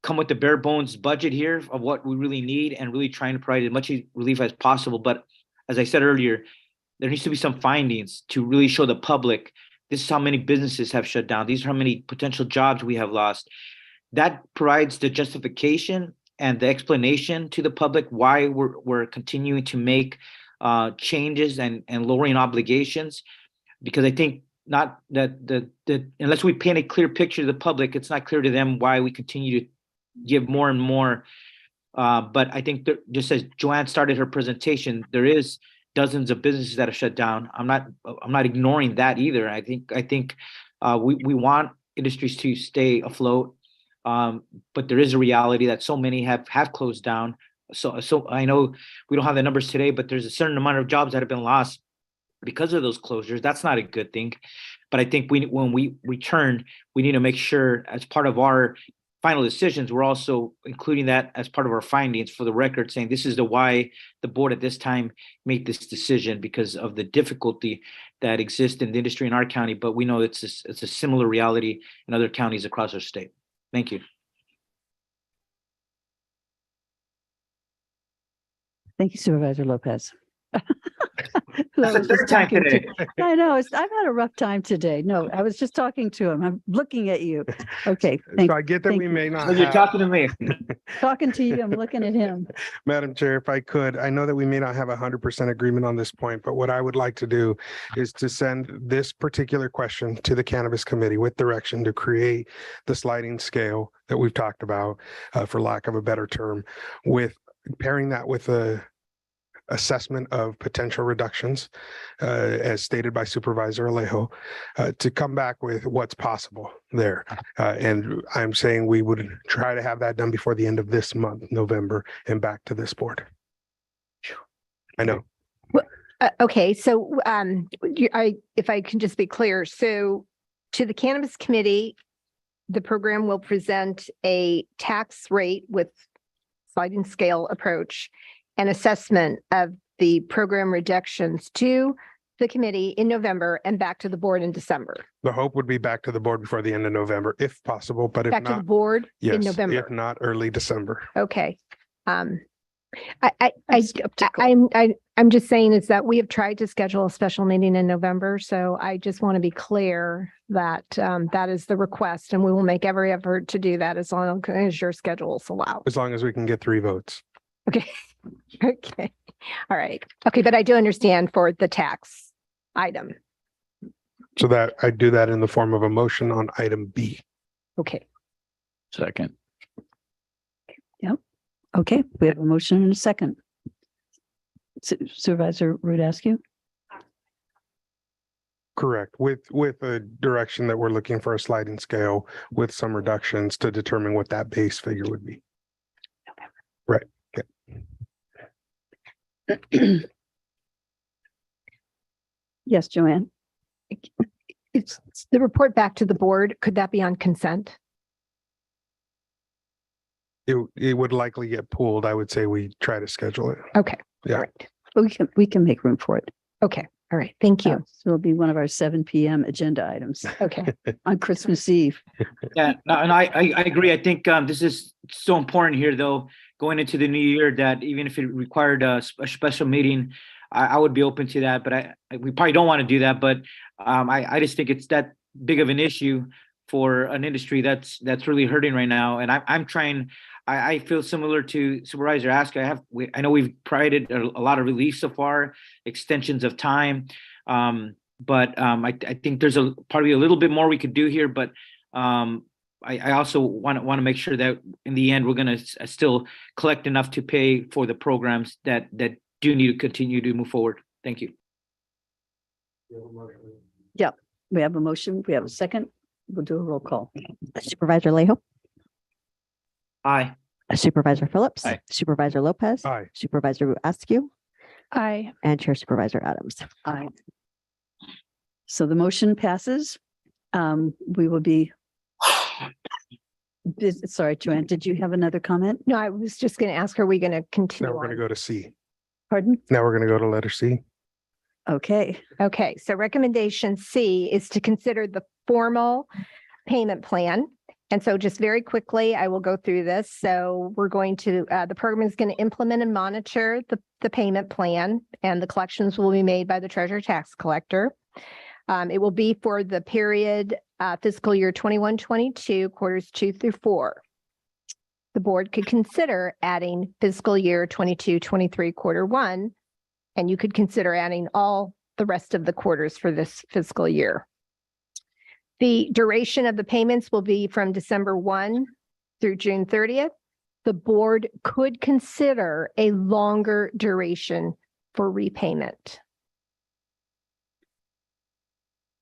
come with the bare bones budget here of what we really need and really trying to provide as much relief as possible. But as I said earlier, there needs to be some findings to really show the public this is how many businesses have shut down. These are how many potential jobs we have lost. That provides the justification and the explanation to the public why we're continuing to make changes and lowering obligations. Because I think not that unless we paint a clear picture to the public, it's not clear to them why we continue to give more and more. But I think that just as Joanne started her presentation, there is dozens of businesses that have shut down. I'm not ignoring that either. I think we want industries to stay afloat, but there is a reality that so many have closed down. So I know we don't have the numbers today, but there's a certain amount of jobs that have been lost because of those closures. That's not a good thing. But I think when we return, we need to make sure as part of our final decisions, we're also including that as part of our findings for the record, saying this is the why the board at this time made this decision because of the difficulty that exists in the industry in our county. But we know it's a similar reality in other counties across our state. Thank you. Thank you, Supervisor Lopez. That's the third time today. I know, I've had a rough time today. No, I was just talking to him. I'm looking at you. Okay. So I get that we may not. You're talking to me. Talking to you, I'm looking at him. Madam Chair, if I could, I know that we may not have 100% agreement on this point, but what I would like to do is to send this particular question to the Cannabis Committee with direction to create the sliding scale that we've talked about, for lack of a better term, with pairing that with a assessment of potential reductions, as stated by Supervisor Alejo, to come back with what's possible there. And I'm saying we would try to have that done before the end of this month, November, and back to this board. I know. Okay, so if I can just be clear, so to the Cannabis Committee, the program will present a tax rate with sliding scale approach and assessment of the program reductions to the committee in November and back to the board in December. The hope would be back to the board before the end of November, if possible, but if Back to the not, board in yes, November. if not early December. Okay. I'm just saying is that we have tried to schedule a special meeting in November, so I just want to be clear that that is the request, and we will make every effort to do that as long as your schedules allow. As long as we can get 3 votes. Okay. Okay. All right. Okay, but I do understand for the tax item. So that I do that in the form of a motion on item B. Okay. Second. Yep. Okay, we have a motion and a second. Supervisor Rudasky? Correct. With a direction that we're looking for a sliding scale with some reductions to determine what that base figure would be. Right. Yes, Joanne. It's the report back to the board. Could that be on consent? It would likely get pulled. I would say we try to schedule it. Okay. Yeah. All right. We can make room for it. Okay. All right. Thank you. So it'll be one of our 7 p.m. agenda items Okay. on Christmas Eve. Yeah, no, and I agree. I think this is so important here, though, going into the new year, that even if it required a special meeting, I would be open to that. But we probably don't want to do that. But I just think it's that big of an issue for an industry that's really hurting right now. And I'm trying. I feel similar to Supervisor Aska. I know we've provided a lot of relief so far, extensions of time. But I think there's probably a little bit more we could do here. But I also want to make sure that in the end, we're going to still collect enough to pay for the programs that do need to continue to move forward. Thank you. Yep. We have a motion. We have a second. We'll do a roll call. Supervisor Alejo? Aye. Supervisor Phillips? Aye. Supervisor Lopez? Aye. Supervisor Askew? Aye. And Chair Supervisor Adams. Aye. So the motion passes. We will be. Sorry, Joanne, did you have another comment? No, I was just going to ask, are we going to continue? Now we're going to on? go to C. Pardon? Now we're going to go to letter C. Okay. Okay, so recommendation C is to consider the formal payment plan And so just very quickly, I will go through this. So we're going to, the program is going to implement and monitor the payment plan, and the collections will be made by the treasurer tax collector. It will be for the period fiscal year 21-22, quarters 2 through 4. The board could consider adding fiscal year 22-23, quarter 1, and you could consider adding all the rest of the quarters for this fiscal year. The duration of the payments will be from December 1 through June 30th. The board could consider a longer duration for repayment.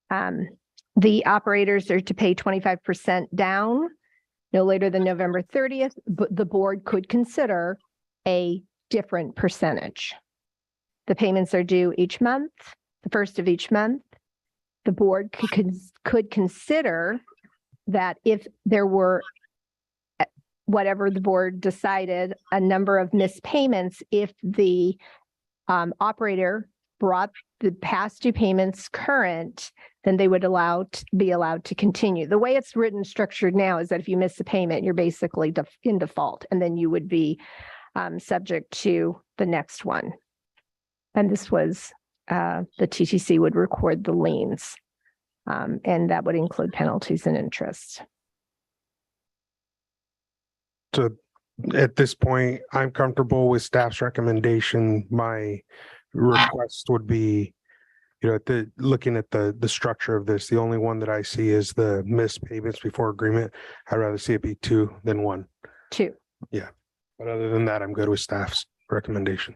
The operators are to pay 25% down no later than November 30th, but the board could consider a different percentage. The payments are due each month, the first of each month. The board could consider that if there were, whatever the board decided, a number of missed payments, if the operator brought the past due payments current, then they would be allowed to continue. The way it's written, structured now, is that if you miss a payment, you're basically in default, and then you would be subject to the next one. And this was, the TTC would record the liens, and that would include penalties and interest. So at this point, I'm comfortable with staff's recommendation. My request would be, looking at the structure of this, the only one that I see is the missed payments before agreement. I'd rather see it be 2 than 1. 2. Yeah. But other than that, I'm good with staff's recommendation.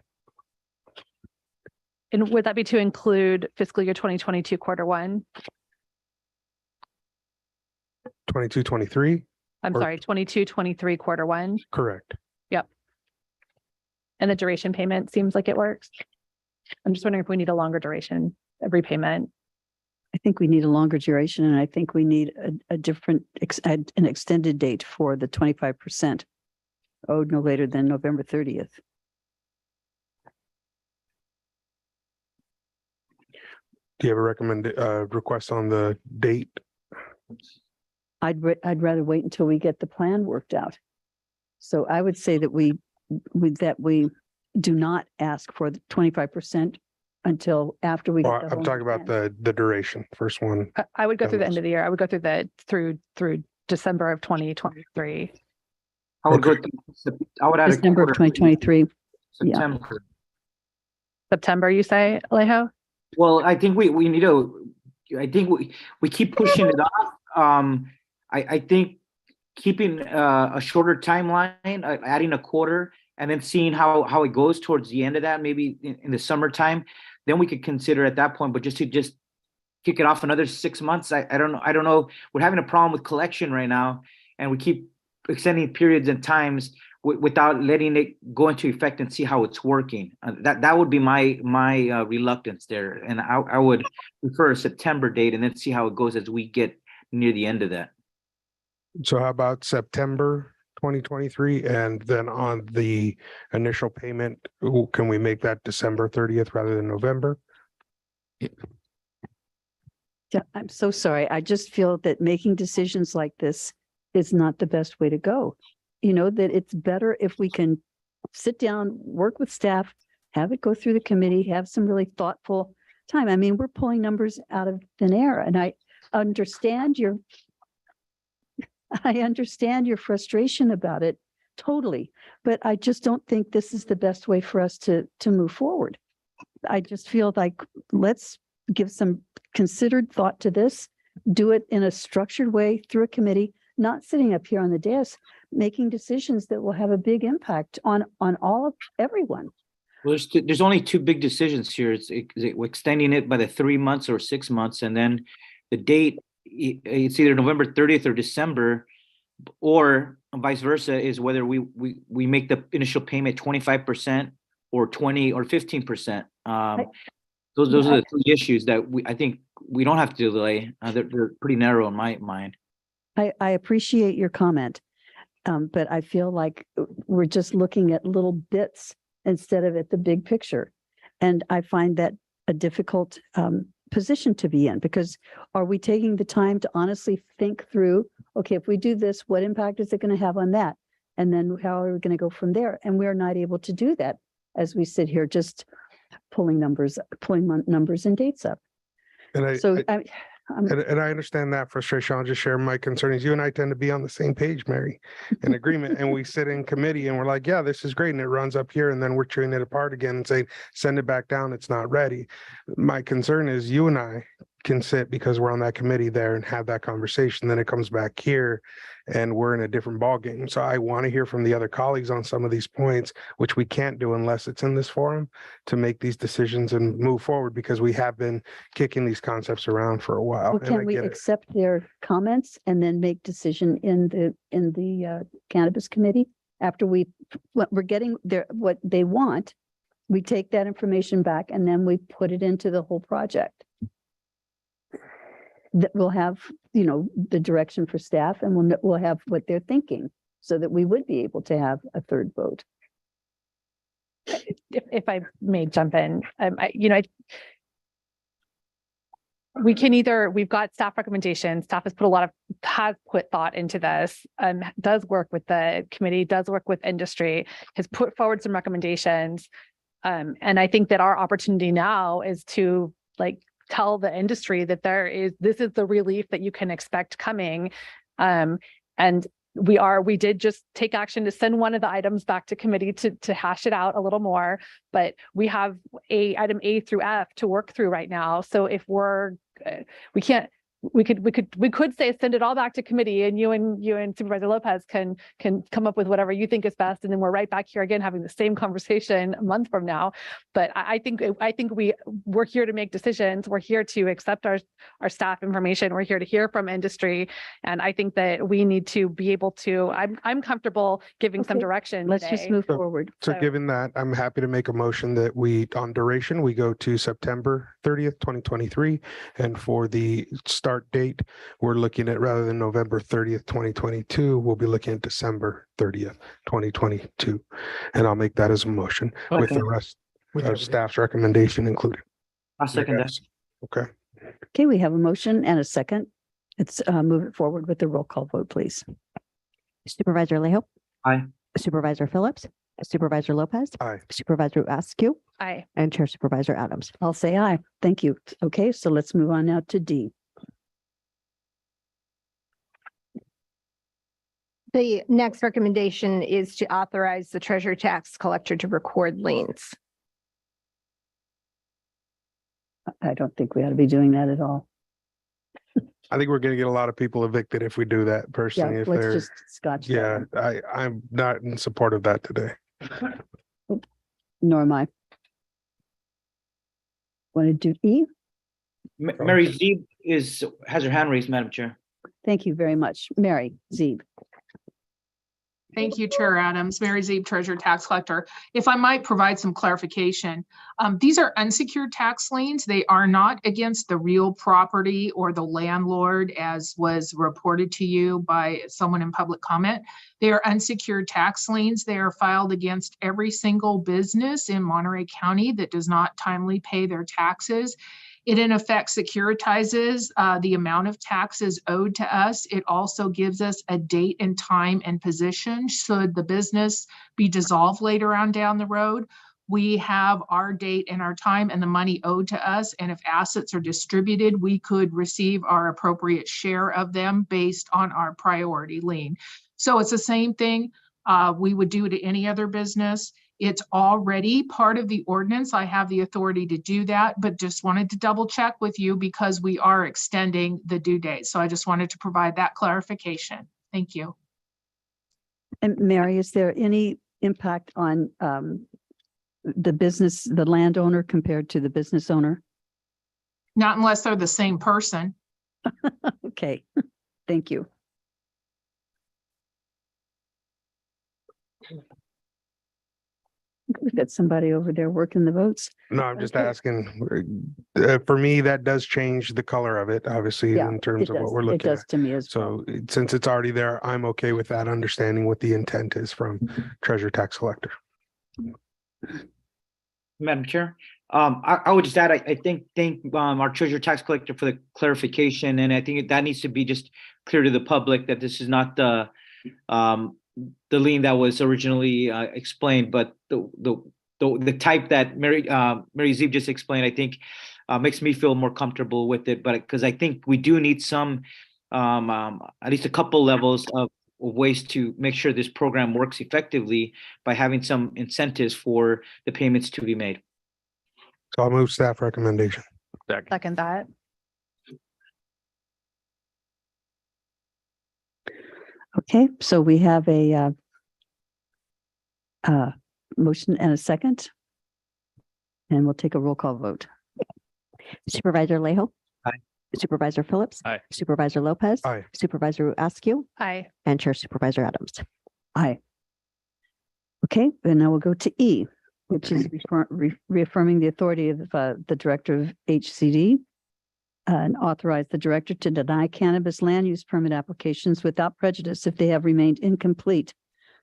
And would that be to include fiscal year 2022, quarter 1? 22-23? I'm Or- sorry, 22-23, quarter 1? Correct. Yep. And the duration payment seems like it works. I'm just wondering if we need a longer duration of repayment. I think we need a longer duration, and I think we need a different, an extended date for the 25% owed no later than November 30th. Do you have a request on the date? I'd rather wait until we get the plan worked out. So I would say that we do not ask for the 25% until after we. Well, get the I'm whole talking about plan. the duration, first one. I would go through the Yes. end of the year. I would go through through December of 2023. I would go, I would add a December of quarter, 2023. Yeah. September. September, you say, Alejo? Well, I think we need to, I think we keep pushing it off. I think keeping a shorter timeline, adding a quarter, and then seeing how it goes towards the end of that, maybe in the summertime, then we could consider at that point. But just to kick it off another 6 months, I don't know. I don't know. We're having a problem with collection right now, and we keep extending periods and times without letting it go into effect and see how it's working. That would be my reluctance there, and I would prefer a September date and then see how it goes as we get near the end of that. So how about September 2023? And then on the initial payment, can we make that December 30th rather than November? Yeah, I'm so sorry. I just feel that making decisions like this is not the best way to go. That it's better if we can sit down, work with staff, have it go through the committee, have some really thoughtful time. I mean, we're pulling numbers out of thin air, and I understand your frustration about it totally, but I just don't think this is the best way for us to move forward. I just feel like let's give some considered thought to this, do it in a structured way through a committee, not sitting up here on the dais, making decisions that will have a big impact on everyone. Well, there's only 2 big decisions here. It's extending it by the 3 months or 6 months, and then the date, it's either November 30th or December, or vice versa, is whether we make the initial payment 25% or 20 or 15%. Those are the 3 issues that I think we don't have to delay. They're pretty narrow in my mind. I appreciate your comment, but I feel like we're just looking at little bits instead of at the big picture. And I find that a difficult position to be in, because are we taking the time to honestly think through, okay, if we do this, what impact is it going to have on that? And then how are we going to go from there? And we're not able to do that as we sit here, just pulling numbers and dates up. And So and I understand that frustration. I'll just share my concern is you and I tend to be on the same page, Mary, in agreement. And we sit in committee and we're like, yeah, this is great. And it runs up here and then we're chewing it apart again and saying, send it back down. It's not ready. My concern is you and I can sit because we're on that committee there and have that conversation. Then it comes back here and we're in a different ballgame. So I want to hear from the other colleagues on some of these points, which we can't do unless it's in this forum, to make these decisions and move forward, because we have been kicking these concepts around for a while. well, And I can we get it. accept their comments and then make decision in the cannabis committee after what we're getting what they want? We take that information back and then we put it into the whole project. That will have, the direction for staff, and we'll have what they're thinking, so that we would be able to have a third vote. If I may jump in, we've got staff recommendations. Staff has put thought into this, does work with the committee, does work with industry, has put forward some recommendations. And I think that our opportunity now is to tell the industry that this is the relief that you can expect coming. And we did just take action to send one of the items back to committee to hash it out a little more, but we have item A through F to work through right now. So if we could say send it all back to committee, and you and Supervisor Lopez can come up with whatever you think is best, and then we're right back here again having the same conversation a month from now. But I think we're here to make decisions. We're here to accept our staff information. We're here to hear from industry, and I think that we need to be able to. I'm comfortable giving some direction. Let's just move forward. So given that, I'm happy to make a motion that on duration, we go to September 30th, 2023. And for the start date, we're looking at, rather than November 30th, 2022, we'll be looking at December 30th, 2022. And I'll make that as a motion with the rest of staff's recommendation included. I'll second that. Okay. Okay, we have a motion and a second. Let's move it forward with the roll call vote, please. Supervisor Alejo. Aye. Supervisor Phillips. Supervisor Lopez. Aye. Supervisor Askew. Aye. And Chair Supervisor Adams. I'll say aye. Thank you. Okay, so let's move on now to D. The next recommendation is to authorize the treasurer tax collector to record liens. I don't think we ought to be doing that at all. I think we're going to get a lot of people evicted if we do that personally. Yeah, if let's they're, just scotch that yeah, I'm not in support of that today. one. Nor am I. Want to do E? Mary Zeeb has her hand raised, Madam Chair. Thank you very much. Mary Zeeb. Thank you, Chair Adams. Mary Zeeb, Treasurer Tax Collector. If I might provide some clarification, these are unsecured tax liens. They are not against the real property or the landlord, as was reported to you by someone in public comment. They are unsecured tax liens. They are filed against every single business in Monterey County that does not timely pay their taxes. It in effect securitizes the amount of taxes owed to us. It also gives us a date and time and position should the business be dissolved later on down the road. We have our date and our time and the money owed to us. And if assets are distributed, we could receive our appropriate share of them based on our priority lien. So it's the same thing we would do to any other business. It's already part of the ordinance. I have the authority to do that, but just wanted to double check with you because we are extending the due date. So I just wanted to provide that clarification. Thank you. And Mary, is there any impact on the landowner compared to the business owner? Not unless they're the same person. Okay, thank you. We've got somebody over there working the votes. No, I'm just Okay. asking, for me, that does change the color of it, obviously, Yeah, in terms it of what does. we're It looking does at. to me as well. So since it's already there, I'm okay with that, understanding what the intent is from Treasurer Tax Collector. Madam Chair, I would just add, I thank our treasurer tax collector for the clarification, and I think that needs to be just clear to the public that this is not the lien that was originally explained, but the type that Mary Zeeb just explained, I think makes me feel more comfortable with it. But because I think we do need some, at least a couple levels of ways to make sure this program works effectively by having some incentives for the payments to be made. So I'll move staff recommendation. Second that. Okay, so we have a motion and a second. And we'll take a roll call vote. Supervisor Lejo. Aye. Supervisor Phillips. Aye. Supervisor Lopez. Aye. Supervisor Askew. Aye. And Chair Supervisor Adams. Aye. Okay, and now we'll go to E, which is reaffirming the authority of the director of HCD and authorize the director to deny cannabis land use permit applications without prejudice if they have remained incomplete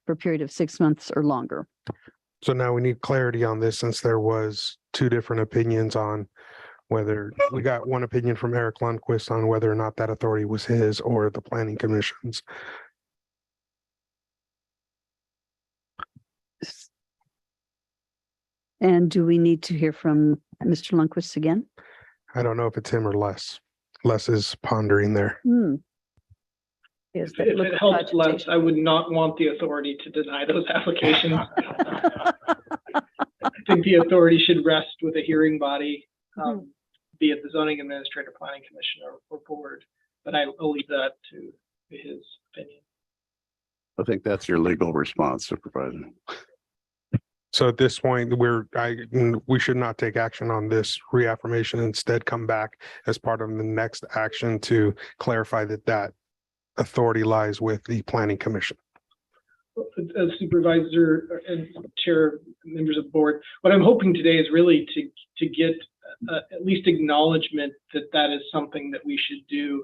for a period of 6 months or longer. So now we need clarity on this since there was two different opinions on whether we got one opinion from Eric Lundquist on whether or not that authority was his or the planning commission's. And do we need to hear from Mr. Lundquist again? I don't know if it's him or Les. Les is pondering there. Is If it helps less, I would not want the authority to deny those applications. I think the authority should rest with a hearing body, be it the zoning administrator, planning commission, or board. But I'll leave that to his opinion. I think that's your legal response, Supervisor. So at this point, we should not take action on this reaffirmation, instead come back as part of the next action to clarify that authority lies with the planning commission. As supervisor and chair, members of the board, what I'm hoping today is really to get at least acknowledgement that is something that we should do.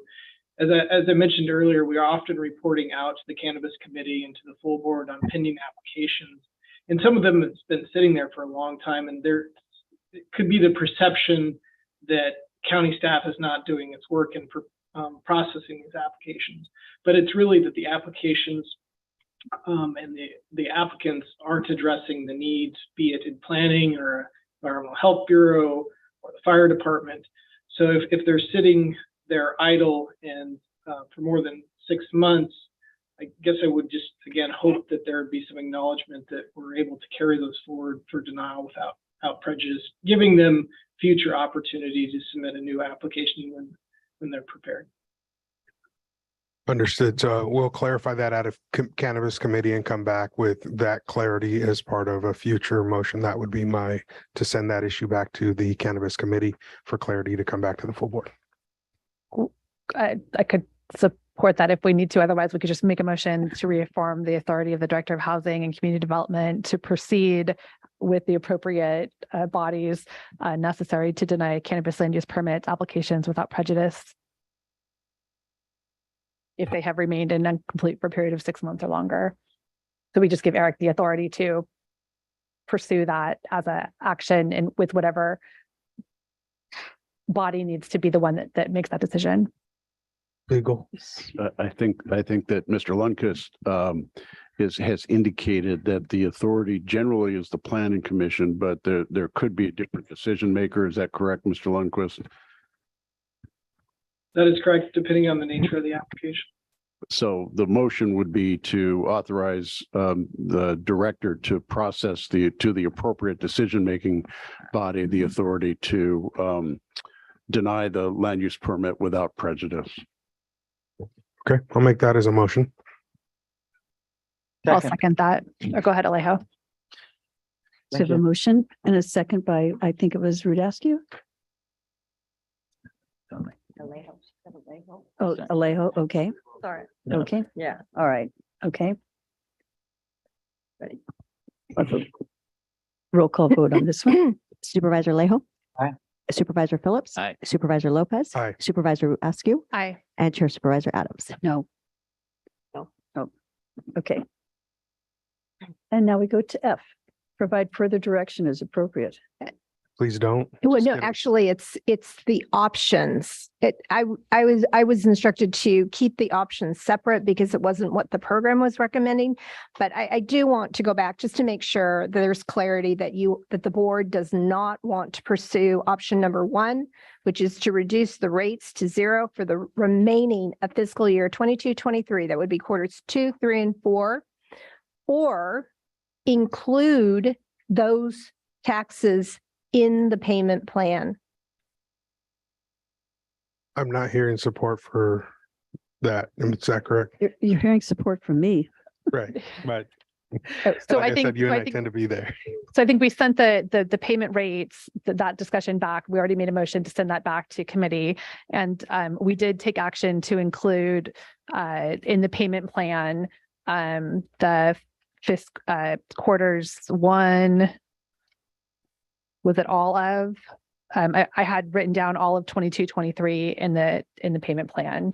As I mentioned earlier, we are often reporting out to the cannabis committee and to the full board on pending applications. And some of them have been sitting there for a long time, and it could be the perception that county staff is not doing its work in processing these applications. But it's really that the applications and the applicants aren't addressing the needs, be it in planning or environmental health bureau or the fire department. So if they're sitting there idle and for more than 6 months, I guess I would just again hope that there would be some acknowledgement that we're able to carry those forward for denial without prejudice, giving them future opportunity to submit a new application when they're prepared. Understood. So we'll clarify that out of cannabis committee and come back with that clarity as part of a future motion. That would be to send that issue back to the cannabis committee for clarity to come back to the full board. I could support that if we need to. Otherwise, we could just make a motion to reaffirm the authority of the Director of Housing and Community Development to proceed with the appropriate bodies necessary to deny cannabis land use permit applications without prejudice if they have remained incomplete for a period of 6 months or longer. So we just give Eric the authority to pursue that as an action and with whatever body needs to be the one that makes that decision. Legal. I think that Mr. Lundquist has indicated that the authority generally is the planning commission, but there could be a different decision maker. Is that correct, Mr. Lundquist? That is correct, depending on the nature of the application. So the motion would be to authorize the director to process to the appropriate decision-making body the authority to deny the land use permit without prejudice. Okay, I'll make that as a motion. I'll second that. Or go ahead, Alejo. So we have a motion and a second by, I think it was Rudasky. Oh, Alejo, okay. Sorry. Okay. Yeah. All right. Okay. Ready. Roll call vote on this one. Supervisor Lejo. Aye. Supervisor Phillips. Aye. Supervisor Lopez. Aye. Supervisor Askew. Aye. And Chair Supervisor Adams. No. No. No. Okay. And now we go to F. Provide further direction as appropriate. Please don't. Well, Just no, kidding. actually, it's the options. I was instructed to keep the options separate because it wasn't what the program was recommending. But I do want to go back just to make sure that there's clarity that the board does not want to pursue option number 1, which is to reduce the rates to 0 for the remaining of fiscal year 22-23. That would be quarters 2, 3, and 4, or include those taxes in the payment plan. I'm not hearing support for that. Is that correct? You're hearing support from me. Right. But So like I think, said, you and so I I think, tend to be there. so I think we sent the payment rates, that discussion back. We already made a motion to send that back to committee. And we did take action to include in the payment plan, the quarters 1, was it all of? I had written down all of 22-23 in the payment plan,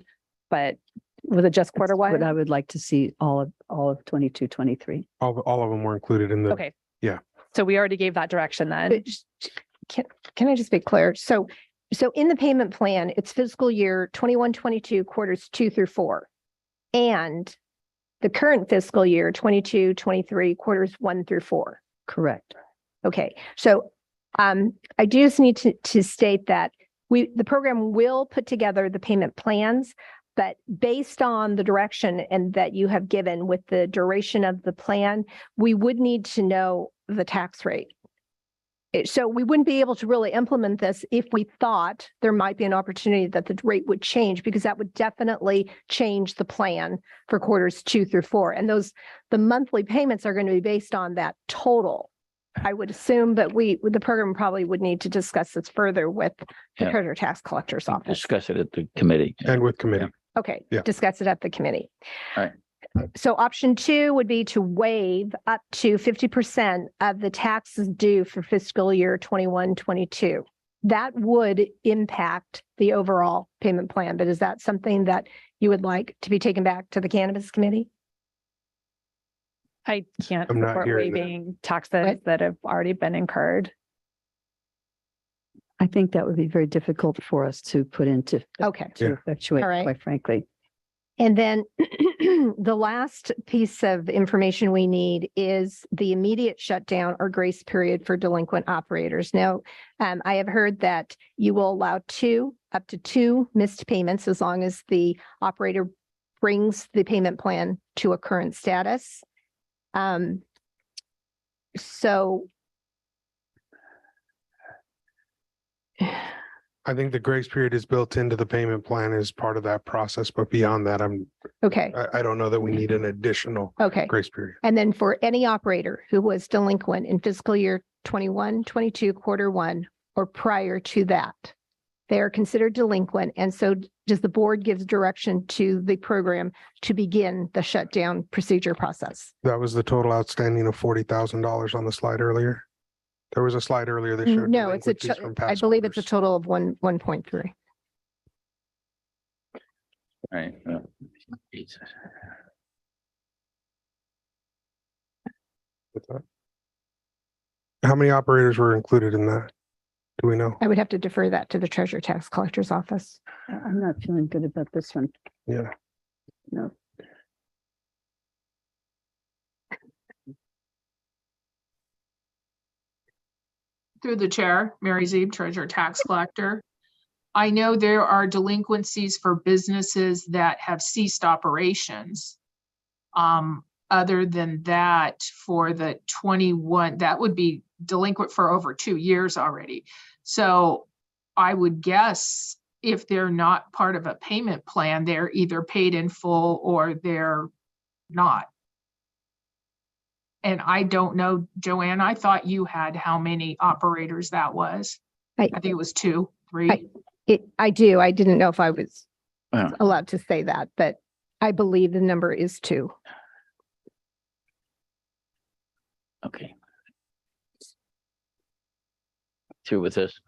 but was it just quarter 1? But I would like to see all of 22-23. All of them were included in the. Okay. Yeah. So we already gave that direction then. Can I just be clear? So in the payment plan, it's fiscal year 21-22 quarters 2 through 4, and the current fiscal year 22-23 quarters 1 through 4. Correct. Okay. So I do just need to state that the program will put together the payment plans, but based on the direction and that you have given with the duration of the plan, we would need to know the tax rate. So we wouldn't be able to really implement this if we thought there might be an opportunity that the rate would change, because that would definitely change the plan for quarters 2 through 4. And the monthly payments are going to be based on that total. I would assume, but the program probably would need to discuss this further with the Yeah. Treasurer Tax Collector's office. Discuss it at the committee. And with committee. Okay, Yeah. discuss it at the committee. All right. So option 2 would be to waive up to 50% of the taxes due for fiscal year 21-22. That would impact the overall payment plan, but is that something that you would like to be taken back to the Cannabis Committee? I can't I'm not support hearing that. waiving taxes that have already been incurred. I think that would be very difficult for us to put into. Okay. To effectuate, All right. quite frankly. And then the last piece of information we need is the immediate shutdown or grace period for delinquent operators. Now, I have heard that you will allow up to two missed payments as long as the operator brings the payment plan to a current status. So I think the grace period is built into the payment plan as part of that process, but beyond that, okay. I don't know that we need an additional Okay. grace period. And then for any operator who was delinquent in fiscal year 21-22 quarter 1 or prior to that, they are considered delinquent. And so does the board gives direction to the program to begin the shutdown procedure process? That was the total outstanding of $40,000 on the slide earlier. There was a slide earlier that showed. No, it's delinquencies from I past believe it's a quarters. total of 1.3. Right. What's that? How many operators were included in that? Do we know? I would have to defer that to the Treasurer Tax Collector's office. I'm not feeling good about this one. Yeah. No. Through the chair, Mary Zeeb, Treasurer Tax Collector. I know there are delinquencies for businesses that have ceased operations. Other than that, for the 21, that would be delinquent for over 2 years already. So I would guess if they're not part of a payment plan, they're either paid in full or they're not. And I don't know, Joanne, I thought you had how many operators that was. I think it was 2, 3. I do. I didn't know if I was Yeah. allowed to say that, but I believe the number is 2. Okay. Through with this.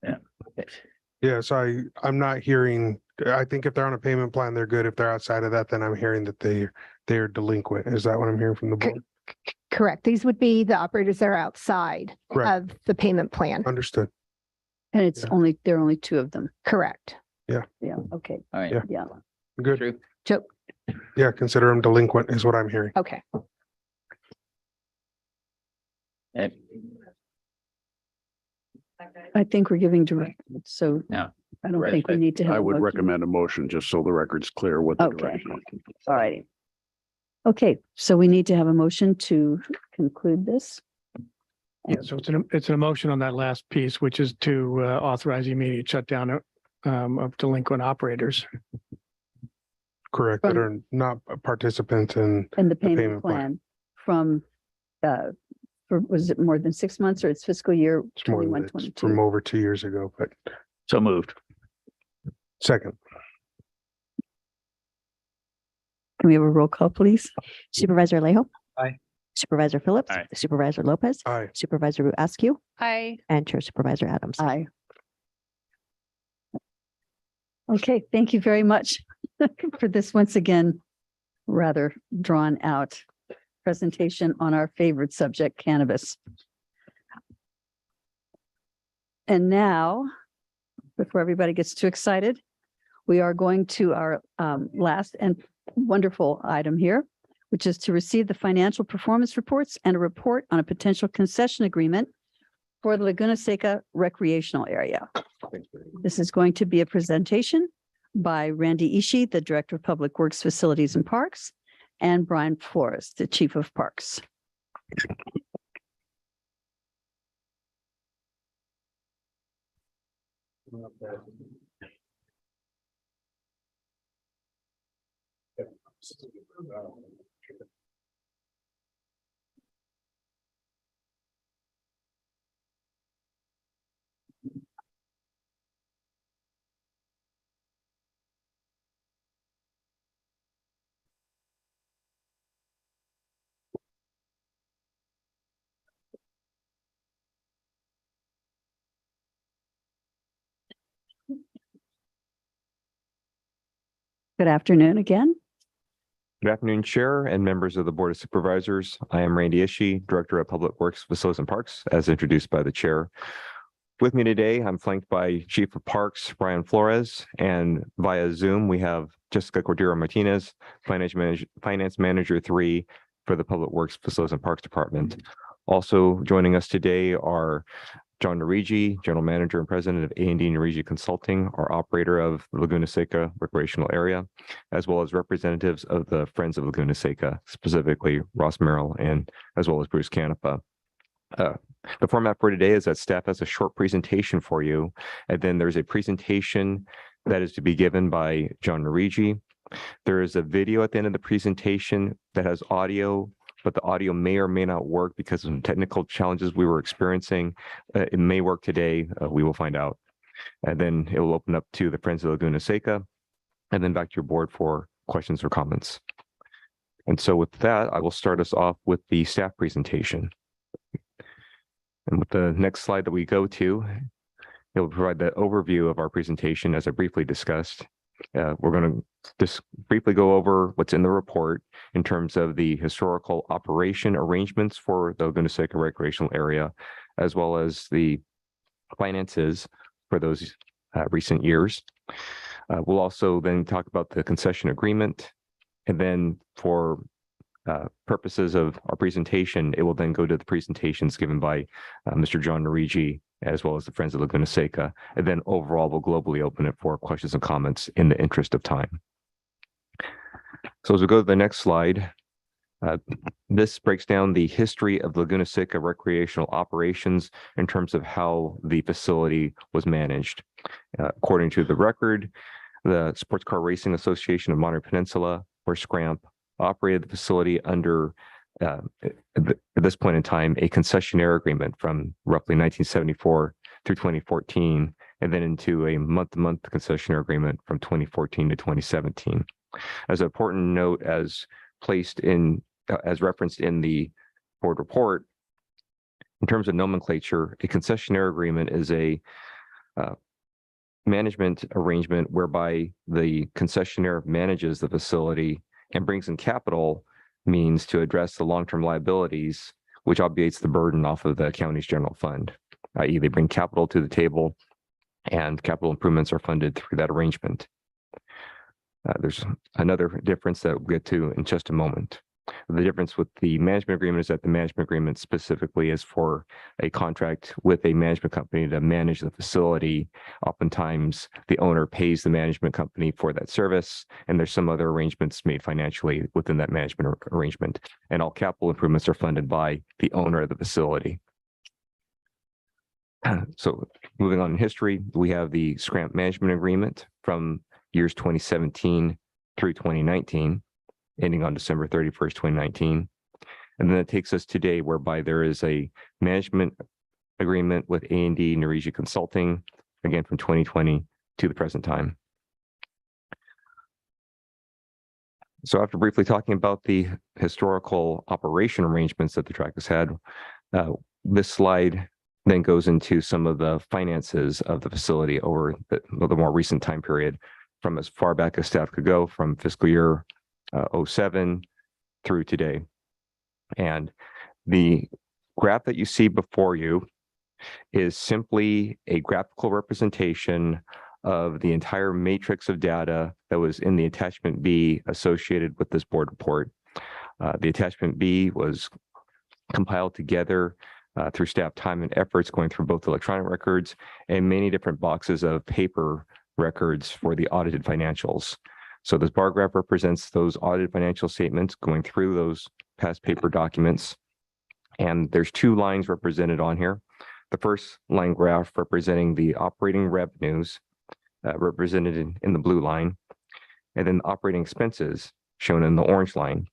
Yeah. Okay. Yeah, so I'm not hearing, I think if they're on a payment plan, they're good. If they're outside of that, then I'm hearing that they're delinquent. Is that what I'm hearing from the board? Correct. These would be the operators that are outside Correct. of the payment plan. Understood. And it's Yeah. only, there are only two of them. Correct. Yeah, okay, All right. Yeah. yeah. Good. So, Yeah, consider them delinquent is what I'm hearing. okay. Eh, I think we're giving direct, so Yeah. I don't think we need to have. I a would motion. recommend a motion just so the record's clear what the Okay. direction is. All righty. Okay, so we need to have a motion to conclude this. Yeah, so it's an emotion on that last piece, which is to authorize the immediate shutdown of delinquent operators. Correct. That are not participants in And the the payment plan from, for, was it more than 6 months or it's fiscal year It's more than 21, it's 22? from over 2 years ago, but So moved. second. Can we have a roll call, please? Supervisor Alejo. Aye. Supervisor Phillips. Aye. Supervisor Lopez. Aye. Supervisor Askew Hi. and Chair Supervisor Adams. Aye. Okay, thank you very much for this once again, rather drawn out presentation on our favorite subject, cannabis. And now, before everybody gets too excited, we are going to our last and wonderful item here, which is to receive the financial performance reports and a report on a potential concession agreement for the Laguna Seca recreational area. This is going to be a presentation by Randy Ishii, the Director of Public Works, Facilities and Parks, and Brian Flores, the Chief of Parks. Good afternoon again. Good afternoon, Chair and members of the Board of Supervisors. I am Randy Ishii, Director of Public Works, Facilities and Parks, as introduced by the Chair. With me today, I'm flanked by Chief of Parks, Brian Flores, and via Zoom, we have Jessica Cordero Martinez, Finance Manager 3 for the Public Works, Facilities and Parks Department. Also joining us today are John Narigi, General Manager and President of A&D Narigi Consulting, our operator of the Laguna Seca recreational area, as well as representatives of the Friends of Laguna Seca, specifically Ross Merrill and as well as Bruce Canepa. The format for today is that staff has a short presentation for you, and then there's a presentation that is to be given by John Narigi. There is a video at the end of the presentation that has audio, but the audio may or may not work because of some technical challenges we were experiencing. It may work today. We will find out. And then it will open up to the Friends of Laguna Seca, and then back to your board for questions or comments. And so with that, I will start us off with the staff presentation. And with the next slide that we go to, it will provide the overview of our presentation as I briefly discussed. We're going to just briefly go over what's in the report in terms of the historical operation arrangements for the Laguna Seca recreational area, as well as the finances for those recent years. We'll also then talk about the concession agreement, and then for purposes of our presentation, it will then go to the presentations given by Mr. John Narigi, as well as the Friends of Laguna Seca, and then overall we'll globally open it for questions and comments in the interest of time. So as we go to the next slide, this breaks down the history of Laguna Seca recreational operations in terms of how the facility was managed. According to the record, the Sports Car Racing Association of Monterey Peninsula, or SCRAMP, operated the facility under, at this point in time, a concessionaire agreement from roughly 1974 through 2014, and then into a month-to-month concessionaire agreement from 2014 to 2017. As an important note, as placed in, as referenced in the board report, in terms of nomenclature, a concessionaire agreement is a management arrangement whereby the concessionaire manages the facility and brings in capital means to address the long-term liabilities, which obviates the burden off of the county's general fund, i.e. they bring capital to the table and capital improvements are funded through that arrangement. There's another difference that we'll get to in just a moment. The difference with the management agreement is that the management agreement specifically is for a contract with a management company to manage the facility. Oftentimes, the owner pays the management company for that service, and there's some other arrangements made financially within that management arrangement. And all capital improvements are funded by the owner of the facility. So moving on in history, we have the Scramp Management Agreement from years 2017 through 2019. Ending on December 31st, 2019. And then it takes us today whereby there is a management agreement with A&D Norwegia Consulting, again from 2020 to the present time. So after briefly talking about the historical operation arrangements that the track has had, this slide then goes into some of the finances of the facility over the more recent time period, from as far back as staff could go, from fiscal year 07 through today. And the graph that you see before you is simply a graphical representation of the entire matrix of data that was in the attachment B associated with this board report. The attachment B was compiled together through staff time and efforts, going through both electronic records and many different boxes of paper records for the audited financials. So this bar graph represents those audited financial statements going through those past paper documents. And there's two lines represented on here. The first line graph representing the operating revenues represented in the blue line, and then the operating expenses shown in the orange line.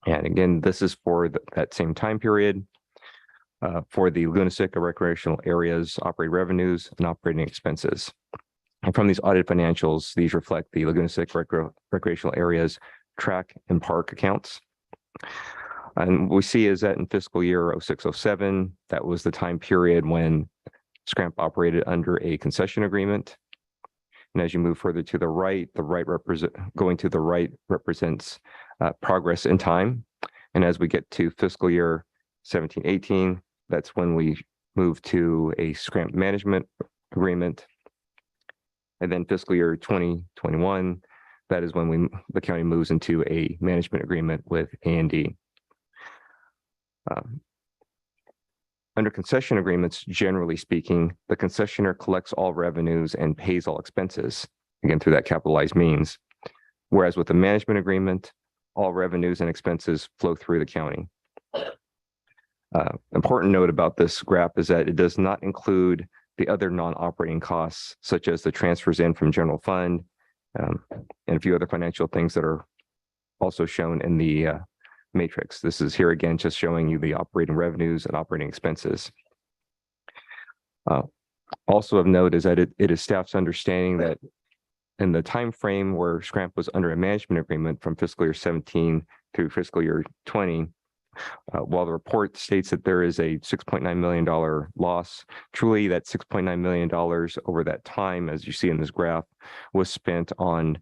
And again, this is for that same time period for the Laguna Seca recreational areas, operating revenues and operating expenses. And from these audit financials, these reflect the Laguna Seca recreational areas track and park accounts. And what we see is that in fiscal year 06-07, that was the time period when Scramp operated under a concession agreement. And as you move further to the right going to the right represents progress in time. And as we get to fiscal year 17-18, that's when we move to a Scramp management agreement. And then fiscal year 2021, that is when the county moves into a management agreement with A&D. Under concession agreements, generally speaking, the concessionaire collects all revenues and pays all expenses, again, through that capitalized means. Whereas with the management agreement, all revenues and expenses flow through the county. Important note about this graph is that it does not include the other non-operating costs, such as the transfers in from general fund, and a few other financial things that are also shown in the matrix. This is here again, just showing you the operating revenues and operating expenses. Also of note is that it is staff's understanding that in the time frame where Scramp was under a management agreement from fiscal year 17 through fiscal year 20, while the report states that there is a $6.9 million loss, truly that $6.9 million over that time, as you see in this graph, was spent on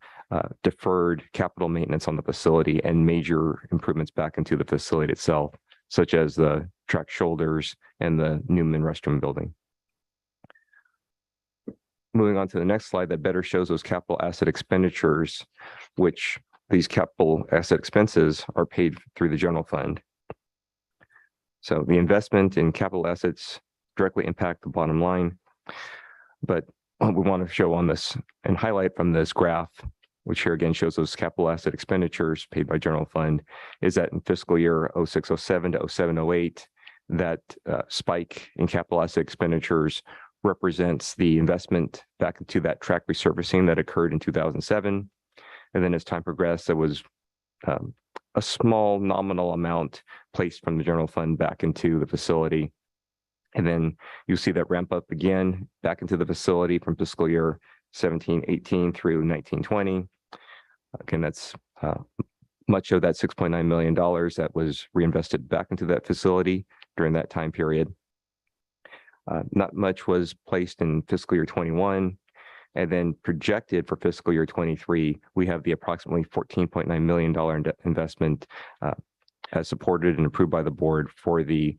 deferred capital maintenance on the facility and major improvements back into the facility itself, such as the track shoulders and the Newman restroom building. Moving on to the next slide that better shows those capital asset expenditures, which these capital asset expenses are paid through the general fund. So the investment in capital assets directly impact the bottom line. But what we want to show on this and highlight from this graph, which here again shows those capital asset expenditures paid by general fund, is that in fiscal year 06-07 to 07-08, that spike in capital asset expenditures represents the investment back into that track resurfacing that occurred in 2007. And then as time progressed, there was a small nominal amount placed from the general fund back into the facility. And then you see that ramp up again back into the facility from fiscal year 17-18 through 19-20. Again, that's much of that $6.9 million that was reinvested back into that facility during that time period. Not much was placed in fiscal year 21. And then projected for fiscal year 23, we have the approximately $14.9 million investment as supported and approved by the board for the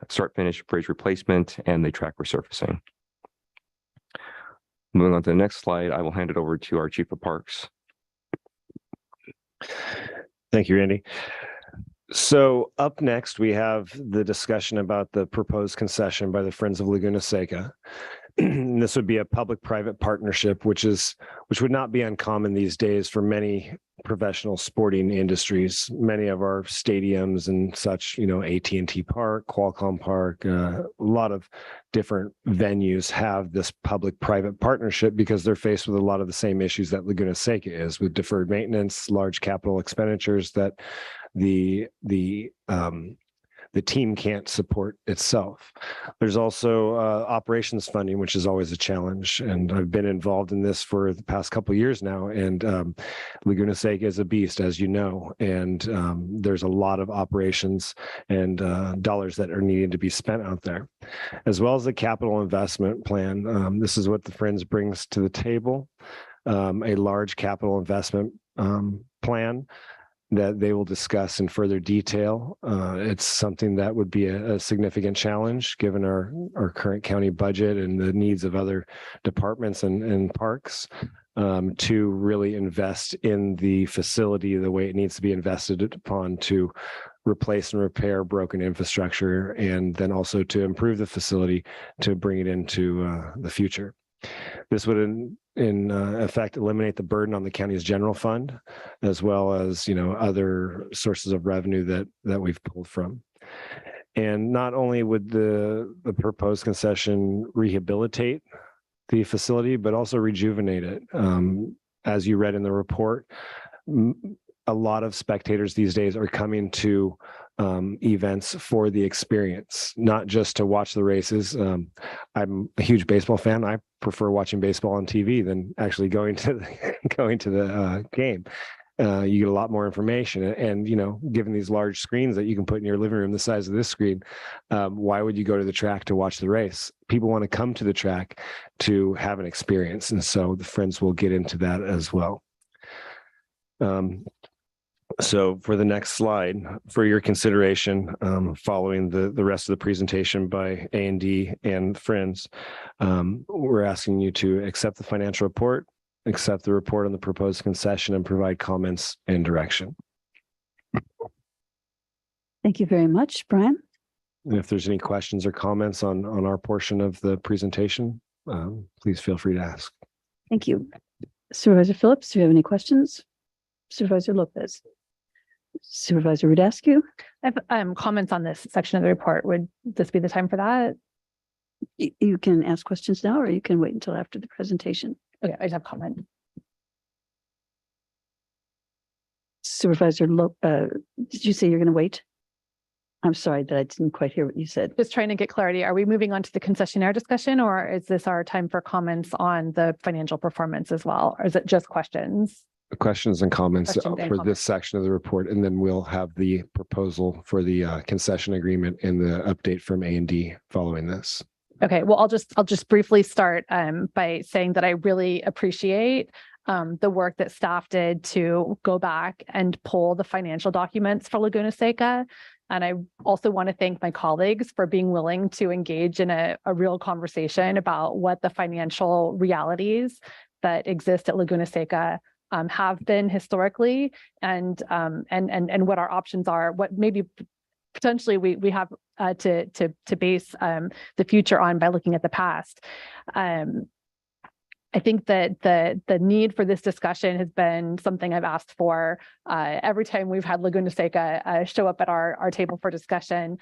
start finish bridge replacement and the track resurfacing. Moving on to the next slide, I will hand it over to our Chief of Parks. Thank you, Randy. So up next, we have the discussion about the proposed concession by the Friends of Laguna Seca. And this would be a public-private partnership, which would not be uncommon these days for many professional sporting industries. Many of our stadiums and such, AT&T Park, Qualcomm Park, a lot of different venues have this public-private partnership because they're faced with a lot of the same issues that Laguna Seca is, with deferred maintenance, large capital expenditures that the team can't support itself. There's also operations funding, which is always a challenge. And I've been involved in this for the past couple of years now. And Laguna Seca is a beast, as you know, and there's a lot of operations and dollars that are needing to be spent out there, as well as the capital investment plan. This is what the Friends brings to the table, a large capital investment plan that they will discuss in further detail. It's something that would be a significant challenge given our current county budget and the needs of other departments and parks to really invest in the facility the way it needs to be invested upon to replace and repair broken infrastructure, and then also to improve the facility to bring it into the future. This would in effect eliminate the burden on the county's general fund, as well as other sources of revenue that we've pulled from. And not only would the proposed concession rehabilitate the facility, but also rejuvenate it. As you read in the report, a lot of spectators these days are coming to events for the experience, not just to watch the races. I'm a huge baseball fan. I prefer watching baseball on TV than actually going to the game. You get a lot more information, and given these large screens that you can put in your living room the size of this screen, why would you go to the track to watch the race? People want to come to the track to have an experience, and so the Friends will get into that as well. So for the next slide, for your consideration, following the rest of the presentation by A&D and Friends, we're asking you to accept the financial report, accept the report on the proposed concession, and provide comments and direction. Thank you very much, Brian. And if there's any questions or comments on our portion of the presentation, please feel free to ask. Thank you. Supervisor Phillips, do you have any questions? Supervisor Lopez. Supervisor Radescu. I have comments on this section of the report. Would this be the time for that? You can ask questions now, or you can wait until after the presentation. Okay, I just have comment. Supervisor did you say you're going to wait? I'm sorry that I didn't quite hear what you said. Just trying to get clarity. Are we moving on to the concessionaire discussion, or is this our time for comments on the financial performance as well? Or is it just questions? Questions and comments Questions and for comments. this section of the report, and then we'll have the proposal for the concession agreement and the update from A&D following this. Okay, well, I'll just briefly start by saying that I really appreciate the work that staff did to go back and pull the financial documents for Laguna Seca. And I also want to thank my colleagues for being willing to engage in a real conversation about what the financial realities that exist at Laguna Seca have been historically, and what our options are, what maybe potentially we have to base the future on by looking at the past. I think that the need for this discussion has been something I've asked for every time we've had Laguna Seca show up at our table for discussion.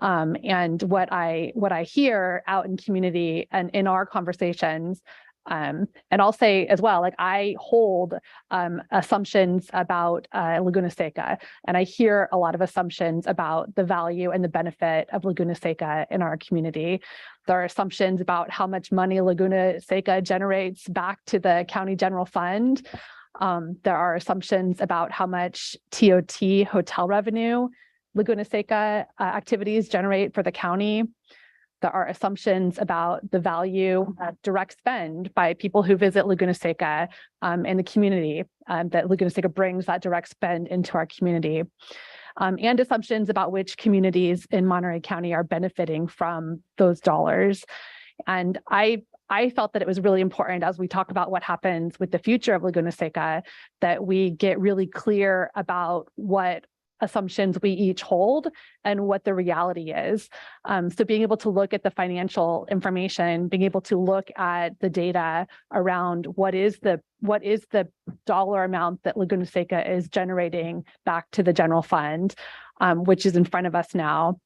And what I hear out in community and in our conversations, and I'll say as well, like I hold assumptions about Laguna Seca, and I hear a lot of assumptions about the value and the benefit of Laguna Seca in our community. There are assumptions about how much money Laguna Seca generates back to the county general fund. There are assumptions about how much TOT hotel revenue Laguna Seca activities generate for the county. There are assumptions about the value of direct spend by people who visit Laguna Seca and the community, that Laguna Seca brings that direct spend into our community. And assumptions about which communities in Monterey County are benefiting from those dollars. And I felt that it was really important, as we talk about what happens with the future of Laguna Seca, that we get really clear about what assumptions we each hold and what the reality is. So being able to look at the financial information, being able to look at the data around what is the dollar amount that Laguna Seca is generating back to the general fund, which is in front of us now.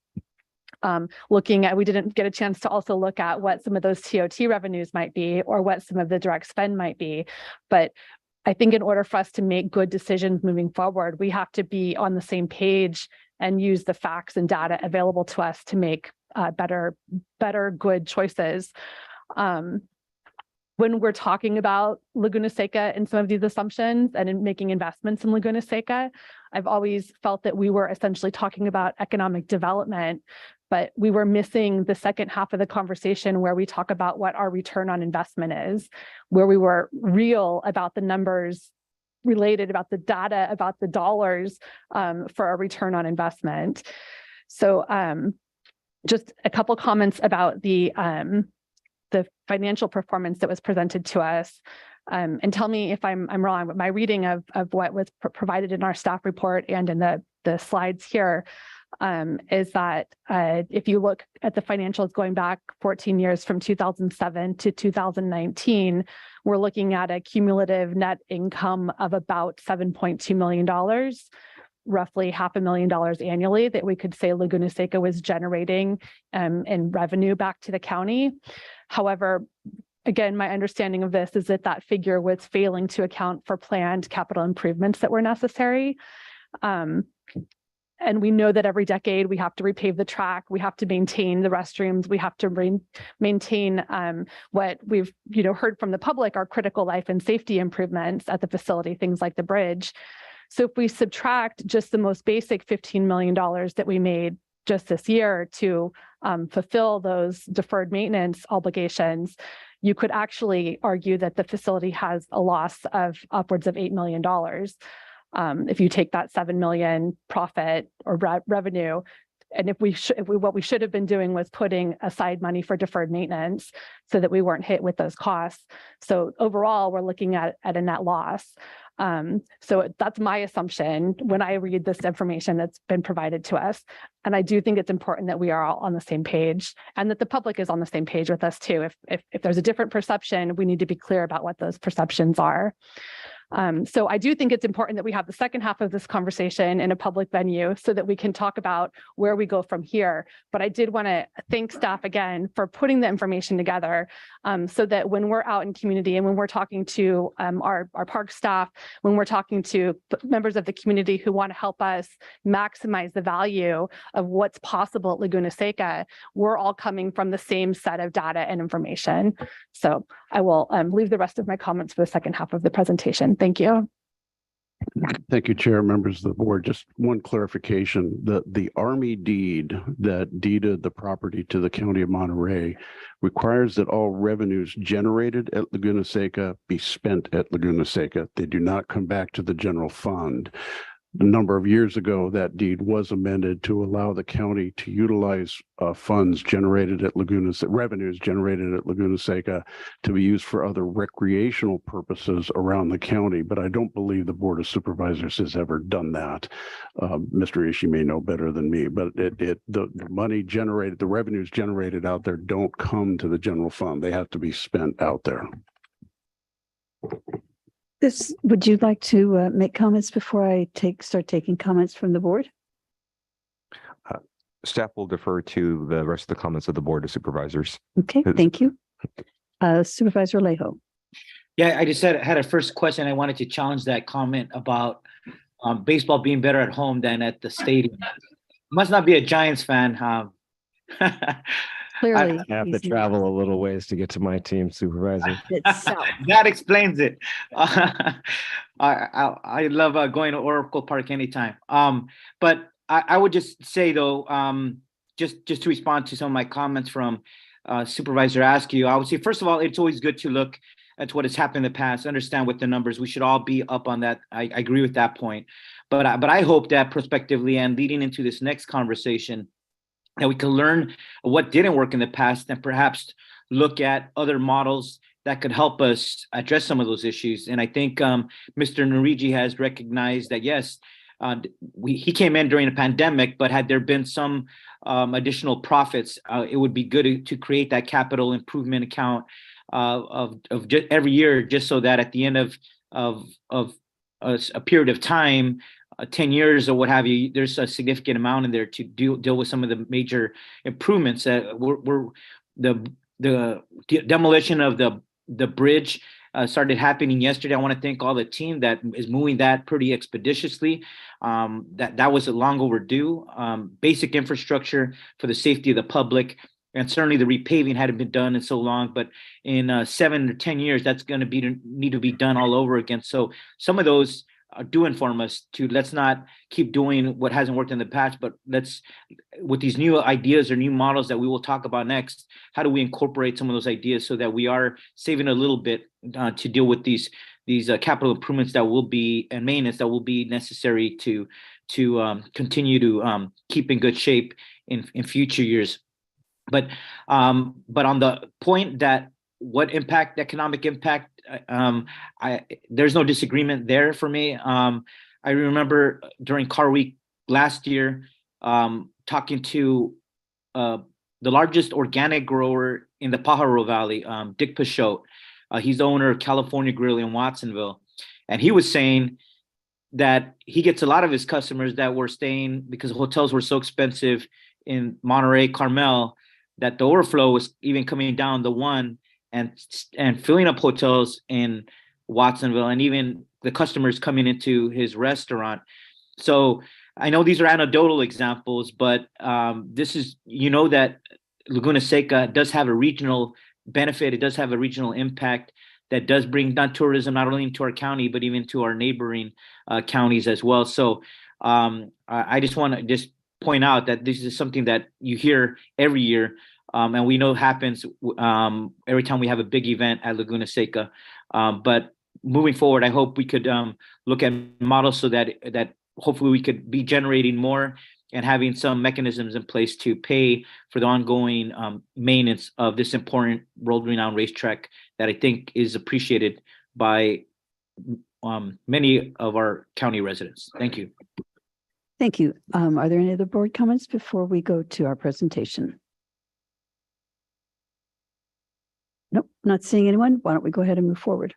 Looking at, we didn't get a chance to also look at what some of those TOT revenues might be or what some of the direct spend might be. But I think in order for us to make good decisions moving forward, we have to be on the same page and use the facts and data available to us to make better, good choices. When we're talking about Laguna Seca and some of these assumptions and in making investments in Laguna Seca, I've always felt that we were essentially talking about economic development, but we were missing the second half of the conversation where we talk about what our return on investment is, where we were real about the numbers related, about the data, about the dollars for a return on investment. So just a couple comments about the financial performance that was presented to us. And tell me if I'm wrong, but my reading of what was provided in our staff report and in the slides here is that if you look at the financials going back 14 years from 2007 to 2019, we're looking at a cumulative net income of about $7.2 million, roughly $500,000 annually that we could say Laguna Seca was generating in revenue back to the county. However, again, my understanding of this is that that figure was failing to account for planned capital improvements that were necessary. And we know that every decade we have to repave the track, we have to maintain the restrooms, we have to maintain what we've heard from the public are critical life and safety improvements at the facility, things like the bridge. So if we subtract just the most basic $15 million that we made just this year to fulfill those deferred maintenance obligations, you could actually argue that the facility has a loss of upwards of $8 million. If you take that 7 million profit or revenue, and what we should have been doing was putting aside money for deferred maintenance so that we weren't hit with those costs. So overall, we're looking at a net loss. So that's my assumption when I read this information that's been provided to us. And I do think it's important that we are all on the same page and that the public is on the same page with us too. If there's a different perception, we need to be clear about what those perceptions are. So I do think it's important that we have the second half of this conversation in a public venue so that we can talk about where we go from here. But I did want to thank staff again for putting the information together so that when we're out in community and when we're talking to our park staff, when we're talking to members of the community who want to help us maximize the value of what's possible at Laguna Seca, we're all coming from the same set of data and information. So I will leave the rest of my comments for the second half of the presentation. Thank you. Thank you, Chair, members of the board. Just one clarification. The Army deed that deeded the property to the County of Monterey requires that all revenues generated at Laguna Seca be spent at Laguna Seca. They do not come back to the general fund. A number of years ago, that deed was amended to allow the county to utilize funds generated at revenues generated at Laguna Seca to be used for other recreational purposes around the county. But I don't believe the Board of Supervisors has ever done that. Mr. Ishii may know better than me, but the money generated, the revenues generated out there don't come to the general fund. They have to be spent out there. Would you like to make comments before I start taking comments from the board? Staff will defer to the rest of the comments of the Board of Supervisors. Okay, thank you. Supervisor Lejo. Yeah, I just had a first question. I wanted to challenge that comment about baseball being better at home than at the stadium. Must not be a Giants fan, huh? Clearly, I have to travel a little ways to get to my team, Supervisor. That explains it. I love going to Oracle Park anytime. But I would just say though, just to respond to some of my comments from Supervisor Askew, I would say, first of all, it's always good to look at what has happened in the past, understand what the numbers, we should all be up on that. I agree with that point. But I hope that prospectively and leading into this next conversation, that we can learn what didn't work in the past and perhaps look at other models that could help us address some of those issues. And I think Mr. Narigi has recognized that, yes, he came in during a pandemic, but had there been some additional profits, it would be good to create that capital improvement account of every year, just so that at the end of a period of time, 10 years or what have you, there's a significant amount in there to deal with some of the major improvements that the demolition of the bridge started happening yesterday. I want to thank all the team that is moving that pretty expeditiously. That was long overdue. Basic infrastructure for the safety of the public, and certainly the repaving hadn't been done in so long. But in 7 or 10 years, that's going to need to be done all over again. So some of those do inform us to let's not keep doing what hasn't worked in the past, but let's, with these new ideas or new models that we will talk about next, how do we incorporate some of those ideas so that we are saving a little bit to deal with these capital improvements that will be, and maintenance that will be necessary to continue to keep in good shape in future years. But on the point that what impact, economic impact, there's no disagreement there for me. I remember during Car Week last year, talking to the largest organic grower in the Pajaro Valley, Dick Pichot. He's the owner of California Grill in Watsonville. And he was saying that he gets a lot of his customers that were staying because hotels were so expensive in Monterey, Carmel, that the overflow was even coming down the one and filling up hotels in Watsonville, and even the customers coming into his restaurant. So I know these are anecdotal examples, but this is, that Laguna Seca does have a regional benefit. It does have a regional impact that does bring not tourism, not only into our county, but even to our neighboring counties as well. So I just want to point out that this is something that you hear every year. And we know happens every time we have a big event at Laguna Seca. But moving forward, I hope we could look at models so that hopefully we could be generating more and having some mechanisms in place to pay for the ongoing maintenance of this important world-renowned racetrack that I think is appreciated by many of our county residents. Thank you. Thank you. Are there any other board comments before we go to our presentation? Nope, not seeing anyone. Why don't we go ahead and move forward?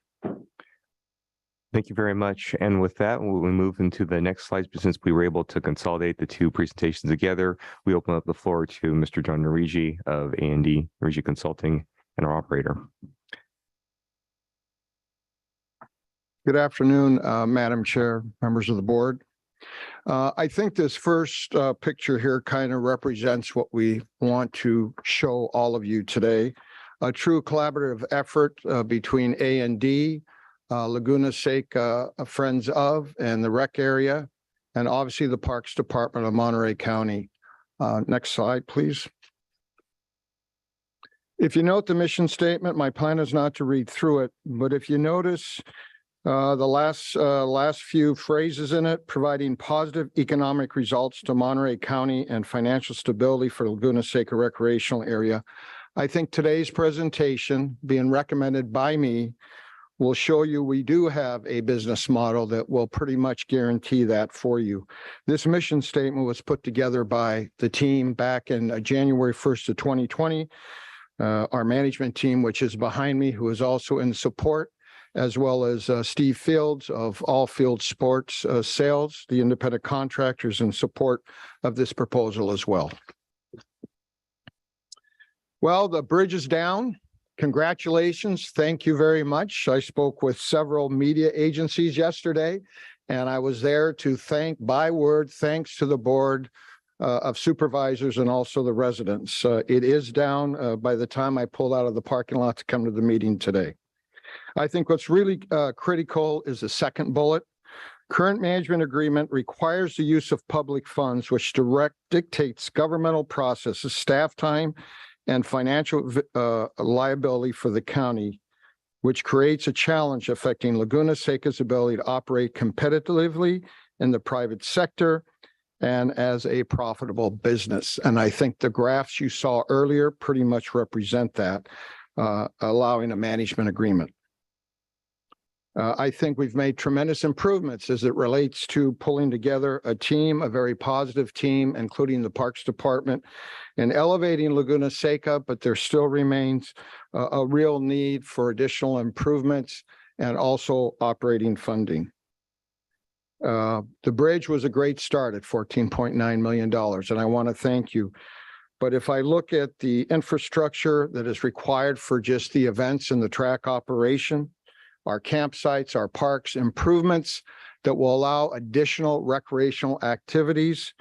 Thank you very much. And with that, we move into the next slides. Since we were able to consolidate the two presentations together, we open up the floor to Mr. John Narigi of A&D Narigi Consulting and our operator. Good afternoon, Madam Chair, members of the board. I think this first picture here kind of represents what we want to show all of you today. A true collaborative effort between A&D, Laguna Seca Friends of, and the rec area, and obviously the Parks Department of Monterey County. Next slide, please. If you note the mission statement, my plan is not to read through it, but if you notice the last few phrases in it, providing positive economic results to Monterey County and financial stability for Laguna Seca recreational area, I think today's presentation, being recommended by me, will show you we do have a business model that will pretty much guarantee that for you. This mission statement was put together by the team back in January 1st of 2020. Our management team, which is behind me, who is also in support, as well as Steve Fields of All Field Sports Sales, the independent contractors in support of this proposal as well. Well, the bridge is down. Congratulations. Thank you very much. I spoke with several media agencies yesterday, and I was there to thank by word, thanks to the board of supervisors and also the residents. It is down by the time I pulled out of the parking lot to come to the meeting today. I think what's really critical is the second bullet. Current management agreement requires the use of public funds, which dictates governmental processes, staff time, and financial liability for the county, which creates a challenge affecting Laguna Seca's ability to operate competitively in the private sector and as a profitable business. And I think the graphs you saw earlier pretty much represent that, allowing a management agreement. I think we've made tremendous improvements as it relates to pulling together a team, a very positive team, including the Parks Department, and elevating Laguna Seca, but there still remains a real need for additional improvements and also operating funding. The bridge was a great start at $14.9 million, and I want to thank you. But if I look at the infrastructure that is required for just the events and the track operation, our campsites, our parks, improvements that will allow additional recreational activities,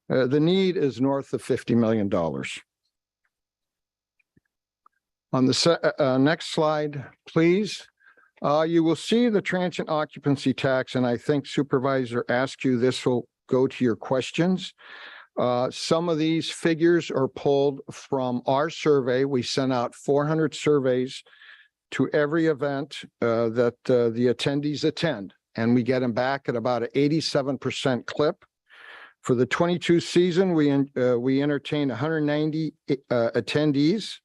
the need is north of $50 million. On the next slide, please. You will see the transient occupancy tax, and I think Supervisor asked you, this will go to your questions. Some of these figures are pulled from our survey. We sent out 400 surveys to every event that the attendees attend, and we get them back at about an 87% clip. For the 22 season, we entertained 190 attendees.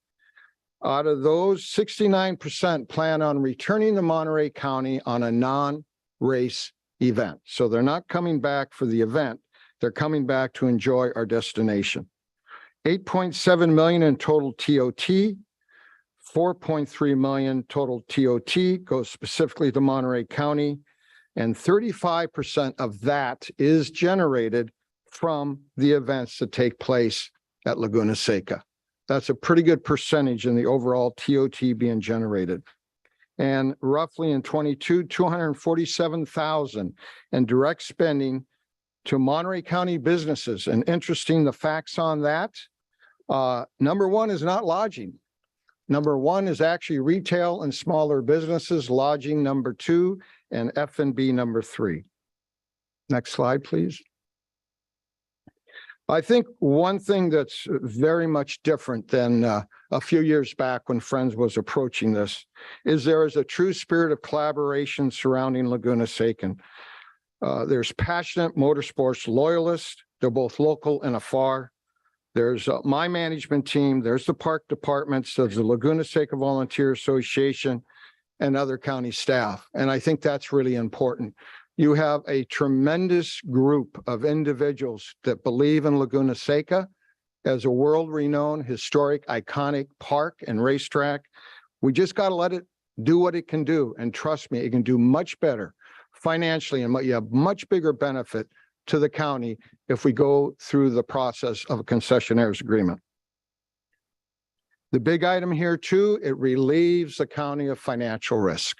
Out of those, 69% plan on returning to Monterey County on a non-race event. So they're not coming back for the event. They're coming back to enjoy our destination. 8.7 million in total TOT. 4.3 million total TOT goes specifically to Monterey County, and 35% of that is generated from the events that take place at Laguna Seca. That's a pretty good percentage in the overall TOT being generated. And roughly in 22, 247,000 in direct spending to Monterey County businesses. And interesting, the facts on that, number one is not lodging. Number one is actually retail and smaller businesses, lodging number two, and F&B number three. Next slide, please. I think one thing that's very much different than a few years back when Friends was approaching this is there is a true spirit of collaboration surrounding Laguna Seca. There's passionate motorsports loyalists. They're both local and afar. There's my management team, there's the park departments, there's the Laguna Seca Volunteer Association, and other county staff. And I think that's really important. You have a tremendous group of individuals that believe in Laguna Seca as a world-renowned, historic, iconic park and racetrack. We just got to let it do what it can do. And trust me, it can do much better financially, and you have much bigger benefit to the county if we go through the process of a concessionaire's agreement. The big item here too, it relieves the county of financial risk,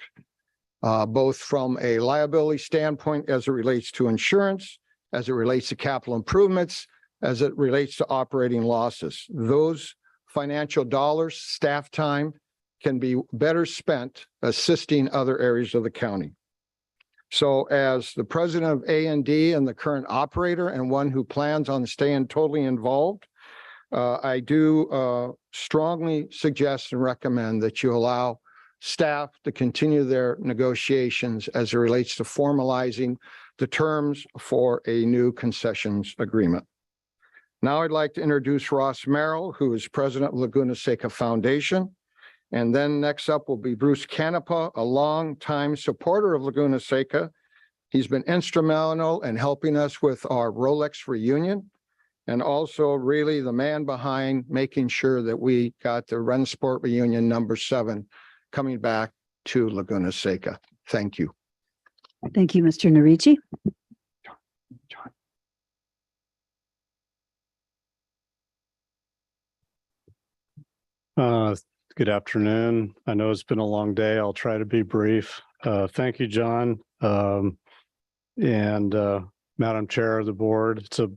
both from a liability standpoint as it relates to insurance, as it relates to capital improvements, as it relates to operating losses. Those financial dollars, staff time, can be better spent assisting other areas of the county. So as the president of A&D and the current operator and one who plans on staying totally involved, I do strongly suggest and recommend that you allow staff to continue their negotiations as it relates to formalizing the terms for a new concessions agreement. Now I'd like to introduce Ross Merrill, who is president of Laguna Seca Foundation. And then next up will be Bruce Canepa, a longtime supporter of Laguna Seca. He's been instrumental in helping us with our Rolex reunion, and also really the man behind making sure that we got the Run Sport reunion number 7 coming back to Laguna Seca. Thank you. Thank you, Mr. Narici. Good afternoon. I know it's been a long day. I'll try to be brief. Thank you, John, and Madam Chair of the board. It's a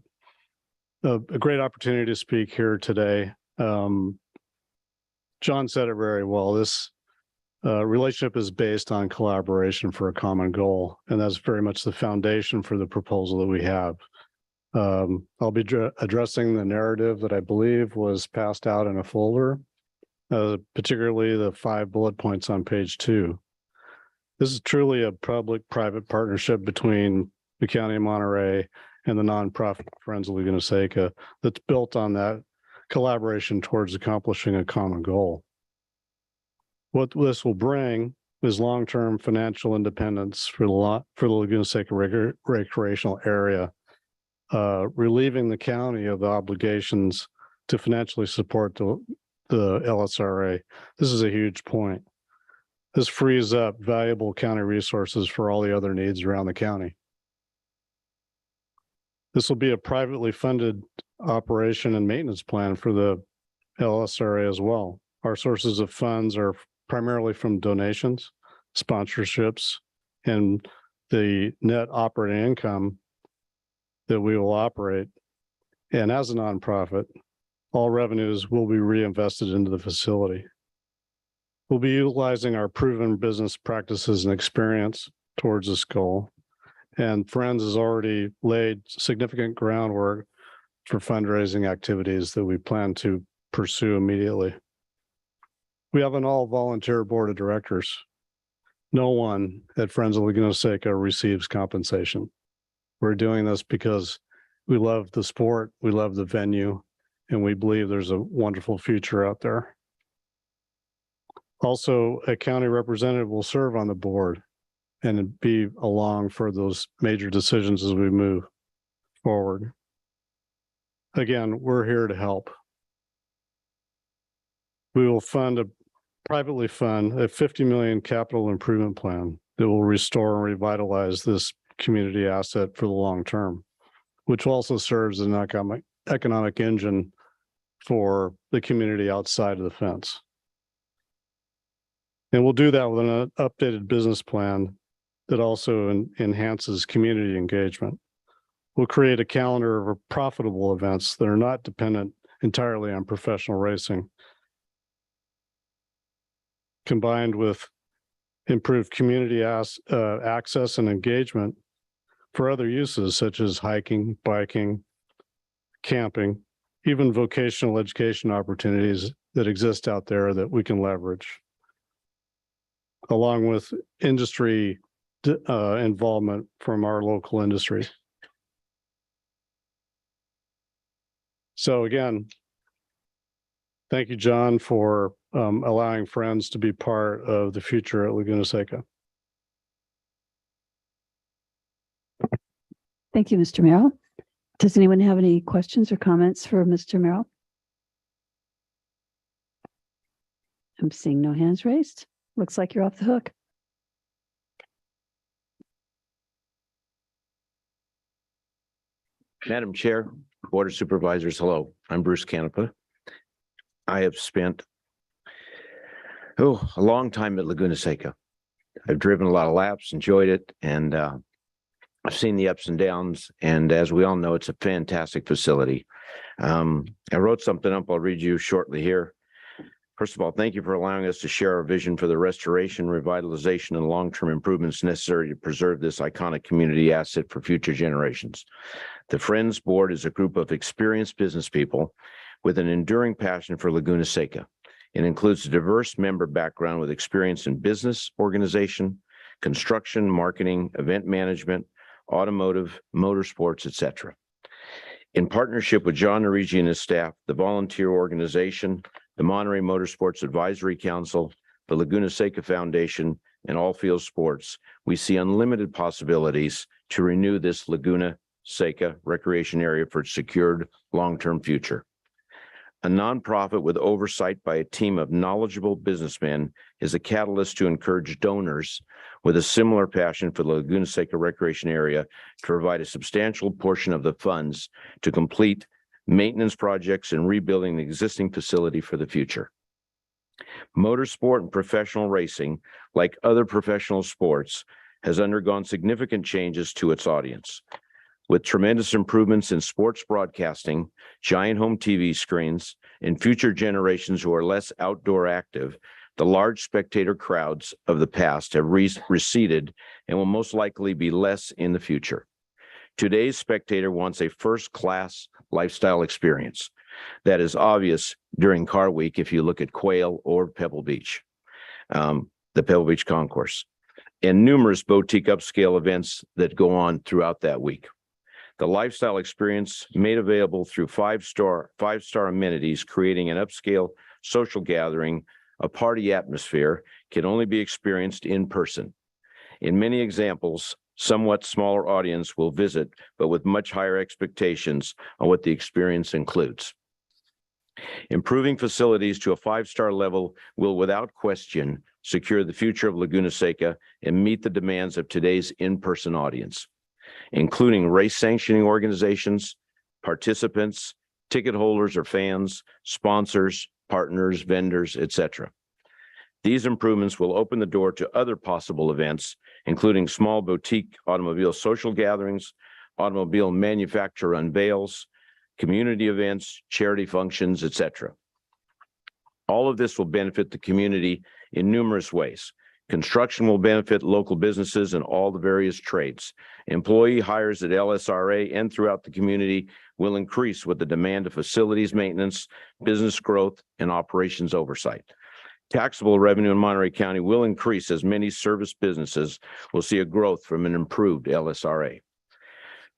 great opportunity to speak here today. John said it very well. This Relationship is based on collaboration for a common goal, and that's very much the foundation for the proposal that we have. I'll be addressing the narrative that I believe was passed out in a folder, particularly the 5 bullet points on page 2. This is truly a public-private partnership between the County of Monterey and the nonprofit Friends of Laguna Seca that's built on that collaboration towards accomplishing a common goal. What this will bring is long-term financial independence for the Laguna Seca recreational area, relieving the county of the obligations to financially support the LSRA. This is a huge point. This frees up valuable county resources for all the other needs around the county. This will be a privately funded operation and maintenance plan for the LSRA as well. Our sources of funds are primarily from donations, sponsorships, and the net operating income that we will operate. And as a nonprofit, all revenues will be reinvested into the facility. We'll be utilizing our proven business practices and experience towards this goal. And Friends has already laid significant groundwork for fundraising activities that we plan to pursue immediately. We have an all-volunteer board of directors. No one at Friends of Laguna Seca receives compensation. We're doing this because we love the sport, we love the venue, and we believe there's a wonderful future out there. Also, a county representative will serve on the board and be along for those major decisions as we move forward. Again, we're here to help. We will privately fund a 50 million capital improvement plan that will restore and revitalize this community asset for the long term, which also serves as an economic engine for the community outside of the fence. And we'll do that with an updated business plan that also enhances community engagement. We'll create a calendar of profitable events that are not dependent entirely on professional racing, combined with improved community access and engagement for other uses such as hiking, biking, camping, even vocational education opportunities that exist out there that we can leverage, along with industry involvement from our local industry. So again, thank you, John, for allowing Friends to be part of the future at Laguna Seca. Thank you, Mr. Merrill. Does anyone have any questions or comments for Mr. Merrill? I'm seeing no hands raised. Looks like you're off the hook. Madam Chair, Board of Supervisors, hello. I'm Bruce Canepa. I have spent a long time at Laguna Seca. I've driven a lot of laps, enjoyed it, and I've seen the ups and downs. And as we all know, it's a fantastic facility. I wrote something up. I'll read you shortly here. First of all, thank you for allowing us to share our vision for the restoration, revitalization, and long-term improvements necessary to preserve this iconic community asset for future generations. The Friends Board is a group of experienced business people with an enduring passion for Laguna Seca. It includes a diverse member background with experience in business, organization, construction, marketing, event management, automotive, motorsports, etc. In partnership with John Narigi and his staff, the volunteer organization, the Monterey Motorsports Advisory Council, the Laguna Seca Foundation, and All Field Sports, we see unlimited possibilities to renew this Laguna Seca recreation area for its secured long-term future. A nonprofit with oversight by a team of knowledgeable businessmen is a catalyst to encourage donors with a similar passion for the Laguna Seca recreation area to provide a substantial portion of the funds to complete maintenance projects and rebuilding the existing facility for the future. Motorsport and professional racing, like other professional sports, has undergone significant changes to its audience. With tremendous improvements in sports broadcasting, giant home TV screens, and future generations who are less outdoor active, The large spectator crowds of the past have receded and will most likely be less in the future. Today's spectator wants a first-class lifestyle experience. That is obvious during Car Week if you look at Quail or Pebble Beach, the Pebble Beach Concourse, and numerous boutique upscale events that go on throughout that week. The lifestyle experience made available through five-star amenities, creating an upscale social gathering, a party atmosphere, can only be experienced in person. In many examples, somewhat smaller audience will visit, but with much higher expectations on what the experience includes. Improving facilities to a five-star level will without question secure the future of Laguna Seca and meet the demands of today's in-person audience, including race sanctioning organizations, participants, ticket holders or fans, sponsors, partners, vendors, etc. These improvements will open the door to other possible events, including small boutique automobile social gatherings, automobile manufacturer unveils, community events, charity functions, etc. All of this will benefit the community in numerous ways. Construction will benefit local businesses and all the various trades. Employee hires at LSRA and throughout the community will increase with the demand of facilities maintenance, business growth, and operations oversight. Taxable revenue in Monterey County will increase as many service businesses will see a growth from an improved LSRA.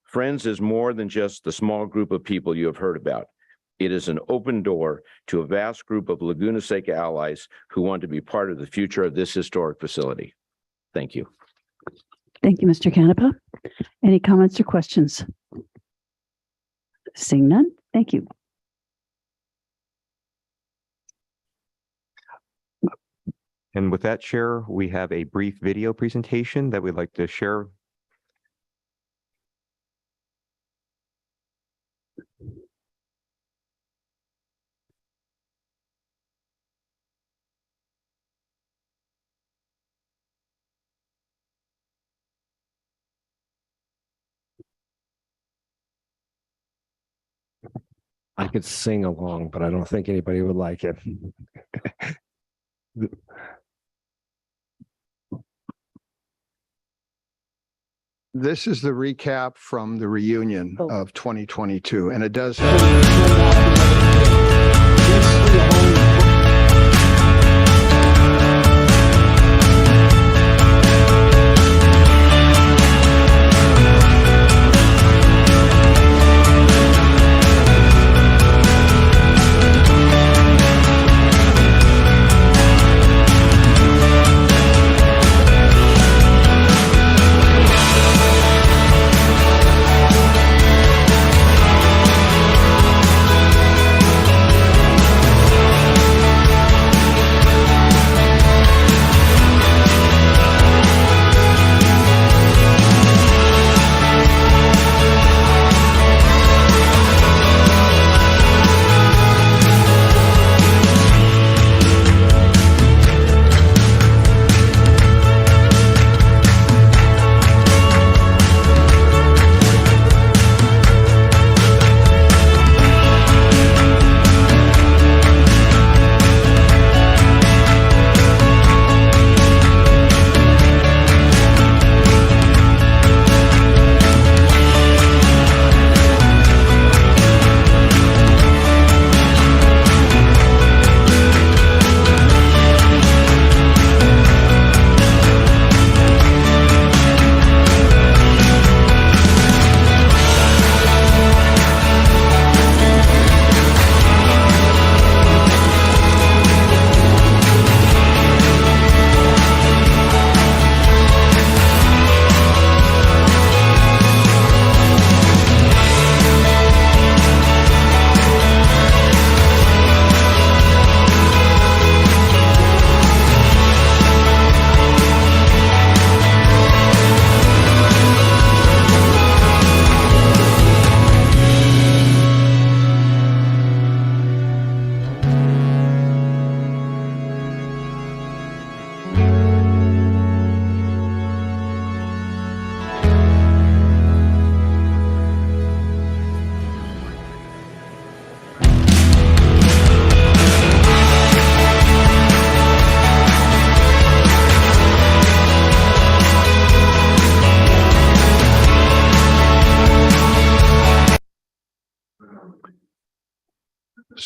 Friends is more than just the small group of people you have heard about. It is an open door to a vast group of Laguna Seca allies who want to be part of the future of this historic facility. Thank you. Thank you, Mr. Canepa. Any comments or questions? Seeing none, thank you. And with that, Chair, we have a brief video presentation that we'd like to share. I could sing along, but I don't think anybody would like it. This is the recap from the reunion of 2022, and it does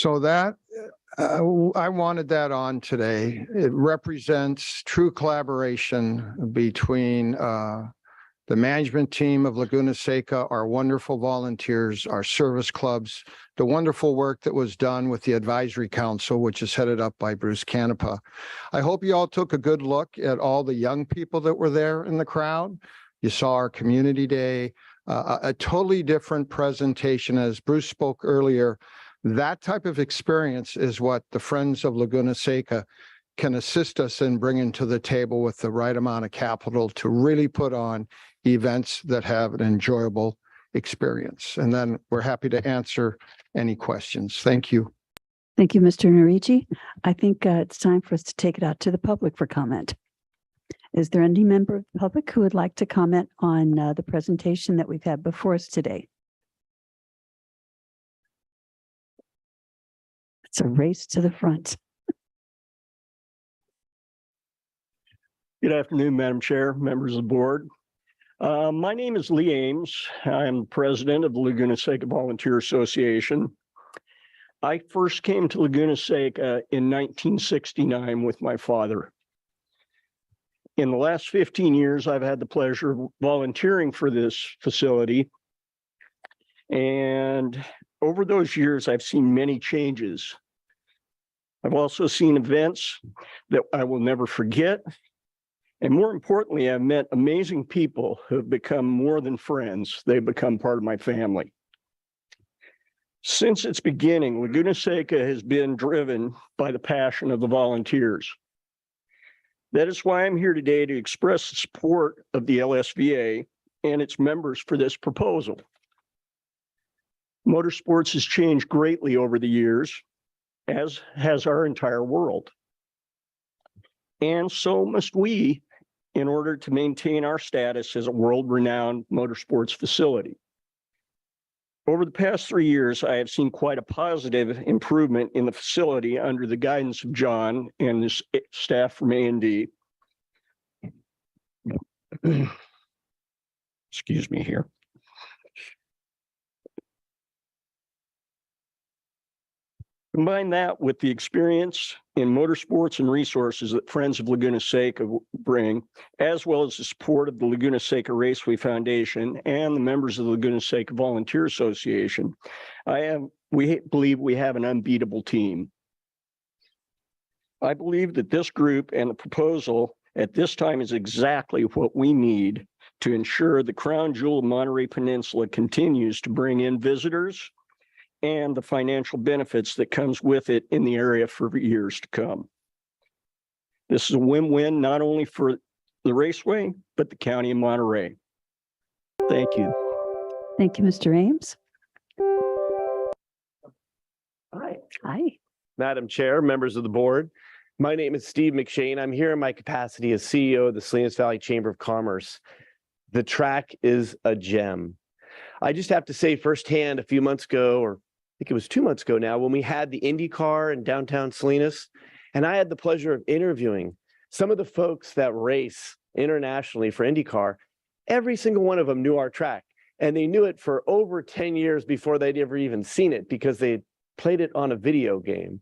So that, I wanted that on today. It represents true collaboration between the management team of Laguna Seca, our wonderful volunteers, our service clubs, the wonderful work that was done with the advisory council, which is headed up by Bruce Canepa. I hope you all took a good look at all the young people that were there in the crowd. You saw our community day, a totally different presentation. As Bruce spoke earlier, that type of experience is what the Friends of Laguna Seca can assist us in bringing to the table with the right amount of capital to really put on events that have an enjoyable experience. And then we're happy to answer any questions. Thank you. Thank you, Mr. Narici. I think it's time for us to take it out to the public for comment. Is there any member of the public who would like to comment on the presentation that we've had before us today? It's a race to the front. Good afternoon, Madam Chair, members of the board. My name is Lee Ames. I'm president of the Laguna Seca Volunteer Association. I first came to Laguna Seca in 1969 with my father. In the last 15 years, I've had the pleasure of volunteering for this facility. And over those years, I've seen many changes. I've also seen events that I will never forget. And more importantly, I've met amazing people who have become more than friends. They've become part of my family. Since its beginning, Laguna Seca has been driven by the passion of the volunteers. That is why I'm here today to express the support of the LSVA and its members for this proposal. Motorsports has changed greatly over the years, as has our entire world. And so must we in order to maintain our status as a world-renowned motorsports facility. Over the past 3 years, I have seen quite a positive improvement in the facility under the guidance of John and his staff from A&D. Excuse me here. Combine that with the experience in motorsports and resources that Friends of Laguna Seca bring, as well as the support of the Laguna Seca Raceway Foundation and the members of the Laguna Seca Volunteer Association, we believe we have an unbeatable team. I believe that this group and the proposal at this time is exactly what we need to ensure the crown jewel of Monterey Peninsula continues to bring in visitors and the financial benefits that comes with it in the area for years to come. This is a win-win not only for the raceway, but the county of Monterey. Thank you. Thank you, Mr. Ames. Hi. Hi. Madam Chair, members of the board. My name is Steve McShane. I'm here in my capacity as CEO of the Salinas Valley Chamber of Commerce. The track is a gem. I just have to say firsthand, a few months ago, or I think it was 2 months ago now, when we had the IndyCar in downtown Salinas, and I had the pleasure of interviewing some of the folks that race internationally for IndyCar. Every single one of them knew our track, and they knew it for over 10 years before they'd ever even seen it because they played it on a video game.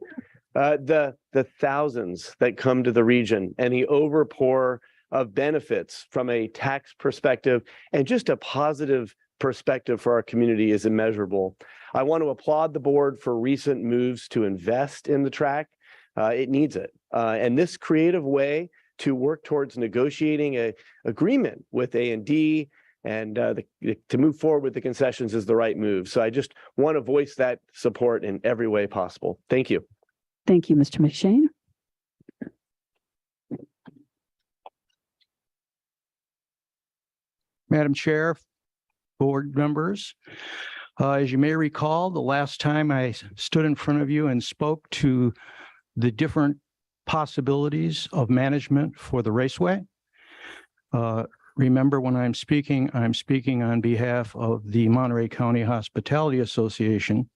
The thousands that come to the region and the overpour of benefits from a tax perspective and just a positive perspective for our community is immeasurable. I want to applaud the board for recent moves to invest in the track. It needs it. And this creative way to work towards negotiating an agreement with A&D and to move forward with the concessions is the right move. So I just want to voice that support in every way possible. Thank you. Thank you, Mr. McShane. Madam Chair, board members, as you may recall, the last time I stood in front of you and spoke to the different possibilities of management for the raceway. Remember, when I'm speaking on behalf of the Monterey County Hospitality Association,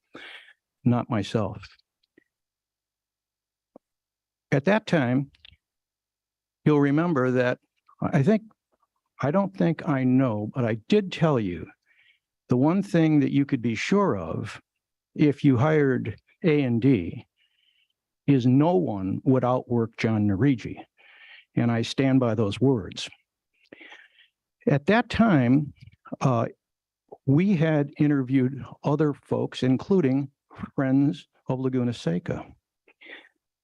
not myself. At that time, you'll remember that I don't think I know, but I did tell you the one thing that you could be sure of if you hired A&D is no one would outwork John Narigi. And I stand by those words. At that time, we had interviewed other folks, including Friends of Laguna Seca.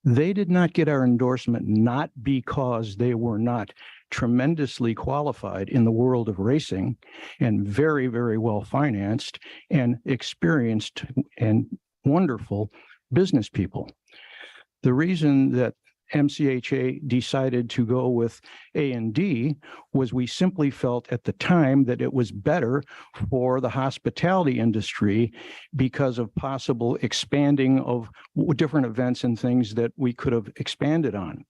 They did not get our endorsement, not because they were not tremendously qualified in the world of racing and very, very well financed and experienced and wonderful business people. The reason that MCHA decided to go with A&D was we simply felt at the time that it was better for the hospitality industry because of possible expanding of different events and things that we could have expanded on,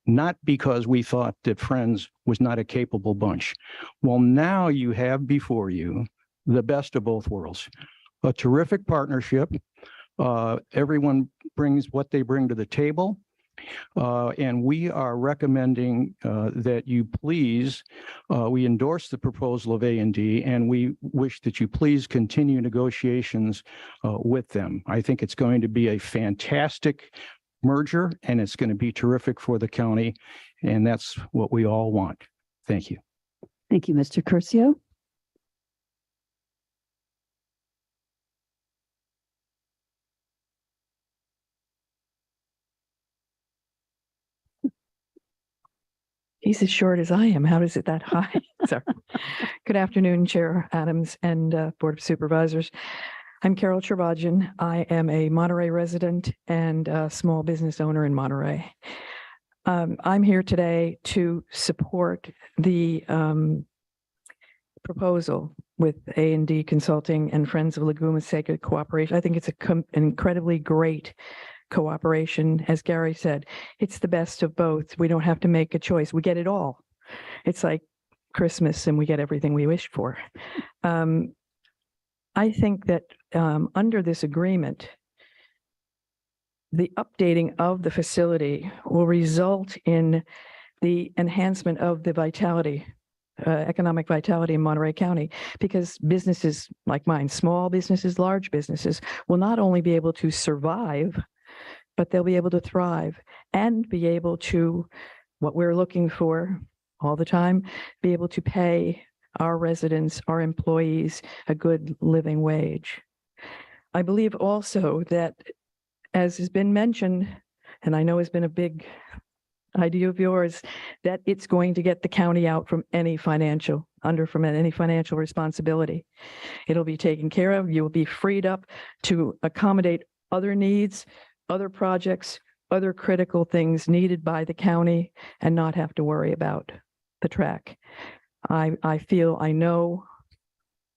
not because we thought that Friends was not a capable bunch. Well, now you have before you the best of both worlds, a terrific partnership. Everyone brings what they bring to the table. And we are recommending that you please, we endorse the proposal of A&D, and we wish that you please continue negotiations with them. I think it's going to be a fantastic merger, and it's going to be terrific for the county, and that's what we all want. Thank you. Thank you, Mr. Curcio. He's as short as I am. How is it that high? Sorry. Good afternoon, Chair Adams and Board of Supervisors. I'm Carol Cherbajian. I am a Monterey resident and a small business owner in Monterey. I'm here today to support the proposal with A&D Consulting and Friends of Laguna Seca Cooperation. I think it's an incredibly great cooperation. As Gary said, it's the best of both. We don't have to make a choice. We get it all. It's like Christmas and we get everything we wish for. I think that under this agreement, the updating of the facility will result in the enhancement of the vitality, economic vitality in Monterey County, because businesses like mine, small businesses, large businesses, will not only be able to survive, but they'll be able to thrive and be able to, what we're looking for all the time, be able to pay our residents, our employees, a good living wage. I believe also that, as has been mentioned, and I know has been a big idea of yours, that it's going to get the county out from any financial responsibility. It'll be taken care of. You will be freed up to accommodate other needs, other projects, other critical things needed by the county, and not have to worry about the track. I know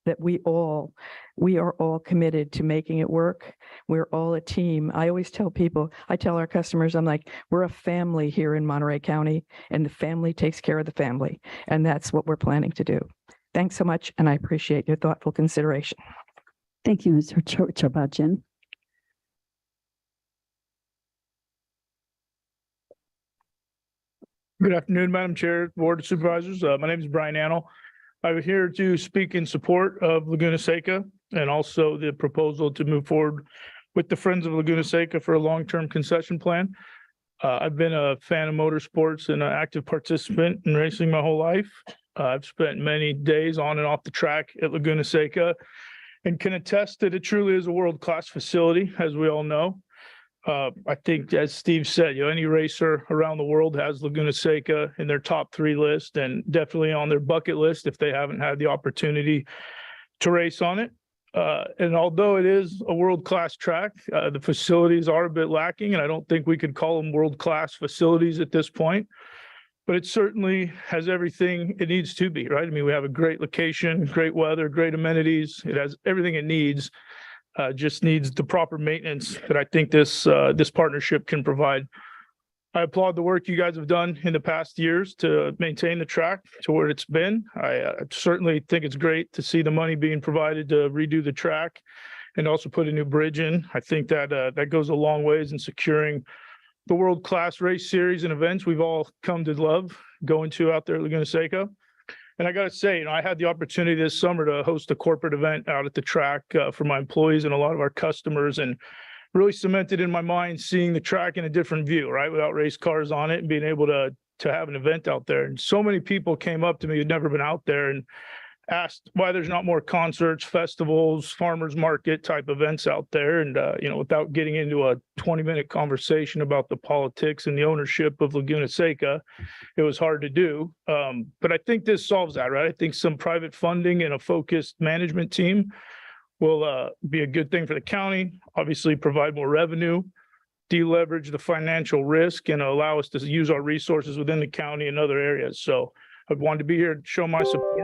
that we are all committed to making it work. We're all a team. I always tell people, I tell our customers, I'm like, we're a family here in Monterey County, and the family takes care of the family. And that's what we're planning to do. Thanks so much, and I appreciate your thoughtful consideration. Thank you, Mr. Cherbajian. Good afternoon, Madam Chair, Board of Supervisors. My name is Brian Annell. I'm here to speak in support of Laguna Seca and also the proposal to move forward with the Friends of Laguna Seca for a long-term concession plan. I've been a fan of motorsports and an active participant in racing my whole life. I've spent many days on and off the track at Laguna Seca and can attest that it truly is a world-class facility, as we all know. I think, as Steve said, any racer around the world has Laguna Seca in their top 3 list, and definitely on their bucket list if they haven't had the opportunity to race on it. And although it is a world-class track, the facilities are a bit lacking, and I don't think we could call them world-class facilities at this point. But it certainly has everything it needs to be, right? I mean, we have a great location, great weather, great amenities. It has everything it needs. Just needs the proper maintenance that I think this partnership can provide. I applaud the work you guys have done in the past years to maintain the track to where it's been. I certainly think it's great to see the money being provided to redo the track and also put a new bridge in. I think that that goes a long ways in securing the world-class race series and events we've all come to love going to out there at Laguna Seca. And I got to say, I had the opportunity this summer to host a corporate event out at the track for my employees and a lot of our customers, and really cemented in my mind seeing the track in a different view, right? Without race cars on it and being able to have an event out there. And so many people came up to me who'd never been out there and asked why there's not more concerts, festivals, farmers market type events out there. And, without getting into a 20-minute conversation about the politics and the ownership of Laguna Seca, it was hard to do. But I think this solves that, right? I think some private funding and a focused management team will be a good thing for the county, obviously provide more revenue, deleverage the financial risk, and allow us to use our resources within the county and other areas. So I wanted to be here to show my support.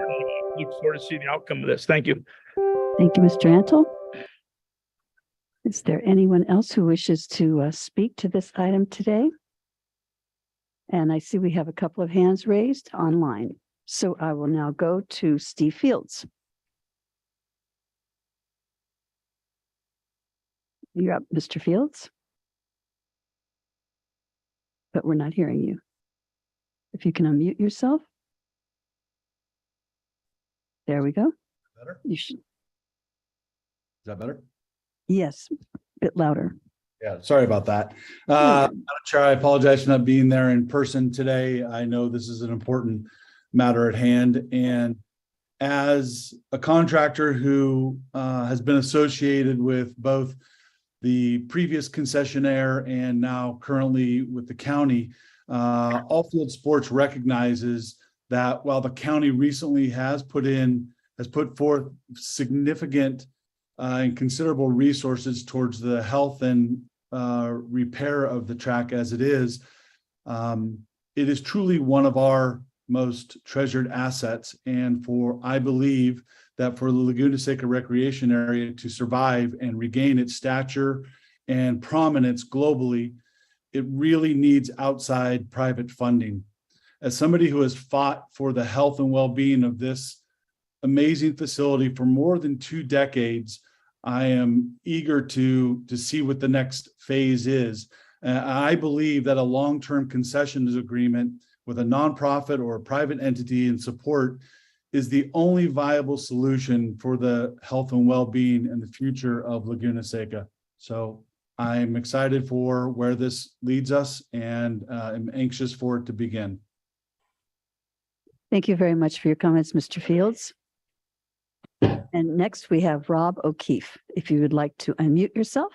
Look forward to see the outcome of this. Thank you. Thank you, Mr. Antle. Is there anyone else who wishes to speak to this item today? And I see we have a couple of hands raised online. So I will now go to Steve Fields. You're up, Mr. Fields. But we're not hearing you. If you can unmute yourself. There we go. Better? You should. Is that better? Yes, a bit louder. Yeah, sorry about that. Madam Chair, I apologize for not being there in person today. I know this is an important matter at hand. And as a contractor who has been associated with both the previous concessionaire and now currently with the county, All Field Sports recognizes that while the county recently has put forth significant and considerable resources towards the health and repair of the track as it is truly one of our most treasured assets. And I believe that for the Laguna Seca Recreation Area to survive and regain its stature and prominence globally, it really needs outside private funding. As somebody who has fought for the health and well-being of this amazing facility for more than 2 decades, I am eager to see what the next phase is. I believe that a long-term concessions agreement with a nonprofit or a private entity in support is the only viable solution for the health and well-being and the future of Laguna Seca. So I'm excited for where this leads us and I'm anxious for it to begin. Thank you very much for your comments, Mr. Fields. And next we have Rob O'Keefe. If you would like to unmute yourself.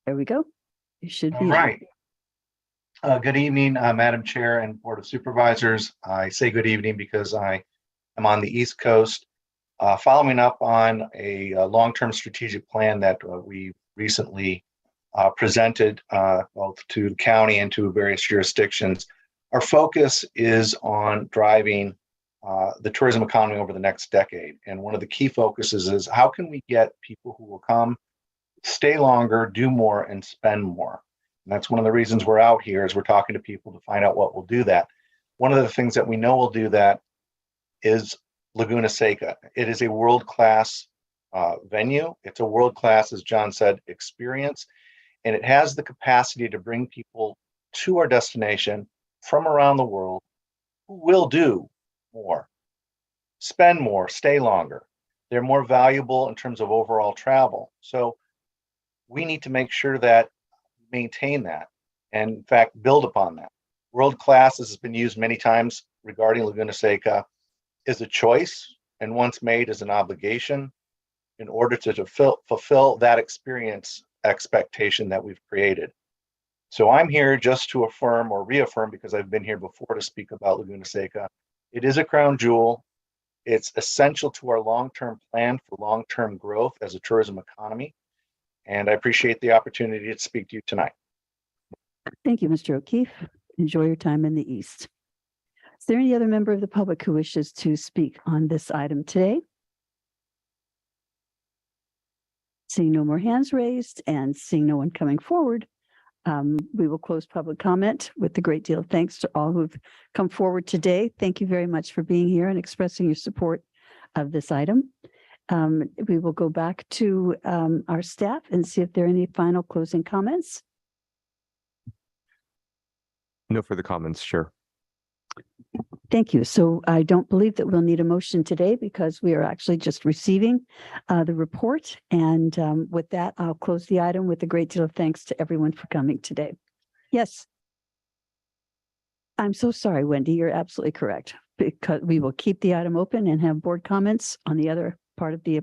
There we go. You should be. All right. Good evening, Madam Chair and Board of Supervisors. I say good evening because I am on the East Coast, following up on a long-term strategic plan that we recently presented both to the county and to various jurisdictions. Our focus is on driving the tourism economy over the next decade. And one of the key focuses is how can we get people who will come, stay longer, do more, and spend more. And that's one of the reasons we're out here is we're talking to people to find out what will do that. One of the things that we know will do that is Laguna Seca. It is a world-class venue. It's a world-class, as John said, experience. And it has the capacity to bring people to our destination from around the world who will do more, spend more, stay longer. They're more valuable in terms of overall travel. So we need to make sure that we maintain that and in fact build upon that. World class, as has been used many times regarding Laguna Seca, is a choice and once made as an obligation in order to fulfill that experience expectation that we've created. So I'm here just to affirm or reaffirm, because I've been here before to speak about Laguna Seca. It is a crown jewel. It's essential to our long-term plan for long-term growth as a tourism economy. And I appreciate the opportunity to speak to you tonight. Thank you, Mr. O'Keefe. Enjoy your time in the East. Is there any other member of the public who wishes to speak on this item today? Seeing no more hands raised and seeing no one coming forward, we will close public comment with a great deal of thanks to all who've come forward today. Thank you very much for being here and expressing your support of this item. We will go back to our staff and see if there are any final closing comments. No further comments, Chair. Thank you. So I don't believe that we'll need a motion today because we are actually just receiving the report. And with that, I'll close the item with a great deal of thanks to everyone for coming today. Yes. I'm so sorry, Wendy. You're absolutely correct, because we will keep the item open and have board comments on the other part of the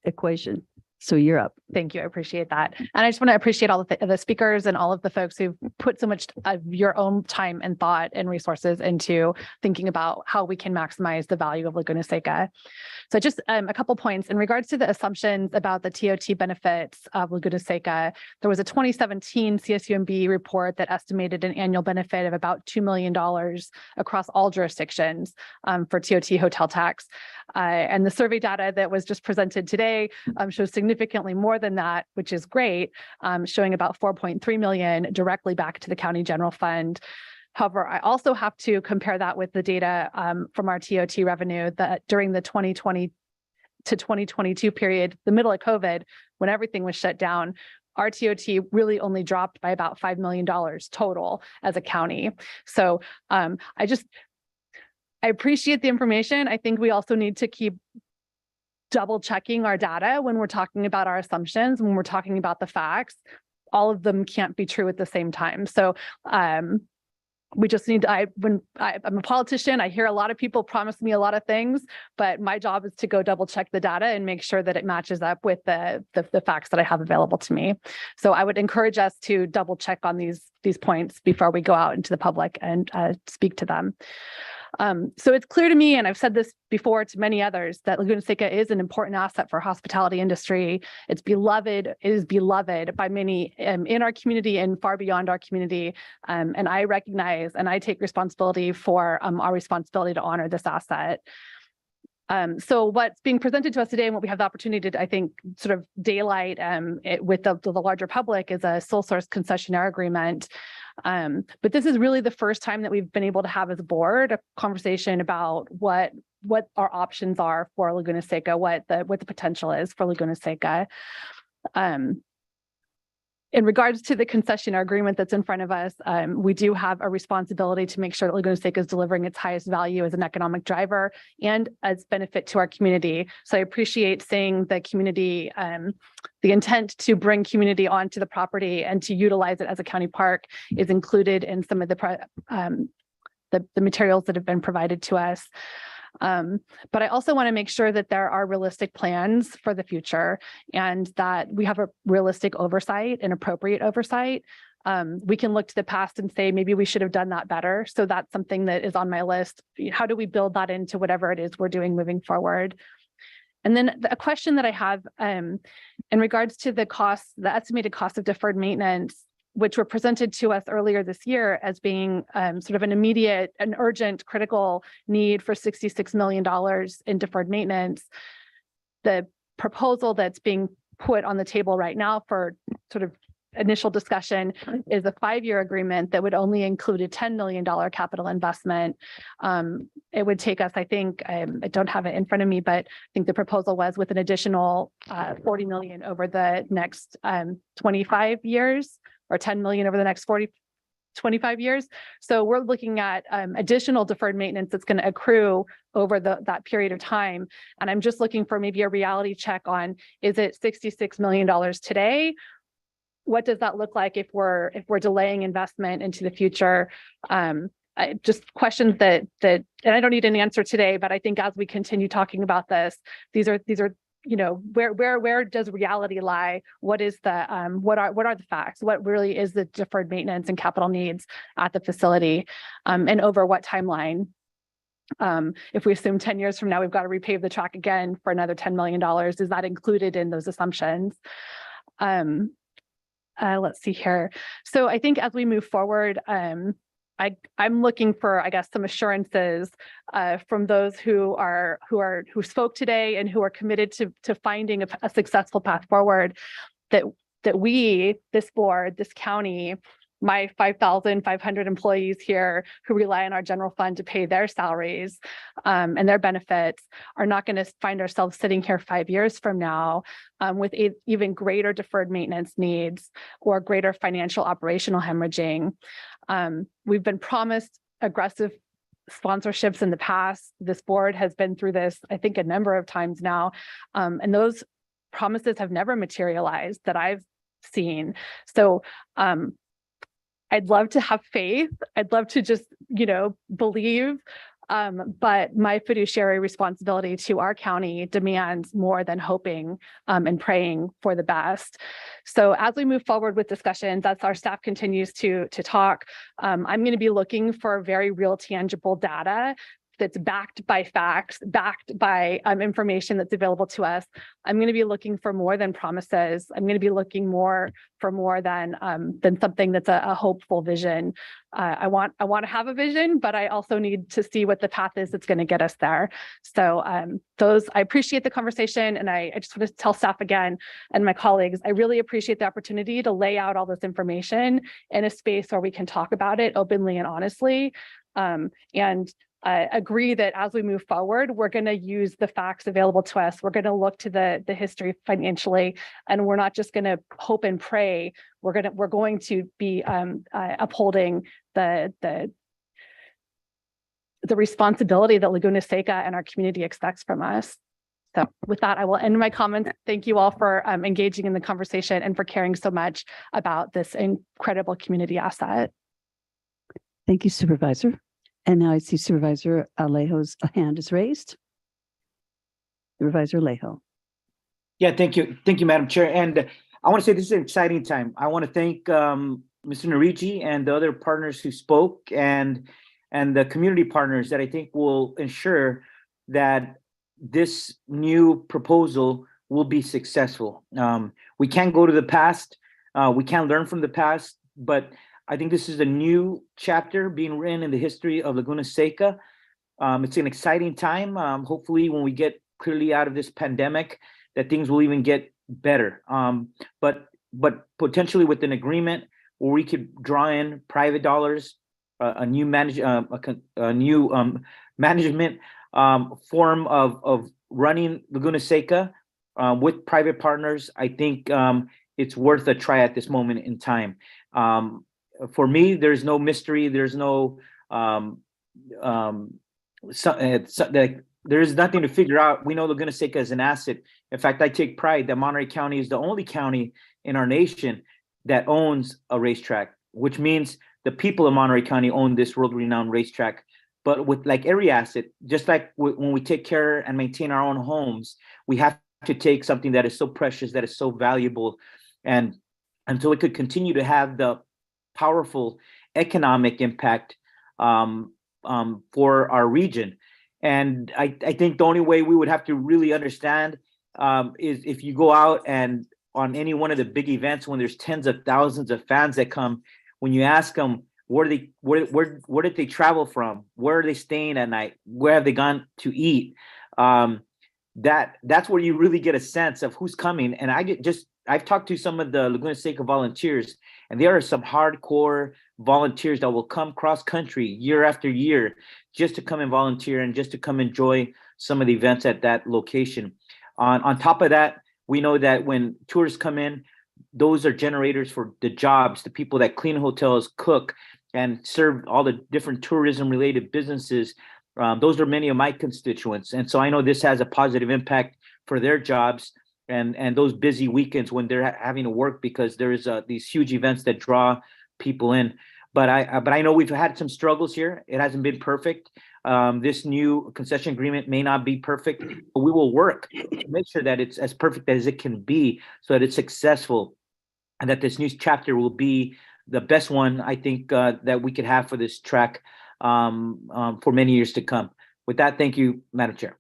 equation. So you're up. Thank you. I appreciate that. And I just want to appreciate all of the speakers and all of the folks who've put so much of your own time and thought and resources into thinking about how we can maximize the value of Laguna Seca. So just a couple points in regards to the assumptions about the TOT benefits of Laguna Seca. There was a 2017 CSUMB report that estimated an annual benefit of about $2 million across all jurisdictions for TOT hotel tax. And the survey data that was just presented today shows significantly more than that, which is great, showing about 4.3 million directly back to the county general fund. However, I also have to compare that with the data from our TOT revenue that during the 2020 to 2022 period, the middle of COVID, when everything was shut down, our TOT really only dropped by about $5 million total as a county. So I appreciate the information. I think we also need to keep double checking our data when we're talking about our assumptions, when we're talking about the facts. All of them can't be true at the same time. So we just need to, I'm a politician, I hear a lot of people promise me a lot of things, but my job is to go double check the data and make sure that it matches up with the facts that I have available to me. So I would encourage us to double check on these points before we go out into the public and speak to them. So it's clear to me, and I've said this before to many others, that Laguna Seca is an important asset for hospitality industry. It is beloved by many in our community and far beyond our community. And I recognize and I take responsibility for our responsibility to honor this asset. So what's being presented to us today and what we have the opportunity to, I think, sort of daylight with the larger public is a sole source concessionaire agreement. But this is really the first time that we've been able to have as a board a conversation about what our options are for Laguna Seca, what the potential is for Laguna Seca. In regards to the concessionaire agreement that's in front of us, we do have a responsibility to make sure that Laguna Seca is delivering its highest value as an economic driver and as benefit to our community. So I appreciate seeing the community, the intent to bring community onto the property and to utilize it as a county park is included in some of the materials that have been provided to us. But I also want to make sure that there are realistic plans for the future and that we have a realistic oversight and appropriate oversight. We can look to the past and say, maybe we should have done that better. So that's something that is on my list. How do we build that into whatever it is we're doing moving forward? And then a question that I have in regards to the estimated cost of deferred maintenance, which were presented to us earlier this year as being sort of an urgent, critical need for $66 million in deferred maintenance. The proposal that's being put on the table right now for sort of initial discussion is a 5-year agreement that would only include a $10 million capital investment. It would take us, I think, I don't have it in front of me, but I think the proposal was with an additional $40 million over the next 25 years. Or 10 million over the next 25 years. So we're looking at additional deferred maintenance that's going to accrue over that period of time. And I'm just looking for maybe a reality check on, is it $66 million today? What does that look like if we're delaying investment into the future? Just questions that, and I don't need an answer today, but I think as we continue talking about this, these are where does reality lie? What is the what are the facts? What really is the deferred maintenance and capital needs at the facility, and over what timeline? If we assume 10 years from now we've got to repave the track again for another $10 million, is that included in those assumptions? Let's see here. So I think as we move forward, I'm looking for, I guess, some assurances from those who spoke today and who are committed to finding a successful path forward, that we, this board, this county, my 5,500 employees here who rely on our general fund to pay their salaries and their benefits, are not going to find ourselves sitting here 5 years from now with even greater deferred maintenance needs or greater financial operational hemorrhaging. We've been promised aggressive sponsorships in the past. This board has been through this, I think, a number of times now. And those promises have never materialized that I've seen. So I'd love to have faith. I'd love to just, believe. But my fiduciary responsibility to our county demands more than hoping and praying for the best. So as we move forward with discussions, as our staff continues to talk, I'm going to be looking for very real, tangible data that's backed by facts, backed by information that's available to us. I'm going to be looking for more than promises. I'm going to be looking for more than something that's a hopeful vision. I want to have a vision, but I also need to see what the path is that's going to get us there. So I appreciate the conversation, and I just want to tell staff again and my colleagues, I really appreciate the opportunity to lay out all this information in a space where we can talk about it openly and honestly. Agree that as we move forward, we're going to use the facts available to us. We're going to look to the history financially, and we're not just going to hope and pray. We're going to be upholding the responsibility that Laguna Seca and our community expects from us. So with that, I will end my comments. Thank you all for engaging in the conversation and for caring so much about this incredible community asset. Thank you, Supervisor. And now I see Supervisor Alejo's hand is raised. Supervisor Alejo. Yeah, thank you. Thank you, Madam Chair. And I want to say this is an exciting time. I want to thank Mr. Narigi and the other partners who spoke and the community partners that I think will ensure that this new proposal will be successful. We can't go to the past. We can't learn from the past, but I think this is a new chapter being written in the history of Laguna Seca. It's an exciting time. Hopefully, when we get clearly out of this pandemic, that things will even get better. But potentially with an agreement where we could draw in private dollars, a new management form of running Laguna Seca with private partners, I think it's worth a try at this moment in time. For me, there's no mystery. There's no there is nothing to figure out. We know Laguna Seca is an asset. In fact, I take pride that Monterey County is the only county in our nation that owns a racetrack, which means the people of Monterey County own this world-renowned racetrack. But with like every asset, just like when we take care and maintain our own homes, we have to take something that is so precious, that is so valuable, and so it could continue to have the powerful economic impact for our region. And I think the only way we would have to really understand is if you go out and on any one of the big events when there's tens of thousands of fans that come, when you ask them where did they travel from, where are they staying at night, where have they gone to eat, that's where you really get a sense of who's coming. And I've talked to some of the Laguna Seca volunteers, and there are some hardcore volunteers that will come cross country year after year just to come and volunteer and just to come enjoy some of the events at that location. On top of that, we know that when tourists come in, those are generators for the jobs, the people that clean hotels, cook, and serve all the different tourism related businesses. Those are many of my constituents. And so I know this has a positive impact for their jobs and those busy weekends when they're having to work because there is these huge events that draw people in. But I know we've had some struggles here. It hasn't been perfect. This new concession agreement may not be perfect, but we will work to make sure that it's as perfect as it can be so that it's successful and that this new chapter will be the best one, I think, that we could have for this track for many years to come. With that, thank you, Madam Chair.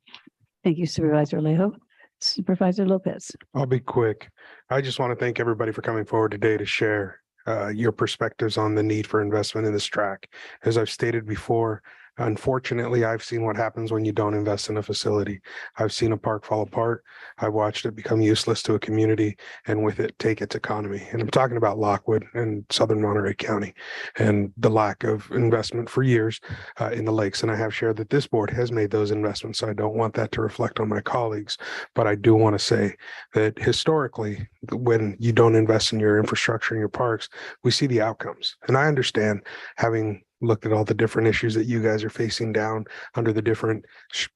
Thank you, Supervisor Alejo. Supervisor Lopez. I'll be quick. I just want to thank everybody for coming forward today to share your perspectives on the need for investment in this track. As I've stated before, unfortunately, I've seen what happens when you don't invest in a facility. I've seen a park fall apart. I've watched it become useless to a community and with it take its economy. And I'm talking about Lockwood and Southern Monterey County and the lack of investment for years in the lakes. And I have shared that this board has made those investments. So I don't want that to reflect on my colleagues. But I do want to say that historically, when you don't invest in your infrastructure and your parks, we see the outcomes. And I understand having looked at all the different issues that you guys are facing down under the different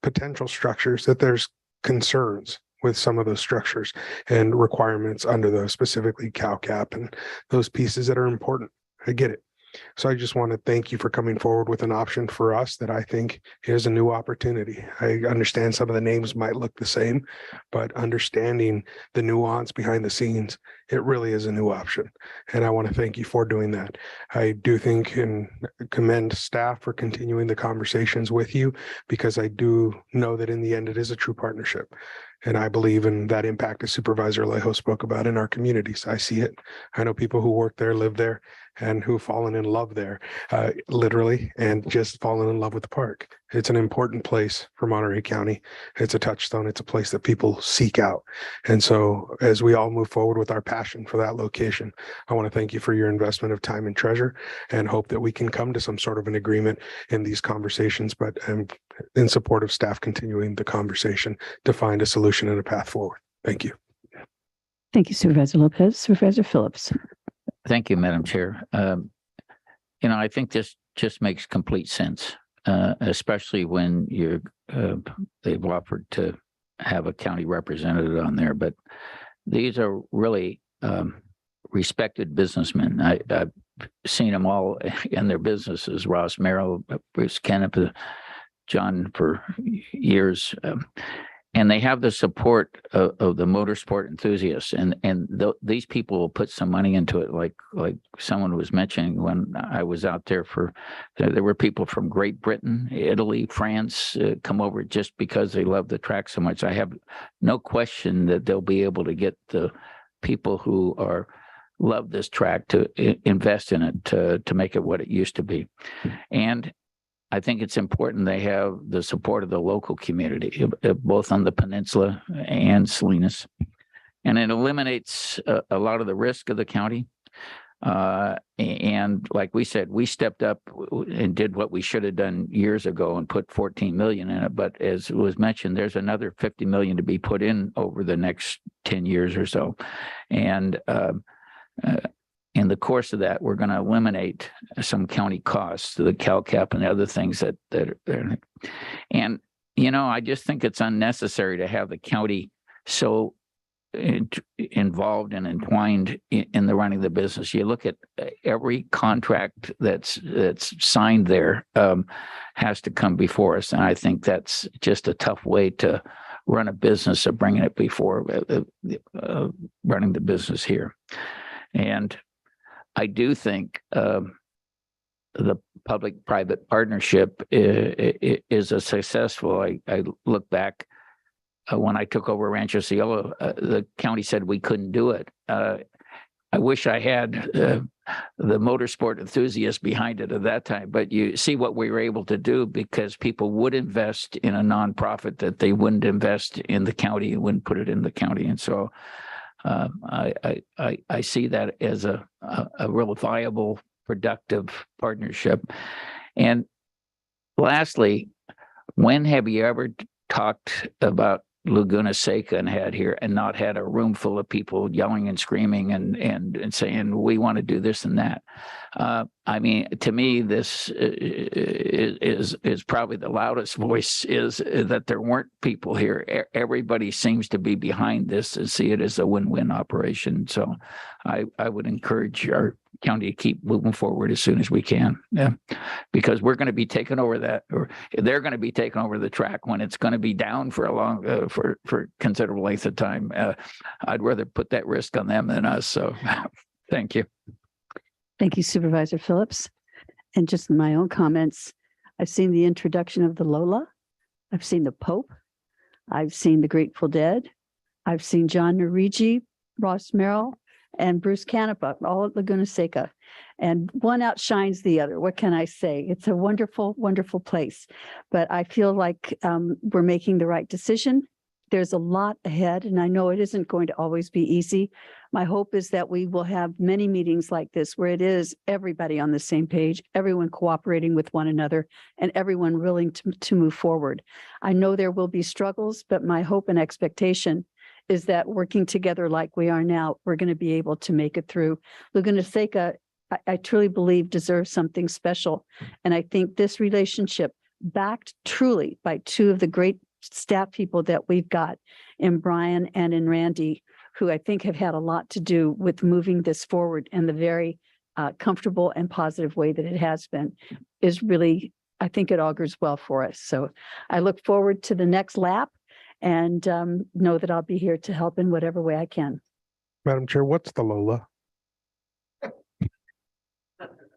potential structures, that there's concerns with some of those structures and requirements under those, specifically CalCap and those pieces that are important. I get it. So I just want to thank you for coming forward with an option for us that I think is a new opportunity. I understand some of the names might look the same, but understanding the nuance behind the scenes, it really is a new option. And I want to thank you for doing that. I do think and commend staff for continuing the conversations with you, because I do know that in the end, it is a true partnership. And I believe in that impact as Supervisor Alejo spoke about in our communities. I see it. I know people who work there, live there, and who've fallen in love there, literally, and just fallen in love with the park. It's an important place for Monterey County. It's a touchstone. It's a place that people seek out. And so as we all move forward with our passion for that location, I want to thank you for your investment of time and treasure, and hope that we can come to some sort of an agreement in these conversations, but I'm in support of staff continuing the conversation to find a solution and a path forward. Thank you. Thank you, Supervisor Lopez. Supervisor Phillips. Thank you, Madam Chair. I think this just makes complete sense, especially when they've offered to have a county representative on there. But these are really respected businessmen. I've seen them all in their businesses. Ross Merrill, Bruce Canepa, John for years. And they have the support of the motorsport enthusiasts, and these people will put some money into it. Like someone was mentioning when I was out there, there were people from Great Britain, Italy, France come over just because they love the track so much. I have no question that they'll be able to get the people who love this track to invest in it to make it what it used to be. And I think it's important they have the support of the local community, both on the peninsula and Salinas. And it eliminates a lot of the risk of the county. And like we said, we stepped up and did what we should have done years ago and put 14 million in it. But as was mentioned, there's another 50 million to be put in over the next 10 years or so. And in the course of that, we're going to eliminate some county costs, the CalCap and other things that are. And, I just think it's unnecessary to have the county so involved and entwined in the running of the business. You look at every contract that's signed there has to come before us. And I think that's just a tough way to run a business of bringing it before running the business here. And I do think the public-private partnership is a successful. I look back when I took over Rancho Cielo, the county said we couldn't do it. I wish I had the motorsport enthusiasts behind it at that time, but you see what we were able to do because people would invest in a nonprofit that they wouldn't invest in the county and wouldn't put it in the county. And so I see that as a real viable, productive partnership. And lastly, when have you ever talked about Laguna Seca and not had a room full of people yelling and screaming and saying, we want to do this and that? I mean, to me, this is probably the loudest voice is that there weren't people here. Everybody seems to be behind this and see it as a win-win operation. So I would encourage our county to keep moving forward as soon as we can. Yeah, because we're going to be taking over that, or they're going to be taking over the track when it's going to be down for a long, for considerable length of time. I'd rather put that risk on them than us. So thank you. Thank you, Supervisor Phillips. And just in my own comments, I've seen the introduction of the Lola. I've seen the Pope. I've seen the Grateful Dead. I've seen John Norigi, Ross Merrill, and Bruce Canepa, all at Laguna Seca. And one outshines the other. What can I say? It's a wonderful, wonderful place. But I feel like we're making the right decision. There's a lot ahead, and I know it isn't going to always be easy. My hope is that we will have many meetings like this where it is everybody on the same page, everyone cooperating with one another, and everyone willing to move forward. I know there will be struggles, but my hope and expectation is that working together like we are now, we're going to be able to make it through. Laguna Seca I truly believe deserve something special. And I think this relationship, backed truly by two of the great staff people that we've got in Brian and in Randy, who I think have had a lot to do with moving this forward in the very comfortable and positive way that it has been, is really, I think it augurs well for us. So I look forward to the next lap and know that I'll be here to help in whatever way I can. Madam Chair, what's the Lola?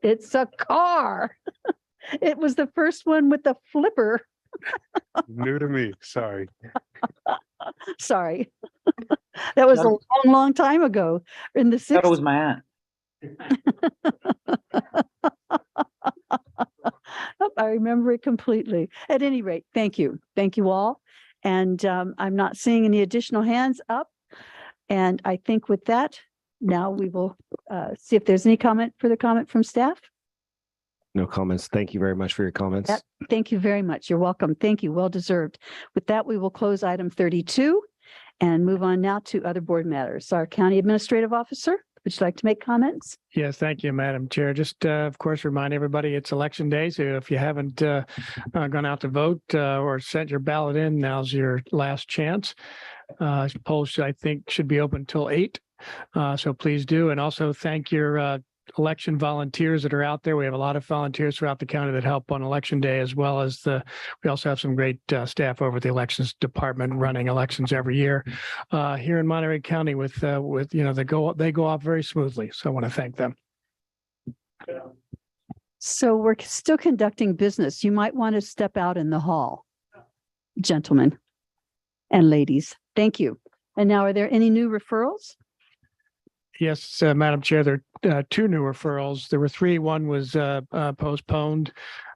It's a car. It was the first one with the flipper. New to me, sorry. Sorry. That was a long, long time ago in the 60s. That was my aunt. I remember it completely. At any rate, thank you. Thank you all. And I'm not seeing any additional hands up. And I think with that, now we will see if there's any further comment from staff. No comments. Thank you very much for your comments. Yep. Thank you very much. You're welcome. Thank you. Well deserved. With that, we will close item 32 and move on now to other board matters. Our County Administrative Officer, would you like to make comments? Yes, thank you, Madam Chair. Just, of course, remind everybody it's election day. So if you haven't gone out to vote or sent your ballot in, now's your last chance. Polls, I think, should be open till 8. So please do. And also thank your election volunteers that are out there. We have a lot of volunteers throughout the county that help on election day, as well as we also have some great staff over at the elections department running elections every year here in Monterey County with they go off very smoothly. So I want to thank them. So we're still conducting business. You might want to step out in the hall, gentlemen and ladies. Thank you. And now, are there any new referrals? Yes, Madam Chair, there are 2 new referrals. There were 3. One was postponed.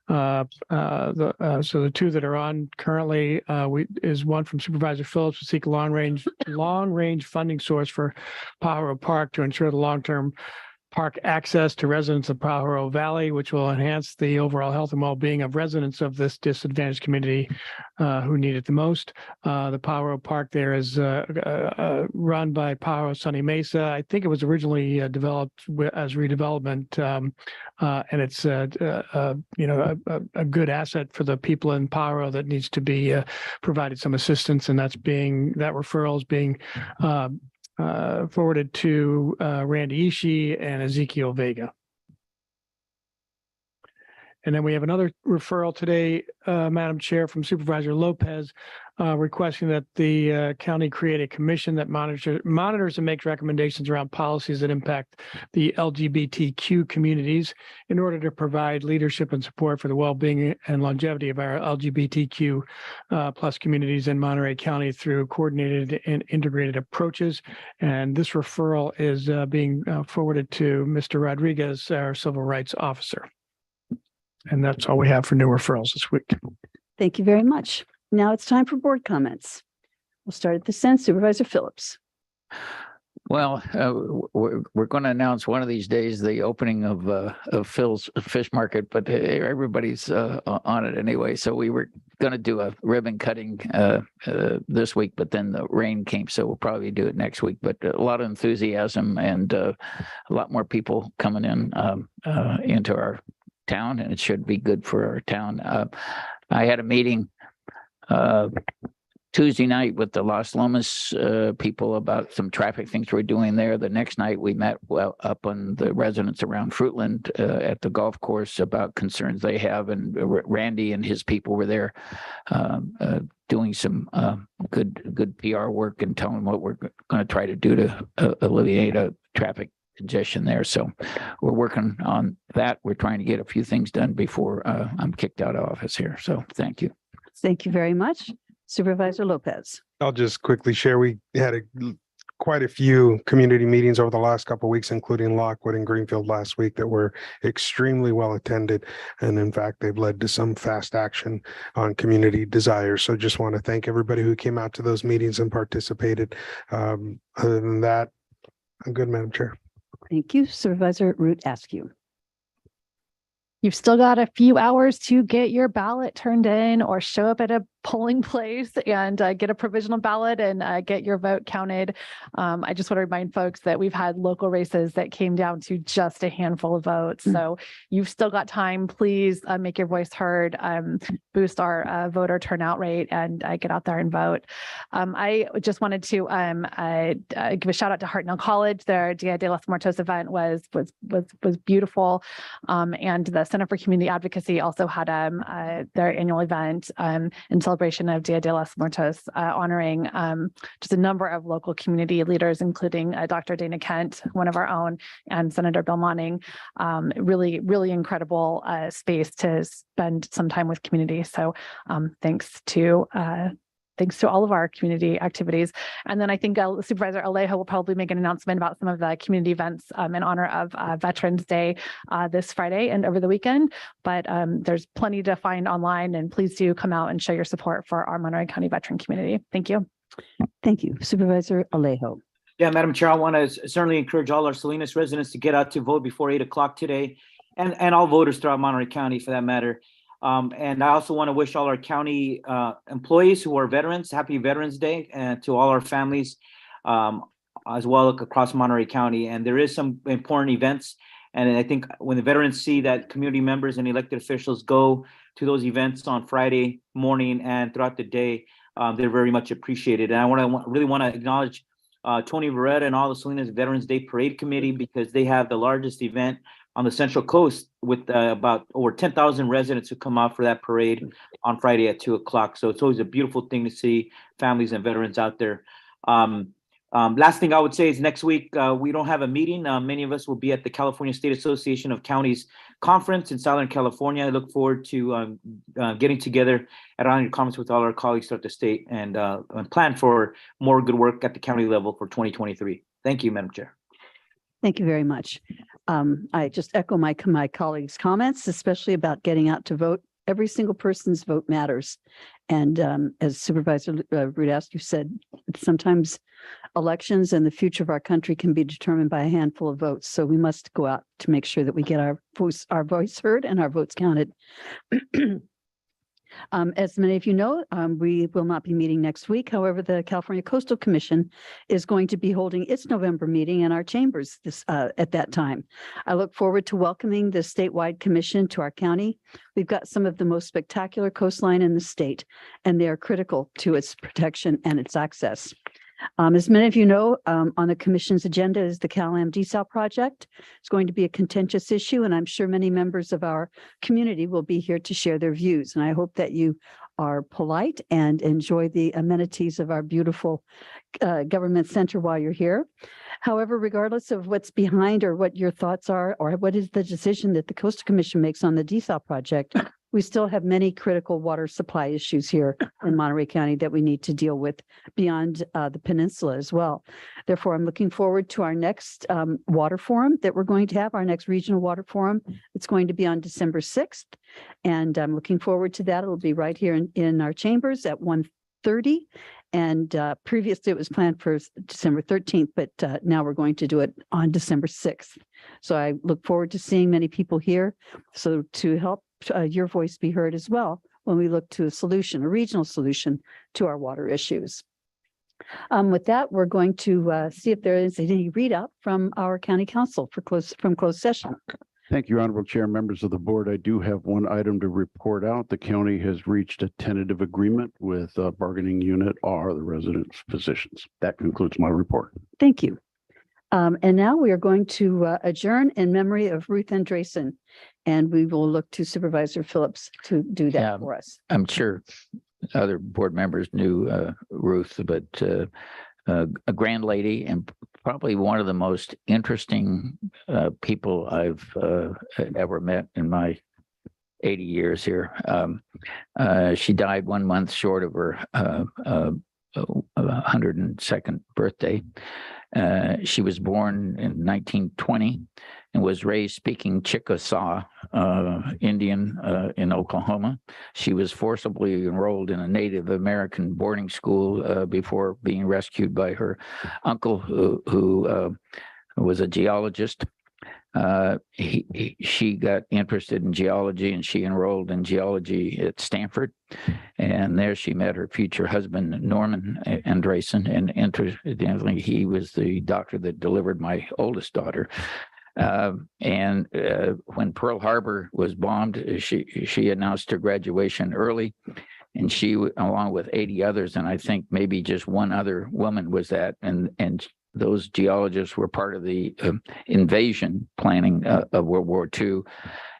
So the 2 that are on currently is one from Supervisor Phillips to seek a long range funding source for Pajaro Park to ensure the long-term park access to residents of Pajaro Valley, which will enhance the overall health and well-being of residents of this disadvantaged community who need it the most. The Pajaro Park there is run by Pajaro Sunny Mesa. I think it was originally developed as redevelopment, and it's a good asset for the people in Pajaro that needs to be provided some assistance, and that referral is being forwarded to Randy Ishii and Ezekiel Vega. And then we have another referral today, Madam Chair, from Supervisor Lopez, requesting that the county create a commission that monitors and makes recommendations around policies that impact the LGBTQ communities in order to provide leadership and support for the well-being and longevity of our LGBTQ plus communities in Monterey County through coordinated and integrated approaches. And this referral is being forwarded to Mr. Rodriguez, our Civil Rights Officer. And that's all we have for new referrals this week. Thank you very much. Now it's time for board comments. We'll start at this end. Supervisor Phillips. Well, we're going to announce one of these days the opening of Phil's Fish Market, but everybody's on it anyway. So we were going to do a ribbon cutting this week, but then the rain came, so we'll probably do it next week. But a lot of enthusiasm and a lot more people coming in into our town, and it should be good for our town. I had a meeting Tuesday night with the Las Lomas people about some traffic things we're doing there. The next night we met up on the residents around Fruitland at the golf course about concerns they have, and Randy and his people were there doing some good PR work and telling what we're going to try to do to alleviate a traffic congestion there. So we're working on that. We're trying to get a few things done before I'm kicked out of office here. So thank you. Thank you very much. Supervisor Lopez. I'll just quickly share, we had quite a few community meetings over the last couple of weeks, including Lockwood and Greenfield last week, that were extremely well attended. And in fact, they've led to some fast action on community desires. So just want to thank everybody who came out to those meetings and participated. Other than that, I'm good, Madam Chair. Thank you. Supervisor Root Askew. You've still got a few hours to get your ballot turned in or show up at a polling place and get a provisional ballot and get your vote counted. I just want to remind folks that we've had local races that came down to just a handful of votes. So you've still got time. Please make your voice heard, boost our voter turnout rate, and get out there and vote. I just wanted to give a shout out to Hartnell College. Their Dia de los Muertos event was beautiful, and the Center for Community Advocacy also had their annual event in celebration of Dia de los Muertos, honoring just a number of local community leaders, including Dr. Dana Kent, one of our own, and Senator Bill Monning. Really incredible space to spend some time with community. So thanks to all of our community activities. And then I think Supervisor Alejo will probably make an announcement about some of the community events in honor of Veterans Day this Friday and over the weekend. But there's plenty to find online, and please do come out and show your support for our Monterey County veteran community. Thank you. Thank you. Supervisor Alejo. Yeah, Madam Chair, I want to certainly encourage all our Salinas residents to get out to vote before 8 o'clock today, and all voters throughout Monterey County for that matter. And I also want to wish all our county employees who are veterans, happy Veterans Day, and to all our families as well across Monterey County. And there is some important events. And I think when the veterans see that community members and elected officials go to those events on Friday morning and throughout the day, they're very much appreciated. And I really want to acknowledge Tony Verretta and all the Salinas Veterans Day Parade Committee, because they have the largest event on the Central Coast with about over 10,000 residents who come out for that parade on Friday at 2 o'clock. So it's always a beautiful thing to see families and veterans out there. Last thing I would say is next week, we don't have a meeting. Many of us will be at the California State Association of Counties Conference in Southern California. I look forward to getting together at our conference with all our colleagues throughout the state and plan for more good work at the county level for 2023. Thank you, Madam Chair. Thank you very much. I just echo my colleagues' comments, especially about getting out to vote. Every single person's vote matters. And as Supervisor Rudasky said, sometimes elections and the future of our country can be determined by a handful of votes. So we must go out to make sure that we get our voice heard and our votes counted. As many of you know, we will not be meeting next week. However, the California Coastal Commission is going to be holding its November meeting in our chambers at that time. I look forward to welcoming the statewide commission to our county. We've got some of the most spectacular coastline in the state, and they are critical to its protection and its access. As many of you know, on the commission's agenda is the Cal-Am desal project. It's going to be a contentious issue, and I'm sure many members of our community will be here to share their views. And I hope that you are polite and enjoy the amenities of our beautiful government center while you're here. However, regardless of what's behind or what your thoughts are, or what is the decision that the Coastal Commission makes on the desal project, we still have many critical water supply issues here in Monterey County that we need to deal with beyond the peninsula as well. Therefore, I'm looking forward to our next water forum that we're going to have, our next regional water forum. It's going to be on December 6th. And I'm looking forward to that. It'll be right here in our chambers at 1:30. And previously it was planned for December 13th, but now we're going to do it on December 6th. So I look forward to seeing many people here. So to help your voice be heard as well when we look to a regional solution to our water issues. With that, we're going to see if there is any read up from our county council from closed session. Thank you, Honorable Chair, members of the board. I do have one item to report out. The county has reached a tentative agreement with bargaining unit R, the residents' physicians. That concludes my report. Thank you. And now we are going to adjourn in memory of Ruth Andresen, and we will look to Supervisor Phillips to do that for us. I'm sure other board members knew Ruth, but a grand lady and probably one of the most interesting people I've ever met in my 80 years here. She died 1 month short of her 102nd birthday. She was born in 1920 and was raised speaking Chickasaw Indian in Oklahoma. She was forcibly enrolled in a Native American boarding school before being rescued by her uncle, who was a geologist. She got interested in geology and she enrolled in geology at Stanford. And there she met her future husband, Norman Andresen. And incidentally, he was the doctor that delivered my oldest daughter. When Pearl Harbor was bombed, she announced her graduation early. And she, along with 80 others, and I think maybe just one other woman was that, and those geologists were part of the invasion planning of World War II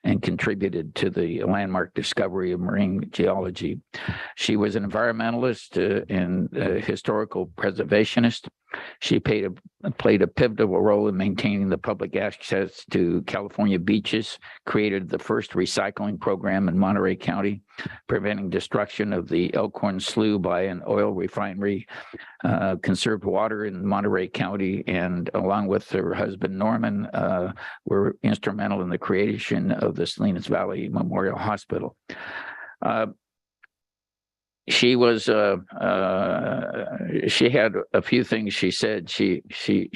and contributed to the landmark discovery of marine geology. She was an environmentalist and historical preservationist. She played a pivotal role in maintaining the public access to California beaches, created the first recycling program in Monterey County, preventing destruction of the Elkhorn Slough by an oil refinery, conserved water in Monterey County, and along with her husband, Norman, were instrumental in the creation of the Salinas Valley Memorial Hospital. She was she had a few things she said. She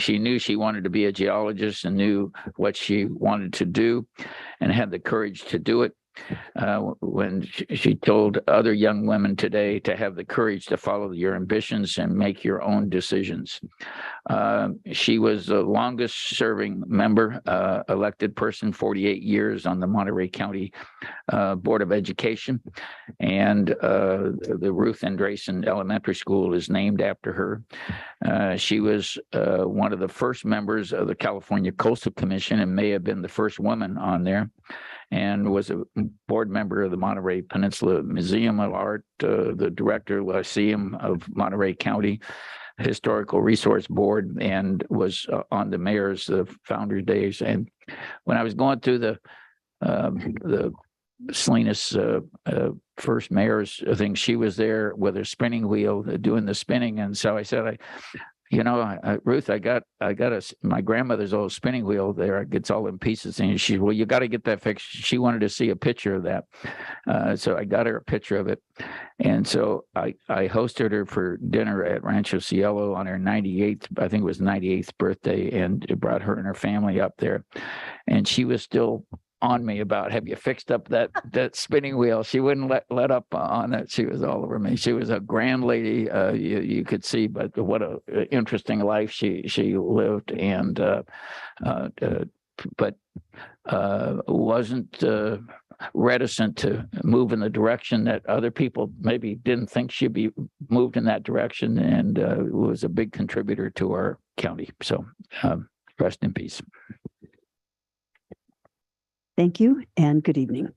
knew she wanted to be a geologist and knew what she wanted to do and had the courage to do it. When she told other young women today to have the courage to follow your ambitions and make your own decisions. She was the longest serving member, elected person, 48 years on the Monterey County Board of Education. And the Ruth Andresen Elementary School is named after her. She was one of the first members of the California Coastal Commission and may have been the first woman on there, and was a board member of the Monterey Peninsula Museum of Art, the director of the Lyceum of Monterey County Historical Resource Board, and was on the mayor's founder days. And when I was going through the Salinas first mayor's thing, she was there with her spinning wheel doing the spinning. And so I said, Ruth, I got my grandmother's old spinning wheel there. It gets all in pieces. And she, well, you got to get that fixed. She wanted to see a picture of that. So I got her a picture of it. And so I hosted her for dinner at Rancho Cielo on her 98th, I think it was 98th birthday, and brought her and her family up there. And she was still on me about, have you fixed up that spinning wheel? She wouldn't let up on it. She was all over me. She was a grand lady, you could see, but what a interesting life she lived, and but wasn't reticent to move in the direction that other people maybe didn't think she'd be moved in that direction, and was a big contributor to our county. So rest in peace. Thank you and good evening.